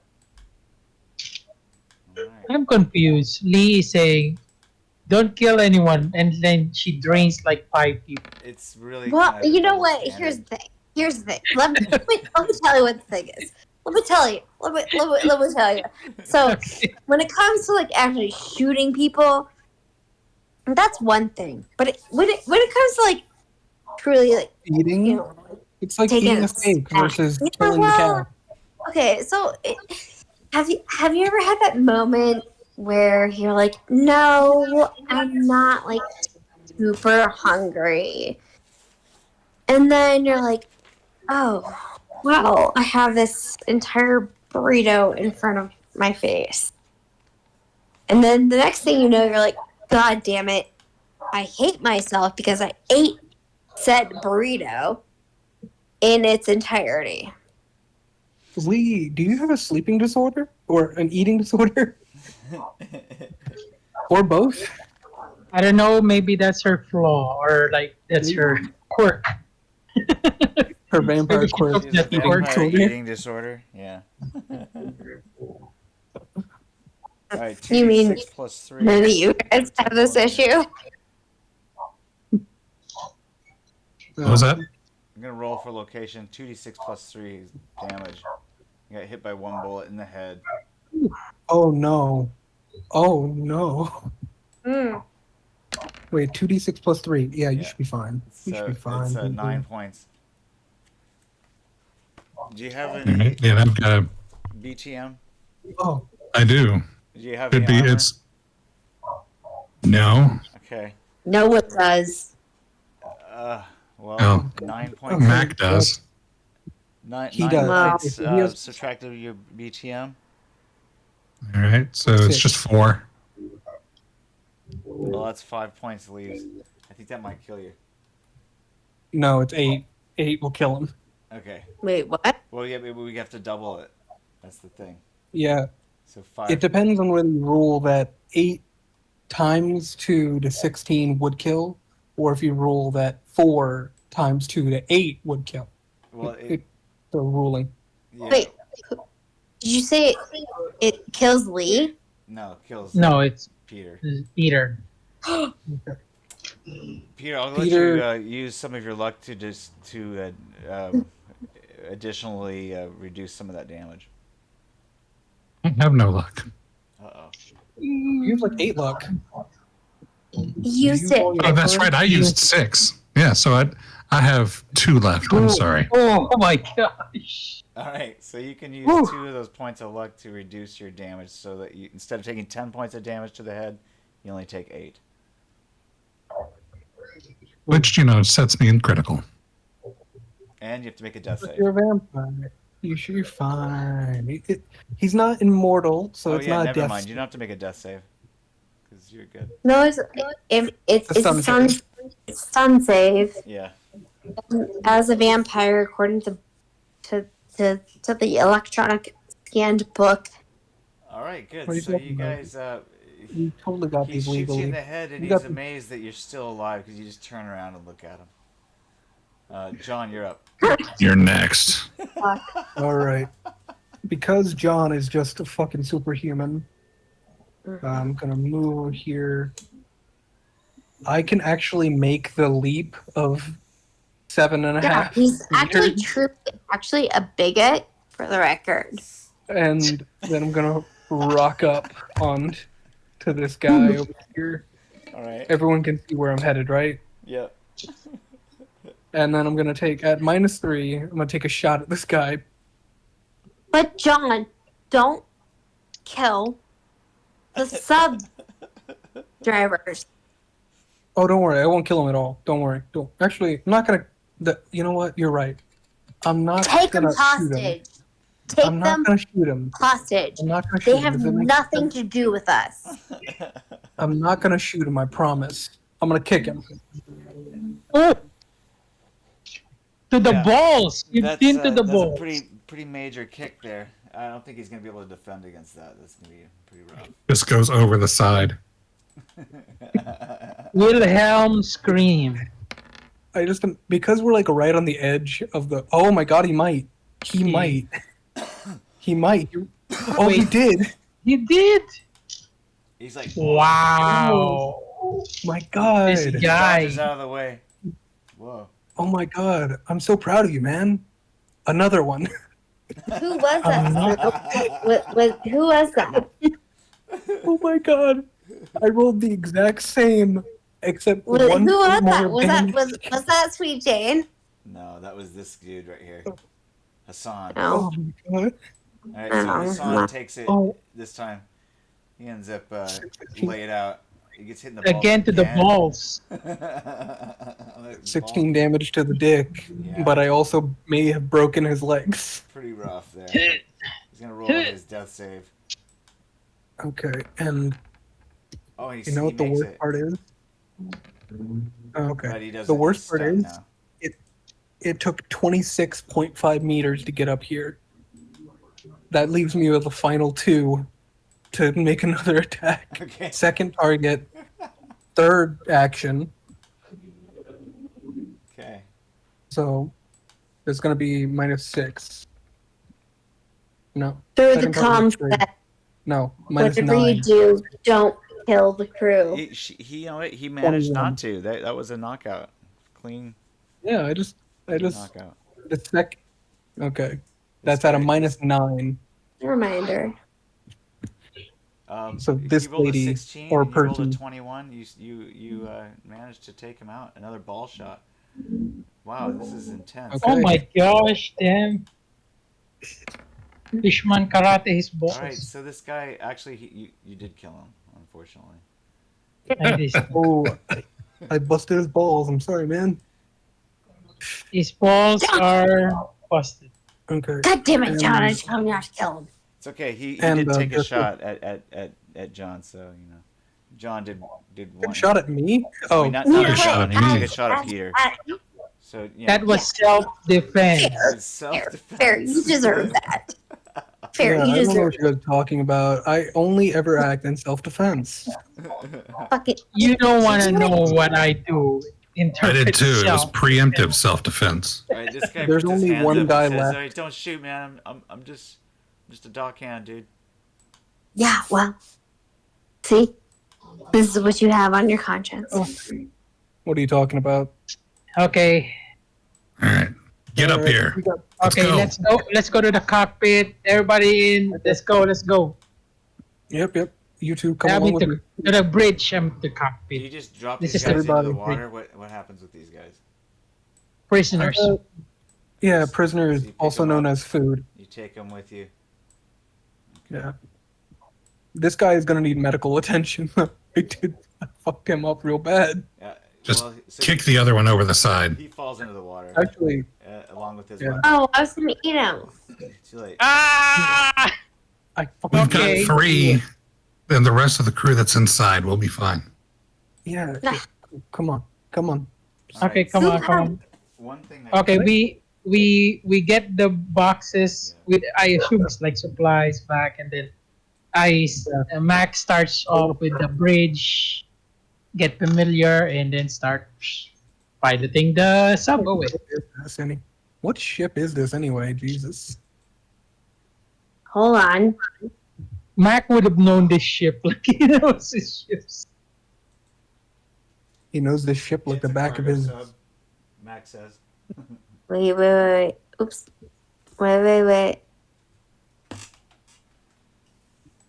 right. I'm confused. Lee is saying, "Don't kill anyone," and then she drains like 5 people. It's really. Well, kind of you know double what? standard. Here's the thing. Here's the thing. Let me tell you what the thing is. Let me tell you. Let me tell you. So when it comes to like actually shooting people, that's one thing. But when it comes to like truly like Eating? you know It's like taking eating a a steak snack. versus Yeah, killing the well, cow. okay, so have you ever had that moment where you're like, no, I'm not like super hungry, and then you're like, oh, wow, I have this entire burrito in front of my face, and then the next thing you know, you're like, God damn it, I hate myself because I ate said burrito in its entirety. Lee, do you have a sleeping disorder or an eating disorder or both? I don't know. Maybe that's her flaw, or like that's her quirk. Her vampire Maybe she quirk. took Is that it quirk. vampire disorder? eating disorder? Yeah. All right. You mean 2d6 plus 3. None of you guys have this issue. What was that? I'm gonna roll for location. 2d6 plus 3 is damage. You got hit by 1 bullet in the head. Oh no. Oh no. Mm. Wait, 2d6 plus 3. Yeah, you Yeah. should be fine. You should be fine. It's 9 points. Do you have All any right. Yeah, I've got a. BTM? Oh, I do. Do you have Could any be. armor? It's. No. Okay. No one does. Well, Oh. 9 points. Mac does. He Nine does. points He has- subtracted your BTM. All right. So it's 6. just 4. Well, that's 5 points leaves. I think that might kill you. no, it's 8. 8 will kill him. Okay. Wait, what? Well, yeah, maybe we have to double it. That's the thing. Yeah, So 5. it depends on whether you rule that 8 times 2 to 16 would kill, or if you rule that 4 times 2 to 8 would kill. Well, The ruling. yeah. Wait, did you say it kills Lee? No, kills No, it's Peter. Peter. Peter, I'll Peter- let you use some of your luck to additionally reduce some of that damage. I have no luck. Uh-oh. You have like 8 luck. You said Oh, that's right. I used 6. Yeah, so I have 2 left. I'm sorry. Oh my gosh. All right, so you can use Whew. 2 of those points of luck to reduce your damage, so that you, instead of taking 10 points of damage to the head, you only take 8. Which, sets me in critical. And you have to make a death But save. you're a vampire. You're fine. He's not immortal, so Oh it's yeah, not a never death. mind. You don't have to make a death save, because you're good. no. It's The sun a sun. save. It's sun save. Yeah. As a vampire, according to the electronic scanned book. All right, good. What are you So talking you about? guys, You totally got he these shoots you in legally. the head, and You he's got- amazed that you're still alive because you just turn around and look at him. John, you're up. You're next. All right. Because John is just a fucking superhuman, I'm gonna move over here. I can actually make the leap of 7.5 Yeah, he's actually meters, actually a bigot, for the record. and then I'm gonna rock up on to to this guy over here. All right. Everyone can see where I'm headed, right? Yep. And then I'm gonna take at -3. I'm gonna take a shot at this guy. But John, don't kill the sub drivers. Oh, don't worry. I won't kill him at all. Don't worry. Don't. Actually, I'm not gonna. You know what? You're right. I'm not Take them gonna shoot him. hostage. Take I'm not them gonna shoot him. hostage. I'm not gonna shoot They him. have Does it make nothing sense? to do with us. I'm not gonna shoot him. I promise. I'm gonna kick him. Oh! To the Yeah. balls! You've been to the that's balls. a pretty major kick there. I don't think he's gonna be able to defend against that. That's gonna be pretty rough. Just goes over the side. Wilhelm scream. I just because we're like right on the edge of the. Oh my god, he might. He might. He might. Oh, he Wait. did. You did! He's like, Wow! My god. This guy. dodges out of the way. Whoa. Oh my god. I'm so proud of you, man. Another one. Who was that? Who was that? Oh my god. I rolled the exact same, except Who one was more that? Was damage. that Sweet Jane? No, that was this dude right here, Hassan. No. Oh my god. All right, so Hassan takes it Oh. this time. He ends up laid out. He gets hit in the balls Again to the balls. 16 damage to the dick, Yeah. but I also may have broken his legs. Pretty rough there. He's gonna roll his death save. Okay, and Oh, you know what the makes worst it. part is? Okay. But he doesn't. The worst he's part stunned is now. it took 26.5 meters to get up here. That leaves me with the final 2 to make another attack. Okay. Second target, third action. Okay. So there's going to be -6. No. Through the Second target, comms set. No, Whatever you -9. do, don't kill the crew. He, you know what? He managed 21. not to. That was a knockout. Clean Yeah, I just knockout. the sec. Okay, that's at a -9. Reminder. So If this you rolled a lady 16 or and you rolled person- a 21, you managed to take him out. Another ball shot. Wow, this is intense. Okay. Oh my gosh, damn. Fishman karate his balls. All right, so this guy actually, you did kill him, unfortunately. Oh, I busted his balls. I'm sorry, man. His balls are busted. Okay. God damn it, John! I told you not to kill him. It's okay. He And, did take a just- shot at John, so you know, John did Good one shot at me. Oh, Wait, not You're at shot John. at He me. took a shot at Peter. So yeah, That was self-defense. it's self-defense. Fair, you deserve that. Fair, yeah, you I don't know deserve what you guys are talking about. I only ever act in self-defense. fucking. You don't want to know what I do. I Interpret did too. It was yourself. preemptive self-defense. All right, this guy There's puts his only hands one up and guy says, left. "All right, don't shoot, man. I'm just a dockhand, dude." Yeah, well, see, this is what you have on your conscience. Oh, what are you talking about? Okay. All right. Get up Alright, here. we got- Okay, go. let's go. Let's go to the cockpit. Everybody in. Let's go. Let's go. Yep. You two come I along mean, with me. to the bridge. The Do you cockpit. just drop This these is guys into the everybody. water? What happens with these guys? Prisoners. Yeah, prisoners, So you pick also them known up. as food. You take them with you. Yeah. This guy is gonna need medical attention. I fucked him up real bad. Yeah. Just so Kick the other one over the side. He falls into the water Actually, along with his Yeah. weapon. Oh, I was gonna eat him. Too late. Ah! I fucked We've Okay. got 3. Then the rest of the crew that's inside will be fine. Yeah. Come on. All Okay, right, come so on, come on. One thing that Okay, we get the boxes with, I assume it's like supplies back, and then Max starts off with the bridge, get familiar, and then start piloting the subway. What ship is this anyway? Jesus. Hold on. Mac would have known this ship, like he knows his ships. He knows this ship like It's the a back of cargo his. sub, Max says. Wait. Oops. Wait.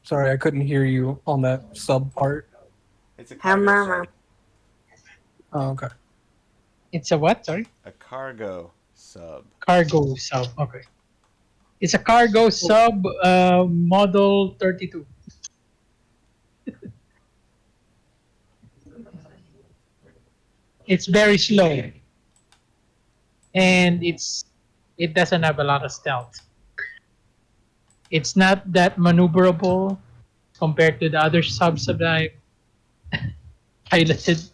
Sorry, I couldn't hear you on that sub part. It's a cargo Hammer. sub. Oh, okay. It's a what? Sorry? A cargo sub. Cargo sub. Okay. It's a cargo sub model 32. It's very slow. And it doesn't have a lot of stealth. It's not that maneuverable compared to the other subs that I piloted.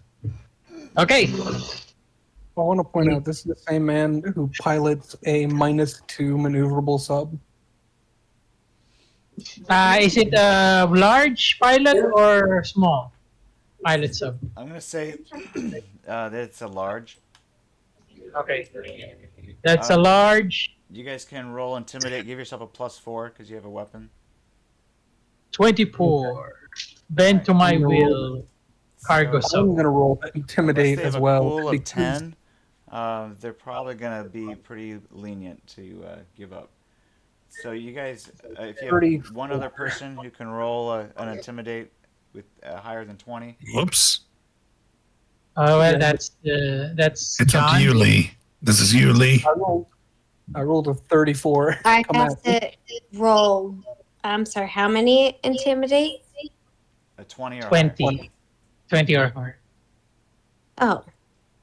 Okay. I want to point out this is the same man who pilots a -2 maneuverable sub. Is it a large pilot or small pilot sub? I'm gonna say that it's a large. Okay. That's a large You guys can roll intimidate. Give yourself a +4 because you have a weapon. 24. Bend to my will. Cargo I'm sub. gonna roll Unless intimidate they as have well. a pool of because- 10, they're probably gonna be pretty lenient to give up. So you guys, if you have 34. one other person who can roll an intimidate with higher than 20, Whoops. Well, that's It's John. up to you, Lee. This is you, Lee. I rolled a 34. I Come have at me. to roll. I'm sorry. How many intimidate? a 20 or 20. 20 or more. Oh,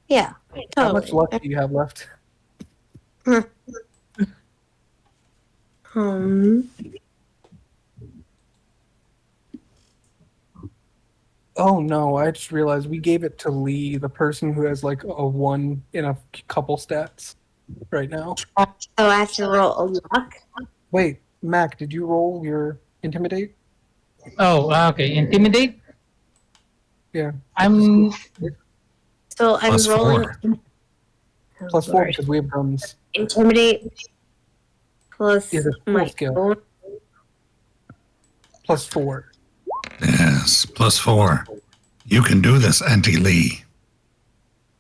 yeah. How much Totally. luck do you have left? Oh no, I just realized we gave it to Lee, the person who has like a 1 in a couple stats right now. So I have to roll a luck. Wait, Mac, did you roll your intimidate? Oh, okay. Intimidate? Yeah. I'm So I'm Plus rolling. 4. Oh, Plus 4 Lord. because we have guns. Intimidate plus Is it full my skill? own. Plus 4. Yes, +4. You can do this, Auntie Lee.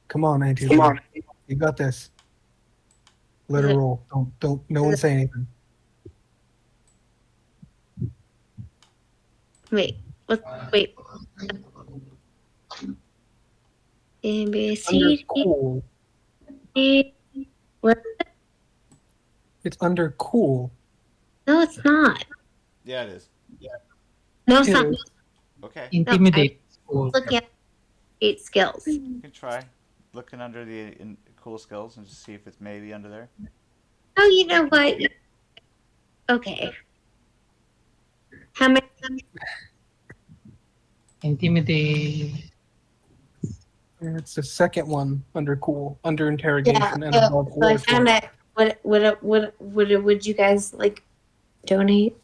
Come on, Auntie. Come on. You got this. Let her Is it- roll. Don't. No one say anything. Wait. Wait. A, B, Under C, D, cool. E. What? It's under cool. No, it's not. Yeah, it is. No, it's It not. is. Okay, intimidate. Cool. Look at 8 skills. you can try looking under the cool skills and just see if it's maybe under there. Oh, you know what? Okay. How many? Intimidate. It's the second one under cool, under interrogation, and so, above so I order. found it. Would you guys like donate?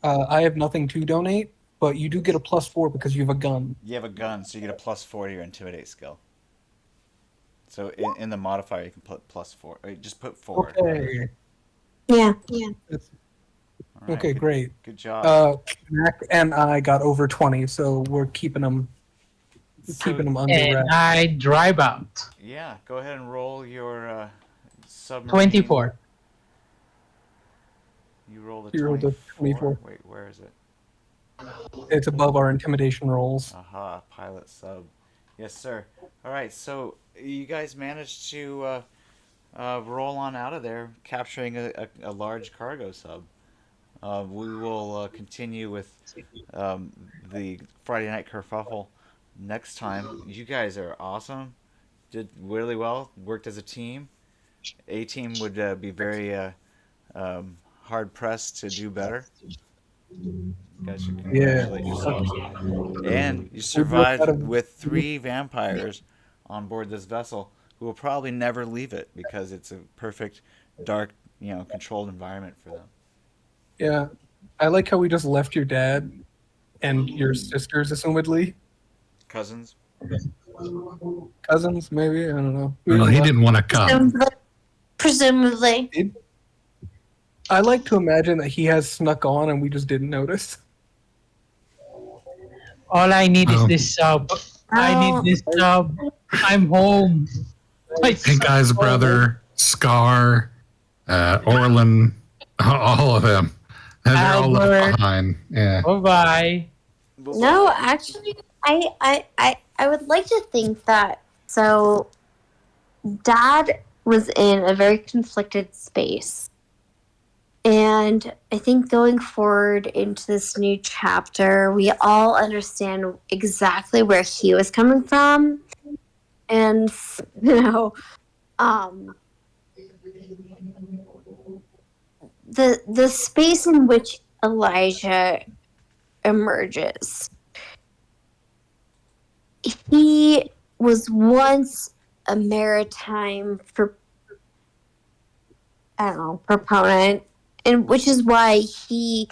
I have nothing to donate, but you do get a +4 because you have a gun. You have a gun, so you get a +4 to your intimidate skill. So in the modifier, you can put +4. Or just put 4. Okay. Yeah. That's- All right, okay, good, great. Good job. Mac and I got over 20, so we're keeping them under And wraps. I drive out. Yeah, go ahead and roll your submarine. 24. You rolled a You rolled a 24. Wait, where is it? It's above our intimidation rolls. Aha, pilot sub. Yes, sir. All right, so you guys managed to roll on out of there, capturing a large cargo sub. We will continue with the Friday Night Kerfuffle next time. You guys are awesome. Did really well. Worked as a team. A team would be very hard pressed to do better. You guys should congratulate yourselves. And you survived with 3 vampires on board this vessel who will probably never leave it because it's a perfect, dark, controlled environment for them. Yeah. I like how we just left your dad and your sisters, assumedly. Cousins. Cousins, maybe? I don't know. Well, he didn't want to come. Presumably. I like to imagine that he has snuck on and we just didn't notice. All I need is Oh. this sub. I need this sub. I'm home. My Pink Eye's brother, Scar, Orlin, all of them. They're all left Albert. behind. Yeah. Bye-bye. No, actually, I would like to think that. So, Dad was in a very conflicted space. And I think going forward into this new chapter, we all understand exactly where he was coming from. And, um, the space in which Elijah emerges. He was once a maritime proponent, and which is why he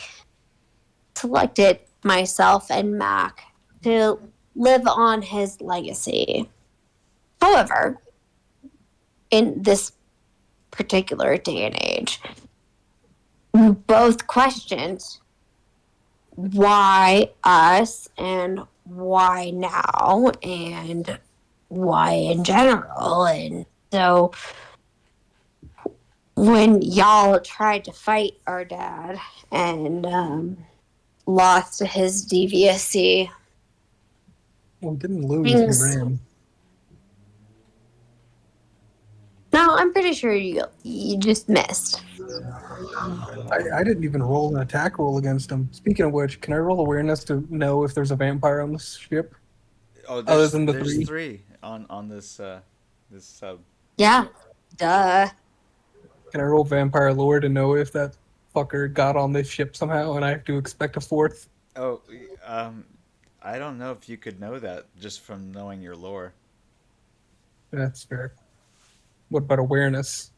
selected myself and Mac to live on his legacy. However, in this particular day and age, we both questioned why us and why now and why in general. And so when y'all tried to fight our dad and lost to his deviacy, Well, we didn't lose. We things. ran. No, I'm pretty sure you just missed. I didn't even roll an attack roll against him. Speaking of which, can I roll awareness to know if there's a vampire on this ship? Oh, Other than the there's three? three on this this sub. Yeah, duh. Can I roll vampire lore to know if that fucker got on this ship somehow and I have to expect a fourth? Oh, I don't know if you could know that just from knowing your lore. That's fair. What about awareness?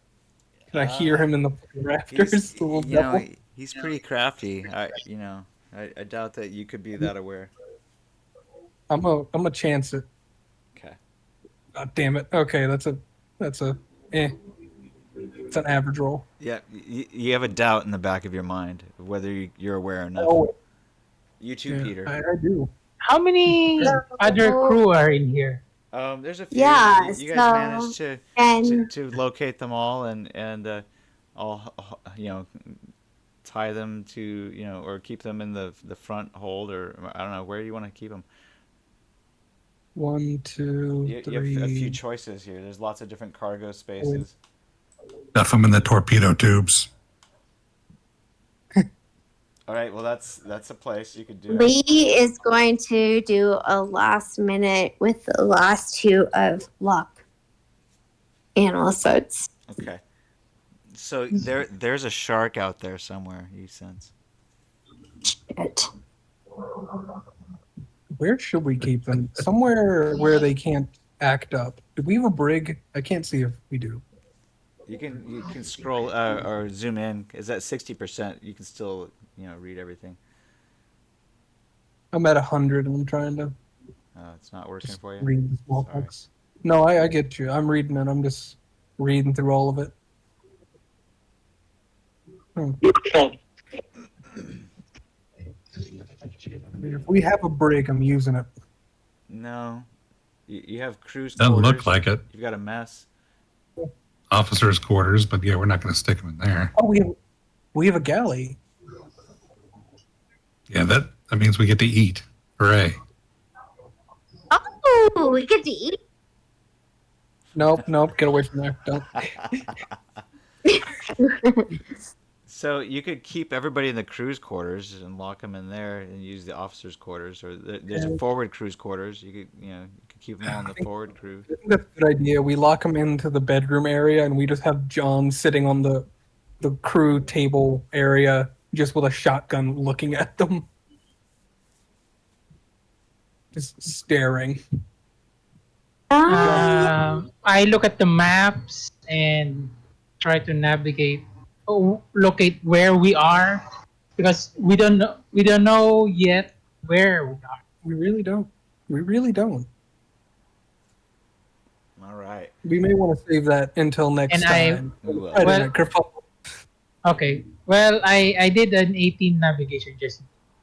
Can I hear him in the rafters? He's, The little you know, devil? he's pretty crafty. I doubt that you could be that aware. I'm a chance it. Okay. God damn it. Okay, that's a it's an average roll. Yeah, you have a doubt in the back of your mind of whether you're aware enough. Oh, You too, yeah, Peter. I do. How many other crew are in here? There's a few. Yeah, You guys managed and to locate them all and all tie them to or keep them in the front hold, or I don't know, where do you want to keep them. 1, 2, You have 3. a few choices here. There's lots of different cargo spaces. Stuff them in the torpedo tubes. All right, well that's a place you could do. Lee is going to do a last minute with the last two of luck analysts. Okay. So there's a shark out there somewhere, you sense. Shit. Where should we keep them? Somewhere where they can't act up. Do we have a brig? I can't see if we do. You can scroll or zoom in. Is that 60%? You can still read everything. I'm at 100 and I'm trying to It's not working just for you. read the small Sorry. text. No, I get you. I'm reading it. I'm just reading through all of it. If we have a brig, I'm using it. No, you have cruise Doesn't quarters. look like it. You've got a mess. Officers' quarters, but yeah, we're not going to stick them in there. Oh, we have a galley. Yeah, that means we get to eat. Hooray. Oh, we get to eat. Nope, get away from there. Don't. So you could keep everybody in the cruise quarters and lock them in there and use the officers' quarters, or there's a forward cruise quarters. You could keep them all in the forward crew. I think that's a good idea. We lock him into the bedroom area, and we just have John sitting on the crew table area, just with a shotgun, looking at them, just staring. I look at the maps and try to navigate, locate where we are, because we don't know yet where we are. We really don't. All right. We may want to save that until next And time. We will. Right, Well- Kerfuffle. Okay. Well, I did an 18 navigation just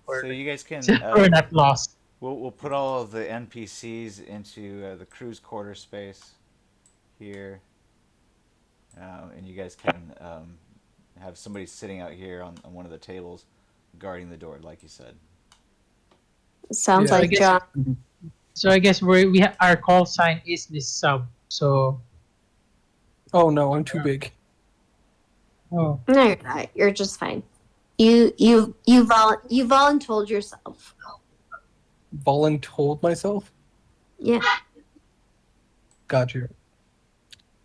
So you guys can. we're not lost. We'll put all of the NPCs into the cruise quarter space here, and you guys can have somebody sitting out here on one of the tables. guarding the door, like you said. Sounds Yeah, I like guess- John. So I guess our call sign is this sub. So Oh no, I'm too big. oh, No, you're not. You're just fine. You voluntold yourself. Voluntold myself? Yeah. Got you.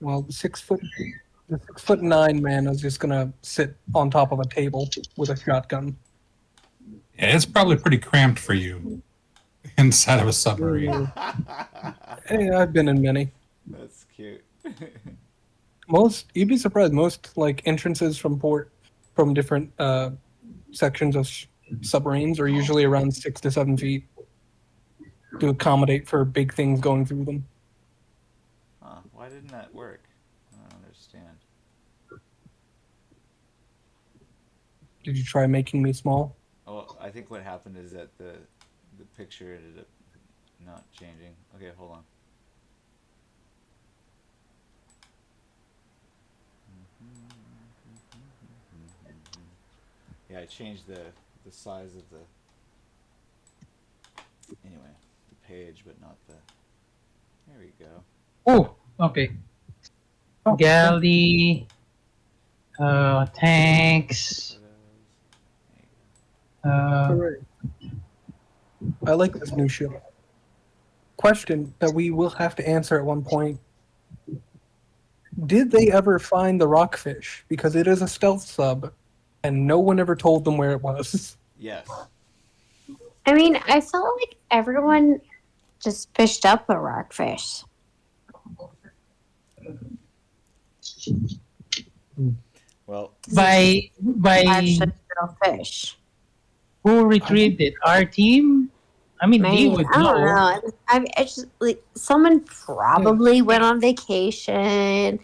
Well, the 6'9" man is just gonna sit on top of a table with a shotgun. Yeah, it's probably pretty cramped for you inside of a submarine. Hey, I've been in many. That's cute. You'd be surprised. Most like entrances from different sections of submarines are usually around 6 to 7 feet to accommodate for big things going through them. Huh, why didn't that work? I don't understand. Did you try making me small? Oh, I think what happened is that the picture ended up not changing. Okay, hold on. Yeah, I changed the size of the page, but not the. There we go. oh, okay. Galley, tanks. Hooray. I like this new show. Question that we will have to answer at one point. Did they ever find the rockfish? Because it is a stealth sub, and no one ever told them where it was. Yes. I mean, I felt like everyone just fished up a rockfish. Well, by Actually, real fish. who retrieved it? Our team. I mean, they Maybe. would I don't know. know. It's just like someone probably went on vacation.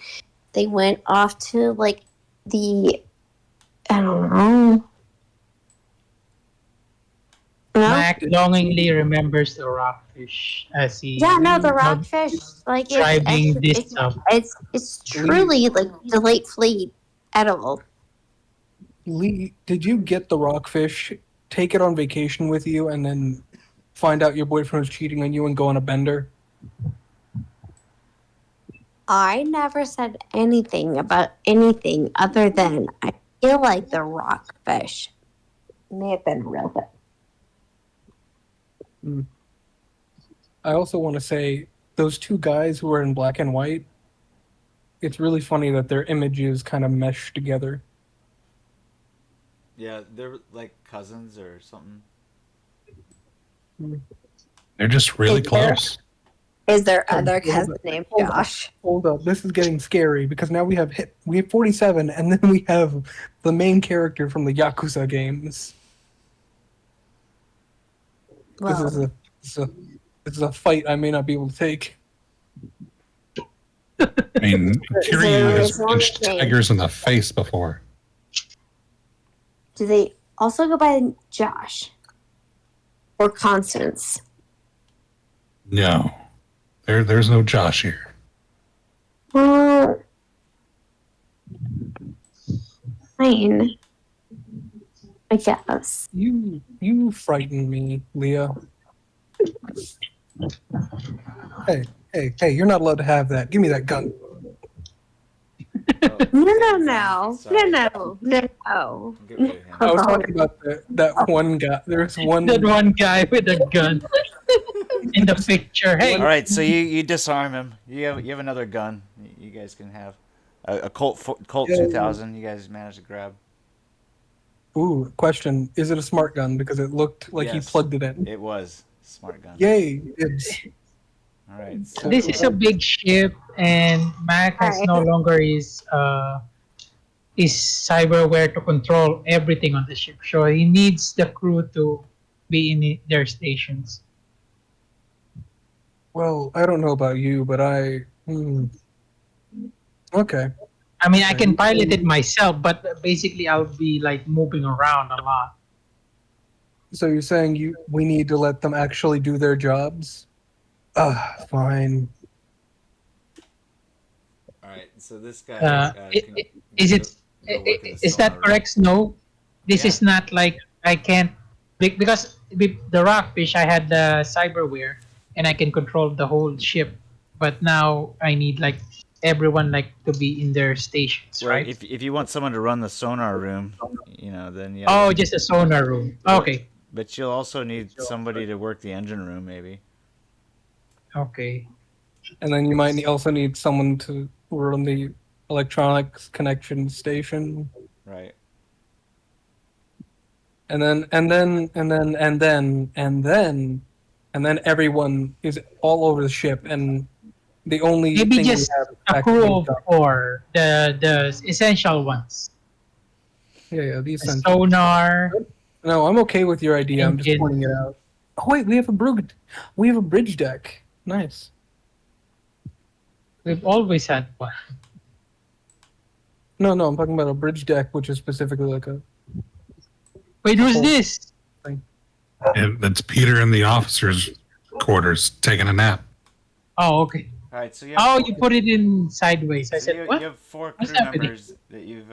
They went off to like I don't know. No? Mac longingly remembers the rockfish as he. Yeah, no, the rockfish, like Driving this up. it's truly like delightfully edible. Lee, did you get the rockfish, take it on vacation with you, and then find out your boyfriend was cheating on you and go on a bender? I never said anything about anything other than I feel like the rockfish may have been real good. I also want to say those two guys who are in black and white, it's really funny that their images kind of mesh together. yeah, they're like cousins or something. They're just really Is there- close. Is there Hold other on, cousin named hold on. Josh? Hold up, this is getting scary because now we have 47, and then we have the main character from the Yakuza games. This Well, is a fight I may not be able to take. I mean, Kiryu has is one punched thing. tigers in the face before. do they also go by Josh or Constance? No, there's no Josh here. Well, fine. I guess. You frighten me, Leah. Hey, you're not allowed to have that. Give me that gun. Oh, No. sorry. No. Get rid of him. I was talking about that one guy. There's one. That one guy with a gun in the picture. Hey, All right, so you disarm him. You have another gun. You guys can have a Colt Yeah. 2000. You guys managed to grab. Ooh, question: is it a smart gun? Because it looked like he Yes. plugged it in. It was smart gun. Yay! It's All right. So, this is a big ship, and Mac has no longer his cyberware to control everything on the ship. So he needs the crew to be in their stations. well. I don't know about you, but Okay. I mean, I can pilot it myself, but basically I'll be like moving around a lot. So you're saying we need to let them actually do their jobs? Fine. all right. So this guy. Is it? go work in the Is that sonar room. correct, Snow? This Yeah. is not like I can't because with the rockfish I had the cyberware and I can control the whole ship. But now I need like everyone like to be in their stations, Well, right? if you want someone to run the sonar room, then yeah. Oh, just a sonar room. Well, Okay. but you'll also need somebody to work the engine room, maybe. Okay. And then you might also need someone to run the electronics connection station. Right. And then everyone is all over the ship, and the only Maybe thing just we have is a actually crew of done. 4, the essential ones. Yeah, the A essential. sonar. No, I'm okay with your idea. I'm just Engine. pointing it out. Oh wait, we have a bridge deck. Nice. We've always had one. No, I'm talking about a bridge deck, which is specifically like a. Wait, who's this? That's Peter in the officers' quarters taking a nap. Oh, okay. All right. So Oh, you put it in sideways. I so said, you what? have 4 What's crew happening? members that you've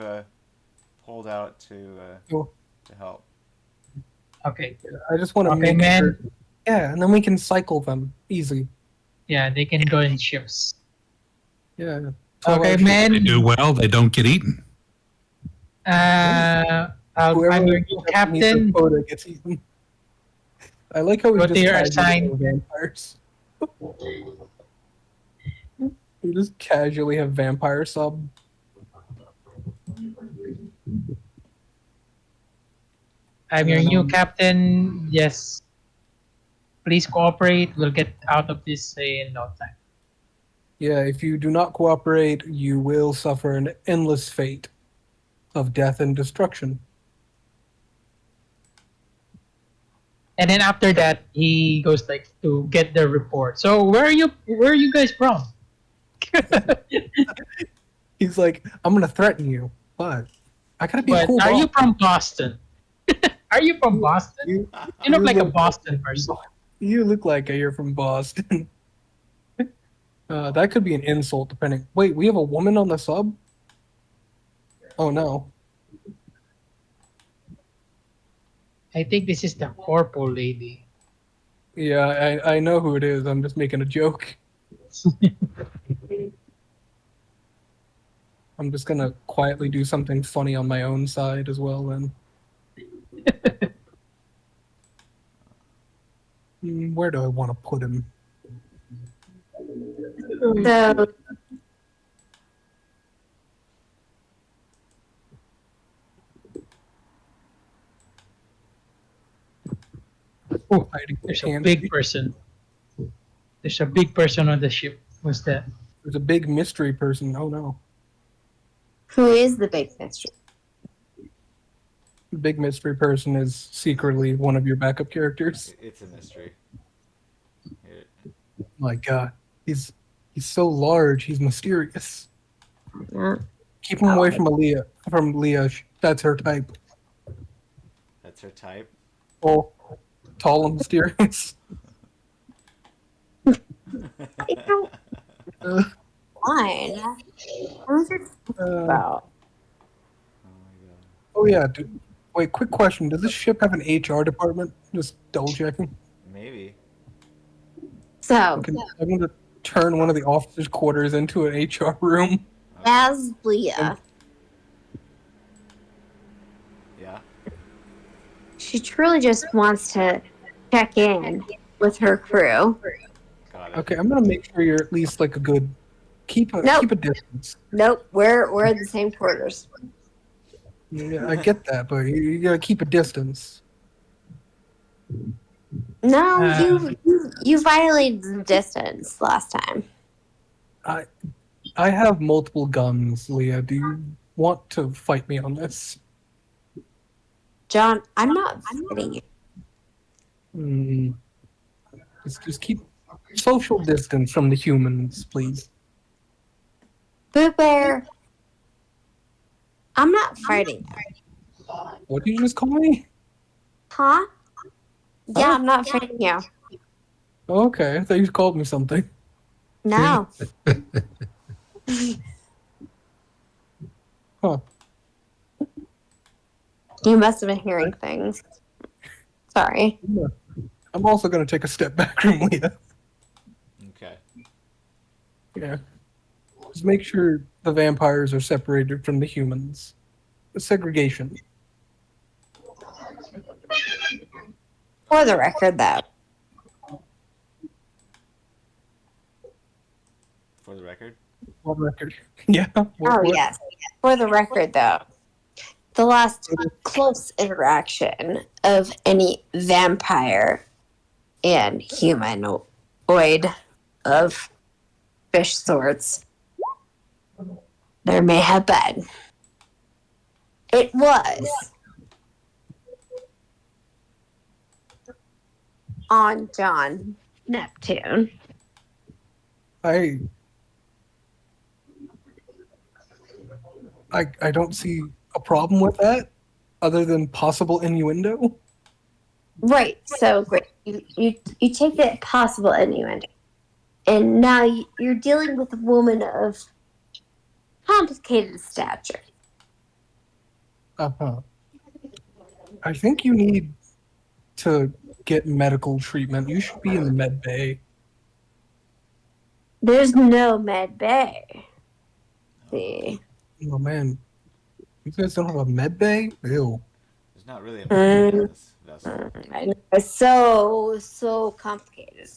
pulled out to Oh, help. Okay. I just want to Okay, make man. sure. Yeah, and then we can cycle them easy. Yeah, they can go in shifts. Yeah. Okay, They man. do well, they don't get eaten. I'm your new captain. Quota gets eaten. I like how we Go to just your casually assign. have vampires. We just casually have vampire sub. I'm your new captain. Yes. Please cooperate. We'll get out of this in no time. Yeah, if you do not cooperate, you will suffer an endless fate of death and destruction. And then after that, he goes like to get the report. So where are you guys from? He's like, I'm gonna threaten you, but I gotta be a But cool are boss. you from Boston? Are you from Boston? You, You look you like a look- Boston person. You look like you're from Boston. That could be an insult, depending. Wait, we have a woman on the sub? Oh no. I think this is the corporal lady. Yeah, I know who it is. I'm just making a joke. I'm just gonna quietly do something funny on my own side as well then. Where do I want to put him? So Oh, hiding There's a pants. big person. There's a big person on the ship. What's that? There's a big mystery person. Oh no. who is the big mystery? The big mystery person is secretly one of your backup characters. It's a mystery. Here. My god. He's so large, he's mysterious. Yeah. Keep him away from Leah. From Leah. That's her type. That's her type. Oh, tall and mysterious. I don't Uh, mind. What was it about? Oh my god. oh yeah. Dude. Wait, quick question. Does this ship have an HR department? Just double checking. Maybe. So, I'm going to turn one of the officers' quarters into an HR room. as Leah, Yeah. she truly just wants to check in with her crew. Got it. Okay, I'm gonna make sure you're at least like a good keep a Nope. keep a distance. Nope, we're in the same quarters. Yeah, I get that, but you gotta keep a distance. No, Uh, you violated the distance last time. I have multiple guns, Leah. Do you want to fight me on this? John, I'm not fighting you. Hmm. Just keep social distance from the humans, please. Boo Bear, I'm not fighting you. What did you just call me? Huh? Yeah, I'm not fighting you. Oh, okay, I thought you called me something. No. Huh. You must have been hearing things. Sorry. I'm also going to take a step back from Leah. Okay. Yeah. Just make sure the vampires are separated from the humans. The segregation. For the record, though. For the record. What record? Yeah. What? Yes. For the record, though. The last close interaction of any vampire and humanoid of fish sorts there may have been. It was on John Neptune. I don't see a problem with that, other than possible innuendo. Right. So great. You take that possible innuendo, and now you're dealing with a woman of complicated stature. Uh-huh. I think you need to get medical treatment. You should be in the med bay. There's no med bay. See. Oh man, you guys don't have a med bay? Ew. There's not really a med in this vessel. I know. It's so complicated.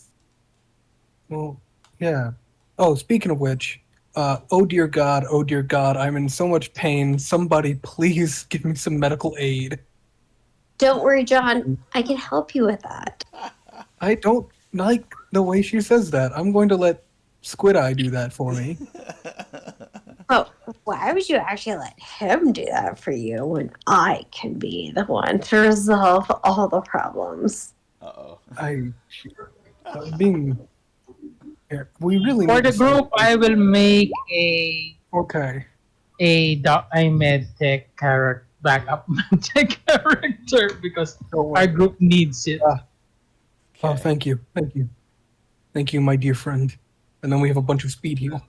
Well, yeah. Oh, speaking of which, oh dear God, I'm in so much pain. Somebody please give me some medical aid. Don't worry, John. I can help you with that. I don't like the way she says that. I'm going to let Squid Eye do that for me. Oh, why would you actually let him do that for you when I can be the one to resolve all the problems? Uh-oh. I'm being... Yeah, we really For need the to group, I will make Okay. a med tech character, backup med tech character, because Don't our worry. group needs it. Oh, thank you. Thank you, my dear friend. And then we have a bunch of speed heal.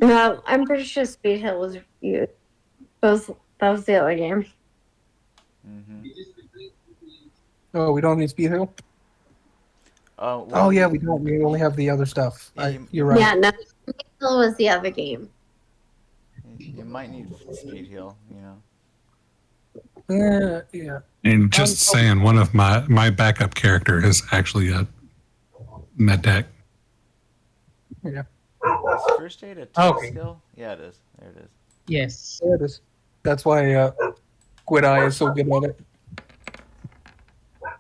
No, I'm pretty sure Speed Hill was used. That was the other game. Mm-hmm. Oh, we don't need speed heal? Well, Oh, yeah, we don't. We only have the other stuff. Yeah, You're right. Yeah, no, Speed Hill was the other game. You might need speed heal, you know. Yeah. And just saying, one of my backup character is actually a med tech. Yeah. Is first aid a tough Okay. skill? Yeah, it is. There it is. Yes. Yeah, it is. That's why Squid Eye is so good at it.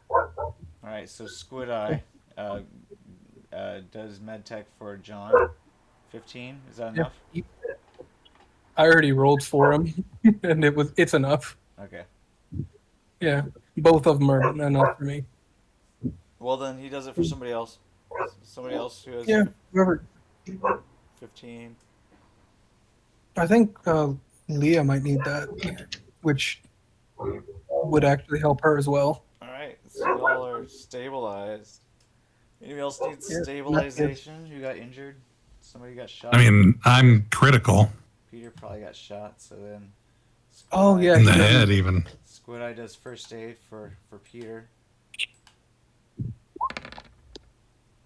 All right, so Squid Eye does medtech for John. 15. Is that enough? I already rolled for him, and it's enough. Okay. Yeah, both of them are enough for me. Well, then he does it for somebody else. Somebody else who has Yeah, whoever. 15. I think Leah might need that, which would actually help her as well. All right, so y'all are stabilized. Anybody else needs Yeah, stabilization? Who got injured? Somebody got shot. I mean, I'm critical Peter probably got shot, so then. Oh, yeah. in the head, even. Squid Eye does first aid for Peter.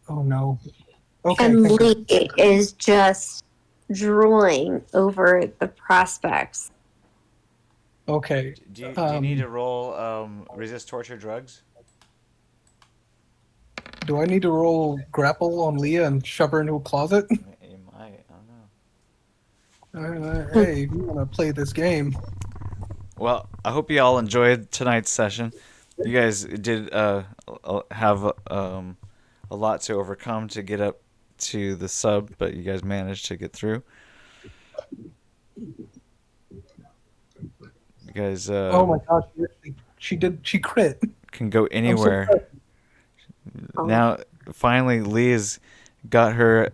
Oh no. Okay. And thank you. Lee is just drooling over the prospects. Okay. Do you need to roll resist torture drugs? Do I need to roll grapple on Leah and shove her into a closet? You might. I don't know. Hey, if you want to play this game. Well, I hope you all enjoyed tonight's session. You guys did have a lot to overcome to get up to the sub, but you guys managed to get through. You guys Oh my gosh, she crit. can go I'm so anywhere. proud. Now, finally, Lee's got her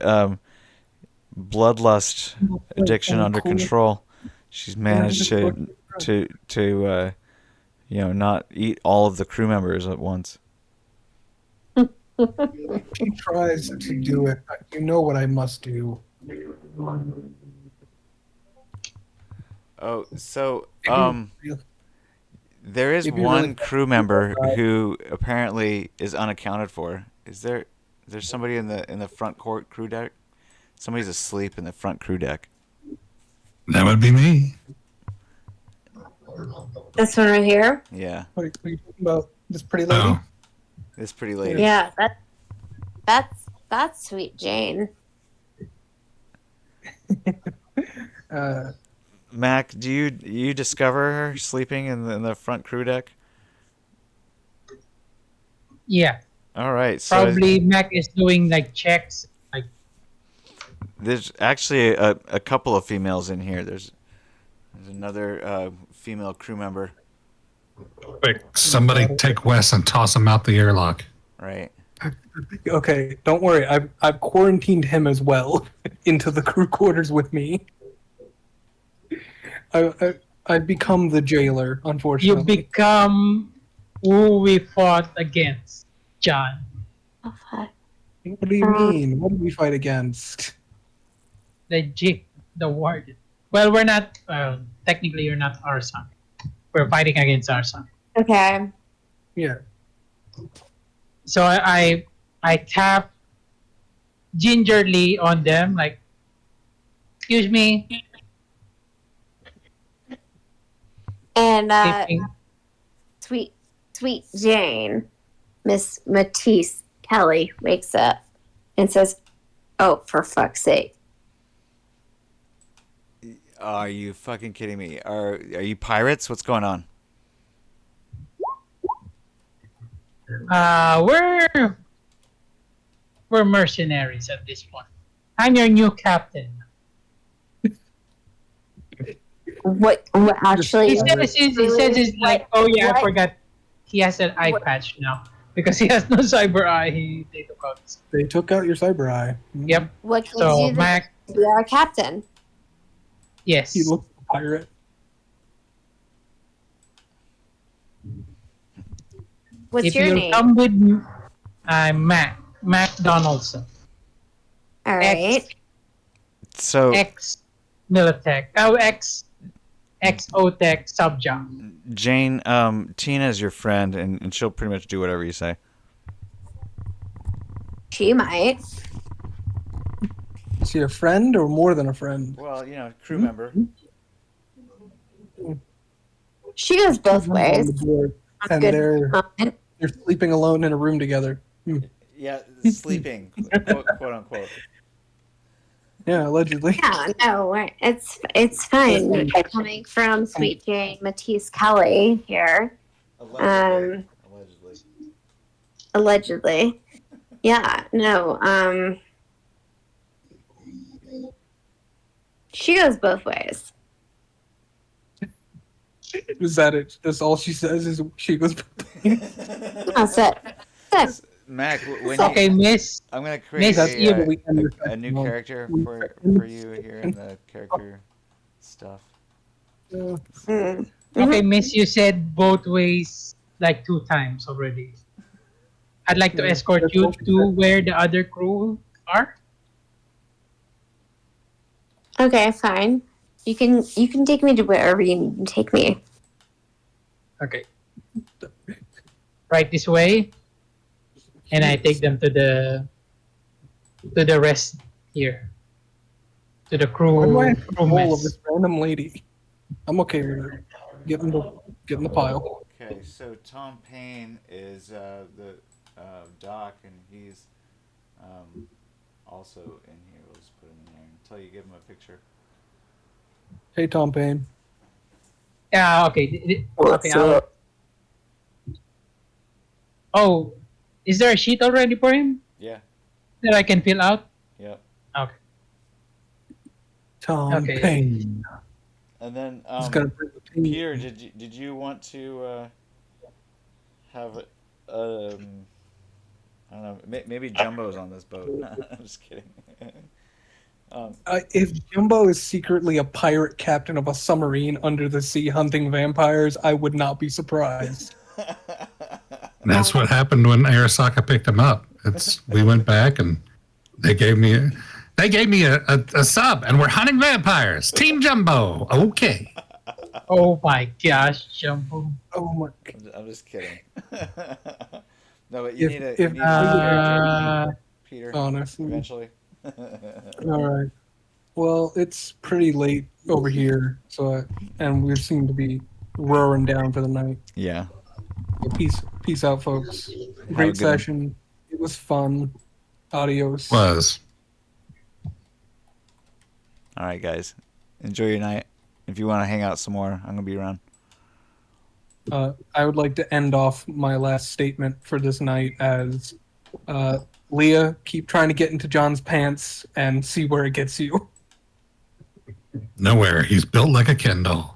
bloodlust addiction under control. She's managed to not eat all of the crew members at once. She tries to do it. You know what I must do. Oh, so There is It'd be one really- crew member who apparently is unaccounted for. Is there? There's somebody in the front court crew deck. Somebody's asleep in the front crew deck. That would be me. This one right here. Yeah, What are you talking about? This pretty lady? Oh, this pretty lady. Yeah, that's Sweet Jane. Mac, do you discover her sleeping in the front crew deck? Yeah, All right, so probably Mac is doing like checks. Like, there's actually a couple of females in here. There's another female crew member, quick! Somebody take Wes and toss him out the airlock. right? Okay, don't worry. I've quarantined him as well into the crew quarters with me. I've become the jailer, you unfortunately. become who we fought against, John. Oh, fuck. What do you mean? What did we fight against? The warden. Well, we're not. Technically, you're not our son. We're fighting against our son. Okay. Yeah. So I tap gingerly on them, like, excuse me. And Sleeping. sweet Jane, Miss Matisse Kelly wakes up and says, "Oh, for fuck's sake!" Are you fucking kidding me? Are you pirates? What's going on? We're mercenaries at this point. I'm your new captain. What actually? He says it's like, oh yeah, I What? forgot. He has an eye What? patch now because he has no cyber eye. They took out. They took out your cyber eye. Yep. What gives So you the Mac, to be our captain? yes. You look like a pirate. What's If your you name? come with me, I'm Mac Donaldson, All right. So ex Militech, ex OTech sub job. Jane, Tina is your friend, and she'll pretty much do whatever you say. She might. Is she a friend or more than a friend? Well, crew member. She goes both On ways. the board, and Good. they're sleeping alone in a room together. Yeah, sleeping, quote unquote. Yeah, allegedly. Yeah, no, it's fine. Coming from Sweet Jane Matisse Kelly here, Allegedly. allegedly. Yeah, no, she goes both ways. Is that it? That's all she says is she goes. That's it. That's it. Mac, when Okay, Miss. I'm gonna create Miss, yeah, but we can a new well, character for you here in the character stuff. Mm. Okay, Miss. You said both ways like 2 times already. I'd like to Yeah, escort that's you what she to said. where the other crew are. Okay, fine. You can take me to wherever you need to take me. Okay. Right this way, and I take them to the rest here, to the Why do I crew have control of mess. this random lady? I'm okay with it. Get in the pile. Okay, so Tom Payne is the doc, and he's also in here. We'll just put him in there until you give him a picture. Hey, Tom Payne. Yeah. Okay. Okay. Oh, is there a sheet already for him Yeah. that I can fill out? Yep. Okay. Tom Okay. Payne. And then He's gonna bring the team. Peter, did you want to have I don't know, maybe Jumbo's on this boat? I'm just kidding. If Jumbo is secretly a pirate captain of a submarine under the sea hunting vampires, I would not be surprised. And that's what happened when Arasaka picked him up. We went back and they gave me a sub, and we're hunting vampires. Team Jumbo. Okay. Oh my gosh, Jumbo. Oh my. I'm just kidding. No, but you If- need a if- you need a character, Uh, Peter. Honestly. Eventually. All right. Well, it's pretty late over here, and we seem to be roaring down for the night. Yeah. Peace out, folks. a Great good one. session. It was fun. Adios. Was. All right, guys. Enjoy your night. If you want to hang out some more, I'm gonna be around. I would like to end off my last statement for this night as Leah, keep trying to get into John's pants and see where it gets you. Nowhere. He's built like a Ken doll.